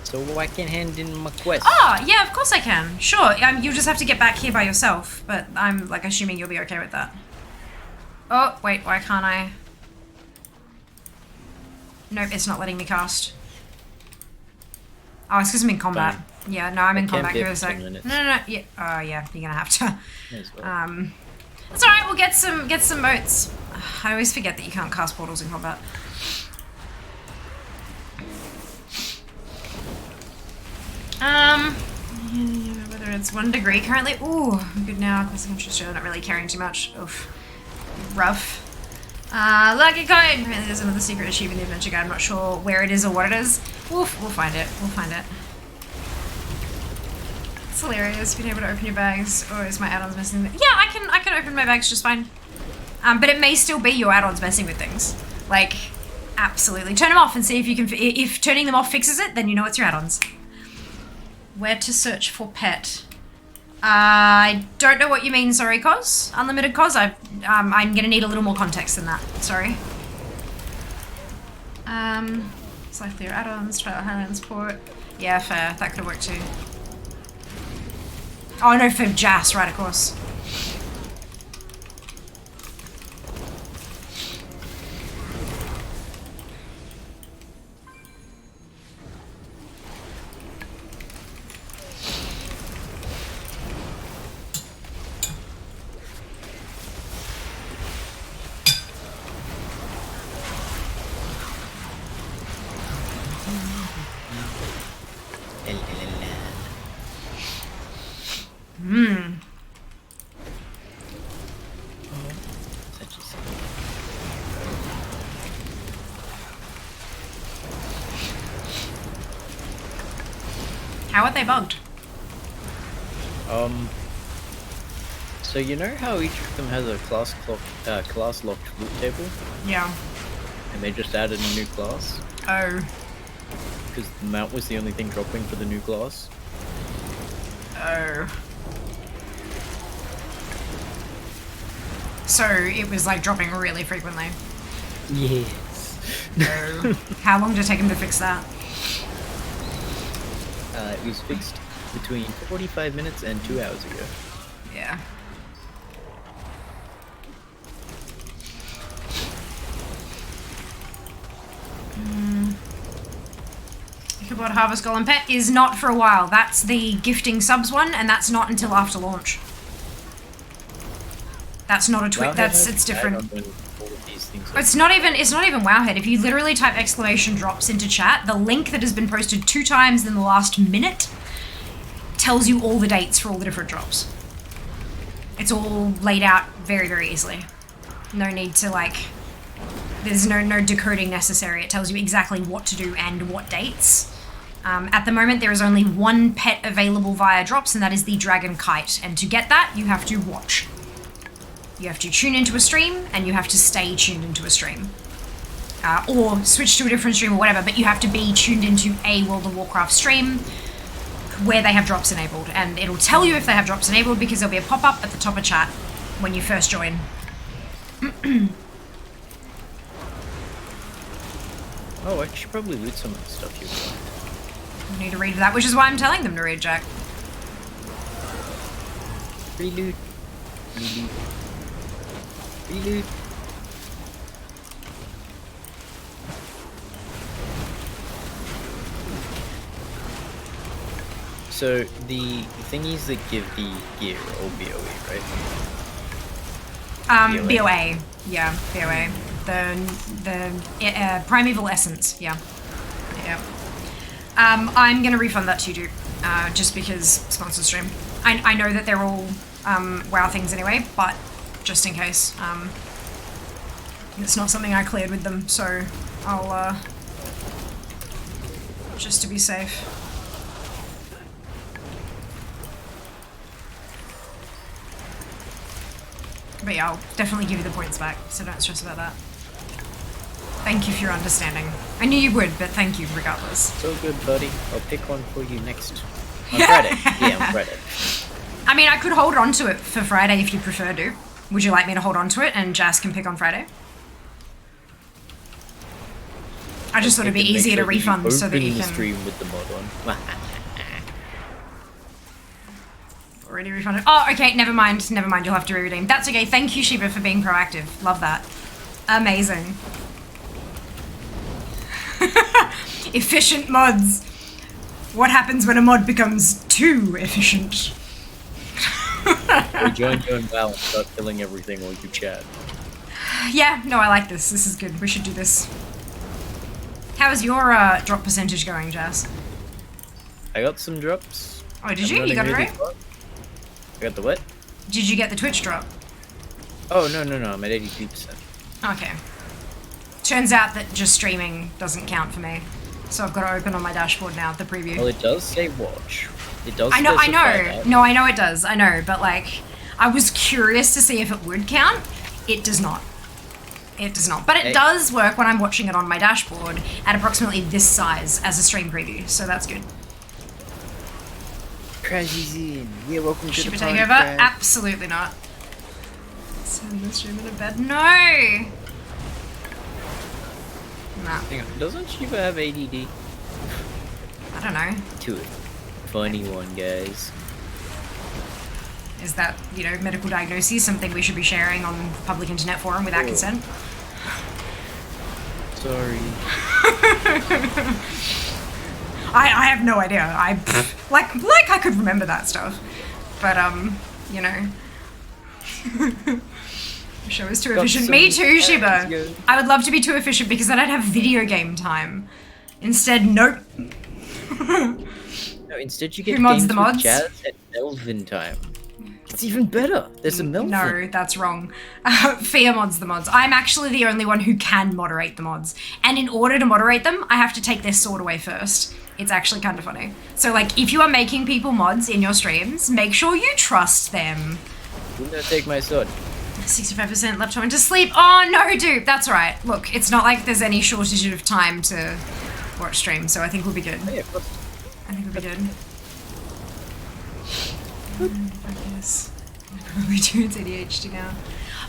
So I can hand in my quest. Oh, yeah, of course I can. Sure, you'll just have to get back here by yourself. But I'm, like, assuming you'll be okay with that. Oh, wait, why can't I? Nope, it's not letting me cast. Oh, it's because I'm in combat. Fine. Yeah, no, I'm in combat. Give It's like, 10 minutes. no, yeah. Oh, yeah, you're gonna have to. Well. That's alright, we'll get some motes. I always forget that you can't cast portals in combat. Whether it's 1 degree currently. Ooh, I'm good now. Because I'm just not really caring too much. Oof. Rough. Lucky coin! Apparently there's another secret achievement in the adventure guide. I'm not sure where it is or what it is. Oof, we'll find it. We'll find it. It's hilarious being able to open your bags. Or is my add-ons messing with? Yeah, I can open my bags just fine. But it may still be your add-ons messing with things. Like, absolutely. Turn them off and see if you can. If turning them off fixes it, then you know it's your add-ons. Where to search for pet? I don't know what you mean, sorry, Cos. Unlimited Cos. I'm gonna need a little more context than that. Sorry. Dracthyr add-ons, Twilight Highlands port. Yeah, fair. That could have worked too. Oh no, for Jas, right, of course. How are they bugged? So you know how each of them has a class locked loot table? Yeah. And they just added a new class? Oh. Because the mount was the only thing dropping for the new class? Oh. So it was like dropping really frequently? Yes. Oh. How long did it take him to fix that? It was fixed between 45 minutes and 2 hours ago. Yeah. Ichabod Harvest Golem Pet is not for a while. That's the gifting subs one, and that's not until after launch. That's not a tweet. It's different. It's not even Wowhead. If you literally type exclamation drops into chat, the link that has been posted 2 times in the last minute tells you all the dates for all the different drops. It's all laid out very, very easily. No need to like. There's no decoding necessary. It tells you exactly what to do and what dates. At the moment, there is only 1 pet available via drops, and that is the Dragon Kite. And to get that, you have to watch. You have to tune into a stream, and you have to stay tuned into a stream. Or switch to a different stream or whatever, but you have to be tuned into a World of Warcraft stream where they have drops enabled. And it'll tell you if they have drops enabled because there'll be a pop-up at the top of chat when you first join. Oh, I should probably loot some of the stuff you want. You need to read that, which is why I'm telling them to read, Jack. Reloot. Reloot. Reloot. So, the thingies that give the gear are all BOE, right? BOA. Yeah, BOA. The Primeval Essence, yeah. Yeah. I'm gonna refund that to you, dude. Just because sponsored stream. I know that they're all WoW things anyway, but just in case. It's not something I cleared with them, so I'll just to be safe. But yeah, I'll definitely give you the points back, so don't stress about that. Thank you for your understanding. I knew you would, but thank you regardless. So good, buddy. I'll pick one for you next. On Friday. Yeah, on Friday. I mean, I could hold on to it for Friday if you prefer to. Would you like me to hold on to it and Jas can pick on Friday? I just thought it'd be easier to refund so that you can... stream with the mod on. Already refunded. Oh, okay, never mind. Never mind, you'll have to re-redeem. That's okay. Thank you, Sheba, for being proactive. Love that. Amazing. Efficient mods. What happens when a mod becomes too efficient? We join you in WoW and start killing everything while you chat. Yeah, no, I like this. This is good. We should do this. How is your drop percentage going, Jas? I got some drops. Oh, did you? You got it right? I got the what? Did you get the Twitch drop? Oh, no, I'm at 82%. Okay. Turns out that just streaming doesn't count for me. So I've got to open on my dashboard now, the preview. Well, it does say watch. It does I know. that. No, I know it does. I know, but like, I was curious to see if it would count. It does not. It does not. But it does work when I'm watching it on my dashboard at approximately this size as a stream preview, so that's good. Crashy's in. Yeah, welcome to the Should we take over? Absolutely not. Send the stream in a bed. No! Nah. Hang on, doesn't Shiva have ADD? I don't know. To it. Funny one, guys. Is that, you know, medical diagnosis something we should be sharing on the public internet forum without consent? Sorry. I have no idea. Like I could remember that stuff, but you know. Show is too efficient. Me too, Shiba. I would love to be too efficient because then I'd have video game time. Instead, nope. No, instead you get Who mods games the mods? with Jazz and Melvin time. It's even better. There's a Melvin. No, that's wrong. Fia mods the mods. I'm actually the only one who can moderate the mods. And in order to moderate them, I have to take their sword away first. It's actually kind of funny. So like, if you are making people mods in your streams, make sure you trust them. Do not take my sword. 65% left time to sleep. Oh no, dude, that's right. Look, it's not like there's any shortage of time to watch stream, so I think we'll be good. Oh, yeah, I think we'll be good. Focus. Probably do it's ADHD now.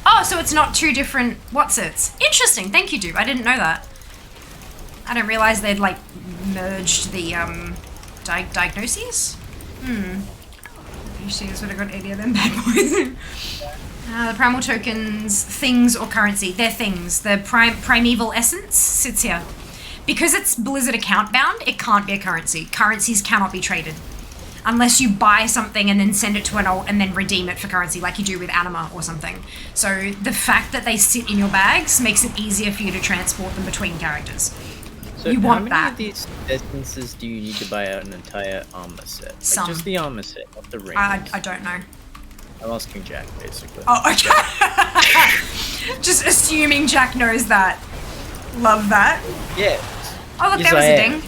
Oh, so it's not two different what's-its. Interesting, thank you, dude. I didn't know that. I didn't realize they'd like merged the diagnoses. ADHD would have got 80 of them bad boys. The primal tokens, things or currency. They're things. The primeval essence sits here. Because it's Blizzard account bound, it can't be a currency. Currencies cannot be traded. Unless you buy something and then send it to an alt and then redeem it for currency like you do with Anima or something. So the fact that they sit in your bags makes it easier for you to transport them between characters. So you want how many that. of these essences do you need to buy out an entire armor set? Like Some. just the armor set, not the ring. I don't know. I'm asking Jack, basically. Oh, okay. Just assuming Jack knows that. Love that. Yeah. Oh, look, Yes, there was I a am. ding.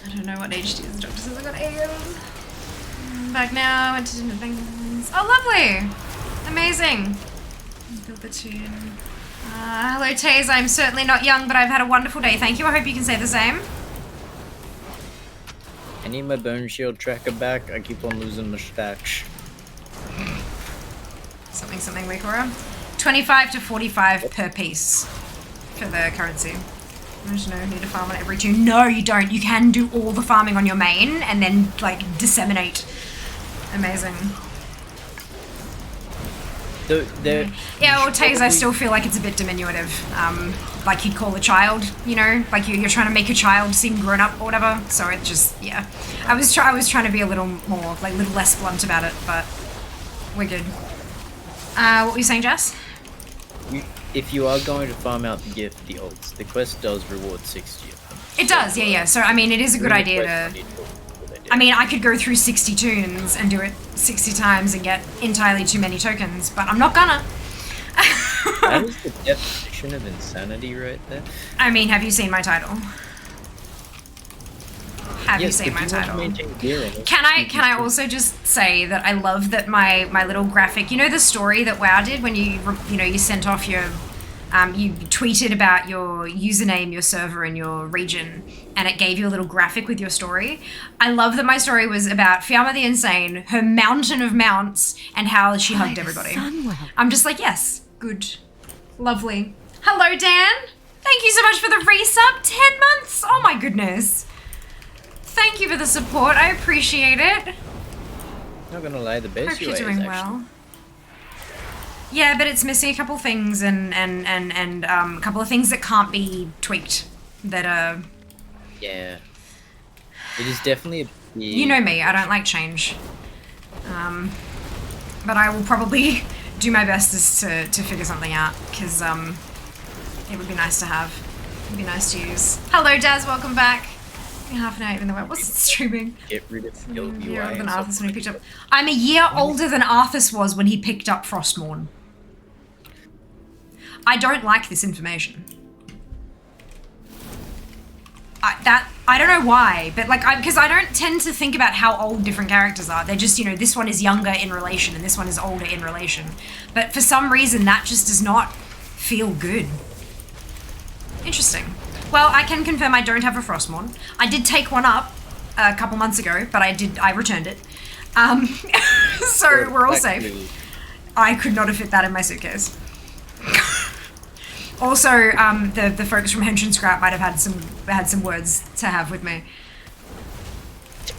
I don't know what HD is. The doctor says I got AOs. Back now, went to different things. Oh, lovely. Amazing. Build the tune. Hello, Taze. I'm certainly not young, but I've had a wonderful day. Thank you. I hope you can say the same. I need my bone shield tracker back. I keep on losing my stats. Something, Wikora. 25 to 45 per piece for the currency. There's no need to farm on every tune. No, you don't. You can do all the farming on your main and then, like, disseminate. Amazing. Yeah, well, Taze, I still feel like it's a bit diminutive. Like you'd call a child, you know? Like you're trying to make a child seem grown up or whatever. So it just, yeah. I was trying to be a little more, like, a little less blunt about it, but we're good. What were you saying, Jess? If you are going to farm out the ults, the quest does reward 60 of them. It does, yeah. So, I mean, it is a good idea to... I mean, I could go through 60 tunes and do it 60 times and get entirely too many tokens, but I'm not gonna. That is the definition of insanity right there. I mean, have you seen my title? Have you seen my title? Can I also just say that I love that my little graphic, you know the story that WoW did when you sent off your, you tweeted about your username, your server, and your region, and it gave you a little graphic with your story. I love that my story was about Fiamma the Insane, her mountain of mounts, and how she hugged everybody. I'm just like, yes, good, lovely. Hello, Dan. Thank you so much for the resub. 10 months. Oh my goodness. Thank you for the support. I appreciate it. Not gonna lie, the base Hope UI you're is doing actually... well. Yeah, but it's missing a couple things and a couple of things that can't be tweaked. That are... Yeah. It is definitely a big... You know me, I don't like change. But I will probably do my best to figure something out, because it would be nice to have. It would be nice to use. Hello, Daz, welcome back. Half an hour even though I wasn't streaming. Get rid of the UI. Year older than Arthas when he picked up. I'm a year older than Arthas was when he picked up Frostmourne. I don't like this information. I don't know why, but like, because I don't tend to think about how old different characters are. They're just, you know, this one is younger in relation and this one is older in relation. But for some reason, that just does not feel good. Interesting. Well, I can confirm I don't have a Frostmourne. I did take one up a couple months ago, but I returned it. So we're all safe. I could not have fit that in my suitcase. Also, the folks from Henshin Scrap might have had some words to have with me.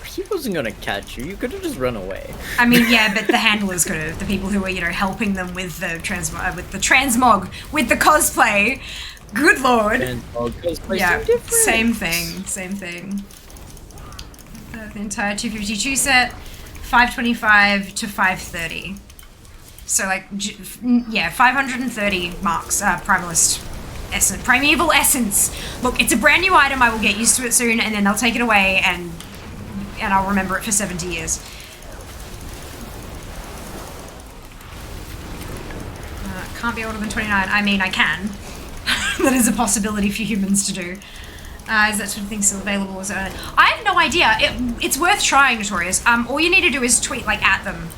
He wasn't gonna catch you. You could have just run away. I mean, yeah, but the handlers could have. The people who were, helping them with the transmog, with the cosplay. Good lord. Yeah, same thing. The entire 252 set, 525 to 530. So like, yeah, 530 marks. Primalist essence, primeval essence. Look, it's a brand new item. I will get used to it soon, and then they'll take it away and I'll remember it for 70 years. Can't be older than 29. I mean, I can. That is a possibility for humans to do. Is that sort of thing still available? I have no idea. It's worth trying, Notorious. All you need to do is tweet, like, at them.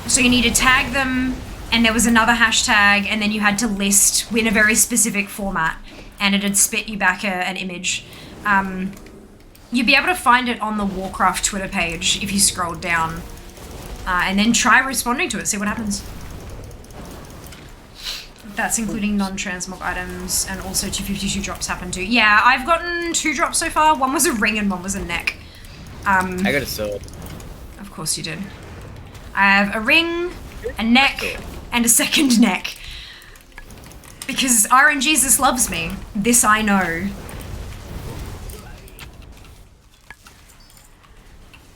So you need to tag them, and there was another hashtag, and then you had to list in a very specific format, and it'd spit you back an image. You'd be able to find it on the Warcraft Twitter page if you scrolled down. And then try responding to it, see what happens. That's including non-transmog items, and also 252 drops happen too. Yeah, I've gotten 2 drops so far. One was a ring and one was a neck. I got a sword. Of course you did. I have a ring, a neck, and a second neck. Because RNGesus loves me. This I know.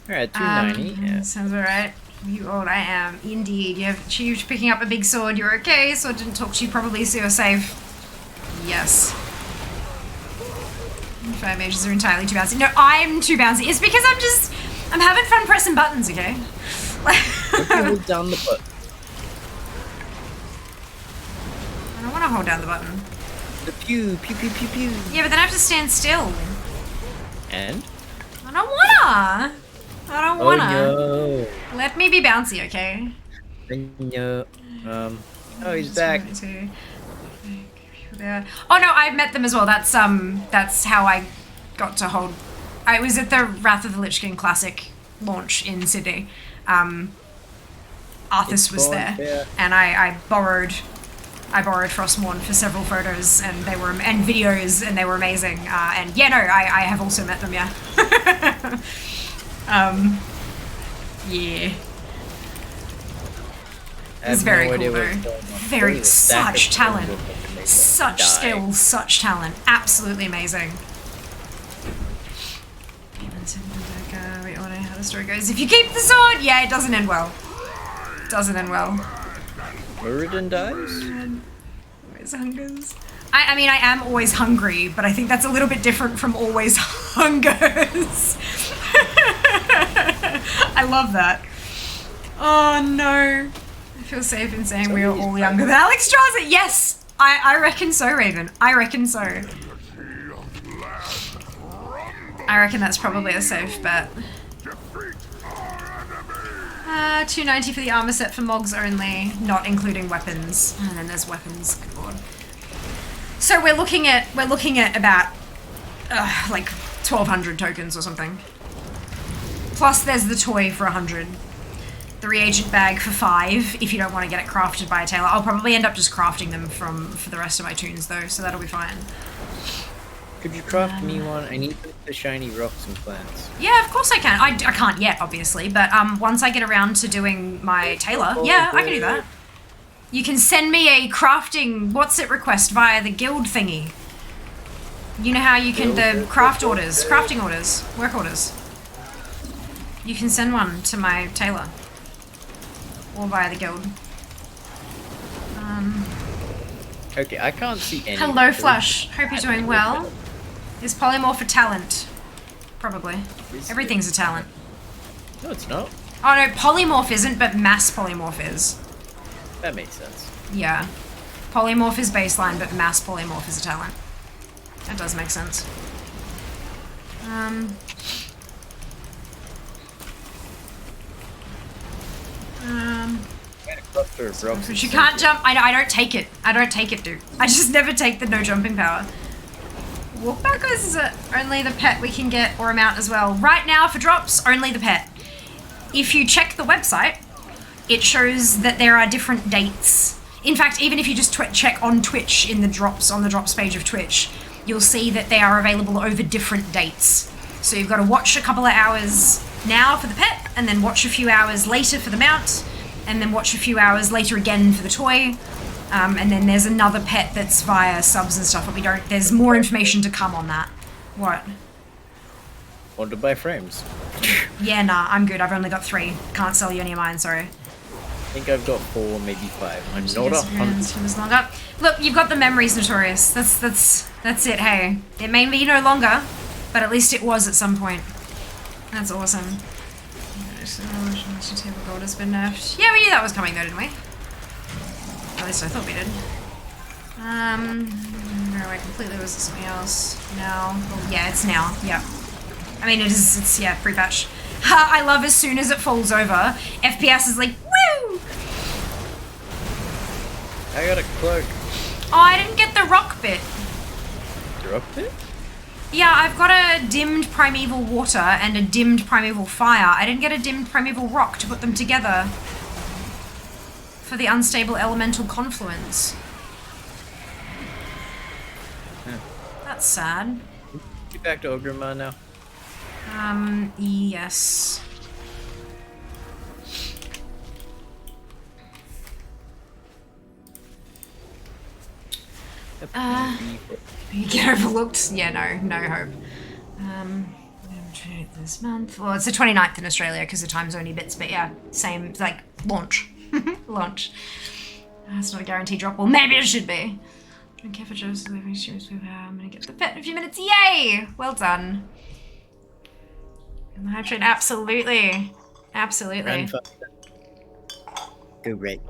Alright, 290. Yeah. Sounds alright. You old, I am. Indeed. You're picking up a big sword. You're okay. Sword didn't talk to you probably, so you're safe. Yes. Fire mages are entirely too bouncy. No, I'm too bouncy. It's because I'm having fun pressing buttons, okay? Hold down the button. I don't want to hold down the button. The pew, pew, pew, pew, pew. Yeah, but then I have to stand still. And? I don't wanna. I don't wanna. Oh, no. Let me be bouncy, okay? No. Oh, he's back. Oh no, I've met them as well. That's how I got to hold. I was at the Wrath of the Lich King Classic launch in Sydney. Arthas was there, and I borrowed Frostmourne for several photos, and videos, and they were amazing. And yeah, no, I have also met them. Yeah. Yeah. It's very cool though. Very such talent, such skill, such talent. Absolutely amazing. Wait, I know how the story goes. If you keep the sword, yeah, it doesn't end well. It doesn't end well. Muradin dies? Always hungers. I mean, I am always hungry, but I think that's a little bit different from always hungers. I love that. Oh no. I feel safe in saying we are all younger than Alex Strauss. Yes! I reckon so, Raven. I reckon so. I reckon that's probably a safe bet. 290 for the armor set for Mogs only, not including weapons. And then there's weapons. Good lord. So we're looking at about like 1,200 tokens or something. Plus there's the toy for 100. The reagent bag for 5 if you don't want to get it crafted by a tailor. I'll probably end up just crafting them for the rest of my tunes though, so that'll be fine. Could you craft me one? I need the shiny rocks and plants. Yeah, of course I can. I can't yet, obviously, but once I get around to doing my tailor, yeah, I can do that. You can send me a crafting request via the guild thingy. You know how you can, the crafting orders, work orders. You can send one to my tailor. Or via the guild. Okay, I can't see any. Hello, Flush. Hope you're doing well. Is polymorph a talent? Probably. Everything's a talent. No, it's not. Oh no, polymorph isn't, but mass polymorph is. That makes sense. Yeah. Polymorph is baseline, but mass polymorph is a talent. That does make sense. But you can't jump. I don't take it. I don't take it, dude. I just never take the no jumping power. Walkback is only the pet we can get or amount as well. Right now for drops, only the pet. If you check the website, it shows that there are different dates. In fact, even if you just check on Twitch in the drops, on the drops page of Twitch, you'll see that they are available over different dates. So you've got to watch a couple of hours now for the pet, and then watch a few hours later for the mount, and then watch a few hours later again for the toy. And then there's another pet that's via subs and stuff, but there's more information to come on that. What? Want to buy frames? Yeah, nah, I'm good. I've only got 3. Can't sell you any of mine, sorry. I think I've got 4, maybe 5. I'm not 100%. Look, you've got the memories, Notorious. That's it, hey. It may be no longer, but at least it was at some point. That's awesome. Table gold has been nerfed. Yeah, we knew that was coming though, didn't we? At least I thought we did. No, I completely was something else. Now. Oh, yeah, it's now. Yeah. I mean, it's yeah, Prepatch. I love as soon as it falls over, FPS is like, woo! I got a cloak. Oh, I didn't get the rock bit. The rock bit? Yeah, I've got a dimmed primeval water and a dimmed primeval fire. I didn't get a dimmed primeval rock to put them together for the unstable elemental confluence. Yeah. That's sad. You back to Ogremon now? Yes. You get overlooked? Yeah, no hope. This month. Well, it's the 29th in Australia because the time zone bits, but yeah, same, like, launch. Launch. That's not a guaranteed drop. Well, maybe it should be. Don't care for Joseph. I'm gonna get the pet in a few minutes. Yay! Well done. Hype train, absolutely. Absolutely. Go right.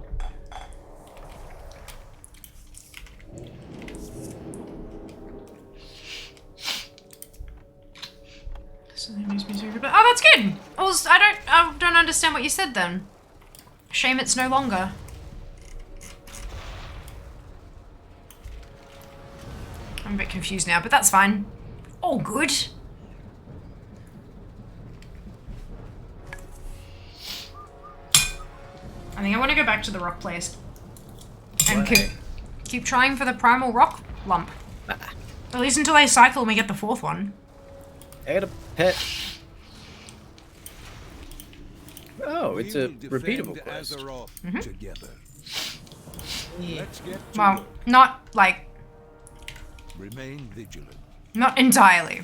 Oh, that's good. I don't understand what you said then. Shame it's no longer. I'm a bit confused now, but that's fine. All good. I think I want to go back to the rock place and keep trying for the primal rock lump. At least until I cycle and we get the 4th one. I got a pet. Oh, it's a repeatable quest. Together. Yeah. Let's get to Well, not like... Remain vigilant. Not entirely.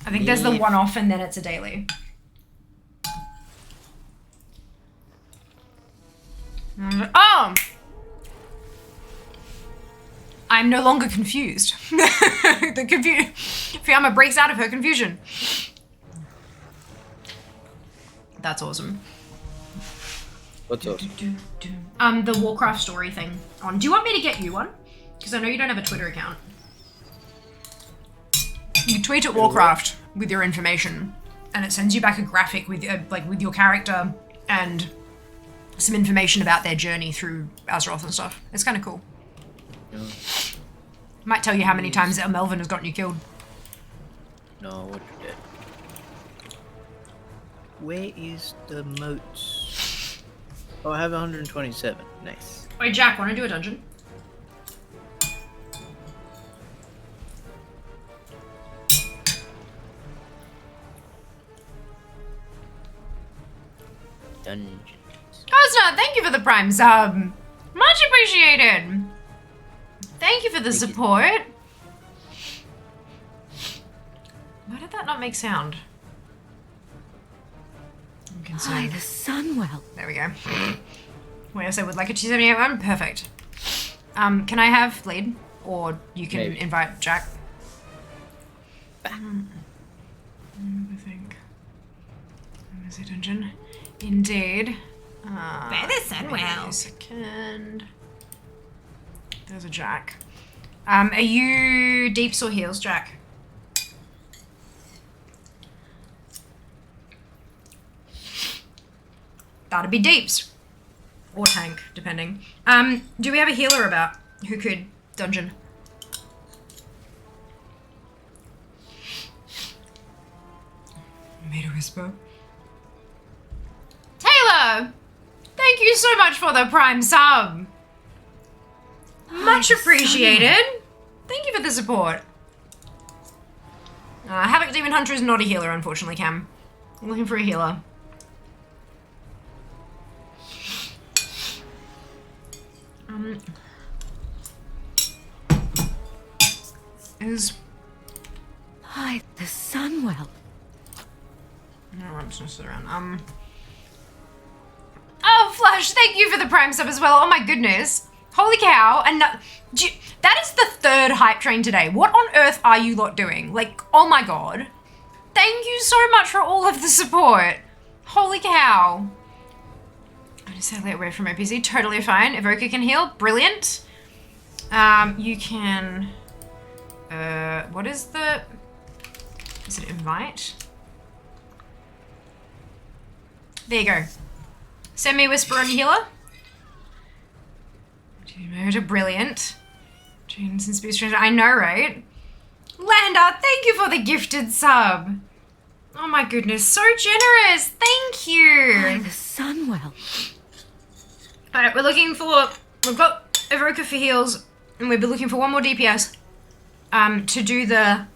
I think there's the one-off and then it's a daily. Oh! I'm no longer confused. Fiamma breaks out of her confusion. That's awesome. What's awesome? The Warcraft story thing on. Do you want me to get you one? Because I know you don't have a Twitter account. You tweet at Warcraft with your information, and it sends you back a graphic with with your character and some information about their journey through Azeroth and stuff. It's kind of cool. Yeah. Might tell you how many times that Melvin has gotten you killed. No, what you did. Where is the moats? Oh, I have 127. Nice. Wait, Jack, want to do a dungeon? Dungeons. Oh, it's not. Thank you for the Prime sub. Much appreciated. Thank you for the support. Why did that not make sound? Hi, the Sunwell. There we go. Wait, I said would like a 278 one? Perfect. Can I have lead? Or you can invite Jack? I think. Where's the dungeon? Indeed. Where the Sunwell? Second. There's a Jack. Are you deeps or heals, Jack? That'd be deeps. Or tank, depending. Do we have a healer about who could dungeon? Made a whisper. Taylor! Thank you so much for the Prime sub! Much appreciated. Thank you for the support. Havoc Demon Hunter is not a healer, unfortunately, Cam. I'm looking for a healer. Is... Hi, the Sunwell. No, I'm just gonna sit around. Oh, Flash, thank you for the Prime sub as well. Oh my goodness. Holy cow. And that is the 3rd hype train today. What on earth are you lot doing? Like, oh my god. Thank you so much for all of the support. Holy cow. I'm just a little away from my PC. Totally fine. Evoker can heal. Brilliant. You can... what is the... Is it invite? There you go. Send me a whisper on healer. Brilliant. James and Speed Stranger. I know, right? Landa, thank you for the gifted sub. Oh my goodness, so generous. Thank you. Hi, the Sunwell. Alright, we're looking for... We've got Evoker for heals, and we've been looking for one more DPS to do the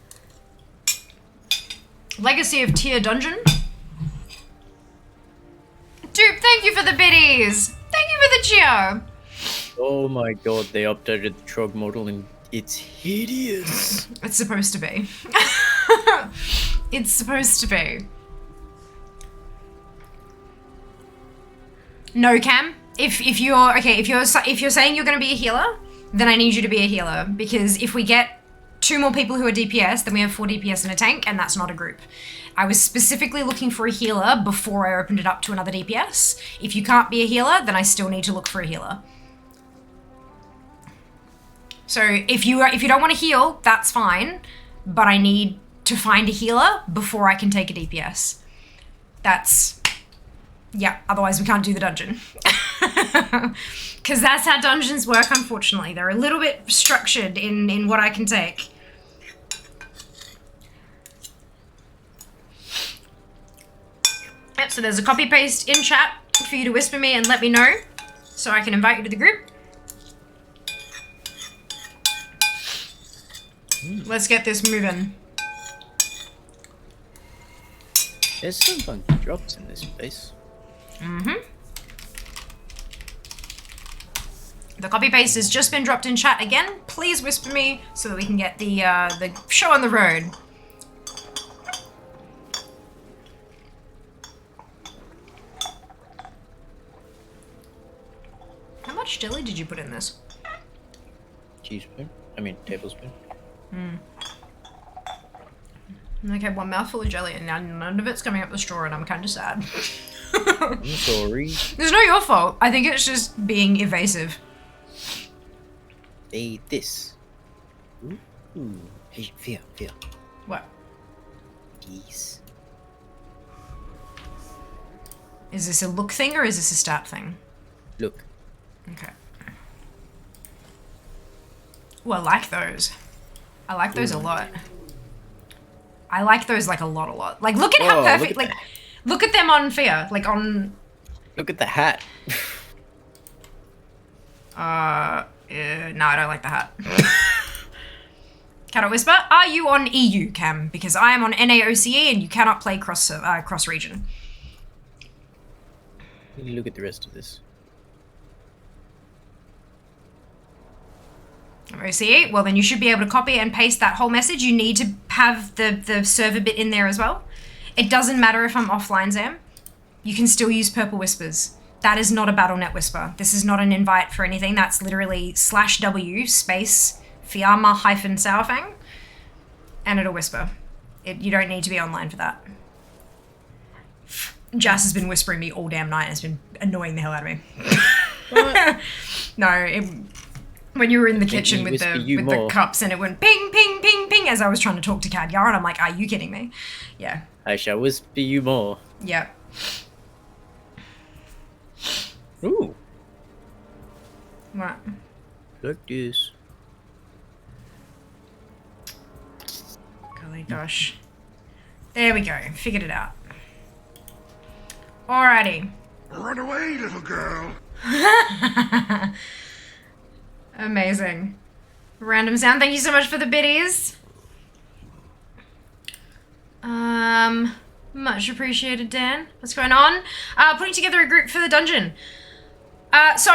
Legacy of Tyr dungeon. Dupe, thank you for the biddies. Thank you for the cheer. Oh my god, they updated the Trog model and it's hideous. It's supposed to be. It's supposed to be. No, Cam. If you're saying you're going to be a healer, then I need you to be a healer, because if we get 2 more people who are DPS, then we have 4 DPS in a tank, and that's not a group. I was specifically looking for a healer before I opened it up to another DPS. If you can't be a healer, then I still need to look for a healer. So if you don't want to heal, that's fine, but I need to find a healer before I can take a DPS. That's... yeah, otherwise we can't do the dungeon. Because that's how dungeons work, unfortunately. They're a little bit structured in what I can take. Yep, so there's a copy paste in chat for you to whisper me and let me know so I can invite you to the group. Let's get this moving. There's some funky drops in this place. Mm-hmm. The copy paste has just been dropped in chat again. Please whisper me so that we can get the show on the road. How much jelly did you put in this? Teaspoon? I mean, tablespoon. Okay, 1 mouthful of jelly and now none of it's coming up the straw and I'm kind of sad. I'm sorry. It's not your fault. I think it's just being evasive. Hey, this. Ooh. Hey, fear. What? These. Is this a look thing or is this a stat thing? Look. Okay. Ooh, I like those. I like those a lot. I like those like a lot. Like, look at how perfect, like, look at them on Fear, like on... Look at the hat. No, I don't like the hat. Cannot whisper. Are you on EU, Cam? Because I am on NAOCE and you cannot play cross region. Look at the rest of this. OCE, well then you should be able to copy and paste that whole message. You need to have the server bit in there as well. It doesn't matter if I'm offline, Zam. You can still use Purple Whispers. That is not a BattleNet whisper. This is not an invite for anything. That's literally /W space Fiamma-Saurfang and it'll whisper. You don't need to be online for that. Jas has been whispering me all damn night and it's been annoying the hell out of me. No, when you were in the kitchen with the cups and it went ping, ping, ping, ping as I was trying to talk to Khadgar and I'm like, are you kidding me? Yeah. I shall whisper you more. Yeah. Ooh. What? Look this. Golly gosh. There we go. Figured it out. Alrighty. Run away, little girl. Amazing. Random sound, thank you so much for the biddies. Much appreciated, Dan. What's going on? Putting together a group for the dungeon. So,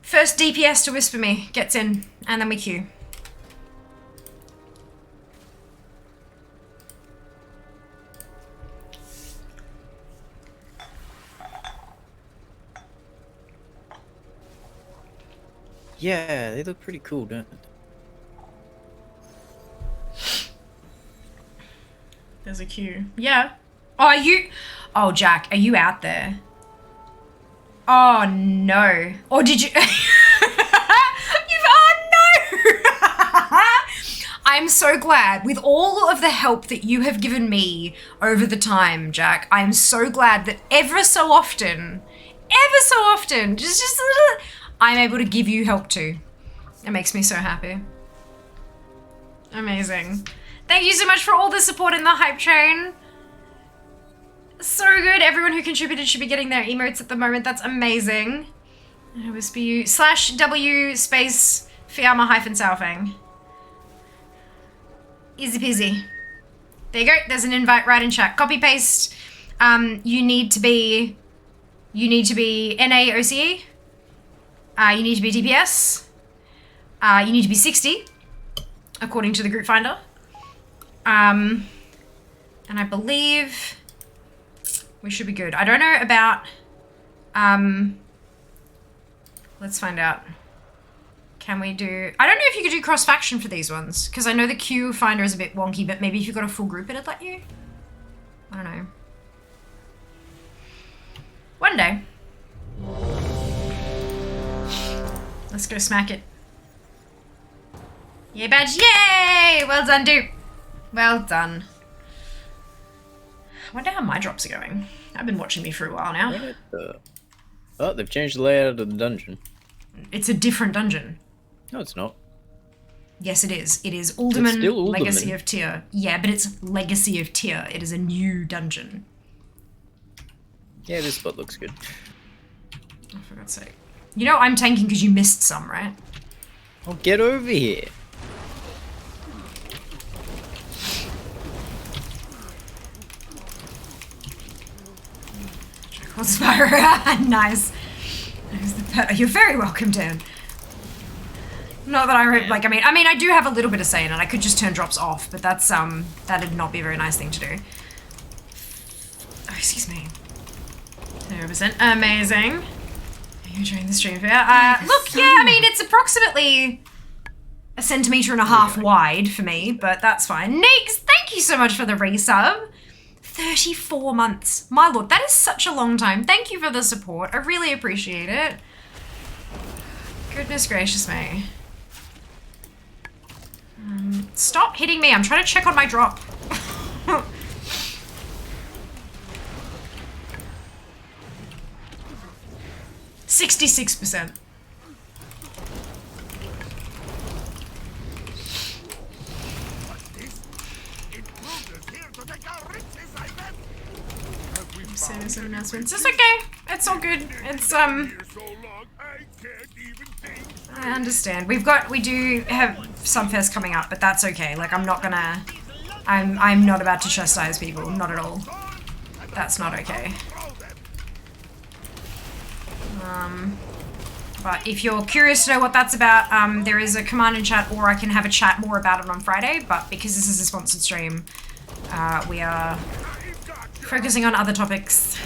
first DPS to whisper me gets in, and then we queue. Yeah, they look pretty cool, don't they? There's a queue. Yeah. Oh, are you... Oh, Jack, are you out there? Oh, no. Or did you... Oh, no! I'm so glad. With all of the help that you have given me over the time, Jack, I'm so glad that ever so often, just a little... I'm able to give you help too. It makes me so happy. Amazing. Thank you so much for all the support in the hype train. So good. Everyone who contributed should be getting their emotes at the moment. That's amazing. I whisper you /W space Fiamma -Saufang. Easy peasy. There you go. There's an invite right in chat. Copy paste. You need to be NA OCE. You need to be DPS. You need to be 60, according to the group finder. And I believe we should be good. I don't know about, let's find out. Can we do, I don't know if you could do cross-faction for these ones, because I know the queue finder is a bit wonky, but maybe if you've got a full group it'd let you? I don't know. One day. Let's go smack it. Yeah, badge, yay! Well done, dude. Well done. I wonder how my drops are going. I've been watching me for a while now. Oh, they've changed the layout of the dungeon. It's a different dungeon. No, it's not. Yes, it is. It is Alderman, It's still Alderman. Legacy of Tyr. Yeah, but it's Legacy of Tyr. It is a new dungeon. Yeah, this spot looks good. Oh, for God's sake. You know I'm tanking because you missed some, right? Oh, get over here. Nice. You're very welcome, Dan. Not that I like. I mean, I do have a little bit of say in it. I could just turn drops off, but that's that'd not be a very nice thing to do. Oh, excuse me. 0%. Amazing. Are you enjoying the stream here? Look, yeah. I mean, it's approximately 1.5 centimeters wide for me, but that's fine. Neeks, thank you so much for the resub. 34 months. My lord, that is such a long time. Thank you for the support. I really appreciate it. Goodness gracious me. Stop hitting me. I'm trying to check on my drop. 66%. Saying some announcements. It's okay. It's all good. It's I understand. We do have Sunfest coming up, but that's okay. Like I'm not about to chastise people. Not at all. That's not okay. But if you're curious to know what that's about, there is a command in chat, or I can have a chat more about it on Friday. But because this is a sponsored stream, we are focusing on other topics.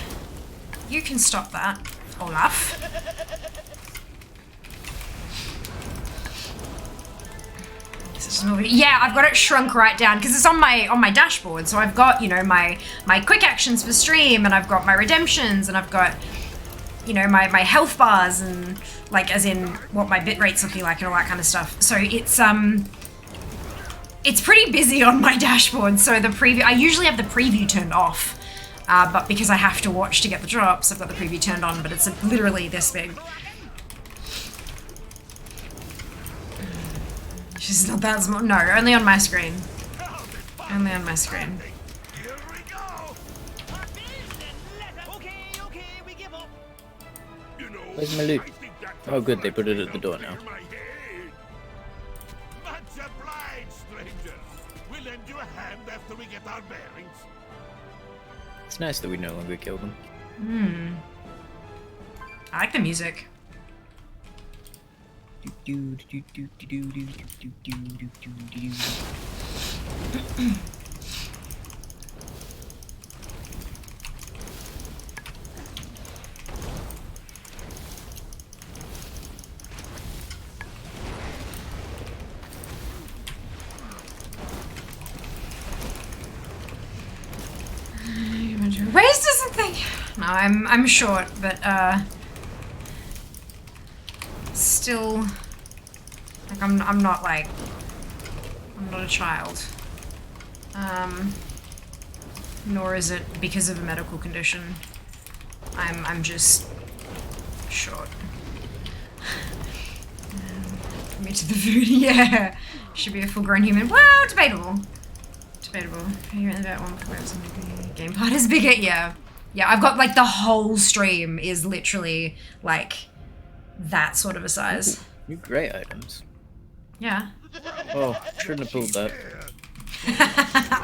You can stop that, Olaf. Yeah, I've got it shrunk right down because it's on my dashboard. So I've got, you know, my quick actions for stream, and I've got my redemptions, and I've got, you know, my health bars, and like as in what my bit rate's looking like and all that kind of stuff. So it's pretty busy on my dashboard. So the preview, I usually have the preview turned off, but because I have to watch to get the drops, I've got the preview turned on, but it's literally this big. She's not that small. No, only on my screen. Only on my screen. Where's my loot? Oh good, they put it at the door now. Much obliged, stranger. We'll lend you a hand after we get our bearings. It's nice that we no longer kill them. Hmm. I like the music. Waste or something. No, I'm short, but still, like I'm not like, I'm not a child. Nor is it because of a medical condition. I'm just short. Me to the food, yeah. Should be a full-grown human. Well, debatable. Debatable. You're in about 1.0 game part is bigger. Yeah. Yeah, I've got like the whole stream is literally like that sort of a size. New great items. Yeah. Oh, shouldn't have pulled that.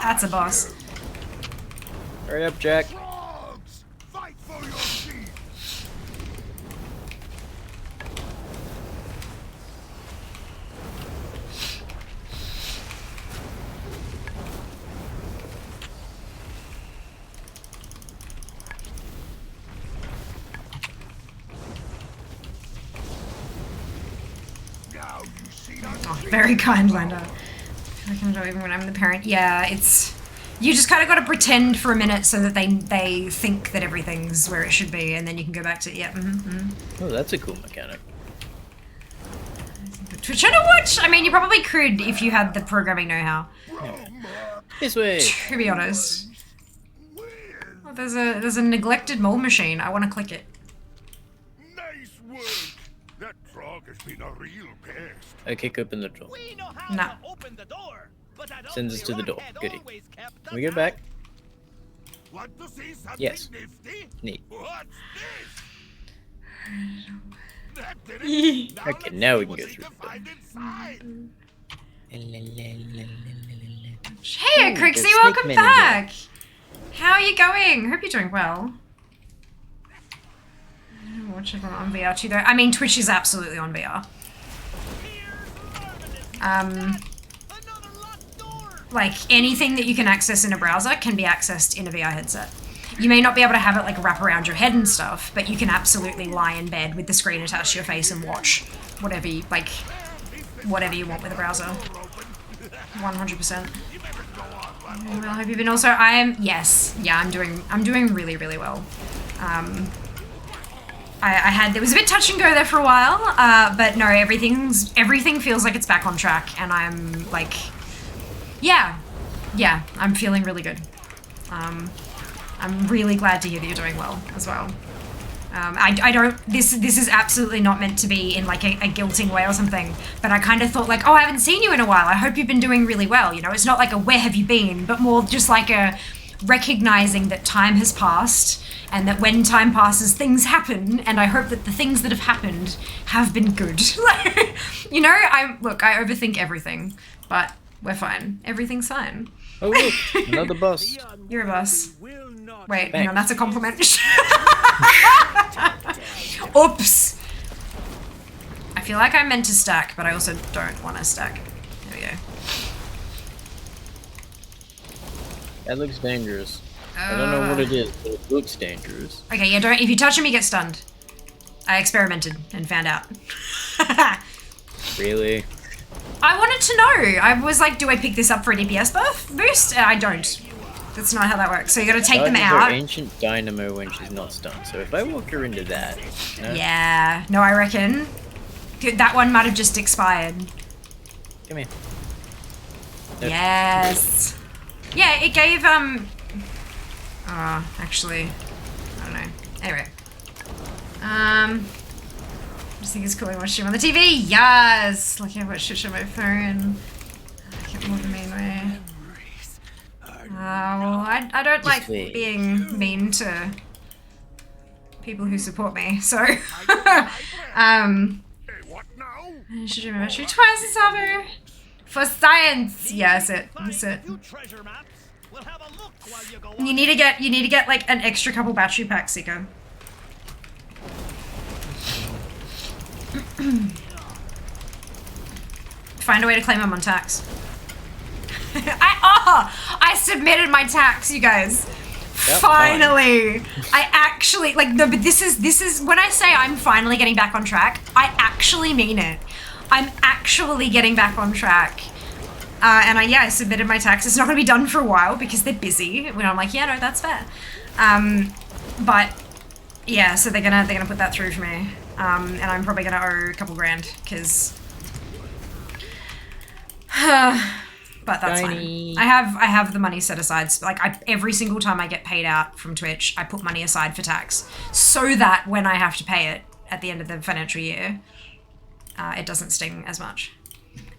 That's a boss. Hurry up, Jack. Fight for your sheep. Oh, very kind, Linda. I can do even when I'm the parent. Yeah, it's... You just kind of got to pretend for a minute so that they think that everything's where it should be, and then you can go back to, yeah, Oh, that's a cool mechanic. Twitch channel watch? I mean, you probably could if you had the programming know-how. This way. To be honest. Oh, there's a neglected mole machine. I want to click it. Nice work. That frog has been a real pest. I kick open the door. No. Sends us to the door. Goody. Can we get back? Want to see something Yes. nifty? Neat. What's this? That did it. Okay, now we can go through the door. Find inside. Hey, Ooh, Crixie, there's welcome snake men in back! How are you going? Hope you're doing well. Watch it on VR too, though. I mean, Twitch is absolutely on VR. Like, anything that you can access in a browser can be accessed in a VR headset. You may not be able to have it, like, wrap around your head and stuff, but you can absolutely lie in bed with the screen attached to your face and watch whatever you, like, whatever you want with a browser. 100%. Well, have you been also? Yes. Yeah, I'm doing really, really well. There was a bit touch and go there for a while, but no, everything feels like it's back on track, and I'm like, yeah, I'm feeling really good. I'm really glad to hear that you're doing well as well. This is absolutely not meant to be in like a guilting way or something, but I kind of thought like, oh, I haven't seen you in a while. I hope you've been doing really well. You know, it's not like a where have you been, but more just like a recognizing that time has passed and that when time passes, things happen. And I hope that the things that have happened have been good. You know, I overthink everything, but we're fine. Everything's fine. Oh look, another bus. You're a bus. Wait, hang on, Thanks. that's a compliment. Oops. I feel like I'm meant to stack, but I also don't want to stack. There we go. That looks dangerous. I don't know what it is, but it looks dangerous. Okay, yeah, don't. If you touch him, you get stunned. I experimented and found out. Really? I wanted to know. I was like, do I pick this up for an DPS buff boost? I don't. That's not how that works. So you gotta take them Charges her out. ancient dynamo when she's not stunned. So if I walk her into that, no? Yeah. No, I reckon that one might have just expired. Come here. Nope. Yes. Yeah, it gave actually, I don't know. Anyway. I just think it's cool to watch him on the TV. Yes! Like I watch shit on my phone. I can't move the main way. Well, I don't like being mean to people who support me. So, should remember to twice as often for science. Yes, that's it. You need to get like an extra couple battery packs, Sika. Find a way to claim them on tax. I submitted my tax, you guys. Yep, finally. I actually but this is when I say I'm finally getting back on track, I actually mean it. I'm actually getting back on track. And I submitted my tax. It's not gonna be done for a while because they're busy. When I'm like, yeah, no, that's fair. But yeah, so they're gonna put that through for me. And I'm probably gonna owe a couple grand because but that's fine. I have the money set aside. Like every single time I get paid out from Twitch, I put money aside for tax so that when I have to pay it at the end of the financial year, it doesn't sting as much.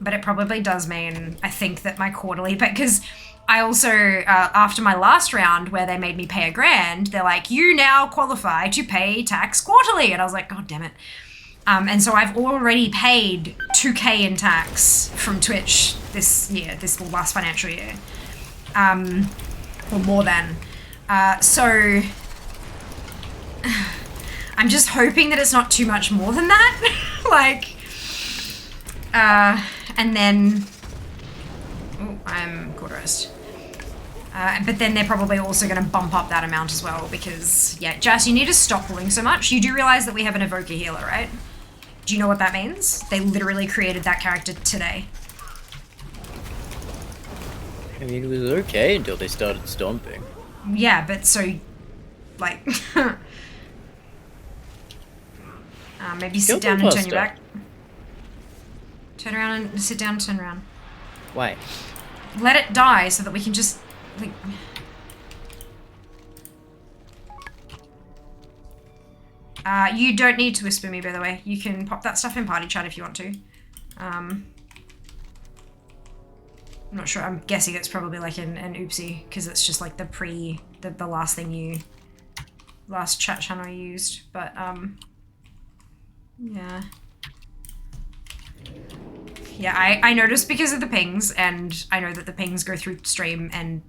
But it probably does mean, I think, that my quarterly, because I also, after my last round where they made me pay $1,000, they're like, you now qualify to pay tax quarterly. And I was like, God damn it. And so I've already paid $2,000 in tax from Twitch this last financial year. Or more than. So I'm just hoping that it's not too much more than that. Like, and then, I'm quarter roast. But then they're probably also going to bump up that amount as well because, yeah, Jas, you need to stop pulling so much. You do realize that we have an Evoker healer, right? Do you know what that means? They literally created that character today. I mean, it was okay until they started stomping. Yeah, but so, like, maybe sit down and turn your back. Turn around and sit down and turn around. Why? Let it die so that we can just, like... you don't need to whisper me, by the way. You can pop that stuff in party chat if you want to. I'm not sure. I'm guessing it's probably like an oopsie, because it's just like the last thing last chat channel you used. But, yeah. Yeah, I noticed because of the pings, and I know that the pings go through stream, and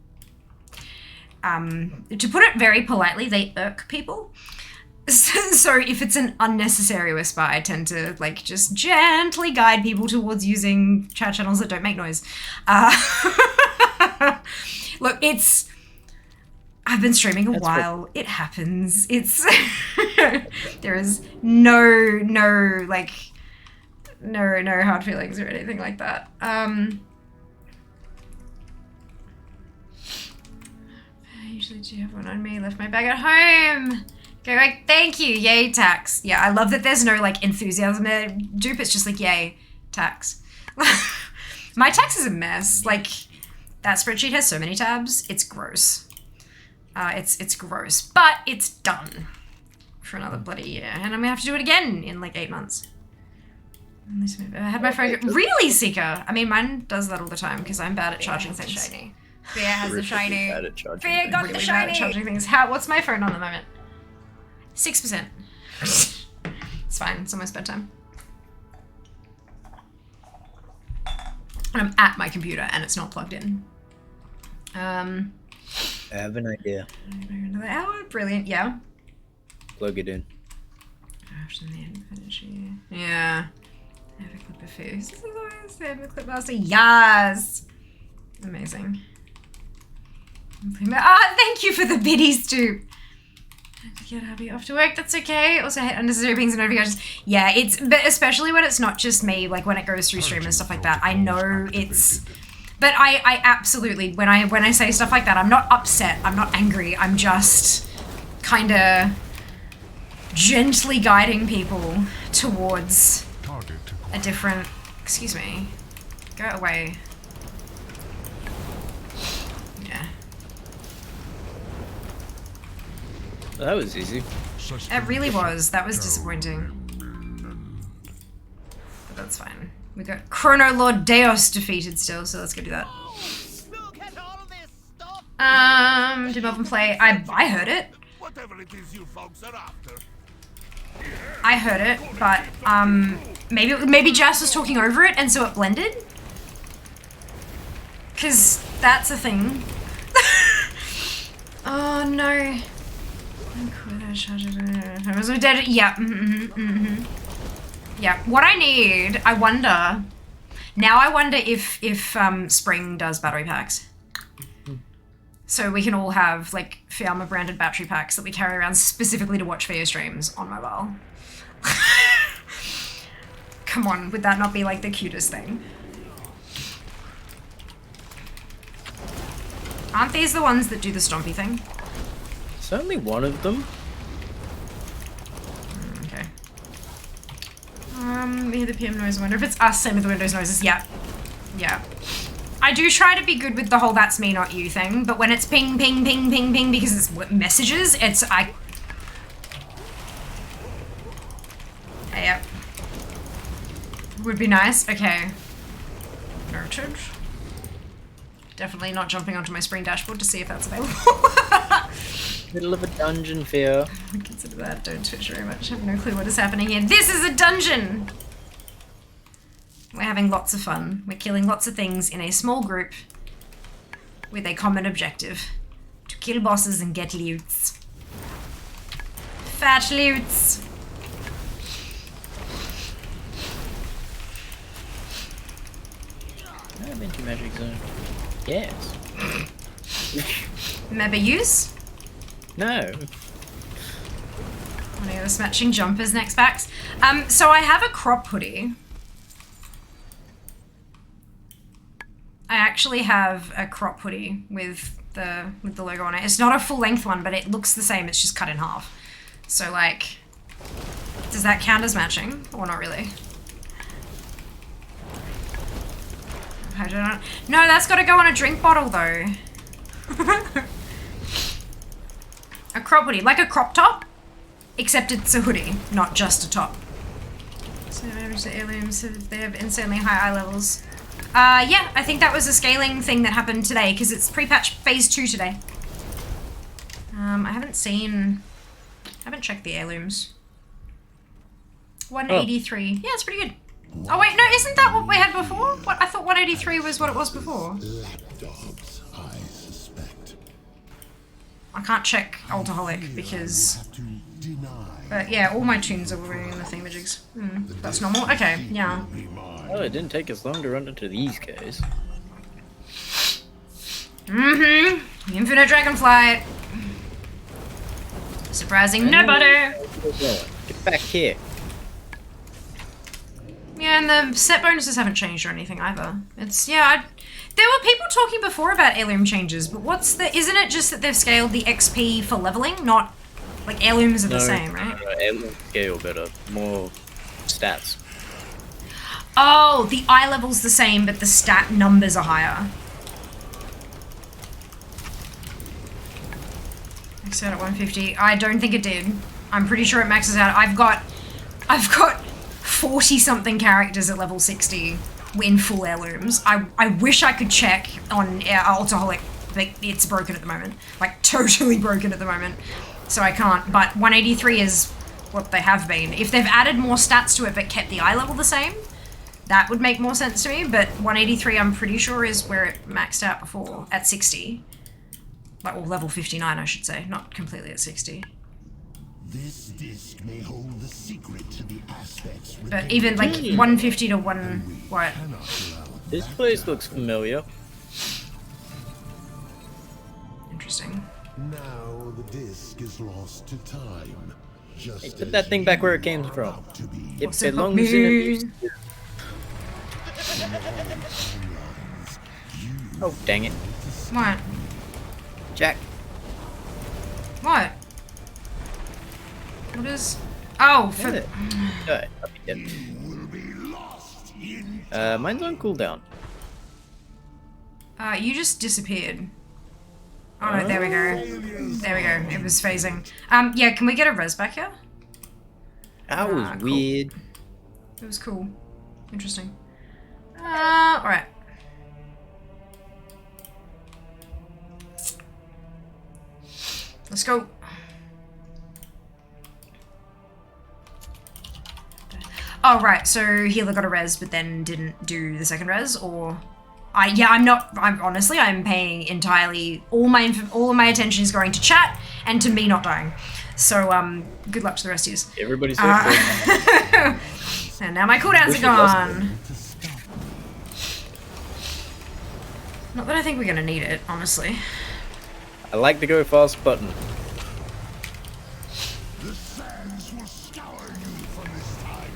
to put it very politely, they irk people. So if it's an unnecessary whisper, I tend to like just gently guide people towards using chat channels that don't make noise. Look, I've been streaming a while. It happens. It's there is no hard feelings or anything like that. I usually do have one on me. Left my bag at home. Go like, thank you, yay, tax. Yeah, I love that there's no like enthusiasm there. Dupe, it's just like, yay, tax. My tax is a mess. Like, that spreadsheet has so many tabs. It's gross. It's gross, but it's done for another bloody year, and I'm gonna have to do it again in like 8 months. I had my phone. Really, Seeker? I mean, mine does that all the time because I'm bad at charging things. Shiny. Fia has the shiny. Fia got the shiny. Bad at charging things. What's my phone on at the moment? 6%. It's fine. It's almost bedtime. And I'm at my computer and it's not plugged in. I have an idea. Another hour? Brilliant. Yeah. Plug it in. Yeah. I have a clip of food. I have a clip master. Yes. Amazing. Thank you for the biddies too. Get happy off to work, that's okay. Also hate unnecessary pings and notifications. Yeah, but especially when it's not just me, like when it goes through stream and stuff like that. I know it's, but I absolutely, when I say stuff like that, I'm not upset, I'm not angry, I'm just kind of gently guiding people towards a different, excuse me, go away. Well, that was easy. It really was. That was disappointing. But that's fine. We got Chrono Lord Deos defeated still, so let's go do that. Do Melvin play? I heard it. Whatever it is you folks are after. I heard it, but maybe Jazz was talking over it and so it blended? Cause that's a thing. Oh no. Yeah, yeah. What I need, I wonder if Spring does battery packs. So we can all have like Fiamma branded battery packs that we carry around specifically to watch video streams on mobile. Come on, would that not be like the cutest thing? Aren't these the ones that do the stompy thing? It's only one of them. Okay. We hear the PM noise. I wonder if it's us, same with the Windows noises. Yeah. Yeah. I do try to be good with the whole that's me, not you thing, but when it's ping, ping, ping, ping, ping, because it's messages, it's, Yep. Would be nice. Okay. Noted. Definitely not jumping onto my Spring dashboard to see if that's available. Middle of a dungeon, Fear. Consider that. Don't twitch very much. I have no clue what is happening here. This is a dungeon! We're having lots of fun. We're killing lots of things in a small group with a common objective. To kill bosses and get loots. Fat loots! I've been to Magic Zone. Yes. Remember use? No. One of the matching jumpers next packs. So I have a crop hoodie. I actually have a crop hoodie with the logo on it. It's not a full length one, but it looks the same. It's just cut in half. So like, does that count as matching or not really? I don't know. No, that's got to go on a drink bottle though. A crop hoodie, like a crop top, except it's a hoodie, not just a top. So the aliens, they have insanely high eye levels. Yeah, I think that was a scaling thing that happened today because it's pre-patch phase 2 today. I haven't checked the heirlooms. 183. Yeah, it's pretty good. Oh wait, no, isn't that what we had before? What, I thought 183 was what it was before. Lapdogs, I suspect. I can't check Alcoholic because... But yeah, all my tunes are wearing the thingamajigs. That's normal? Okay, yeah. Oh, it didn't take us long to run into these guys. Infinite Dragonflight. Surprising nobody. Get back here. Yeah, and the set bonuses haven't changed or anything either. It's, yeah, there were people talking before about heirloom changes, but isn't it just that they've scaled the XP for leveling, not, like, heirlooms are the same, right? No, heirloom scale better, more stats. Oh, the eye level's the same, but the stat numbers are higher. Maxed out at 150. I don't think it did. I'm pretty sure it maxes out. I've got 40-something characters at level 60 in full heirlooms. I wish I could check on Alcoholic, but it's broken at the moment. Like, totally broken at the moment. So I can't. But 183 is what they have been. If they've added more stats to it but kept the eye level the same, that would make more sense to me. But 183, I'm pretty sure, is where it maxed out before, at 60. Like, or level 59, I should say. Not completely at 60. This disc may hold the secret to the aspects. But even like 150 to 1 what? This place looks familiar. Interesting. Now the disc is lost to time. Just Hey, put that thing back where it came from. It What's it belongs got in me? a Oh, dang it. What? Jack. What? What is... Oh, for... Alright, mine's on cooldown. You just disappeared. Oh no, there we go. There we go. It was phasing. Yeah, can we get a res back here? That was cool. weird. It was cool. Interesting. Alright. Let's go. Oh, right. So healer got a res, but then didn't do the second res, or I'm honestly, I'm paying entirely all of my attention is going to chat and to me not dying. So good luck to the rest of you. Everybody's safe. And now my cooldowns are gone. Not that I think we're gonna need it, honestly. I like the go fast button. The sands will scour you from this timeline.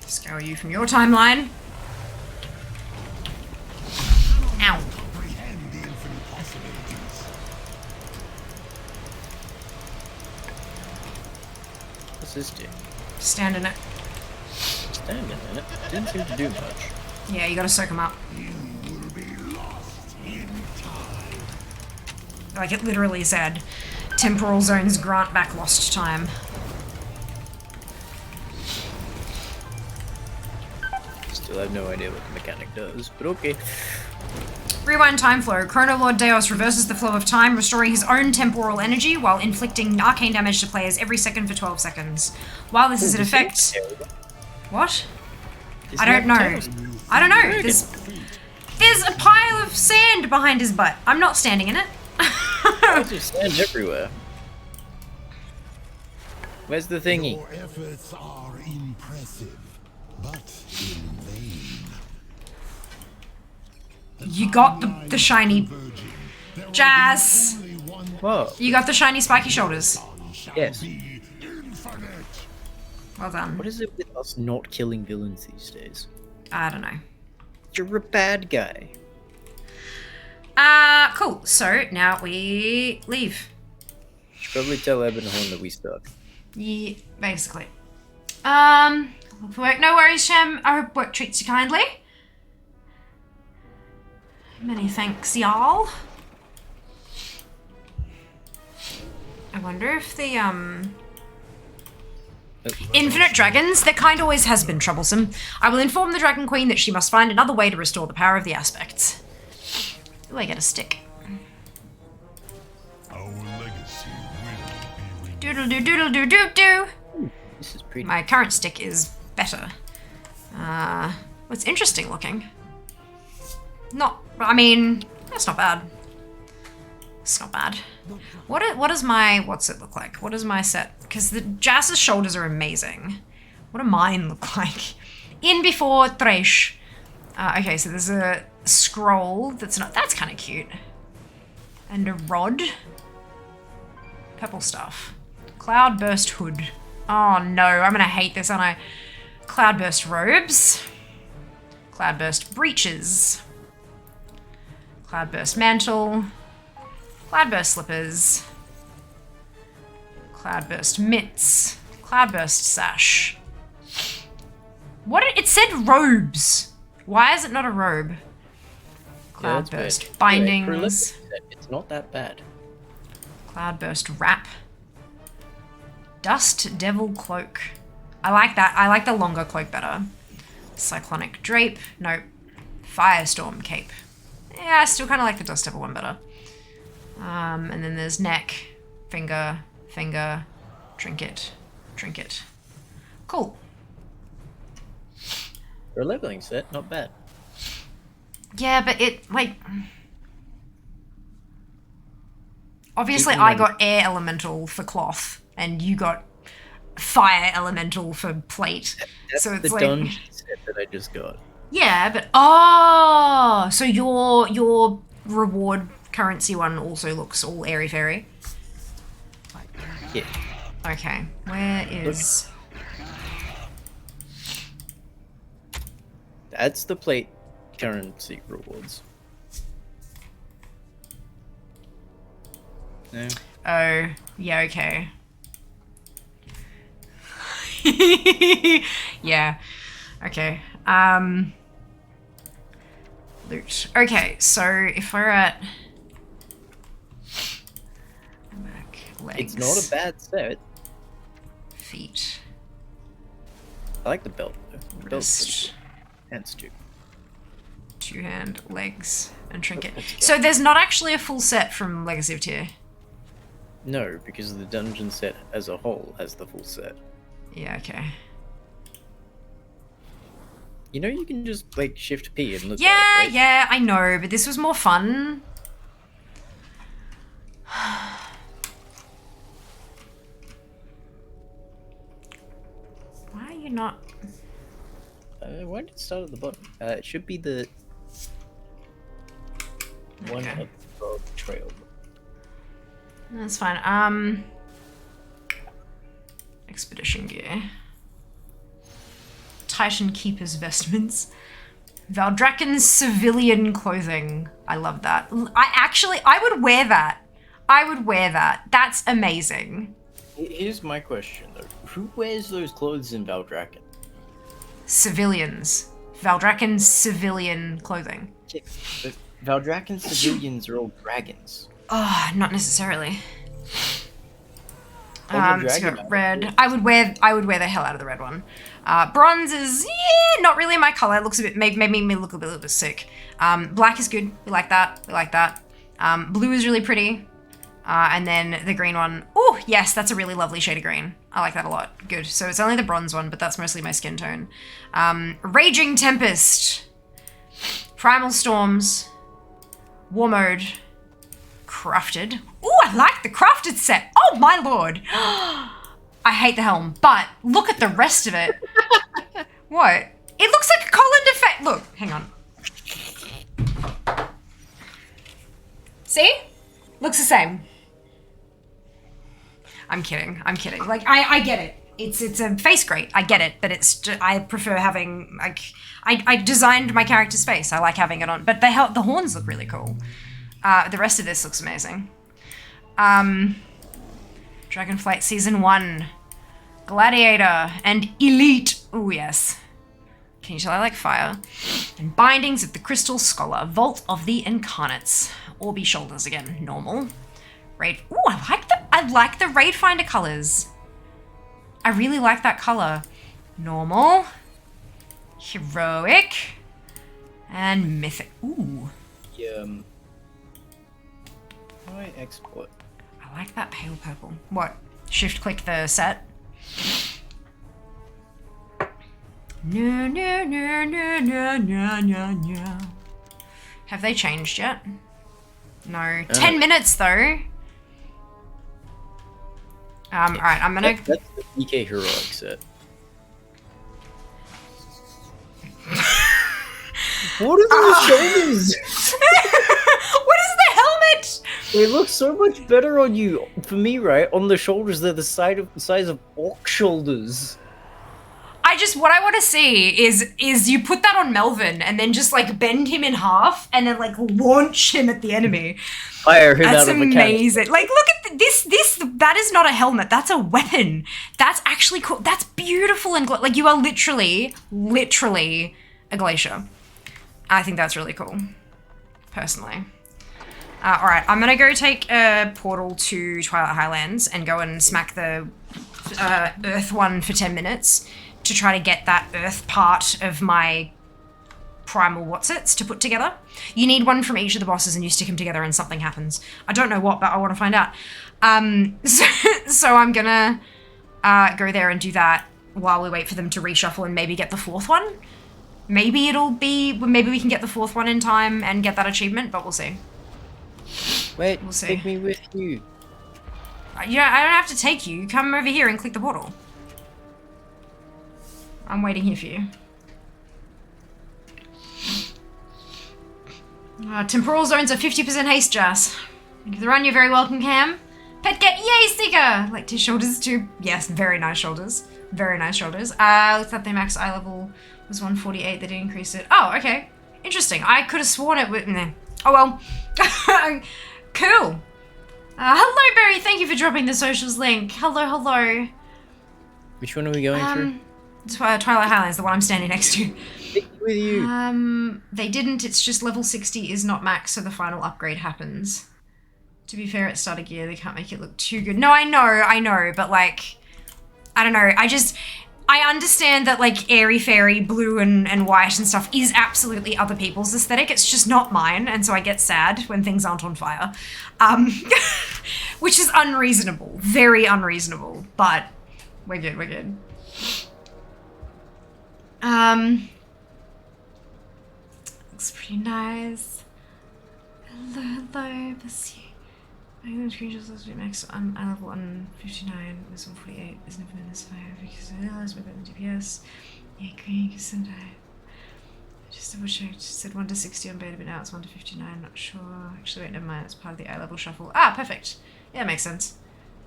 Scour you from your timeline. Ow. Comprehend the infinite possibilities. What's this do? Stand in it. Stand in it? Didn't seem to do much. Yeah, you gotta soak them up. You will be lost in time. Like it literally said, temporal zones grant back lost time. Still have no idea what the mechanic does, but okay. Rewind time flow. Chrono Lord Deos reverses the flow of time, restoring his own temporal energy while inflicting arcane damage to players every second for 12 seconds. While this is in effect... What? I don't know. I don't know. There's a pile of sand behind his butt. I'm not standing in it. There's sand everywhere. Where's the thingy? Your efforts are impressive, but in vain. You got the shiny... Jazz! Whoa. You got the shiny spiky shoulders. Yes. Well done. What is it with us not killing villains these days? I don't know. You're a bad guy. Cool. So now we leave. Should probably tell Ebonhorn that we suck. Yeah, basically. Work. No worries, Shem. I hope work treats you kindly. Many thanks, y'all. I wonder if the, Infinite dragons, their kind always has been troublesome. I will inform the Dragon Queen that she must find another way to restore the power of the aspects. Ooh, I get a stick. Our legacy will be Doodle doo doodle doo doo doo. This is pretty. My current stick is better. It's interesting looking. I mean, that's not bad. It's not bad. What does my, what's it look like? What does my set? Because the Jazz's shoulders are amazing. What do mine look like? In before Thresh. Okay, so there's a scroll that's kind of cute. And a rod. Purple stuff. Cloudburst hood. Oh no, I'm gonna hate this, aren't I? Cloudburst robes. Cloudburst breeches. Cloudburst mantle. Cloudburst slippers. Cloudburst mitts. Cloudburst sash. It said robes. Why is it not a robe? Cloudburst bindings. It's not that bad. Cloudburst wrap. Dust devil cloak. I like that. I like the longer cloak better. Cyclonic drape. Nope. Firestorm cape. Yeah, I still kind of like the dust devil one better. And then there's neck, finger, trinket. Cool. For a leveling set, not bad. Yeah, but it, like... Obviously I got air elemental for cloth, and you got fire elemental for plate. That's so it's the like... dungeon set that I just got. Yeah, but... Oh! So your reward currency one also looks all airy-fairy? Yeah. Okay, where is... That's the plate currency rewards. No. Oh, yeah, okay. Yeah, okay. Loot. Okay, so if we're at... Back, legs. It's not a bad set. Feet. I like the belt though. The belt's Wrist. Hands too. Two-hand, legs, and trinket. So there's not actually a full set from Legacy of Tyr. No, because the dungeon set as a whole has the full set. Yeah, okay. You know you can just like shift P and look Yeah, at it, right? yeah, I know, but this was more fun. Why are you not? Why did it start at the bottom? It should be the one above trail. That's fine. Expedition gear. Titan Keeper's vestments. Valdraken's civilian clothing. I love that. I would wear that. I would wear that. That's amazing. Here's my question though. Who wears those clothes in Valdraken? Civilians. Valdraken's civilian clothing. But Valdraken civilians are all dragons. Oh, not necessarily. Well, the It's dragon got red. I would wear the hell out of the red one. Bronze is not really my color. It looks a bit made me look a little bit sick. Black is good. We like that. We like that. Blue is really pretty. And then the green one. Oh yes, that's a really lovely shade of green. I like that a lot. Good. So it's only the bronze one, but that's mostly my skin tone. Raging Tempest. Primal Storms. War Mode. Crafted. Oh, I like the crafted set. Oh my lord. I hate the helm, but look at the rest of it. What? It looks like a collar defect. Look, hang on. See? Looks the same. I'm kidding. I'm kidding. Like, I get it. It's a face grate. I get it, but it's I prefer having like I designed my character's face. I like having it on, but the horns look really cool. The rest of this looks amazing. Dragonflight Season 1. Gladiator and Elite. Oh yes. Can you tell I like fire? And Bindings of the Crystal Scholar. Vault of the Incarnates. Orby shoulders again. Normal. Raid. Ooh, I like the Raid Finder colors. I really like that color. Normal. Heroic. And Mythic. Ooh. How do I export? I like that pale purple. What? Shift click the set? No, no, no, no, no, no, no, no. Have they changed yet? No. 10 minutes though. Alright, I'm gonna... That's the DK Heroic set. What are those shoulders? What is the helmet? They look so much better on you. For me, right? On the shoulders, they're the size of orc shoulders. What I want to see is you put that on Melvin and then just like bend him in half and then like launch him at the enemy. Fire him out of a cannon. That's amazing. Like look at this, that is not a helmet. That's a weapon. That's actually cool. That's beautiful and like you are literally a glacier. I think that's really cool, personally. All right, I'm gonna go take a portal to Twilight Highlands and go and smack the Earth one for 10 minutes to try to get that Earth part of my primal whatsits to put together. You need one from each of the bosses and you stick them together and something happens. I don't know what, but I want to find out. So I'm gonna go there and do that while we wait for them to reshuffle and maybe get the fourth one. Maybe we can get the fourth one in time and get that achievement, but we'll see. Wait, we'll see. Take me with you. Yeah, I don't have to take you. Come over here and click the portal. I'm waiting here for you. Temporal zones are 50% haste, Jazz. Thank you for the run, you're very welcome, Cam. Pet get, yay, sticker! Like his shoulders too. Yes, very nice shoulders. Very nice shoulders. Looks like the max eye level was 148, they did increase it. Oh, okay. Interesting. I could have sworn it would. Nah. Oh well. Cool. Hello, Barry. Thank you for dropping the socials link. Hello, hello. Which one are we going through? Twilight Highlands, the one I'm standing next to. With you. They didn't. It's just level 60 is not max, so the final upgrade happens. To be fair, at starter gear, they can't make it look too good. No, I know, but like, I don't know. I understand that like airy fairy blue and white and stuff is absolutely other people's aesthetic. It's just not mine, and so I get sad when things aren't on fire. Which is unreasonable. Very unreasonable, but we're good, we're good. Looks pretty nice. Hello, bless you. I'm going to screenshot supposed to be max on eye level 159, this 148 is never been this high because I realized we're better than DPS. Yeah, green, because I just double checked. It said 1 to 60 on beta, but now it's 1 to 59, not sure. Actually, wait, never mind, it's part of the eye level shuffle. Ah, perfect. Yeah, makes sense.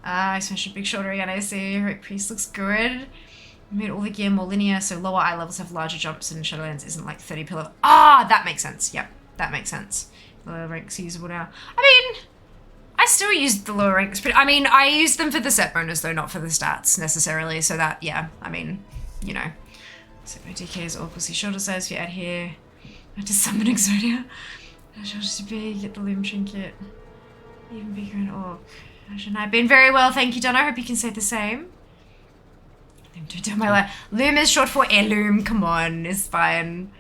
Expansion big shoulder again, I see. Heroic Priest looks good. Made all the gear more linear, so lower eye levels have larger jumps and Shadowlands isn't like 30 pillar. Ah, that makes sense. Yep, that makes sense. Lower ranks usable now. I mean, I still used the lower ranks, but I mean, I used them for the set bonus though, not for the stats necessarily. So that, yeah, I mean, you know. So my DK is all see shoulder size if you add here. I just summon Exodia. Shoulders too big, get the loom trinket. Even bigger in orc. I've been very well, thank you, Donna. I hope you can say the same. Loom is short for heirloom. Come on, it's fine.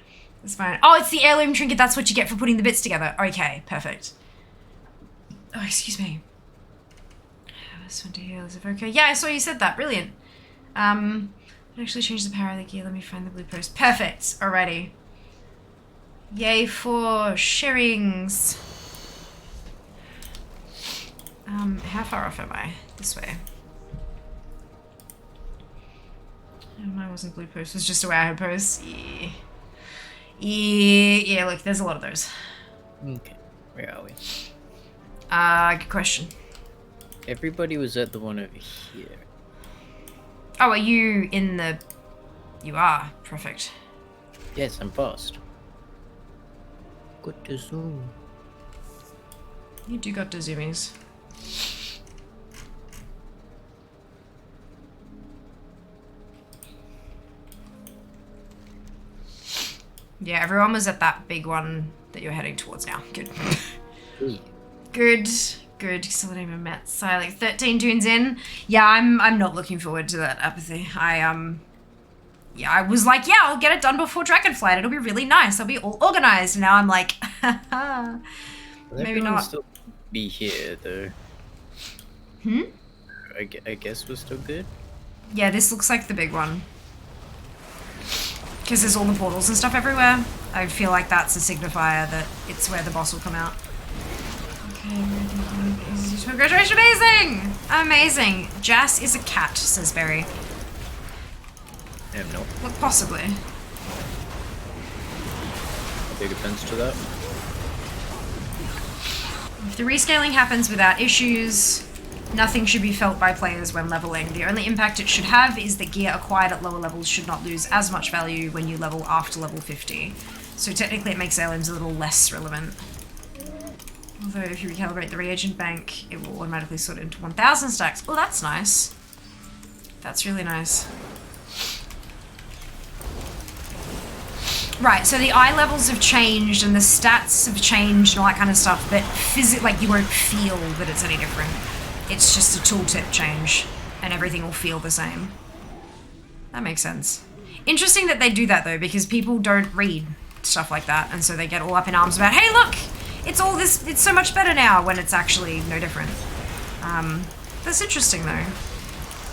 It's fine. Oh, it's the heirloom trinket. That's what you get for putting the bits together. Okay, perfect. Oh, excuse me. I just want to heal. Is it okay? Yeah, I saw you said that. Brilliant. I actually changed the power of the gear. Let me find the blue post. Perfect. Alrighty. Yay for sharings. How far off am I? This way. Oh, mine wasn't blue post. It was just a way I had posts. Yeah. Yeah, look, there's a lot of those. Okay. Where are we? Good question. Everybody was at the one over here. Oh, are you in the... You are. Perfect. Yes, I'm fast. Got to zoom. You do got the zoomies. Yeah, everyone was at that big one that you're heading towards now. Good. Good. Good. Still not even met. So like 13 dunes in. Yeah, I'm not looking forward to that apathy. Yeah, I was like, yeah, I'll get it done before Dragonflight. It'll be really nice. I'll be all organized. And now I'm like, maybe not. Still be here though. I guess we're still good. Yeah, this looks like the big one. Because there's all the portals and stuff everywhere. I feel like that's a signifier that it's where the boss will come out. Okay, congratulations, amazing! Amazing. Jas is a cat, says Berry. No. Look, possibly. Big offense to that. If the rescaling happens without issues, nothing should be felt by players when leveling. The only impact it should have is that gear acquired at lower levels should not lose as much value when you level after level 50. So technically it makes heirlooms a little less relevant. Although if you recalibrate the reagent bank, it will automatically sort it into 1000 stacks. Oh, that's nice. That's really nice. Right, so the eye levels have changed and the stats have changed and all that kind of stuff, but like you won't feel that it's any different. It's just a tooltip change and everything will feel the same. That makes sense. Interesting that they do that though, because people don't read stuff like that and so they get all up in arms about, hey look, it's all this, it's so much better now when it's actually no different. That's interesting though.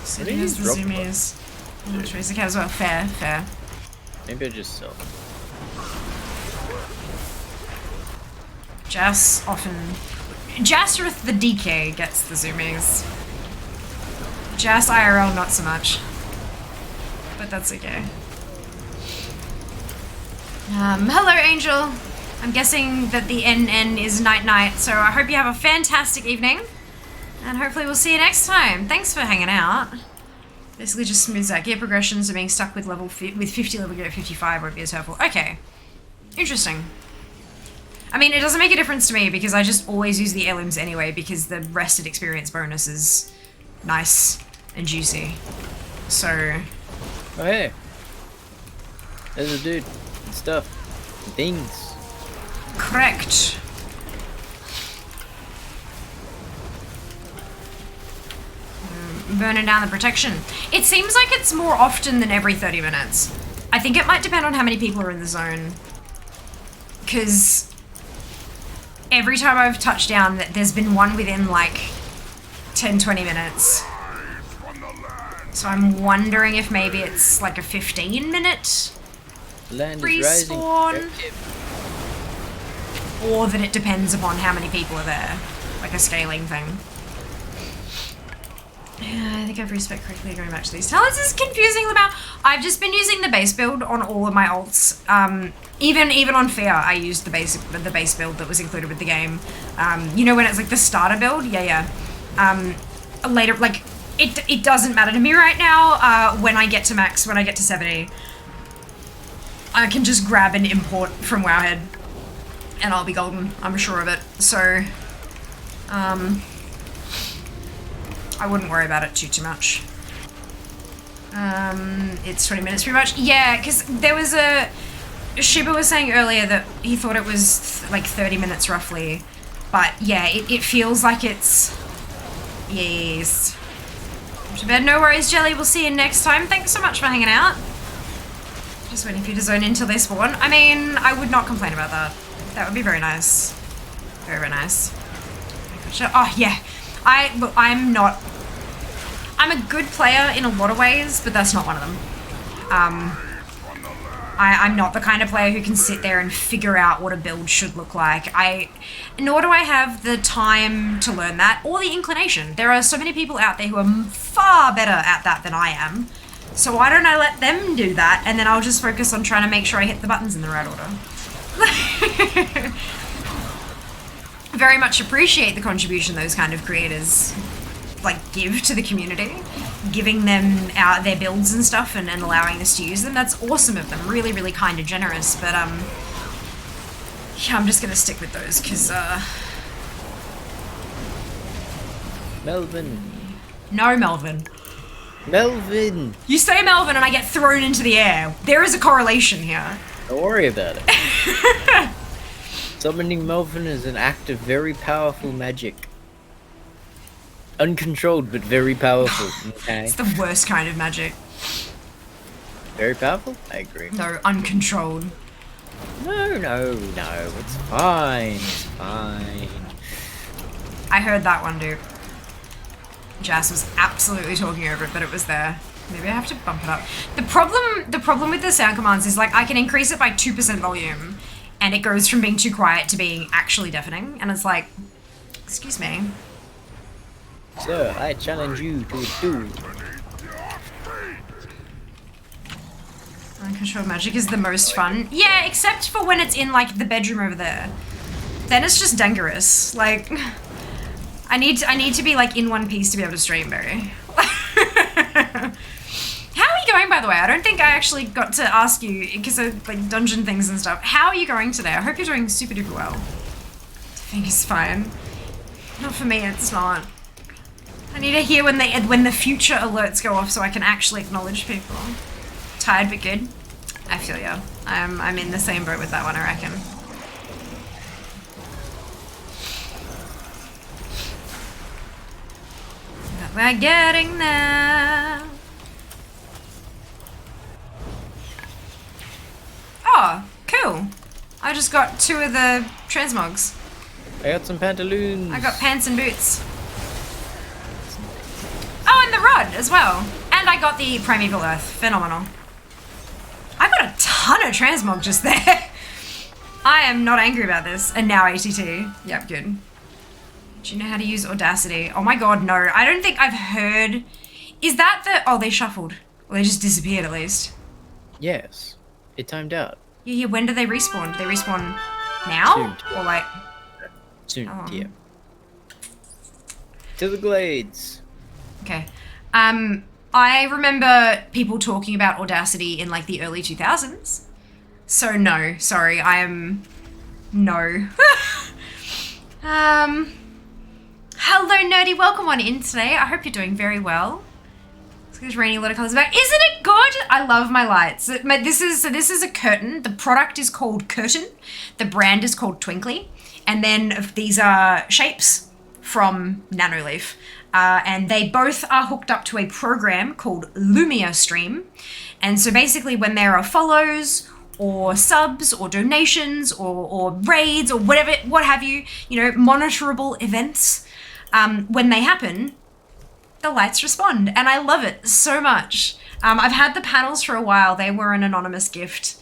So here's the zoomies. Tracer cat as well. Fair, fair. Maybe I just sell. Jas often... Jasrith the DK gets the zoomies. Jas IRL not so much. But that's okay. Hello Angel. I'm guessing that the NN is night-night, so I hope you have a fantastic evening. And hopefully we'll see you next time. Thanks for hanging out. Basically just smooths out gear progressions, so being stuck with with 50 level gear at 55 won't be as hurtful. Okay. Interesting. I mean, it doesn't make a difference to me because I just always use the heirlooms anyway because the rested experience bonus is nice and juicy. So... Oh hey! There's a dude. And stuff. And things. Correct. Burning down the protection. It seems like it's more often than every 30 minutes. I think it might depend on how many people are in the zone. Because every time I've touched down, there's been one within like 10-20 minutes. So I'm wondering if maybe it's like a 15-minute Land is respawn. rising. Or that it depends upon how many people are there. Like a scaling thing. Yeah, I think I've respec correctly going back to these talents. This is confusing about. I've just been using the base build on all of my alts. Even on Fear, I used the base build that was included with the game. You know when it's like the starter build? Yeah. Later, like it doesn't matter to me right now. When I get to max, when I get to 70, I can just grab and import from Wowhead, and I'll be golden. I'm sure of it. So, I wouldn't worry about it too much. It's 20 minutes pretty much. Yeah, because there was a... Shiba was saying earlier that he thought it was like 30 minutes roughly. But yeah, it feels like it's... Yes. To bed, no worries, Jelly. We'll see you next time. Thanks so much for hanging out. Just waiting for you to zone in until they spawn. I mean, I would not complain about that. That would be very nice. Very, very nice. Oh, yeah. I'm a good player in a lot of ways, but that's not one of them. I'm not the kind of player who can sit there and figure out what a build should look like. Nor do I have the time to learn that, or the inclination. There are so many people out there who are far better at that than I am. So why don't I let them do that, and then I'll just focus on trying to make sure I hit the buttons in the right order. Very much appreciate the contribution those kind of creators like give to the community, giving them out their builds and stuff and allowing us to use them. That's awesome of them. Really, really kind and generous. But yeah, I'm just gonna stick with those because Melvin. No, Melvin. Melvin. You say Melvin and I get thrown into the air. There is a correlation here. Don't worry about it. Summoning Melvin is an act of very powerful magic. Uncontrolled, but very powerful. Okay. It's the worst kind of magic. Very powerful? I agree. No, uncontrolled. No. It's fine. It's fine. I heard that one, dude. Jazz was absolutely talking over it, but it was there. Maybe I have to bump it up. The problem with the sound commands is like I can increase it by 2% volume, and it goes from being too quiet to being actually deafening, and it's like, excuse me. Sir, I challenge you to a duel. Uncontrolled magic is the most fun. Yeah, except for when it's in like the bedroom over there. Then it's just dangerous. Like, I need to be like in one piece to be able to stream, Barry. How are you going, by the way? I don't think I actually got to ask you because of like dungeon things and stuff. How are you going today? I hope you're doing super duper well. I think it's fine. Not for me, it's not. I need to hear when the future alerts go off so I can actually acknowledge people. Tired but good. I feel ya. I'm in the same boat with that one, I reckon. But we're getting there. Oh, cool. I just got 2 of the transmogs. I got some pantaloons. I got pants and boots. Oh, and the rod as well. And I got the Primeval Earth. Phenomenal. I got a ton of transmog just there. I am not angry about this. And now ATT. Yep, good. Do you know how to use Audacity? Oh my god, no. I don't think I've heard... Is that the... Oh, they shuffled. Well, they just disappeared at least. Yes. It timed out. Yeah, when do they respawn? Do they respawn now? Soon. Or like... Soon, Oh. yeah. To the glades. Okay. I remember people talking about Audacity in like the early 2000s. So no, sorry, I am... No. Hello nerdy, welcome on in today. I hope you're doing very well. It's raining a lot of colours back. Isn't it good? I love my lights. This is a curtain. The product is called Curtain. The brand is called Twinkly. And then these are shapes from Nanoleaf. And they both are hooked up to a program called Lumia Stream. And so basically when there are follows or subs or donations or raids or whatever, what have you, you know, monitorable events, when they happen, the lights respond, and I love it so much. I've had the panels for a while. They were an anonymous gift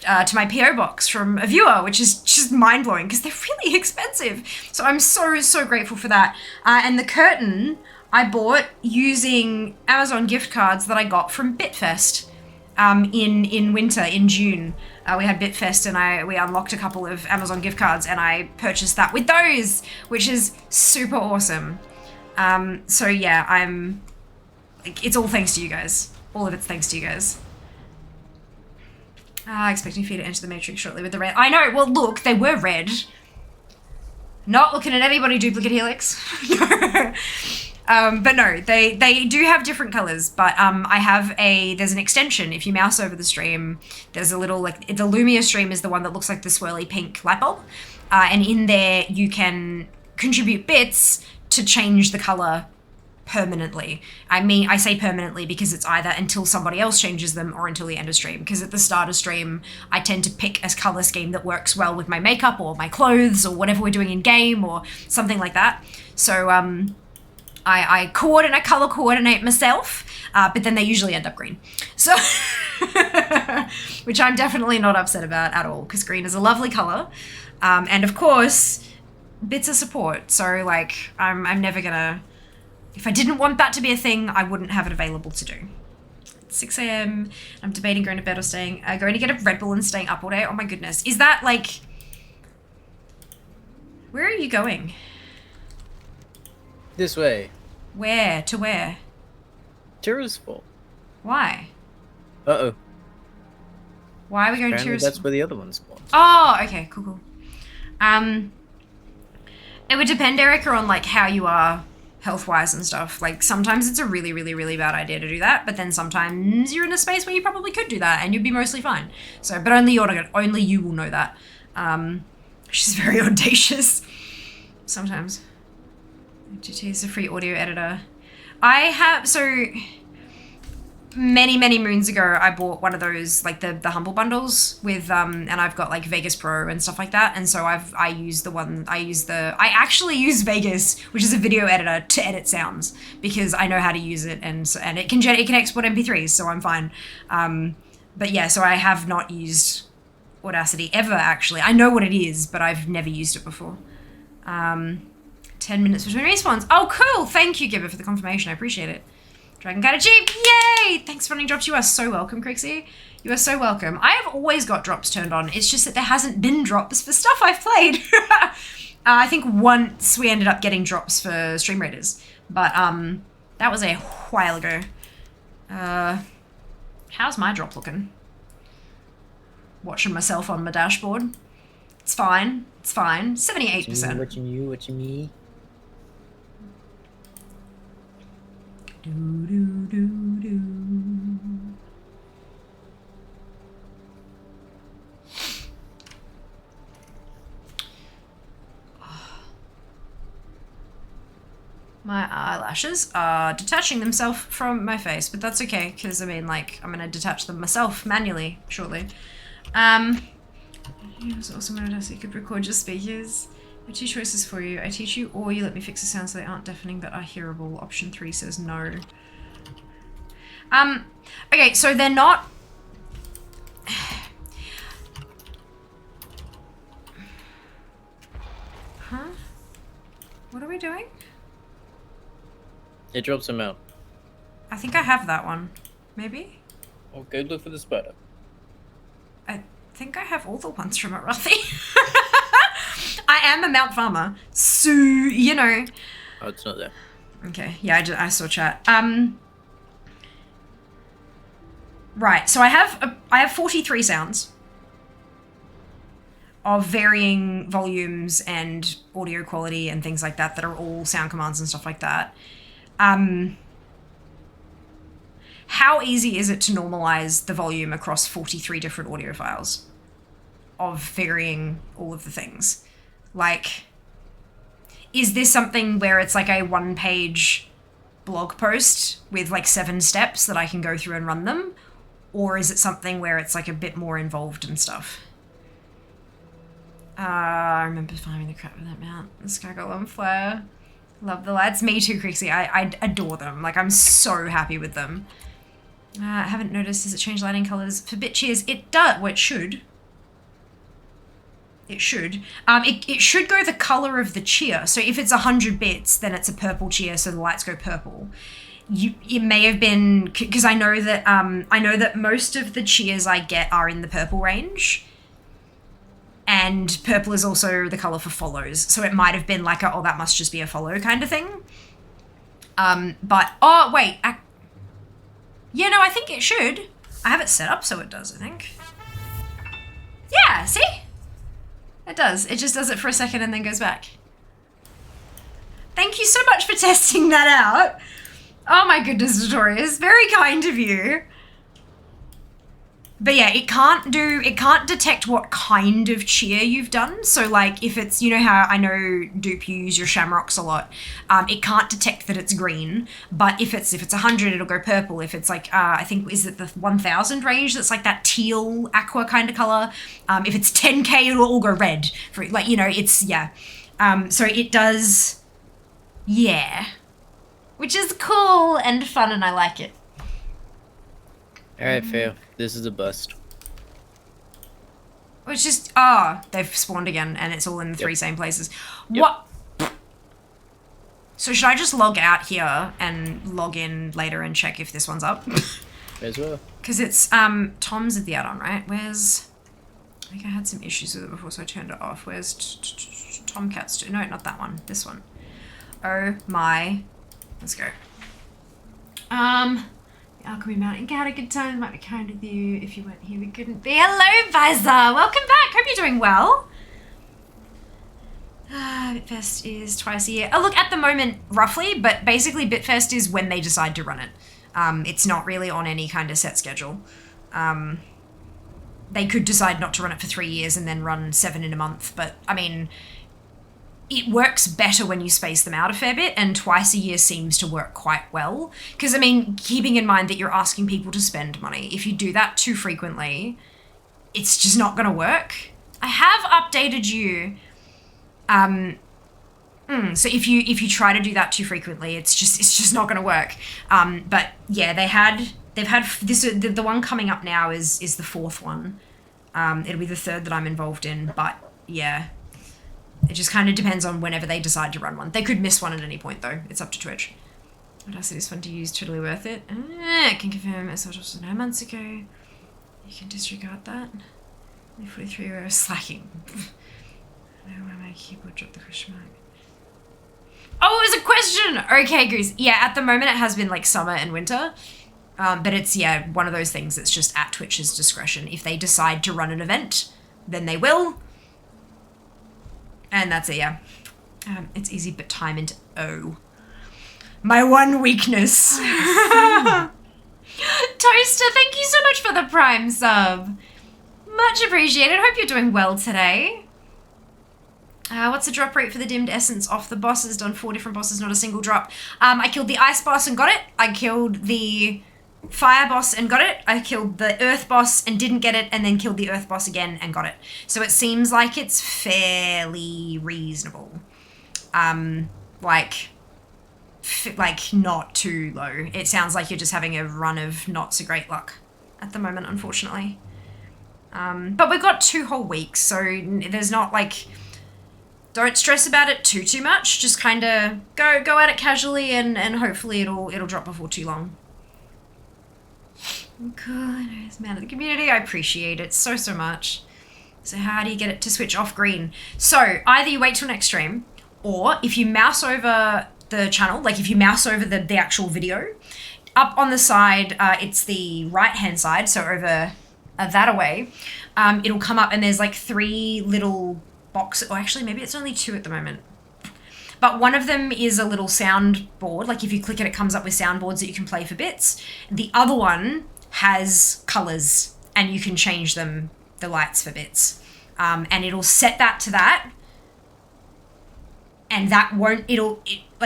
to my PO box from a viewer, which is just mind-blowing because they're really expensive. So I'm so grateful for that. And the curtain I bought using Amazon gift cards that I got from Bitfest in winter, in June. We had Bitfest and we unlocked a couple of Amazon gift cards and I purchased that with those, which is super awesome. So yeah, it's all thanks to you guys. All of it's thanks to you guys. Expecting Fee to enter the Matrix shortly with the red. I know, well look, they were red. Not looking at anybody duplicate Helix. But no, they do have different colors, but there's an extension. If you mouse over the stream, there's a little, like, the Lumia stream is the one that looks like the swirly pink light bulb. And in there you can contribute bits to change the color permanently. I say permanently because it's either until somebody else changes them or until the end of stream. Because at the start of stream, I tend to pick a color scheme that works well with my makeup or my clothes or whatever we're doing in game or something like that. So, I color coordinate myself, but then they usually end up green. So, which I'm definitely not upset about at all, because green is a lovely color. And of course, bits of support. So like, I'm never gonna, if I didn't want that to be a thing, I wouldn't have it available to do. It's 6 a.m. I'm debating going to bed or going to get a Red Bull and staying up all day. Oh my goodness. Is that like, where are you going? This way. Where? To where? Tirisful. Why? Uh-oh. Why are we going to Apparently that's where the other one spawns. Oh, okay, cool. It would depend, Erica, on like how you are health-wise and stuff. Like sometimes it's a really bad idea to do that, but then sometimes you're in a space where you probably could do that and you'd be mostly fine. So, but only you will know that. She's very audacious. Sometimes. GT is a free audio editor. I have, so many moons ago, I bought one of those, like the Humble bundles with, and I've got like Vegas Pro and stuff like that. And so I actually use Vegas, which is a video editor, to edit sounds because I know how to use it and it can export MP3s, so I'm fine. But yeah, so I have not used Audacity ever, actually. I know what it is, but I've never used it before. 10 minutes between respawns. Oh, cool. Thank you, Gibber, for the confirmation. I appreciate it. Dragon Guide Jeep. Yay! Thanks for running drops. You are so welcome, Crixie. You are so welcome. I have always got drops turned on. It's just that there hasn't been drops for stuff I've played. I think once we ended up getting drops for Stream Raiders, but that was a while ago. How's my drop looking? Watching myself on my dashboard. It's fine. It's fine. 78%. Watching me. My eyelashes are detaching themselves from my face, but that's okay, because I mean, like, I'm gonna detach them myself manually shortly. It was awesome when I you could record your speakers. I have 2 choices for you. I teach you, or you let me fix the sound so they aren't deafening but are hearable. Option 3 says no. Okay, so they're not... Huh? What are we doing? It drops them out. I think I have that one. Maybe? Okay, look for the spider. I think I have all the ones from Arathi. I am a Mount Farmer, so, you know. Oh, it's not there. Okay, yeah, I saw chat. Right, so I have 43 sounds of varying volumes and audio quality and things like that that are all sound commands and stuff like that. How easy is it to normalize the volume across 43 different audio files of varying all of the things? Like, is this something where it's like a 1-page blog post with like 7 steps that I can go through and run them? Or is it something where it's like a bit more involved and stuff? I remember farming the crap with that mount. The sky got on fire. Love the lights. Me too, Crixie. I adore them. Like, I'm so happy with them. I haven't noticed, does it change lighting colors? For bit cheers, it does. Well, it should. It should. It should go the color of the cheer. So if it's 100 bits, then it's a purple cheer, so the lights go purple. It may have been, because I know that most of the cheers I get are in the purple range. And purple is also the color for follows. So it might have been like a, oh, that must just be a follow kind of thing. But, oh, wait. Yeah, no, I think it should. I have it set up so it does, I think. Yeah, see? It does. It just does it for a second and then goes back. Thank you so much for testing that out. Oh my goodness, Notorious. Very kind of you. But yeah, it can't detect what kind of cheer you've done. So like if it's, you know how I know Dupe, you use your shamrocks a lot. It can't detect that it's green, but if it's 100, it'll go purple. If it's like, I think, is it the 1000 range? That's like that teal aqua kind of color. If it's 10K, it'll all go red. For like, you know, it's, yeah. So it does, yeah. Which is cool and fun and I like it. Alright, fail. This is a bust. It's just, they've spawned again and it's all in the three same places. Yep. What? So should I just log out here and log in later and check if this one's up? As well. Because it's, Tom's at the add-on, right? Where's, I think I had some issues with it before so I turned it off. Where's Tomcats? No, not that one. This one. Oh my. Let's go. Alchemy Mountain. Had a good time. Might be kind with you. If you weren't here, we couldn't be. Hello, Visor. Welcome back. Hope you're doing well. Bitfest is twice a year. Oh, look, at the moment, roughly, but basically Bitfest is when they decide to run it. It's not really on any kind of set schedule. They could decide not to run it for 3 years and then run 7 in a month, but, I mean, it works better when you space them out a fair bit, and twice a year seems to work quite well. Because, I mean, keeping in mind that you're asking people to spend money, if you do that too frequently, it's just not going to work. I have updated you. So if you try to do that too frequently, it's just not going to work. But yeah, they've had this. The one coming up now is the 4th one. It'll be the 3rd that I'm involved in, but yeah. It just kind of depends on whenever they decide to run one. They could miss one at any point, though. It's up to Twitch. What else is fun to use? Totally worth it. I can confirm it was 9 months ago. You can disregard that. 43 euros slacking. I know why my keyboard dropped the question mark. Oh, it was a question! Okay, Goose. Yeah, at the moment it has been like summer and winter. But it's, yeah, one of those things that's just at Twitch's discretion. If they decide to run an event, then they will. And that's it, yeah. It's easy, but time into my one weakness. Toaster, thank you so much for the Prime sub. Much appreciated. Hope you're doing well today. What's the drop rate for the dimmed essence off the bosses? Done 4 different bosses, not a single drop. I killed the ice boss and got it. I killed the fire boss and got it. I killed the earth boss and didn't get it, and then killed the earth boss again and got it. So it seems like it's fairly reasonable. Like not too low. It sounds like you're just having a run of not so great luck at the moment, unfortunately. But we've got 2 whole weeks, so there's not like, don't stress about it too much. Just kind of go at it casually, and hopefully it'll drop before too long. Good, man of the community. I appreciate it so much. So how do you get it to switch off green? So either you wait till next stream, or if you mouse over the channel, like if you mouse over the actual video, up on the side, it's the right hand side, so over that away, it'll come up and there's like 3 little boxes, or actually maybe it's only 2 at the moment. But one of them is a little soundboard. Like if you click it, it comes up with soundboards that you can play for bits. The other one has colors and you can change them, the lights for bits. And it'll set that to that. And that won't,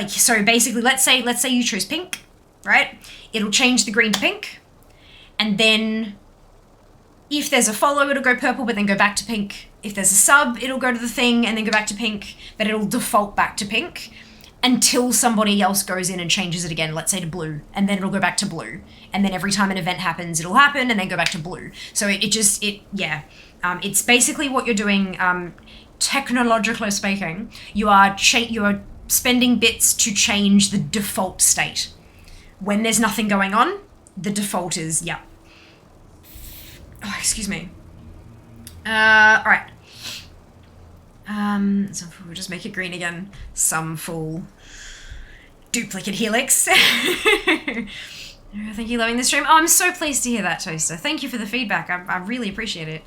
so basically, let's say you choose pink, right? It'll change the green to pink. And then if there's a follow, it'll go purple, but then go back to pink. If there's a sub, it'll go to the thing and then go back to pink, but it'll default back to pink. until somebody else goes in and changes it again, let's say to blue, and then it'll go back to blue. And then every time an event happens, it'll happen and then go back to blue. So it's basically what you're doing, technologically speaking. You are spending bits to change the default state. When there's nothing going on, the default is, yeah. Oh, excuse me. All right. So we'll just make it green again. Some full duplicate helix. Thank you, loving the stream. Oh, I'm so pleased to hear that, Toaster. Thank you for the feedback. I really appreciate it.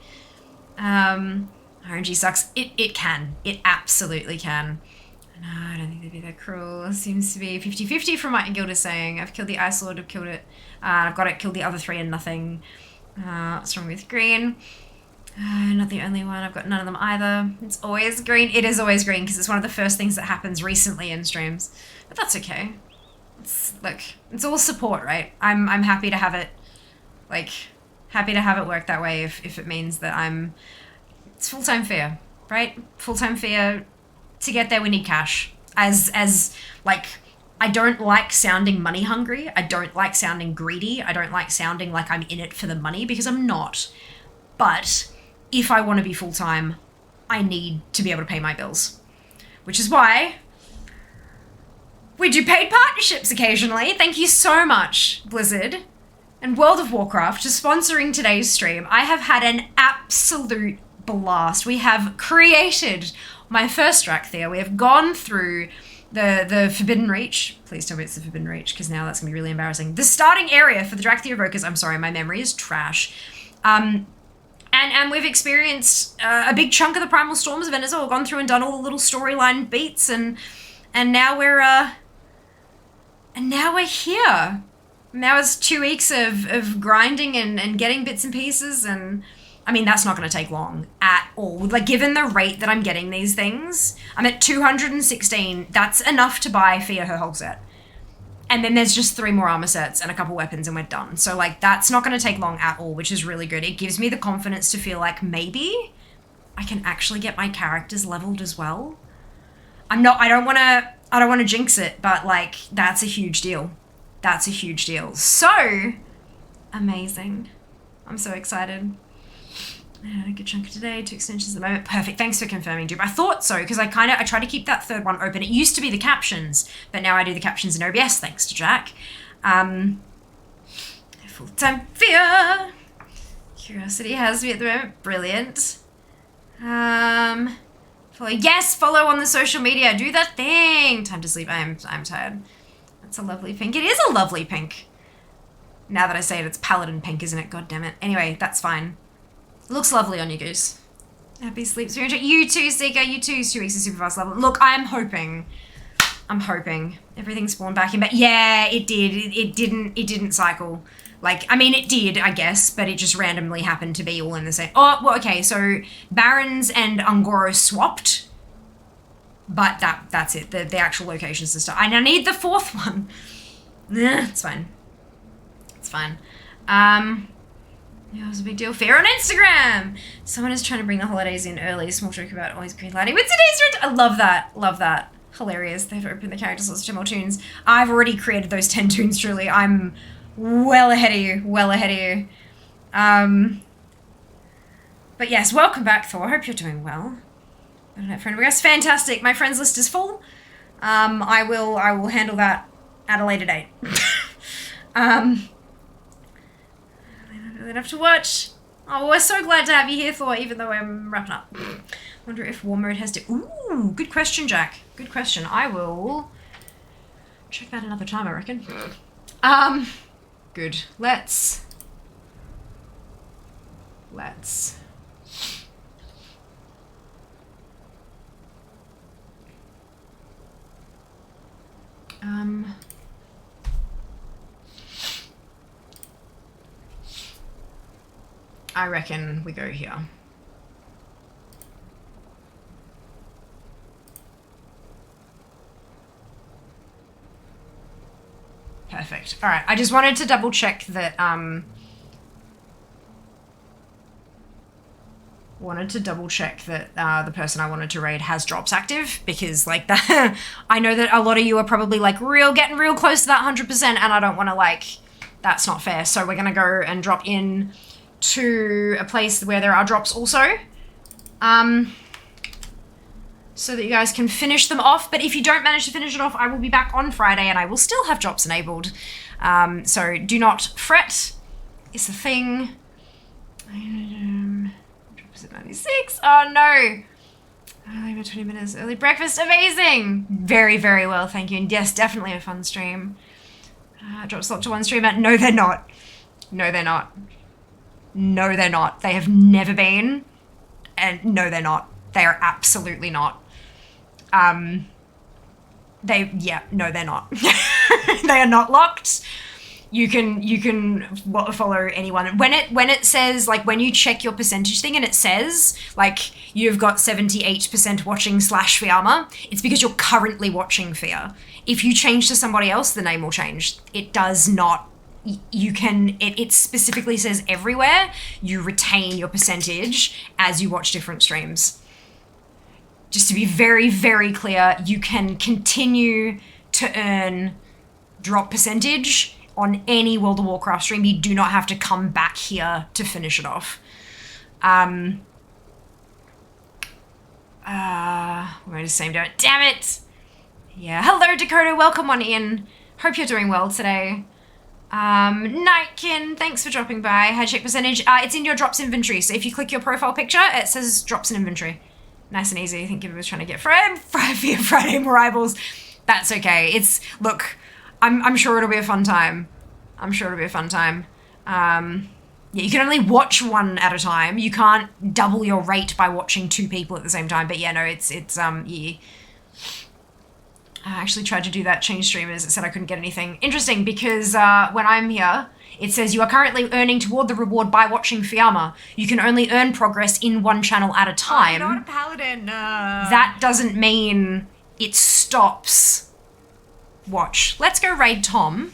RNG sucks. It can. It absolutely can. No, I don't think they'd be that cruel. It seems to be 50-50 from what Guild is saying. I've killed the Ice Lord, I've killed it. I've got it, killed the other 3 and nothing. What's wrong with green? Not the only one. I've got none of them either. It's always green. It is always green because it's one of the first things that happens recently in streams. But that's okay. Look, it's all support, right? I'm happy to have it, happy to have it work that way if it means that it's full-time fair, right? Full-time fair. To get there, we need cash. I don't like sounding money hungry. I don't like sounding greedy. I don't like sounding like I'm in it for the money because I'm not. But if I want to be full-time, I need to be able to pay my bills. Which is why we do paid partnerships occasionally. Thank you so much, Blizzard and World of Warcraft, for sponsoring today's stream. I have had an absolute blast. We have created my first Dracthyr. We have gone through the Forbidden Reach. Please tell me it's the Forbidden Reach, because now that's going to be really embarrassing. The starting area for the Dracthyr Evokers. I'm sorry, my memory is trash. And we've experienced a big chunk of the Primal Storms event as well. We've gone through and done all the little storyline beats, and now we're here. Now it's 2 weeks of grinding and getting bits and pieces, and I mean, that's not going to take long at all. Like, given the rate that I'm getting these things, I'm at 216. That's enough to buy Fia her whole set. And then there's just 3 more armor sets and a couple weapons and we're done. So, that's not going to take long at all, which is really good. It gives me the confidence to feel like maybe I can actually get my characters leveled as well. I don't want to jinx it, but, that's a huge deal. That's a huge deal. So amazing. I'm so excited. A good chunk of today, 2 extensions at the moment. Perfect. Thanks for confirming, Dupe. I thought so, because I try to keep that third one open. It used to be the captions, but now I do the captions in OBS, thanks to Jack. Full-time fear. Curiosity has me at the moment. Brilliant. Follow on the social media. Do that thing. Time to sleep. I'm tired. That's a lovely pink. It is a lovely pink. Now that I say it, it's paladin pink, isn't it? God damn it. Anyway, that's fine. Looks lovely on you, Goose. Happy sleeps. You too, Seeker. You too. 2 weeks of super fast level. Look, I'm hoping. Everything spawned back in. But yeah, it did. It didn't cycle. It did, I guess, but it just randomly happened to be all in the same. Oh, well, okay. So Barons and Ungoro swapped. But that's it. The actual locations and stuff. And I need the 4th one. It's fine. It's fine. Yeah, it was a big deal. Fair on Instagram! Someone is trying to bring the holidays in early. Small joke about always green lighting. With today's rent! I love that. Love that. Hilarious. They've opened the character slots to 10 more tunes. I've already created those 10 tunes, truly. I'm well ahead of you. Well ahead of you. But yes, welcome back, Thor. I hope you're doing well. I don't have friend requests. Fantastic. My friends list is full. I will handle that at a later date. Enough to watch. Oh, we're so glad to have you here, Thor, even though I'm wrapping up. Wonder if War Mode has to... Ooh, good question, Jack. Good question. I will check that another time, I reckon. Good. Let's... I reckon we go here. Perfect. All right. I just wanted to double check that wanted to double check that the person I wanted to raid has drops active, because like that, I know that a lot of you are probably like getting real close to that 100%, and I don't want to like, that's not fair. So we're gonna go and drop in to a place where there are drops also, so that you guys can finish them off. But if you don't manage to finish it off, I will be back on Friday and I will still have drops enabled. So do not fret. It's a thing. Drops at 96. Oh no. Only about 20 minutes early breakfast. Amazing. Very, very well. Thank you. And yes, definitely a fun stream. Drops locked to one streamer. No, they're not. No, they're not. No, they're not. They have never been. And no, they're not. They are absolutely not. No, they're not. They are not locked. You can follow anyone. When it says, like, when you check your percentage thing and it says, like, you've got 78% watching / Fiamma, it's because you're currently watching Fia. If you change to somebody else, the name will change. It does not. It specifically says everywhere you retain your percentage as you watch different streams. Just to be very, very clear, you can continue to earn drop percentage on any World of Warcraft stream. You do not have to come back here to finish it off. We're going to same down. Damn it! Yeah, hello Dakota, welcome on in. Hope you're doing well today. Nightkin, thanks for dropping by. How to check percentage? It's in your drops inventory. So if you click your profile picture, it says drops in inventory. Nice and easy. I think Gibbon was trying to get Friday more eyeballs. That's okay. Look, I'm sure it'll be a fun time. I'm sure it'll be a fun time. Yeah, you can only watch one at a time. You can't double your rate by watching 2 people at the same time. But yeah, no, it's yeah. I actually tried to do that, change streamers. It said I couldn't get anything. Interesting, because when I'm here, it says you are currently earning toward the reward by watching Fiamma. You can only earn progress in one channel at a time. I'm not a paladin. That doesn't mean it stops. Watch. Let's go raid Tom,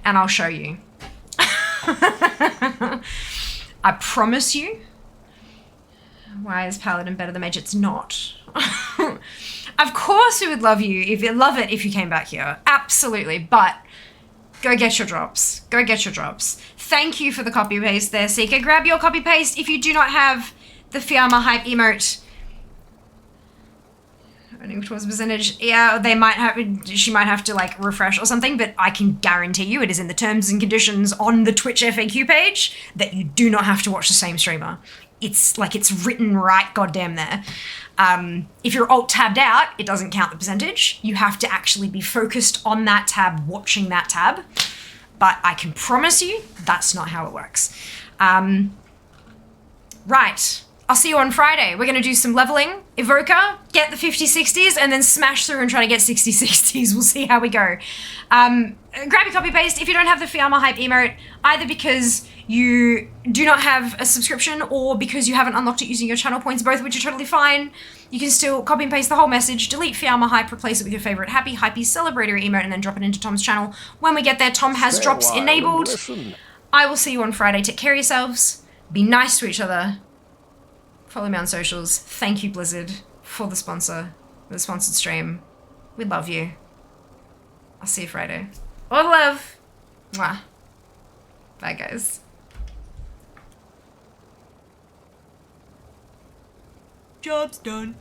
and I'll show you. I promise you. Why is paladin better than mage? It's not. Of course we would love it if you came back here. Absolutely. But go get your drops. Go get your drops. Thank you for the copy paste there, Seeker. Grab your copy paste if you do not have the Fiamma hype emote. Earning towards percentage. Yeah, she might have to like refresh or something, but I can guarantee you it is in the terms and conditions on the Twitch FAQ page that you do not have to watch the same streamer. It's written right goddamn there. If you're alt tabbed out, it doesn't count the percentage. You have to actually be focused on that tab, watching that tab. But I can promise you that's not how it works. Right. I'll see you on Friday. We're going to do some leveling, Evoker, get the 50-60s, and then smash through and try to get 60-60s. We'll see how we go. Grab your copy paste if you don't have the Fiamma hype emote, either because you do not have a subscription or because you haven't unlocked it using your channel points, both of which are totally fine. You can still copy and paste the whole message, delete Fiamma hype, replace it with your favorite happy, hypey, celebratory emote, and then drop it into Tom's channel. When we get there, Tom has drops enabled. I will see you on Friday. Take care of yourselves. Be nice to each other. Follow me on socials. Thank you, Blizzard, for the sponsored stream. We love you. I'll see you Friday. All love. Mwah. Bye, guys. Job's done.